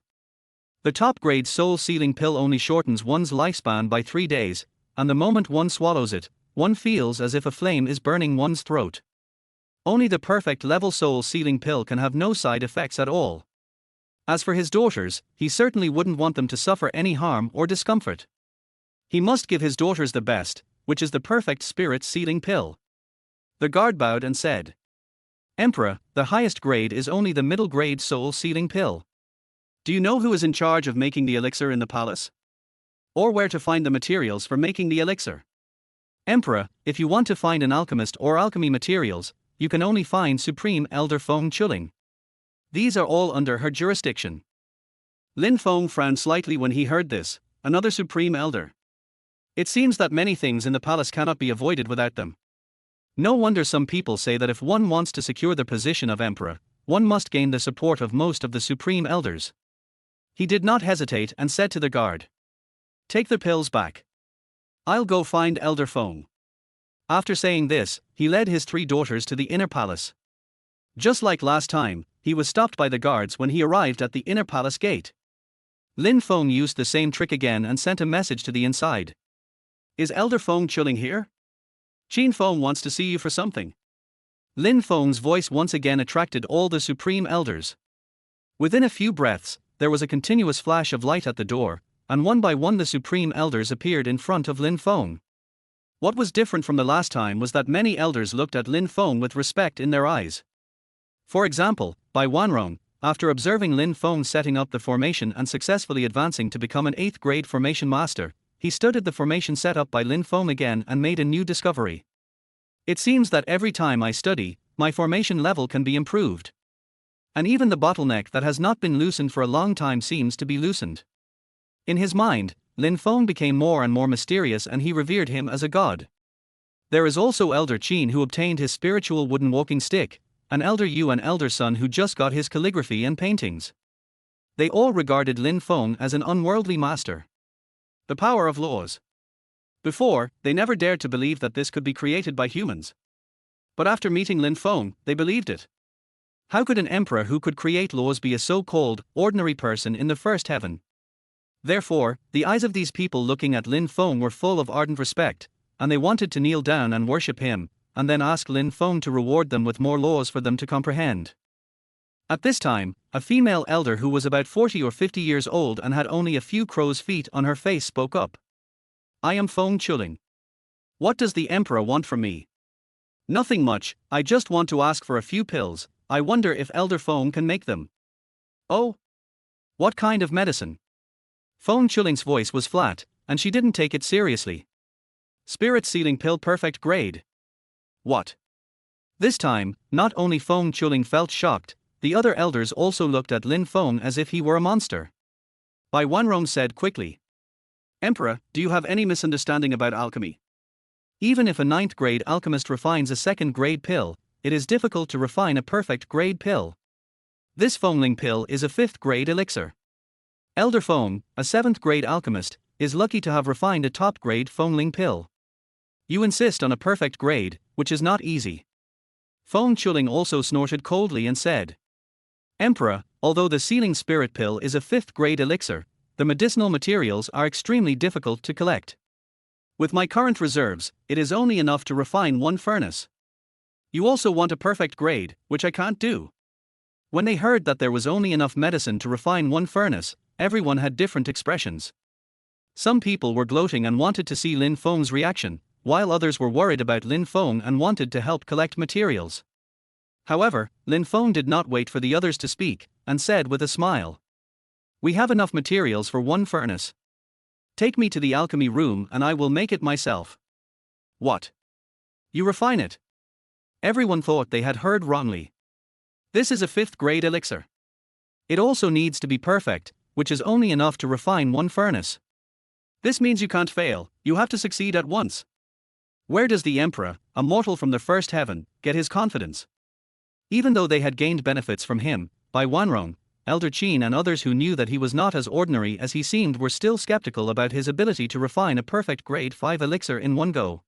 The top-grade soul-sealing pill only shortens one's lifespan by 3 days, and the moment one swallows it, one feels as if a flame is burning one's throat. Only the perfect level soul-sealing pill can have no side effects at all." As for his daughters, he certainly wouldn't want them to suffer any harm or discomfort. He must give his daughters the best, which is the perfect spirit-sealing pill. The guard bowed and said, "Emperor, the highest grade is only the middle-grade soul-sealing pill. Do you know who is in charge of making the elixir in the palace? Or where to find the materials for making the elixir?" "Emperor, if you want to find an alchemist or alchemy materials, you can only find Supreme Elder Feng Chuling. These are all under her jurisdiction." Lin Feng frowned slightly when he heard this, another Supreme Elder. It seems that many things in the palace cannot be avoided without them. No wonder some people say that if one wants to secure the position of emperor, one must gain the support of most of the Supreme Elders. He did not hesitate and said to the guard, "Take the pills back. I'll go find Elder Feng." After saying this, he led his 3 daughters to the inner palace. Just like last time, he was stopped by the guards when he arrived at the inner palace gate. Lin Feng used the same trick again and sent a message to the inside. "Is Elder Feng Chuling here? Qin Feng wants to see you for something." Lin Feng's voice once again attracted all the Supreme Elders. Within a few breaths, there was a continuous flash of light at the door, and one by one the Supreme Elders appeared in front of Lin Feng. What was different from the last time was that many elders looked at Lin Feng with respect in their eyes. For example, Bai Wanrong, after observing Lin Feng setting up the formation and successfully advancing to become an 8th grade formation master, he studied the formation set up by Lin Feng again and made a new discovery. "It seems that every time I study, my formation level can be improved. And even the bottleneck that has not been loosened for a long time seems to be loosened." In his mind, Lin Feng became more and more mysterious and he revered him as a god. There is also Elder Qin who obtained his spiritual wooden walking stick, and Elder Yu and Elder Sun who just got his calligraphy and paintings. They all regarded Lin Feng as an unworldly master. The power of laws. Before, they never dared to believe that this could be created by humans. But after meeting Lin Feng, they believed it. How could an emperor who could create laws be a so-called ordinary person in the first heaven? Therefore, the eyes of these people looking at Lin Feng were full of ardent respect, and they wanted to kneel down and worship him, and then ask Lin Feng to reward them with more laws for them to comprehend. At this time, a female elder who was about 40 or 50 years old and had only a few crow's feet on her face spoke up. "I am Feng Chuling. What does the emperor want from me?" "Nothing much, I just want to ask for a few pills. I wonder if Elder Feng can make them." "Oh? What kind of medicine?" Feng Chuling's voice was flat, and she didn't take it seriously. "Spirit-sealing pill perfect grade." "What? This time, not only Feng Chuling felt shocked, the other elders also looked at Lin Feng as if he were a monster. Bai Wanrong said quickly. Emperor, do you have any misunderstanding about alchemy? Even if a 9th grade alchemist refines a 2nd grade pill, it is difficult to refine a perfect grade pill. This Fengling pill is a 5th grade elixir. Elder Feng, a 7th grade alchemist, is lucky to have refined a top grade Fengling pill. You insist on a perfect grade, which is not easy. Feng Chuling also snorted coldly and said. Emperor, although the sealing spirit pill is a 5th grade elixir, the medicinal materials are extremely difficult to collect. With my current reserves, it is only enough to refine 1 furnace. You also want a perfect grade, which I can't do. When they heard that there was only enough medicine to refine 1 furnace, everyone had different expressions. Some people were gloating and wanted to see Lin Feng's reaction, while others were worried about Lin Feng and wanted to help collect materials. However, Lin Feng did not wait for the others to speak, and said with a smile. We have enough materials for 1 furnace. Take me to the alchemy room and I will make it myself. What? You refine it? Everyone thought they had heard wrongly. This is a 5th grade elixir. It also needs to be perfect, which is only enough to refine 1 furnace. This means you can't fail, you have to succeed at once. Where does the Emperor, a mortal from the 1st heaven, get his confidence? Even though they had gained benefits from him, Bai Wanrong, Elder Qin and others who knew that he was not as ordinary as he seemed were still skeptical about his ability to refine a perfect grade 5 elixir in one go.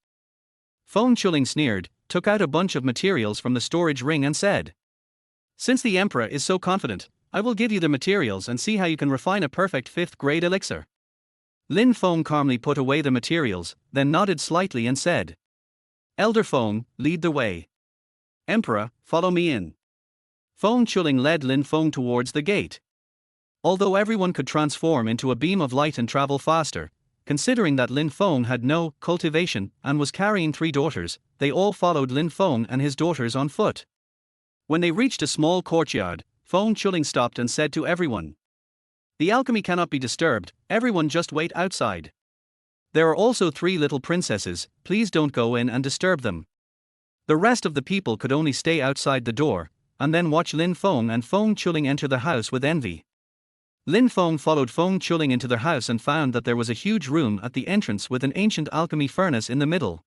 Feng Chuling sneered, took out a bunch of materials from the storage ring and said. Since the Emperor is so confident, I will give you the materials and see how you can refine a perfect 5th grade elixir. Lin Feng calmly put away the materials, then nodded slightly and said. Elder Feng, lead the way. Emperor, follow me in. Feng Chuling led Lin Feng towards the gate. Although everyone could transform into a beam of light and travel faster, considering that Lin Feng had no cultivation and was carrying 3 daughters, they all followed Lin Feng and his daughters on foot. When they reached a small courtyard, Feng Chuling stopped and said to everyone. The alchemy cannot be disturbed, everyone just wait outside. There are also 3 little princesses, please don't go in and disturb them. The rest of the people could only stay outside the door, and then watch Lin Feng and Feng Chuling enter the house with envy. Lin Feng followed Feng Chuling into their house and found that there was a huge room at the entrance with an ancient alchemy furnace in the middle.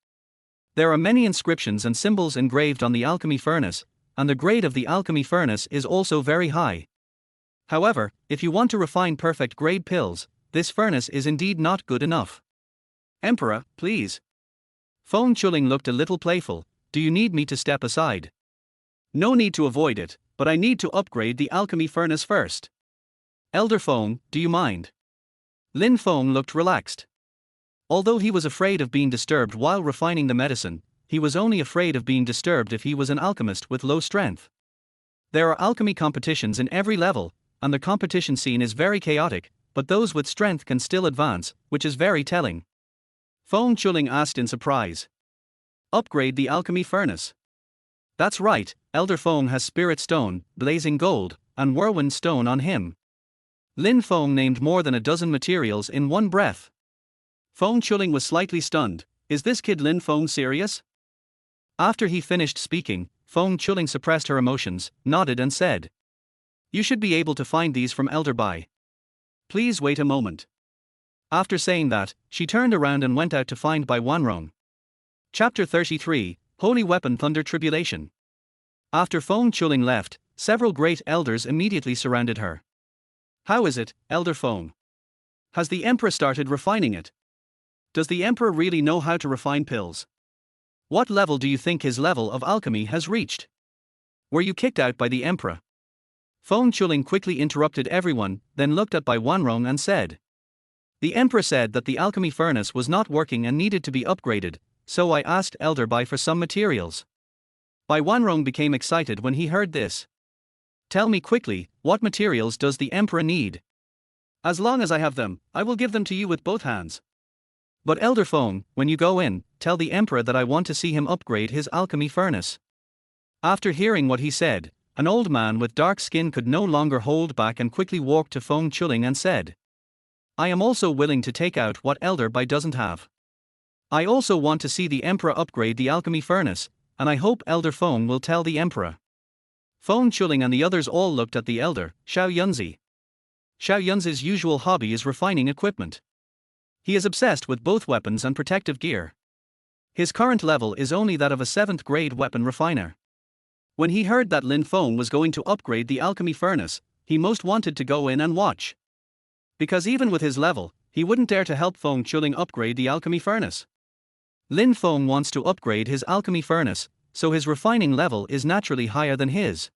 There are many inscriptions and symbols engraved on the alchemy furnace, and the grade of the alchemy furnace is also very high. However, if you want to refine perfect grade pills, this furnace is indeed not good enough. Emperor, please. Feng Chuling looked a little playful. Do you need me to step aside? No need to avoid it, but I need to upgrade the alchemy furnace first. Elder Feng, do you mind? Lin Feng looked relaxed. Although he was afraid of being disturbed while refining the medicine, he was only afraid of being disturbed if he was an alchemist with low strength. There are alchemy competitions in every level, and the competition scene is very chaotic, but those with strength can still advance, which is very telling. Feng Chuling asked in surprise. Upgrade the alchemy furnace. That's right, Elder Feng has spirit stone, blazing gold, and whirlwind stone on him. Lin Feng named more than a dozen materials in one breath. Feng Chuling was slightly stunned. Is this kid Lin Feng serious? After he finished speaking, Feng Chuling suppressed her emotions, nodded and said. You should be able to find these from Elder Bai. Please wait a moment. After saying that, she turned around and went out to find Bai Wanrong. Chapter 33, Holy Weapon Thunder Tribulation. After Feng Chuling left, several great elders immediately surrounded her. How is it, Elder Feng? Has the Emperor started refining it? Does the Emperor really know how to refine pills? What level do you think his level of alchemy has reached? Were you kicked out by the Emperor? Feng Chuling quickly interrupted everyone, then looked at Bai Wanrong and said. The Emperor said that the alchemy furnace was not working and needed to be upgraded, so I asked Elder Bai for some materials. Bai Wanrong became excited when he heard this. Tell me quickly, what materials does the Emperor need? As long as I have them, I will give them to you with both hands. But Elder Feng, when you go in, tell the Emperor that I want to see him upgrade his alchemy furnace. After hearing what he said, an old man with dark skin could no longer hold back and quickly walked to Feng Chuling and said. I am also willing to take out what Elder Bai doesn't have. I also want to see the Emperor upgrade the alchemy furnace, and I hope Elder Feng will tell the emperor. Feng Chuling and the others all looked at the elder, Xiao Yunzi. Xiao Yunzi's usual hobby is refining equipment. He is obsessed with both weapons and protective gear. His current level is only that of a 7th grade weapon refiner. When he heard that Lin Feng was going to upgrade the alchemy furnace, he most wanted to go in and watch. Because even with his level, he wouldn't dare to help Feng Chuling upgrade the alchemy furnace. Lin Feng wants to upgrade his alchemy furnace, so his refining level is naturally higher than his.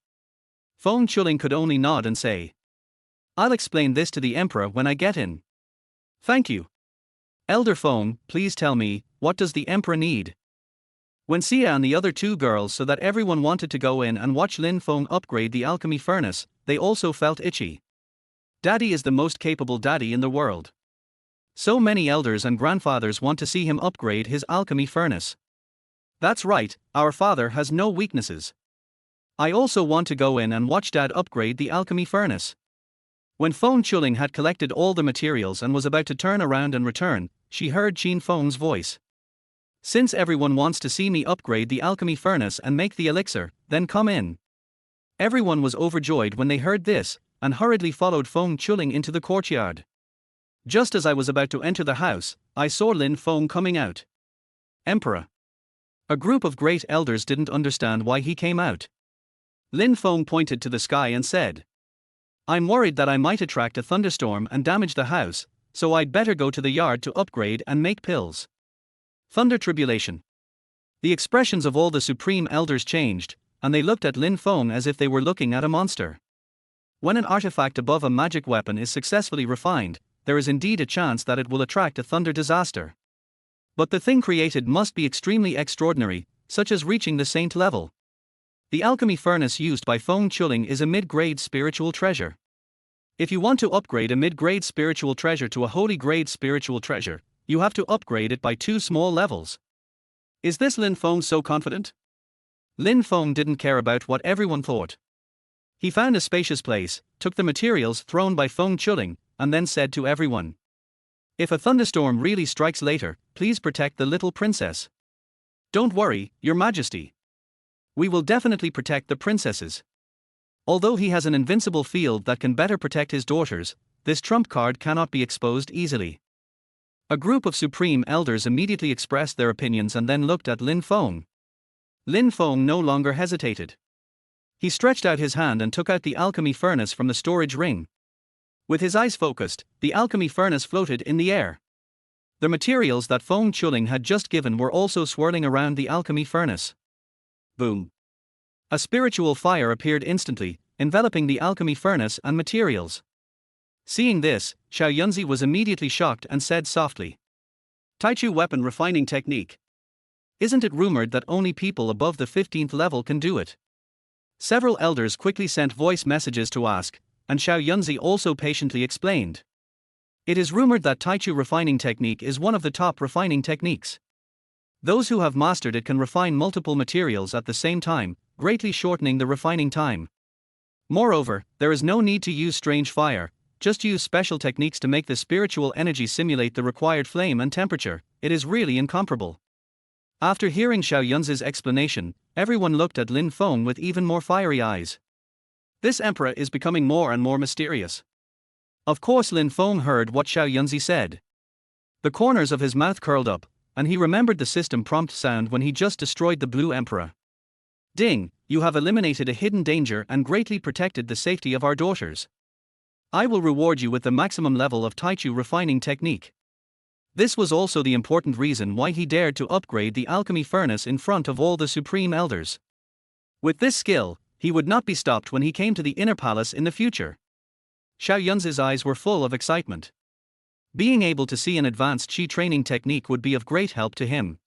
Feng Chuling could only nod and say, "I'll explain this to the emperor when I get in." "Thank you. Elder Feng, please tell me, what does the emperor need?" When Xia and the other two girls saw that everyone wanted to go in and watch Lin Feng upgrade the alchemy furnace, they also felt itchy. Daddy is the most capable daddy in the world. So many elders and grandfathers want to see him upgrade his alchemy furnace. That's right, our father has no weaknesses. I also want to go in and watch Dad upgrade the alchemy furnace. When Feng Chuling had collected all the materials and was about to turn around and return, she heard Qin Feng's voice. "Since everyone wants to see me upgrade the alchemy furnace and make the elixir, then come in." Everyone was overjoyed when they heard this, and hurriedly followed Feng Chuling into the courtyard. Just as I was about to enter the house, I saw Lin Feng coming out. "Emperor." A group of great elders didn't understand why he came out. Lin Feng pointed to the sky and said, "I'm worried that I might attract a thunderstorm and damage the house, so I'd better go to the yard to upgrade and make pills." Thunder tribulation. The expressions of all the supreme elders changed, and they looked at Lin Feng as if they were looking at a monster. When an artifact above a magic weapon is successfully refined, there is indeed a chance that it will attract a thunder disaster. But the thing created must be extremely extraordinary, such as reaching the saint level. The alchemy furnace used by Feng Chuling is a mid-grade spiritual treasure. If you want to upgrade a mid-grade spiritual treasure to a holy grade spiritual treasure, you have to upgrade it by 2 small levels. Is this Lin Feng so confident? Lin Feng didn't care about what everyone thought. He found a spacious place, took the materials thrown by Feng Chuling, and then said to everyone, "If a thunderstorm really strikes later, please protect the little princess." "Don't worry, Your Majesty. We will definitely protect the princesses." Although he has an invincible field that can better protect his daughters, this trump card cannot be exposed easily. A group of supreme elders immediately expressed their opinions and then looked at Lin Feng. Lin Feng no longer hesitated. He stretched out his hand and took out the alchemy furnace from the storage ring. With his eyes focused, the alchemy furnace floated in the air. The materials that Feng Chuling had just given were also swirling around the alchemy furnace. Boom! A spiritual fire appeared instantly, enveloping the alchemy furnace and materials. Seeing this, Xiao Yunzi was immediately shocked and said softly, "Taichu weapon refining technique. Isn't it rumored that only people above the 15th level can do it?" Several elders quickly sent voice messages to ask, and Xiao Yunzi also patiently explained. It is rumored that Taichu refining technique is one of the top refining techniques. Those who have mastered it can refine multiple materials at the same time, greatly shortening the refining time. Moreover, there is no need to use strange fire, just use special techniques to make the spiritual energy simulate the required flame and temperature. It is really incomparable. After hearing Xiao Yunzi's explanation, everyone looked at Lin Feng with even more fiery eyes. This emperor is becoming more and more mysterious. Of course Lin Feng heard what Xiao Yunzi said. The corners of his mouth curled up, and he remembered the system prompt sound when he just destroyed the Blue Emperor. "Ding, you have eliminated a hidden danger and greatly protected the safety of our daughters. I will reward you with the maximum level of Taichu refining technique." This was also the important reason why he dared to upgrade the alchemy furnace in front of all the supreme elders. With this skill, he would not be stopped when he came to the inner palace in the future. Xiao Yunzi's eyes were full of excitement. Being able to see an advanced Qi training technique would be of great help to him.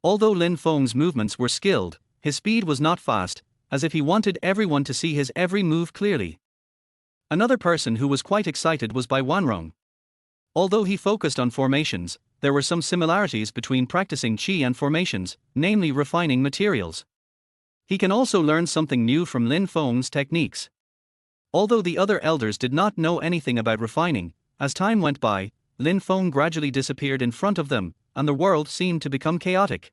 Although Lin Feng's movements were skilled, his speed was not fast, as if he wanted everyone to see his every move clearly. Another person who was quite excited was Bai Wanrong. Although he focused on formations, there were some similarities between practicing Qi and formations, namely refining materials. He can also learn something new from Lin Feng's techniques. Although the other elders did not know anything about refining, as time went by, Lin Feng gradually disappeared in front of them, and the world seemed to become chaotic.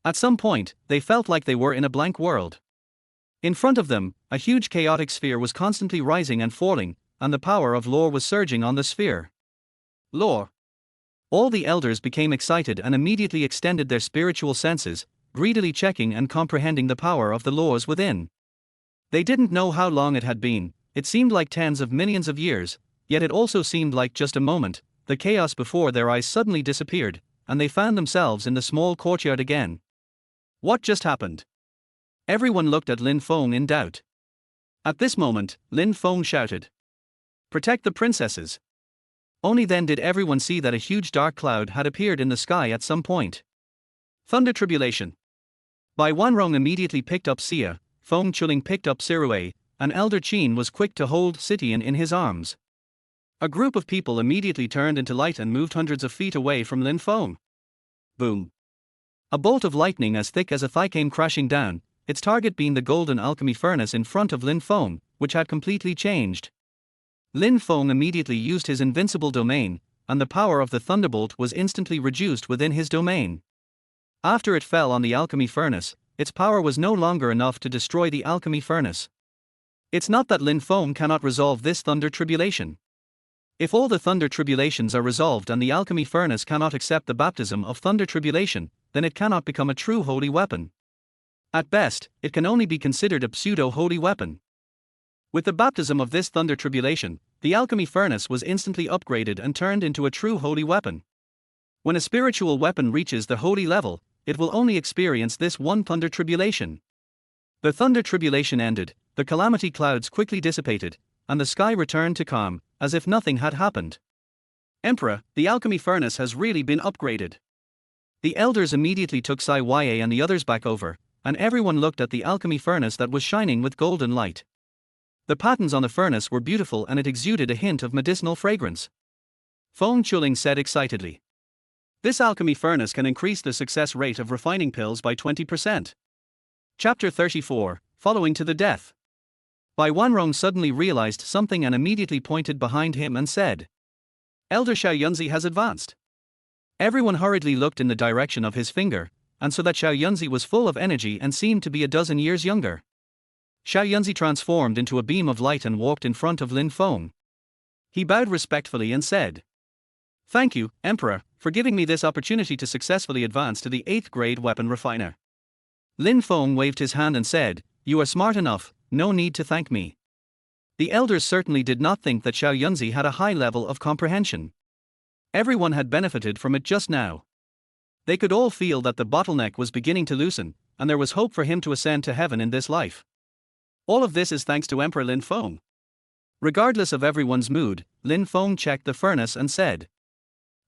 At some point, they felt like they were in a blank world. In front of them, a huge chaotic sphere was constantly rising and falling, and the power of lore was surging on the sphere. Lore. All the elders became excited and immediately extended their spiritual senses, greedily checking and comprehending the power of the laws within. They didn't know how long it had been, it seemed like tens of millions of years, yet it also seemed like just a moment. The chaos before their eyes suddenly disappeared, and they found themselves in the small courtyard again. What just happened? Everyone looked at Lin Feng in doubt. At this moment, Lin Feng shouted, "Protect the princesses!" Only then did everyone see that a huge dark cloud had appeared in the sky at some point. Thunder tribulation. Bai Wanrong immediately picked up Xia, Feng Chuling picked up Sirue, and Elder Qin was quick to hold Sitian in his arms. A group of people immediately turned into light and moved hundreds of feet away from Lin Feng. Boom. A bolt of lightning as thick as a thigh came crashing down, its target being the golden alchemy furnace in front of Lin Feng, which had completely changed. Lin Feng immediately used his invincible domain, and the power of the thunderbolt was instantly reduced within his domain. After it fell on the alchemy furnace, its power was no longer enough to destroy the alchemy furnace. It's not that Lin Feng cannot resolve this thunder tribulation. If all the thunder tribulations are resolved and the alchemy furnace cannot accept the baptism of thunder tribulation, then it cannot become a true holy weapon. At best, it can only be considered a pseudo-holy weapon. With the baptism of this thunder tribulation, the alchemy furnace was instantly upgraded and turned into a true holy weapon. When a spiritual weapon reaches the holy level, it will only experience this one thunder tribulation. The thunder tribulation ended, the calamity clouds quickly dissipated, and the sky returned to calm, as if nothing had happened. Emperor, the alchemy furnace has really been upgraded. The elders immediately took Sai Ye and the others back over, and everyone looked at the alchemy furnace that was shining with golden light. The patterns on the furnace were beautiful and it exuded a hint of medicinal fragrance. Feng Chuling said excitedly, "This alchemy furnace can increase the success rate of refining pills by 20%. Chapter 34, Following to the Death. Bai Wanrong suddenly realized something and immediately pointed behind him and said, "Elder Xiao Yunzi has advanced." Everyone hurriedly looked in the direction of his finger, and saw that Xiao Yunzi was full of energy and seemed to be a dozen years younger. Xiao Yunzi transformed into a beam of light and walked in front of Lin Feng. He bowed respectfully and said, "Thank you, Emperor, for giving me this opportunity to successfully advance to the 8th grade weapon refiner." Lin Feng waved his hand and said, "You are smart enough, no need to thank me." The elders certainly did not think that Xiao Yunzi had a high level of comprehension. Everyone had benefited from it just now. They could all feel that the bottleneck was beginning to loosen, and there was hope for him to ascend to heaven in this life. All of this is thanks to Emperor Lin Feng. Regardless of everyone's mood, Lin Feng checked the furnace and said,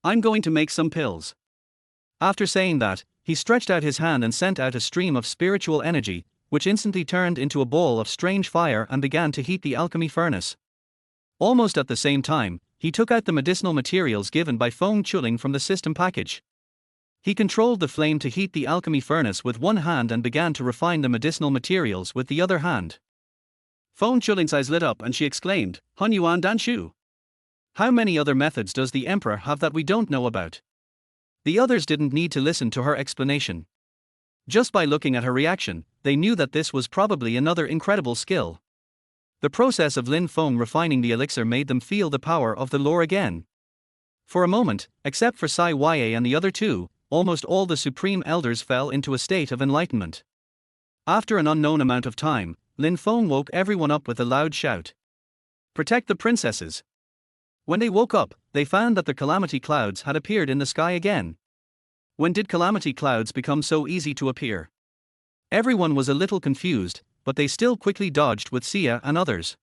"I'm going to make some pills." After saying that, he stretched out his hand and sent out a stream of spiritual energy, which instantly turned into a ball of strange fire and began to heat the alchemy furnace. Almost at the same time, he took out the medicinal materials given by Feng Chuling from the system package. He controlled the flame to heat the alchemy furnace with one hand and began to refine the medicinal materials with the other hand. Feng Chuling's eyes lit up and she exclaimed, "Han Yuan Dan Shu. How many other methods does the Emperor have that we don't know about?" The others didn't need to listen to her explanation. Just by looking at her reaction, they knew that this was probably another incredible skill. The process of Lin Feng refining the elixir made them feel the power of the lore again. For a moment, except for Sai Ye and the other two, almost all the supreme elders fell into a state of enlightenment. After an unknown amount of time, Lin Feng woke everyone up with a loud shout. "Protect the princesses!" When they woke up, they found that the calamity clouds had appeared in the sky again. When did calamity clouds become so easy to appear? Everyone was a little confused, but they still quickly dodged with Xia and others.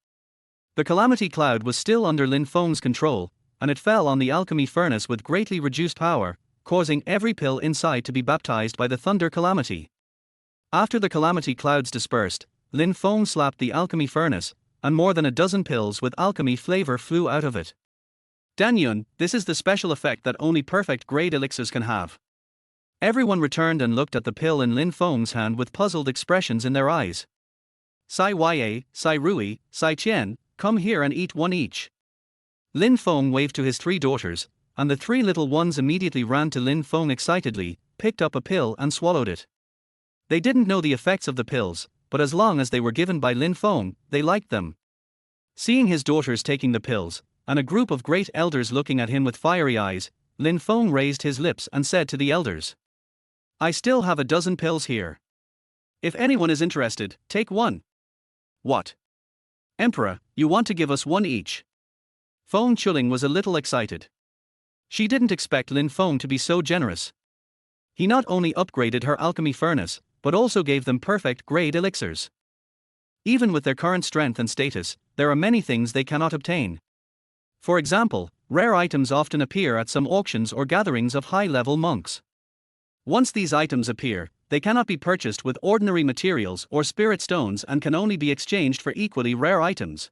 The calamity cloud was still under Lin Feng's control, and it fell on the alchemy furnace with greatly reduced power, causing every pill inside to be baptized by the thunder calamity. After the calamity clouds dispersed, Lin Feng slapped the alchemy furnace, and more than a dozen pills with alchemy flavor flew out of it. "Dan Yun, this is the special effect that only perfect grade elixirs can have." Everyone returned and looked at the pill in Lin Feng's hand with puzzled expressions in their eyes. "Sai Ye, Sai Rui, Sai Qian, come here and eat one each." Lin Feng waved to his three daughters, and the three little ones immediately ran to Lin Feng excitedly, picked up a pill and swallowed it. They didn't know the effects of the pills, but as long as they were given by Lin Feng, they liked them. Seeing his daughters taking the pills, and a group of great elders looking at him with fiery eyes, Lin Feng raised his lips and said to the elders, "I still have a dozen pills here. If anyone is interested, take one." "What? Emperor, you want to give us one each?" Feng Chuling was a little excited. She didn't expect Lin Feng to be so generous. He not only upgraded her alchemy furnace, but also gave them perfect grade elixirs. Even with their current strength and status, there are many things they cannot obtain. For example, rare items often appear at some auctions or gatherings of high-level monks. Once these items appear, they cannot be purchased with ordinary materials or spirit stones and can only be exchanged for equally rare items.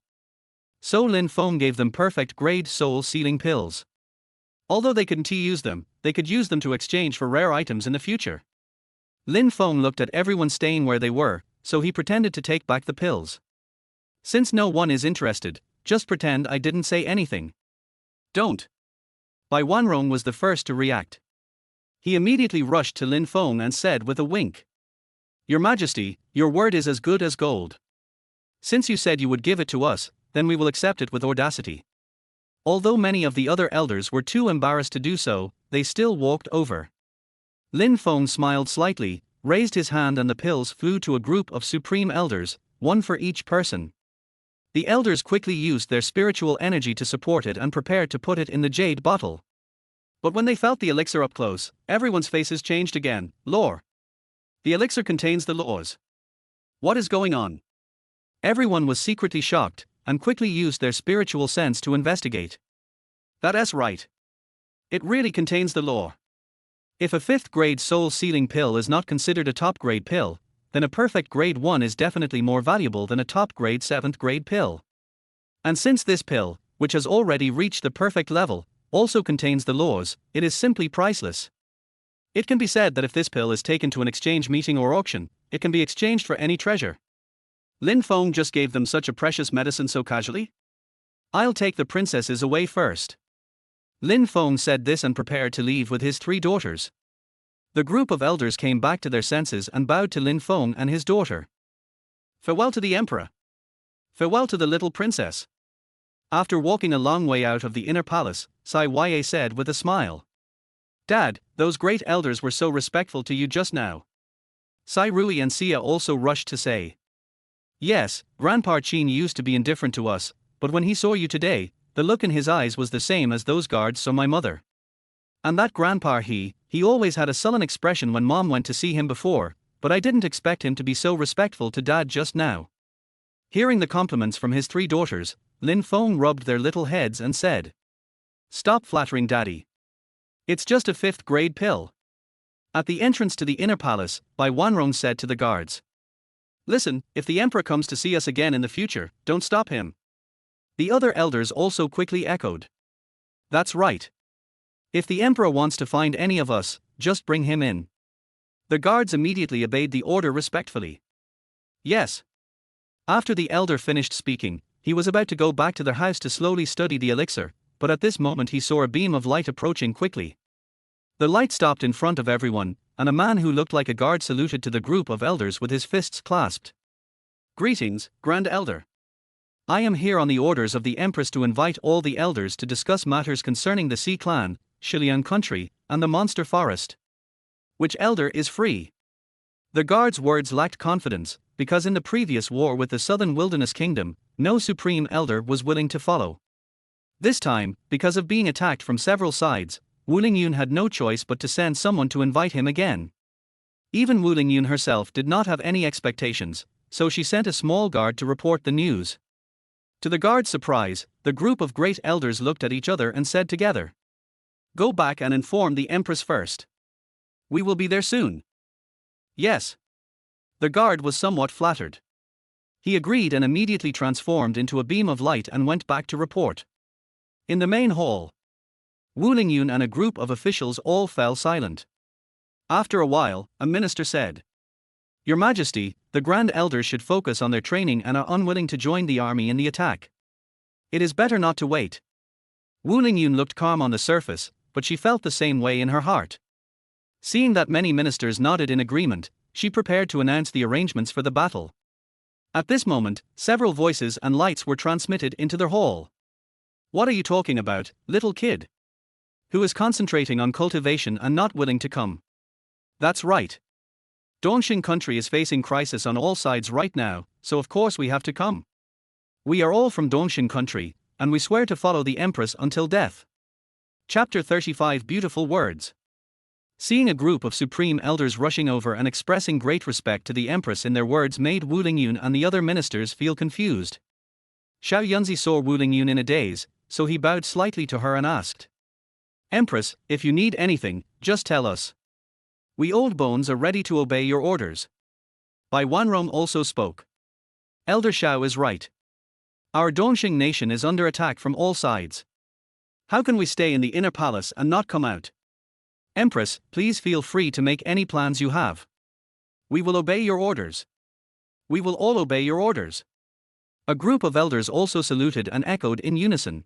So Lin Feng gave them perfect grade soul-sealing pills. Although they couldn't use them, they could use them to exchange for rare items in the future. Lin Feng looked at everyone staying where they were, so he pretended to take back the pills. "Since no one is interested, just pretend I didn't say anything." "Don't." Bai Wanrong was the first to react. He immediately rushed to Lin Feng and said with a wink, "Your Majesty, your word is as good as gold. Since you said you would give it to us, then we will accept it with audacity." Although many of the other elders were too embarrassed to do so, they still walked over. Lin Feng smiled slightly, raised his hand, and the pills flew to a group of supreme elders, one for each person. The elders quickly used their spiritual energy to support it and prepared to put it in the jade bottle. But when they felt the elixir up close, everyone's faces changed again. "Lore. The elixir contains the laws. What is going on?" Everyone was secretly shocked, and quickly used their spiritual sense to investigate. "That's right. It really contains the lore. If a 5th grade soul-sealing pill is not considered a top grade pill, then a perfect grade 1 is definitely more valuable than a top grade 7th grade pill. And since this pill, which has already reached the perfect level, also contains the laws, it is simply priceless. It can be said that if this pill is taken to an exchange meeting or auction, it can be exchanged for any treasure." Lin Feng just gave them such a precious medicine so casually? "I'll take the princesses away first." Lin Feng said this and prepared to leave with his 3 daughters. The group of elders came back to their senses and bowed to Lin Feng and his daughter. "Farewell to the emperor. Farewell to the little princess." After walking a long way out of the inner palace, Sai Ya said with a smile, "Dad, those great elders were so respectful to you just now." Sai Rui and Sia also rushed to say, "Yes, Grandpa Qin used to be indifferent to us, but when he saw you today, the look in his eyes was the same as those guards saw my mother. And that Grandpa he always had a sullen expression when Mom went to see him before, but I didn't expect him to be so respectful to Dad just now." Hearing the compliments from his 3 daughters, Lin Feng rubbed their little heads and said, "Stop flattering Daddy. It's just a 5th grade pill." At the entrance to the inner palace, Bai Wanrong said to the guards, "Listen, if the emperor comes to see us again in the future, don't stop him." The other elders also quickly echoed, "That's right. If the emperor wants to find any of us, just bring him in." The guards immediately obeyed the order respectfully. "Yes." After the elder finished speaking, he was about to go back to their house to slowly study the elixir, but at this moment he saw a beam of light approaching quickly. The light stopped in front of everyone, and a man who looked like a guard saluted to the group of elders with his fists clasped. "Greetings, Grand Elder. I am here on the orders of the Empress to invite all the elders to discuss matters concerning the Sea Clan, Shiliang country, and the Monster Forest. Which elder is free?" The guard's words lacked confidence, because in the previous war with the Southern Wilderness Kingdom, no supreme elder was willing to follow. This time, because of being attacked from several sides, Wu Lingyun had no choice but to send someone to invite him again. Even Wu Lingyun herself did not have any expectations, so she sent a small guard to report the news. To the guard's surprise, the group of great elders looked at each other and said together, "Go back and inform the Empress first. We will be there soon." "Yes." The guard was somewhat flattered. He agreed and immediately transformed into a beam of light and went back to report. In the main hall, Wu Lingyun and a group of officials all fell silent. After a while, a minister said, "Your Majesty, the Grand Elders should focus on their training and are unwilling to join the army in the attack. It is better not to wait." Wu Lingyun looked calm on the surface, but she felt the same way in her heart. Seeing that many ministers nodded in agreement, she prepared to announce the arrangements for the battle. At this moment, several voices and lights were transmitted into the hall. What are you talking about, little kid? Who is concentrating on cultivation and not willing to come? That's right. Dongxing country is facing crisis on all sides right now, so of course we have to come. We are all from Dongxing country, and we swear to follow the empress until death. Chapter 35 Beautiful Words. Seeing a group of supreme elders rushing over and expressing great respect to the empress in their words made Wu Lingyun and the other ministers feel confused. Xiao Yunzi saw Wu Lingyun in a daze, so he bowed slightly to her and asked, "Empress, if you need anything, just tell us. We old bones are ready to obey your orders." Bai Wanrong also spoke. Elder Xiao is right. Our Dongxing nation is under attack from all sides. How can we stay in the inner palace and not come out? Empress, please feel free to make any plans you have. We will obey your orders. We will all obey your orders. A group of elders also saluted and echoed in unison.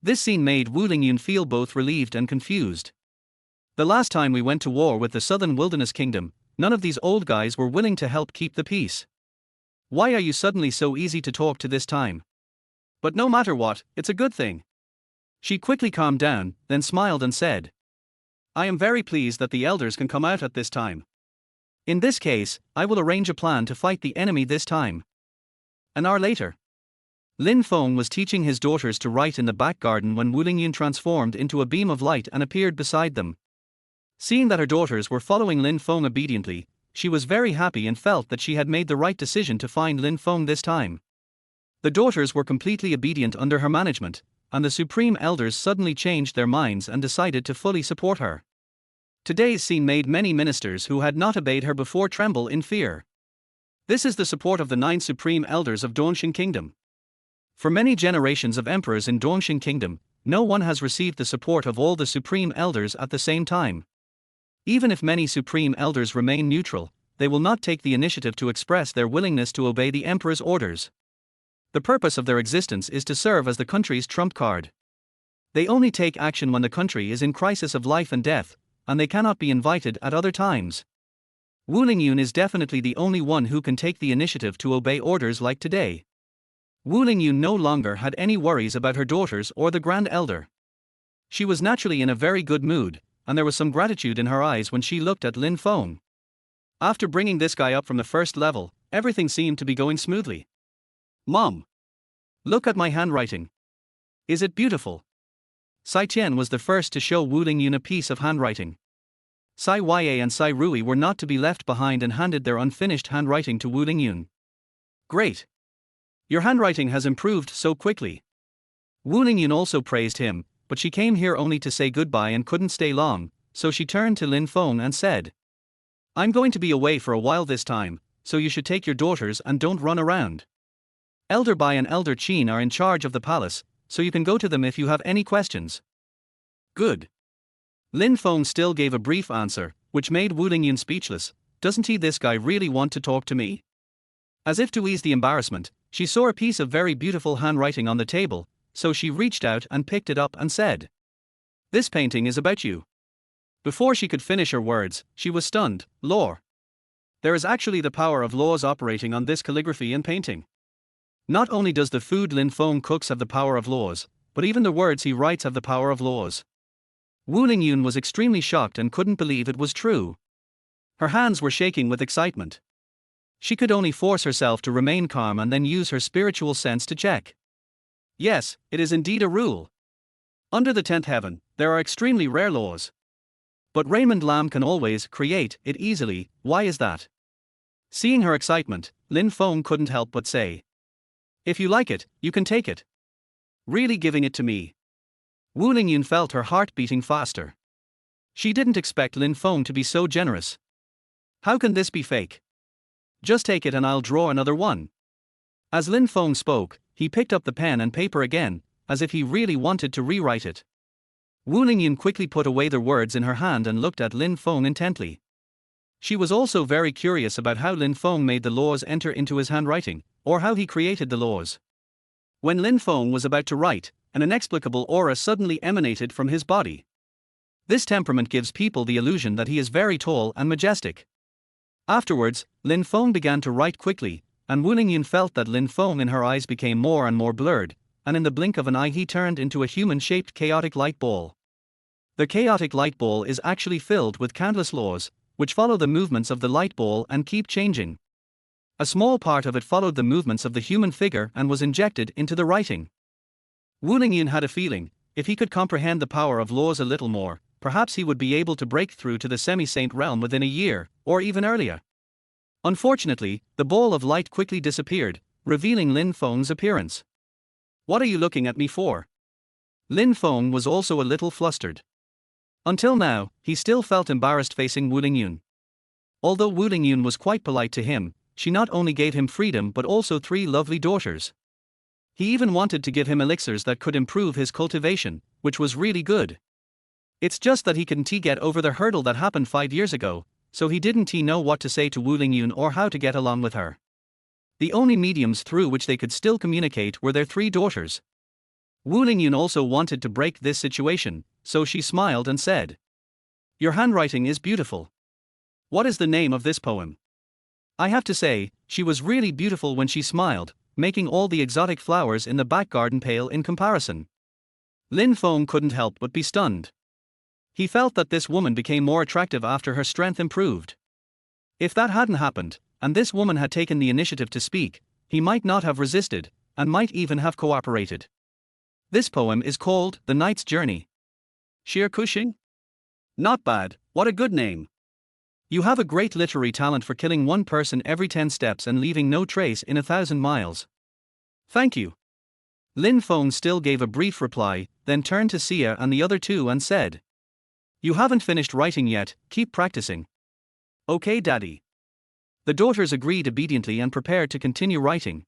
This scene made Wu Lingyun feel both relieved and confused. The last time we went to war with the Southern Wilderness Kingdom, none of these old guys were willing to help keep the peace. Why are you suddenly so easy to talk to this time? But no matter what, it's a good thing. She quickly calmed down, then smiled and said, I am very pleased that the elders can come out at this time. In this case, I will arrange a plan to fight the enemy this time. An hour later, Lin Feng was teaching his daughters to write in the back garden when Wu Lingyun transformed into a beam of light and appeared beside them. Seeing that her daughters were following Lin Feng obediently, she was very happy and felt that she had made the right decision to find Lin Feng this time. The daughters were completely obedient under her management, and the supreme elders suddenly changed their minds and decided to fully support her. Today's scene made many ministers who had not obeyed her before tremble in fear. This is the support of the 9 supreme elders of Dongxing Kingdom. For many generations of emperors in Dongxing Kingdom, no one has received the support of all the supreme elders at the same time. Even if many supreme elders remain neutral, they will not take the initiative to express their willingness to obey the emperor's orders. The purpose of their existence is to serve as the country's trump card. They only take action when the country is in crisis of life and death, and they cannot be invited at other times. Wu Lingyun is definitely the only one who can take the initiative to obey orders like today. Wu Lingyun no longer had any worries about her daughters or the Grand Elder. She was naturally in a very good mood, and there was some gratitude in her eyes when she looked at Lin Feng. After bringing this guy up from the first level, everything seemed to be going smoothly. Mom! Look at my handwriting. Is it beautiful? Sai Tian was the first to show Wu Lingyun a piece of handwriting. Sai Ye and Sai Rui were not to be left behind and handed their unfinished handwriting to Wu Lingyun. Great! Your handwriting has improved so quickly. Wu Lingyun also praised him, but she came here only to say goodbye and couldn't stay long, so she turned to Lin Feng and said, I'm going to be away for a while this time, so you should take your daughters and don't run around. Elder Bai and Elder Qin are in charge of the palace, so you can go to them if you have any questions. Good. Lin Feng still gave a brief answer, which made Wu Lingyun speechless. Doesn't this guy really want to talk to me? As if to ease the embarrassment, she saw a piece of very beautiful handwriting on the table, so she reached out and picked it up and said, This painting is about you. Before she could finish her words, she was stunned. Lore. There is actually the power of laws operating on this calligraphy and painting. Not only does the food Lin Feng cooks have the power of laws, but even the words he writes have the power of laws. Wu Lingyun was extremely shocked and couldn't believe it was true. Her hands were shaking with excitement. She could only force herself to remain calm and then use her spiritual sense to check. Yes, it is indeed a rule. Under the 10th heaven, there are extremely rare laws. But Raymond Lam can always create it easily. Why is that? Seeing her excitement, Lin Feng couldn't help but say, If you like it, you can take it. Really giving it to me. Wu Lingyun felt her heart beating faster. She didn't expect Lin Feng to be so generous. How can this be fake? Just take it and I'll draw another one. As Lin Feng spoke, he picked up the pen and paper again, as if he really wanted to rewrite it. Wu Lingyun quickly put away the words in her hand and looked at Lin Feng intently. She was also very curious about how Lin Feng made the laws enter into his handwriting, or how he created the laws. When Lin Feng was about to write, an inexplicable aura suddenly emanated from his body. This temperament gives people the illusion that he is very tall and majestic. Afterwards, Lin Feng began to write quickly, and Wu Lingyun felt that Lin Feng in her eyes became more and more blurred, and in the blink of an eye he turned into a human-shaped chaotic light ball. The chaotic light ball is actually filled with countless laws, which follow the movements of the light ball and keep changing. A small part of it followed the movements of the human figure and was injected into the writing. Wu Lingyun had a feeling, if he could comprehend the power of laws a little more, perhaps he would be able to break through to the semi-saint realm within a year, or even earlier. Unfortunately, the ball of light quickly disappeared, revealing Lin Feng's appearance. "What are you looking at me for?" Lin Feng was also a little flustered. Until now, he still felt embarrassed facing Wu Lingyun. Although Wu Lingyun was quite polite to him, she not only gave him freedom but also 3 lovely daughters. He even wanted to give him elixirs that could improve his cultivation, which was really good. It's just that he couldn't get over the hurdle that happened 5 years ago, so he didn't know what to say to Wu Lingyun or how to get along with her. The only mediums through which they could still communicate were their 3 daughters. Wu Lingyun also wanted to break this situation, so she smiled and said, "Your handwriting is beautiful. What is the name of this poem?" I have to say, she was really beautiful when she smiled, making all the exotic flowers in the back garden pale in comparison. Lin Feng couldn't help but be stunned. He felt that this woman became more attractive after her strength improved. If that hadn't happened, and this woman had taken the initiative to speak, he might not have resisted, and might even have cooperated. This poem is called The Knight's Journey. Shir Kushing? Not bad, what a good name. You have a great literary talent for killing one person every 10 steps and leaving no trace in 1,000 miles. Thank you. Lin Feng still gave a brief reply, then turned to Sia and the other 2 and said, "You haven't finished writing yet, keep practicing." "Okay, Daddy." The daughters agreed obediently and prepared to continue writing.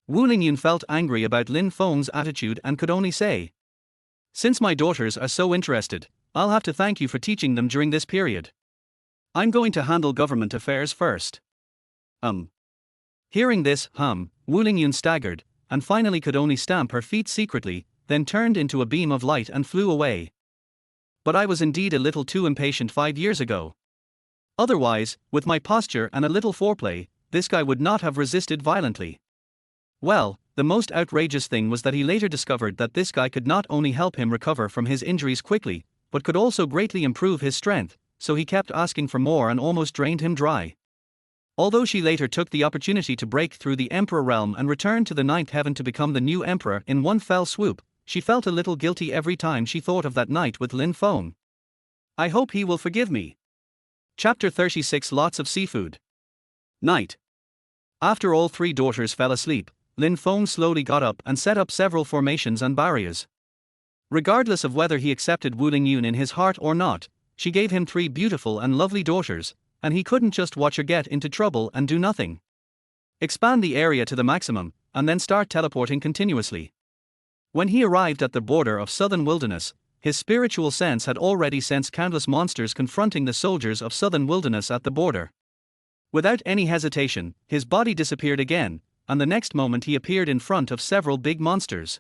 Wu Lingyun felt angry about Lin Feng's attitude and could only say, "Since my daughters are so interested, I'll have to thank you for teaching them during this period. I'm going to handle government affairs first." Hearing this, Wu Lingyun staggered, and finally could only stamp her feet secretly, then turned into a beam of light and flew away. But I was indeed a little too impatient 5 years ago. Otherwise, with my posture and a little foreplay, this guy would not have resisted violently. Well, the most outrageous thing was that he later discovered that this guy could not only help him recover from his injuries quickly, but could also greatly improve his strength, so he kept asking for more and almost drained him dry. Although she later took the opportunity to break through the Emperor realm and return to the 9th heaven to become the new Emperor in one fell swoop, she felt a little guilty every time she thought of that night with Lin Feng. I hope he will forgive me. Chapter 36 Lots of Seafood. Night. After all 3 daughters fell asleep, Lin Feng slowly got up and set up several formations and barriers. Regardless of whether he accepted Wu Lingyun in his heart or not, she gave him 3 beautiful and lovely daughters, and he couldn't just watch her get into trouble and do nothing. Expand the area to the maximum, and then start teleporting continuously. When he arrived at the border of southern wilderness, his spiritual sense had already sensed countless monsters confronting the soldiers of southern wilderness at the border. Without any hesitation, his body disappeared again, and the next moment he appeared in front of several big monsters.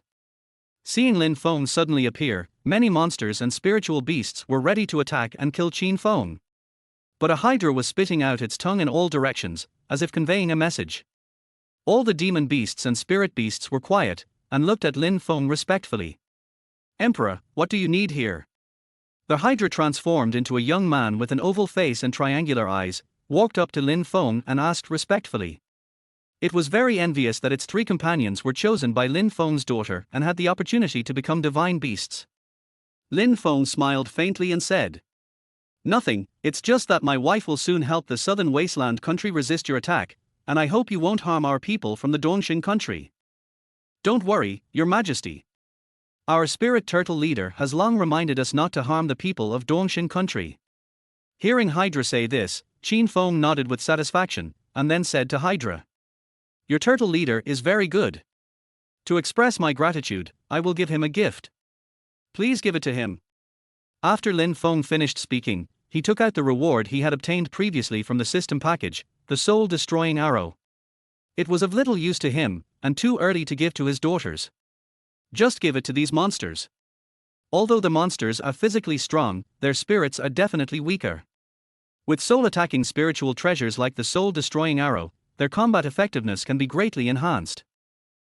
Seeing Lin Feng suddenly appear, many monsters and spiritual beasts were ready to attack and kill Qin Feng. But a hydra was spitting out its tongue in all directions, as if conveying a message. All the demon beasts and spirit beasts were quiet, and looked at Lin Feng respectfully. "Emperor, what do you need here?" The hydra, transformed into a young man with an oval face and triangular eyes, walked up to Lin Feng and asked respectfully. It was very envious that its 3 companions were chosen by Lin Feng's daughter and had the opportunity to become divine beasts. Lin Feng smiled faintly and said, "Nothing, it's just that my wife will soon help the southern wasteland country resist your attack, and I hope you won't harm our people from the Dongxing country." "Don't worry, Your Majesty. Our spirit turtle leader has long reminded us not to harm the people of Dongxing country." Hearing Hydra say this, Qin Feng nodded with satisfaction, and then said to Hydra, "Your turtle leader is very good. To express my gratitude, I will give him a gift. Please give it to him." After Lin Feng finished speaking, he took out the reward he had obtained previously from the system package, the soul-destroying arrow. It was of little use to him, and too early to give to his daughters. Just give it to these monsters. Although the monsters are physically strong, their spirits are definitely weaker. With soul-attacking spiritual treasures like the soul-destroying arrow, their combat effectiveness can be greatly enhanced.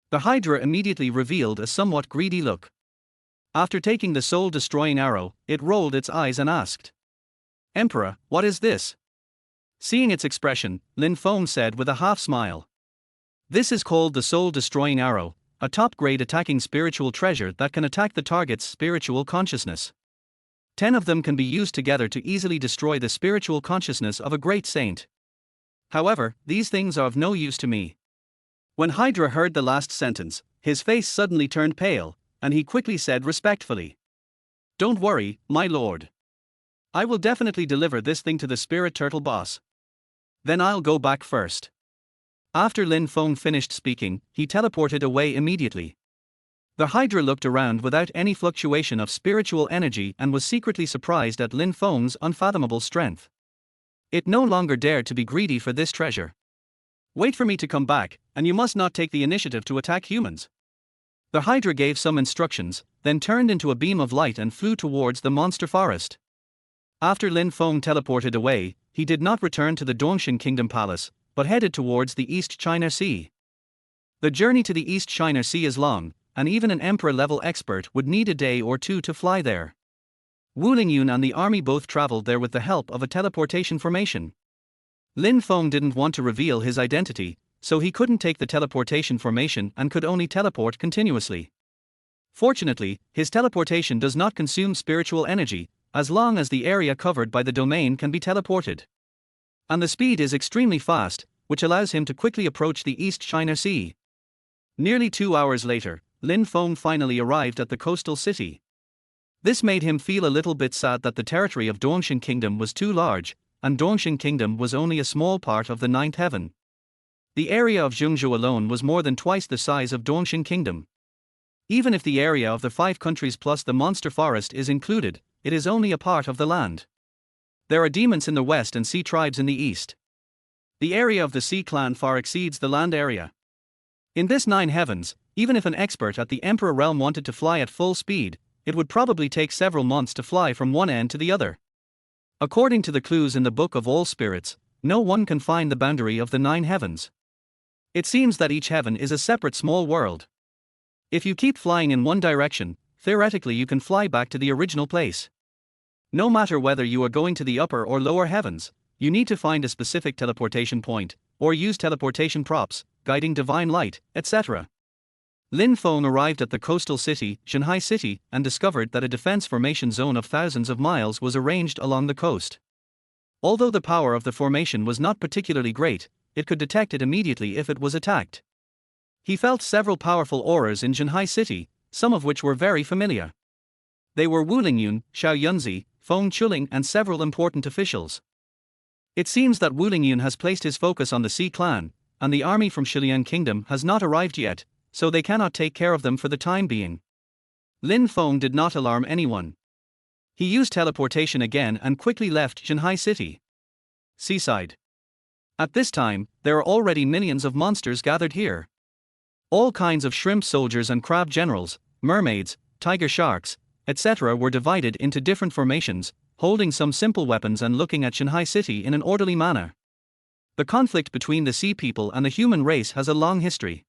The Hydra immediately revealed a somewhat greedy look. After taking the soul-destroying arrow, it rolled its eyes and asked, "Emperor, what is this?" Seeing its expression, Lin Feng said with a half-smile, "This is called the soul-destroying arrow, a top-grade attacking spiritual treasure that can attack the target's spiritual consciousness. 10 of them can be used together to easily destroy the spiritual consciousness of a great saint. However, these things are of no use to me." When Hydra heard the last sentence, his face suddenly turned pale, and he quickly said respectfully, "Don't worry, my lord. I will definitely deliver this thing to the spirit turtle boss. Then I'll go back first." After Lin Feng finished speaking, he teleported away immediately. The Hydra looked around without any fluctuation of spiritual energy and was secretly surprised at Lin Feng's unfathomable strength. It no longer dared to be greedy for this treasure. "Wait for me to come back, and you must not take the initiative to attack humans." The Hydra gave some instructions, then turned into a beam of light and flew towards the monster forest. After Lin Feng teleported away, he did not return to the Dongshin Kingdom Palace, but headed towards the East China Sea. The journey to the East China Sea is long, and even an emperor-level expert would need a day or two to fly there. Wu Lingyun and the army both traveled there with the help of a teleportation formation. Lin Feng didn't want to reveal his identity, so he couldn't take the teleportation formation and could only teleport continuously. Fortunately, his teleportation does not consume spiritual energy, as long as the area covered by the domain can be teleported. And the speed is extremely fast, which allows him to quickly approach the East China Sea. Nearly 2 hours later, Lin Feng finally arrived at the coastal city. This made him feel a little bit sad that the territory of Dongshin Kingdom was too large, and Dongshin Kingdom was only a small part of the ninth heaven. The area of Zhengzhou alone was more than twice the size of Dongshin Kingdom. Even if the area of the 5 countries plus the monster forest is included, it is only a part of the land. There are demons in the west and sea tribes in the east. The area of the Sea Clan far exceeds the land area. In this 9 heavens, even if an expert at the Emperor realm wanted to fly at full speed, it would probably take several months to fly from one end to the other. According to the clues in the Book of All Spirits, no one can find the boundary of the 9 heavens. It seems that each heaven is a separate small world. If you keep flying in one direction, theoretically you can fly back to the original place. No matter whether you are going to the upper or lower heavens, you need to find a specific teleportation point, or use teleportation props, guiding divine light, etc. Lin Feng arrived at the coastal city, Shanghai City, and discovered that a defense formation zone of thousands of miles was arranged along the coast. Although the power of the formation was not particularly great, it could detect it immediately if it was attacked. He felt several powerful auras in Shanghai City, some of which were very familiar. They were Wu Lingyun, Xiao Yunzi, Feng Chuling, and several important officials. It seems that Wu Lingyun has placed his focus on the Sea Clan, and the army from Shilian Kingdom has not arrived yet, so they cannot take care of them for the time being. Lin Feng did not alarm anyone. He used teleportation again and quickly left Shanghai City. Seaside. At this time, there are already millions of monsters gathered here. All kinds of shrimp soldiers and crab generals, mermaids, tiger sharks, etc. were divided into different formations, holding some simple weapons and looking at Shanghai City in an orderly manner. The conflict between the sea people and the human race has a long history.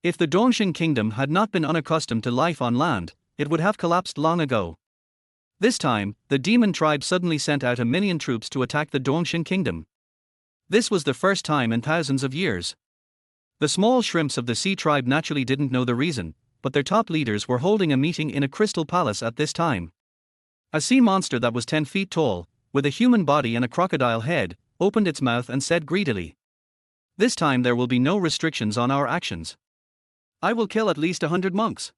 If the Dongshin Kingdom had not been unaccustomed to life on land, it would have collapsed long ago. This time, the demon tribe suddenly sent out 1 million troops to attack the Dongshin Kingdom. This was the first time in thousands of years. The small shrimps of the sea tribe naturally didn't know the reason, but their top leaders were holding a meeting in a crystal palace at this time. A sea monster that was 10 feet tall, with a human body and a crocodile head, opened its mouth and said greedily, "This time there will be no restrictions on our actions. I will kill at least 100 monks."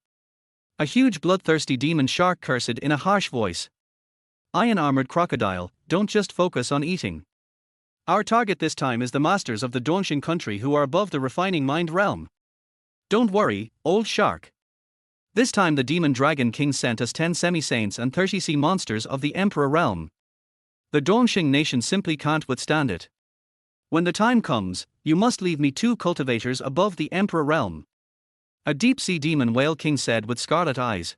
A huge bloodthirsty demon shark cursed in a harsh voice. "Iron-armored crocodile, don't just focus on eating. Our target this time is the masters of the Dongshin country who are above the refining mind realm. Don't worry, old shark. This time the demon dragon king sent us 10 semi-saints and 30 sea monsters of the emperor realm. The Dongshin nation simply can't withstand it. When the time comes, you must leave me 2 cultivators above the emperor realm." A deep-sea demon whale king said with scarlet eyes.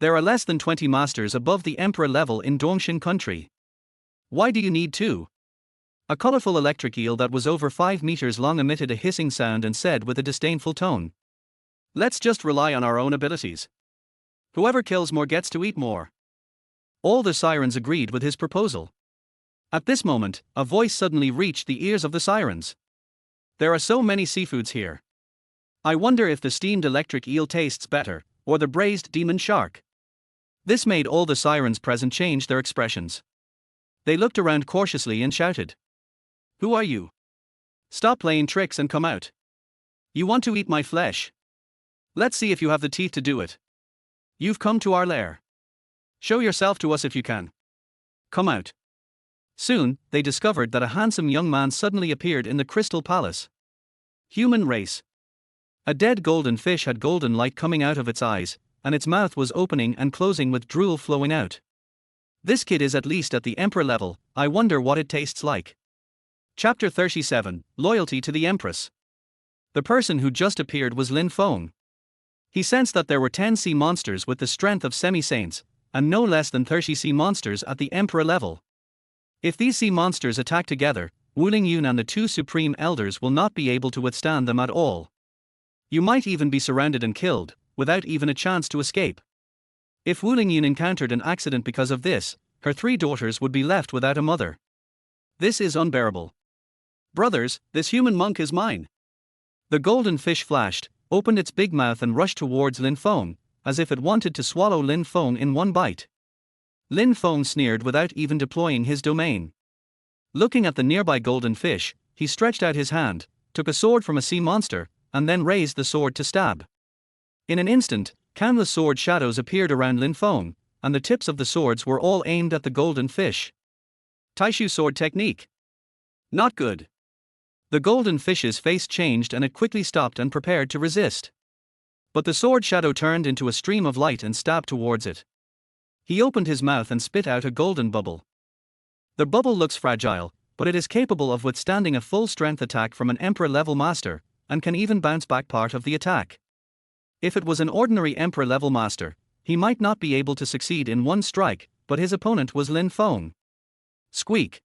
"There are less than 20 masters above the emperor level in Dongshin country. Why do you need two? A colorful electric eel that was over 5 meters long emitted a hissing sound and said with a disdainful tone, "Let's just rely on our own abilities. Whoever kills more gets to eat more." All the sirens agreed with his proposal. At this moment, a voice suddenly reached the ears of the sirens. "There are so many seafoods here. I wonder if the steamed electric eel tastes better, or the braised demon shark." This made all the sirens present change their expressions. They looked around cautiously and shouted, "Who are you? Stop playing tricks and come out. You want to eat my flesh? Let's see if you have the teeth to do it. You've come to our lair. Show yourself to us if you can. Come out." Soon, they discovered that a handsome young man suddenly appeared in the Crystal Palace. Human race. A dead golden fish had golden light coming out of its eyes, and its mouth was opening and closing with drool flowing out. "This kid is at least at the emperor level, I wonder what it tastes like." Chapter 37, Loyalty to the Empress. The person who just appeared was Lin Feng. He sensed that there were 10 sea monsters with the strength of semi-saints, and no less than 30 sea monsters at the emperor level. If these sea monsters attack together, Wuling Yun and the 2 supreme elders will not be able to withstand them at all. You might even be surrounded and killed, without even a chance to escape. If Wuling Yun encountered an accident because of this, her 3 daughters would be left without a mother. This is unbearable. "Brothers, this human monk is mine." The golden fish flashed, opened its big mouth and rushed towards Lin Feng, as if it wanted to swallow Lin Feng in one bite. Lin Feng sneered without even deploying his domain. Looking at the nearby golden fish, he stretched out his hand, took a sword from a sea monster, and then raised the sword to stab. In an instant, countless sword shadows appeared around Lin Feng, and the tips of the swords were all aimed at the golden fish. Taishu sword technique. Not good. The golden fish's face changed and it quickly stopped and prepared to resist. But the sword shadow turned into a stream of light and stabbed towards it. He opened his mouth and spit out a golden bubble. The bubble looks fragile, but it is capable of withstanding a full-strength attack from an emperor-level master, and can even bounce back part of the attack. If it was an ordinary emperor-level master, he might not be able to succeed in one strike, but his opponent was Lin Feng. Squeak.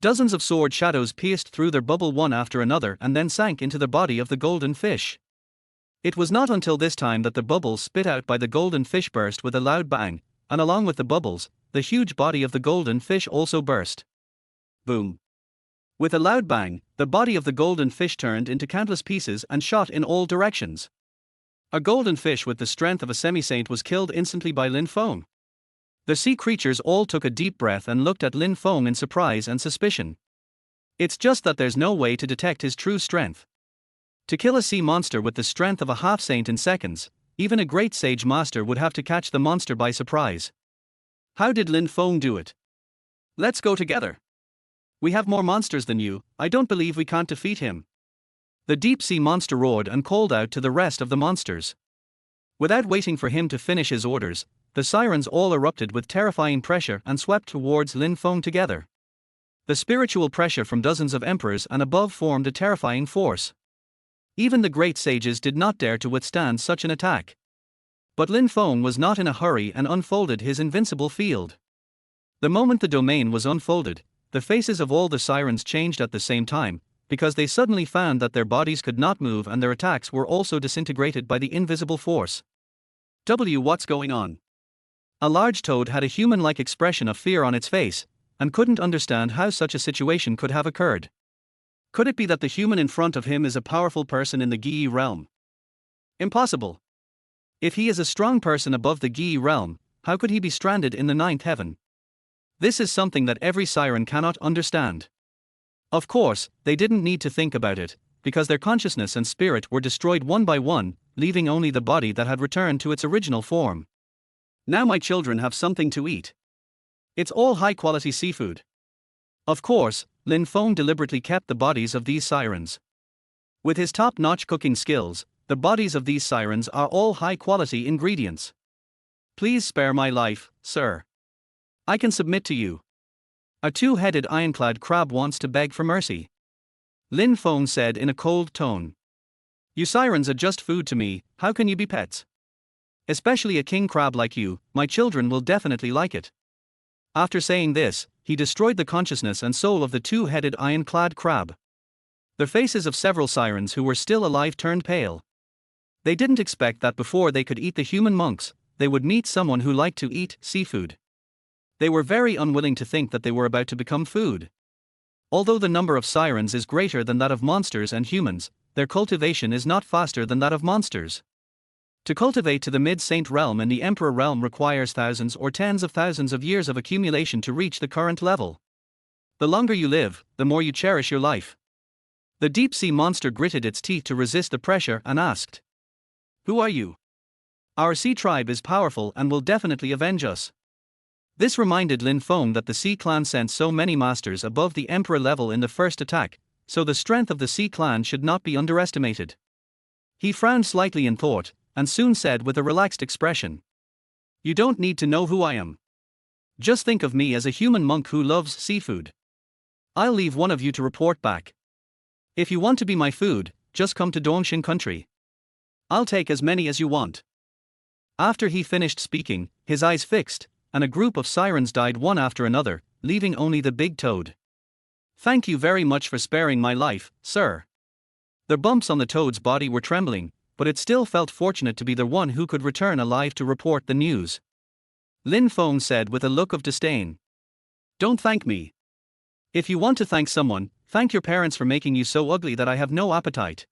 Dozens of sword shadows pierced through their bubble one after another and then sank into the body of the golden fish. It was not until this time that the bubbles spit out by the golden fish burst with a loud bang, and along with the bubbles, the huge body of the golden fish also burst. Boom. With a loud bang, the body of the golden fish turned into countless pieces and shot in all directions. A golden fish with the strength of a semi-saint was killed instantly by Lin Feng. The sea creatures all took a deep breath and looked at Lin Feng in surprise and suspicion. It's just that there's no way to detect his true strength. To kill a sea monster with the strength of a half-saint in seconds, even a great sage master would have to catch the monster by surprise. How did Lin Feng do it? Let's go together. We have more monsters than you, I don't believe we can't defeat him. The deep sea monster roared and called out to the rest of the monsters. Without waiting for him to finish his orders, the sirens all erupted with terrifying pressure and swept towards Lin Feng together. The spiritual pressure from dozens of emperors and above formed a terrifying force. Even the great sages did not dare to withstand such an attack. But Lin Feng was not in a hurry and unfolded his invincible field. The moment the domain was unfolded, the faces of all the sirens changed at the same time, because they suddenly found that their bodies could not move and their attacks were also disintegrated by the invisible force. What's going on? A large toad had a human-like expression of fear on its face, and couldn't understand how such a situation could have occurred. Could it be that the human in front of him is a powerful person in the Gi realm? Impossible. If he is a strong person above the Gi realm, how could he be stranded in the 9th heaven? This is something that every siren cannot understand. Of course, they didn't need to think about it, because their consciousness and spirit were destroyed one by one, leaving only the body that had returned to its original form. Now my children have something to eat. It's all high-quality seafood. Of course, Lin Feng deliberately kept the bodies of these sirens. With his top-notch cooking skills, the bodies of these sirens are all high-quality ingredients. Please spare my life, sir. I can submit to you. A 2-headed ironclad crab wants to beg for mercy. Lin Feng said in a cold tone. You sirens are just food to me, how can you be pets? Especially a king crab like you, my children will definitely like it. After saying this, he destroyed the consciousness and soul of the two-headed iron-clad crab. The faces of several sirens who were still alive turned pale. They didn't expect that before they could eat the human monks, they would meet someone who liked to eat seafood. They were very unwilling to think that they were about to become food. Although the number of sirens is greater than that of monsters and humans, their cultivation is not faster than that of monsters. To cultivate to the mid-saint realm and the emperor realm requires thousands or tens of thousands of years of accumulation to reach the current level. The longer you live, the more you cherish your life. The deep-sea monster gritted its teeth to resist the pressure and asked, "Who are you? Our sea tribe is powerful and will definitely avenge us." This reminded Lin Feng that the Sea clan sent so many masters above the emperor level in the first attack, so the strength of the Sea clan should not be underestimated. He frowned slightly in thought, and soon said with a relaxed expression, "You don't need to know who I am. Just think of me as a human monk who loves seafood. I'll leave one of you to report back. If you want to be my food, just come to Dongxing country. I'll take as many as you want." After he finished speaking, his eyes fixed, and a group of sirens died one after another, leaving only the big toad. "Thank you very much for sparing my life, sir." The bumps on the toad's body were trembling, but it still felt fortunate to be the one who could return alive to report the news. Lin Feng said with a look of disdain, "Don't thank me. If you want to thank someone, thank your parents for making you so ugly that I have no appetite."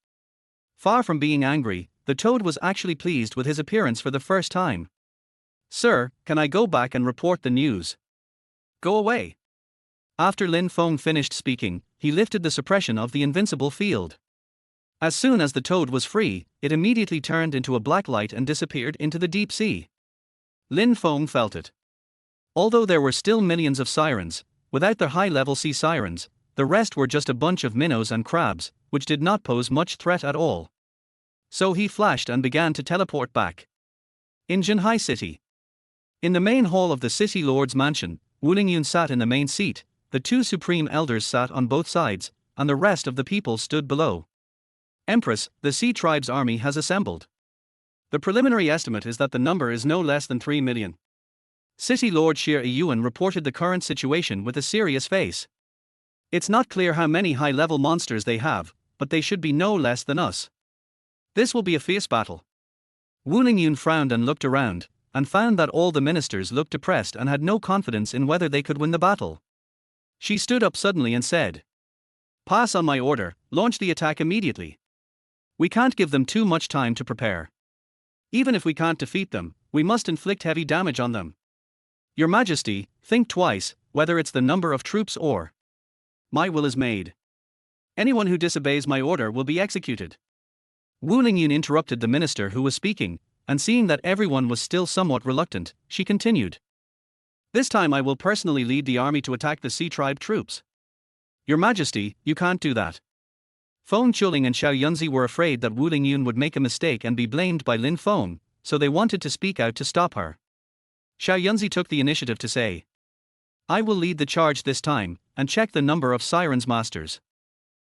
Far from being angry, the toad was actually pleased with his appearance for the first time. "Sir, can I go back and report the news?" "Go away." After Lin Feng finished speaking, he lifted the suppression of the invincible field. As soon as the toad was free, it immediately turned into a black light and disappeared into the deep sea. Lin Feng felt it. Although there were still millions of sirens, without their high-level sea sirens, the rest were just a bunch of minnows and crabs, which did not pose much threat at all. So he flashed and began to teleport back. In Jinhai City. In the main hall of the city lord's mansion, Wu Lingyun sat in the main seat, the two supreme elders sat on both sides, and the rest of the people stood below. "Empress, the Sea Tribe's army has assembled. The preliminary estimate is that the number is no less than 3 million. City Lord Xie Yuan reported the current situation with a serious face. "It's not clear how many high-level monsters they have, but they should be no less than us. This will be a fierce battle." Wu Lingyun frowned and looked around, and found that all the ministers looked depressed and had no confidence in whether they could win the battle. She stood up suddenly and said, "Pass on my order, launch the attack immediately. We can't give them too much time to prepare. Even if we can't defeat them, we must inflict heavy damage on them. Your Majesty, think twice, whether it's the number of troops or... My will is made. Anyone who disobeys my order will be executed." Wu Lingyun interrupted the minister who was speaking, and seeing that everyone was still somewhat reluctant, she continued. "This time I will personally lead the army to attack the Sea Tribe troops." "Your Majesty, you can't do that." Feng Chuling and Xiao Yunzi were afraid that Wu Lingyun would make a mistake and be blamed by Lin Feng, so they wanted to speak out to stop her. Xiao Yunzi took the initiative to say, "I will lead the charge this time, and check the number of sirens masters."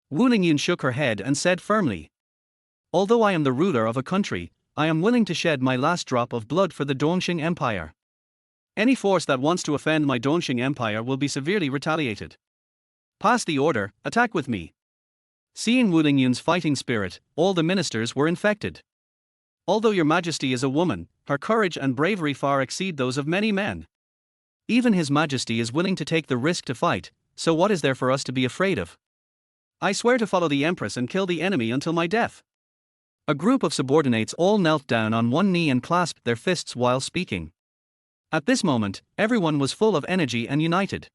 Wu Lingyun shook her head and said firmly, "Although I am the ruler of a country, I am willing to shed my last drop of blood for the Dongxing Empire. Any force that wants to offend my Dongxing Empire will be severely retaliated. Pass the order, attack with me." Seeing Wu Lingyun's fighting spirit, all the ministers were infected. "Although your Majesty is a woman, her courage and bravery far exceed those of many men. Even His Majesty is willing to take the risk to fight, so what is there for us to be afraid of? I swear to follow the Empress and kill the enemy until my death." A group of subordinates all knelt down on one knee and clasped their fists while speaking. At this moment, everyone was full of energy and united.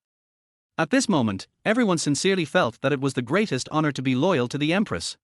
At this moment, everyone sincerely felt that it was the greatest honor to be loyal to the Empress.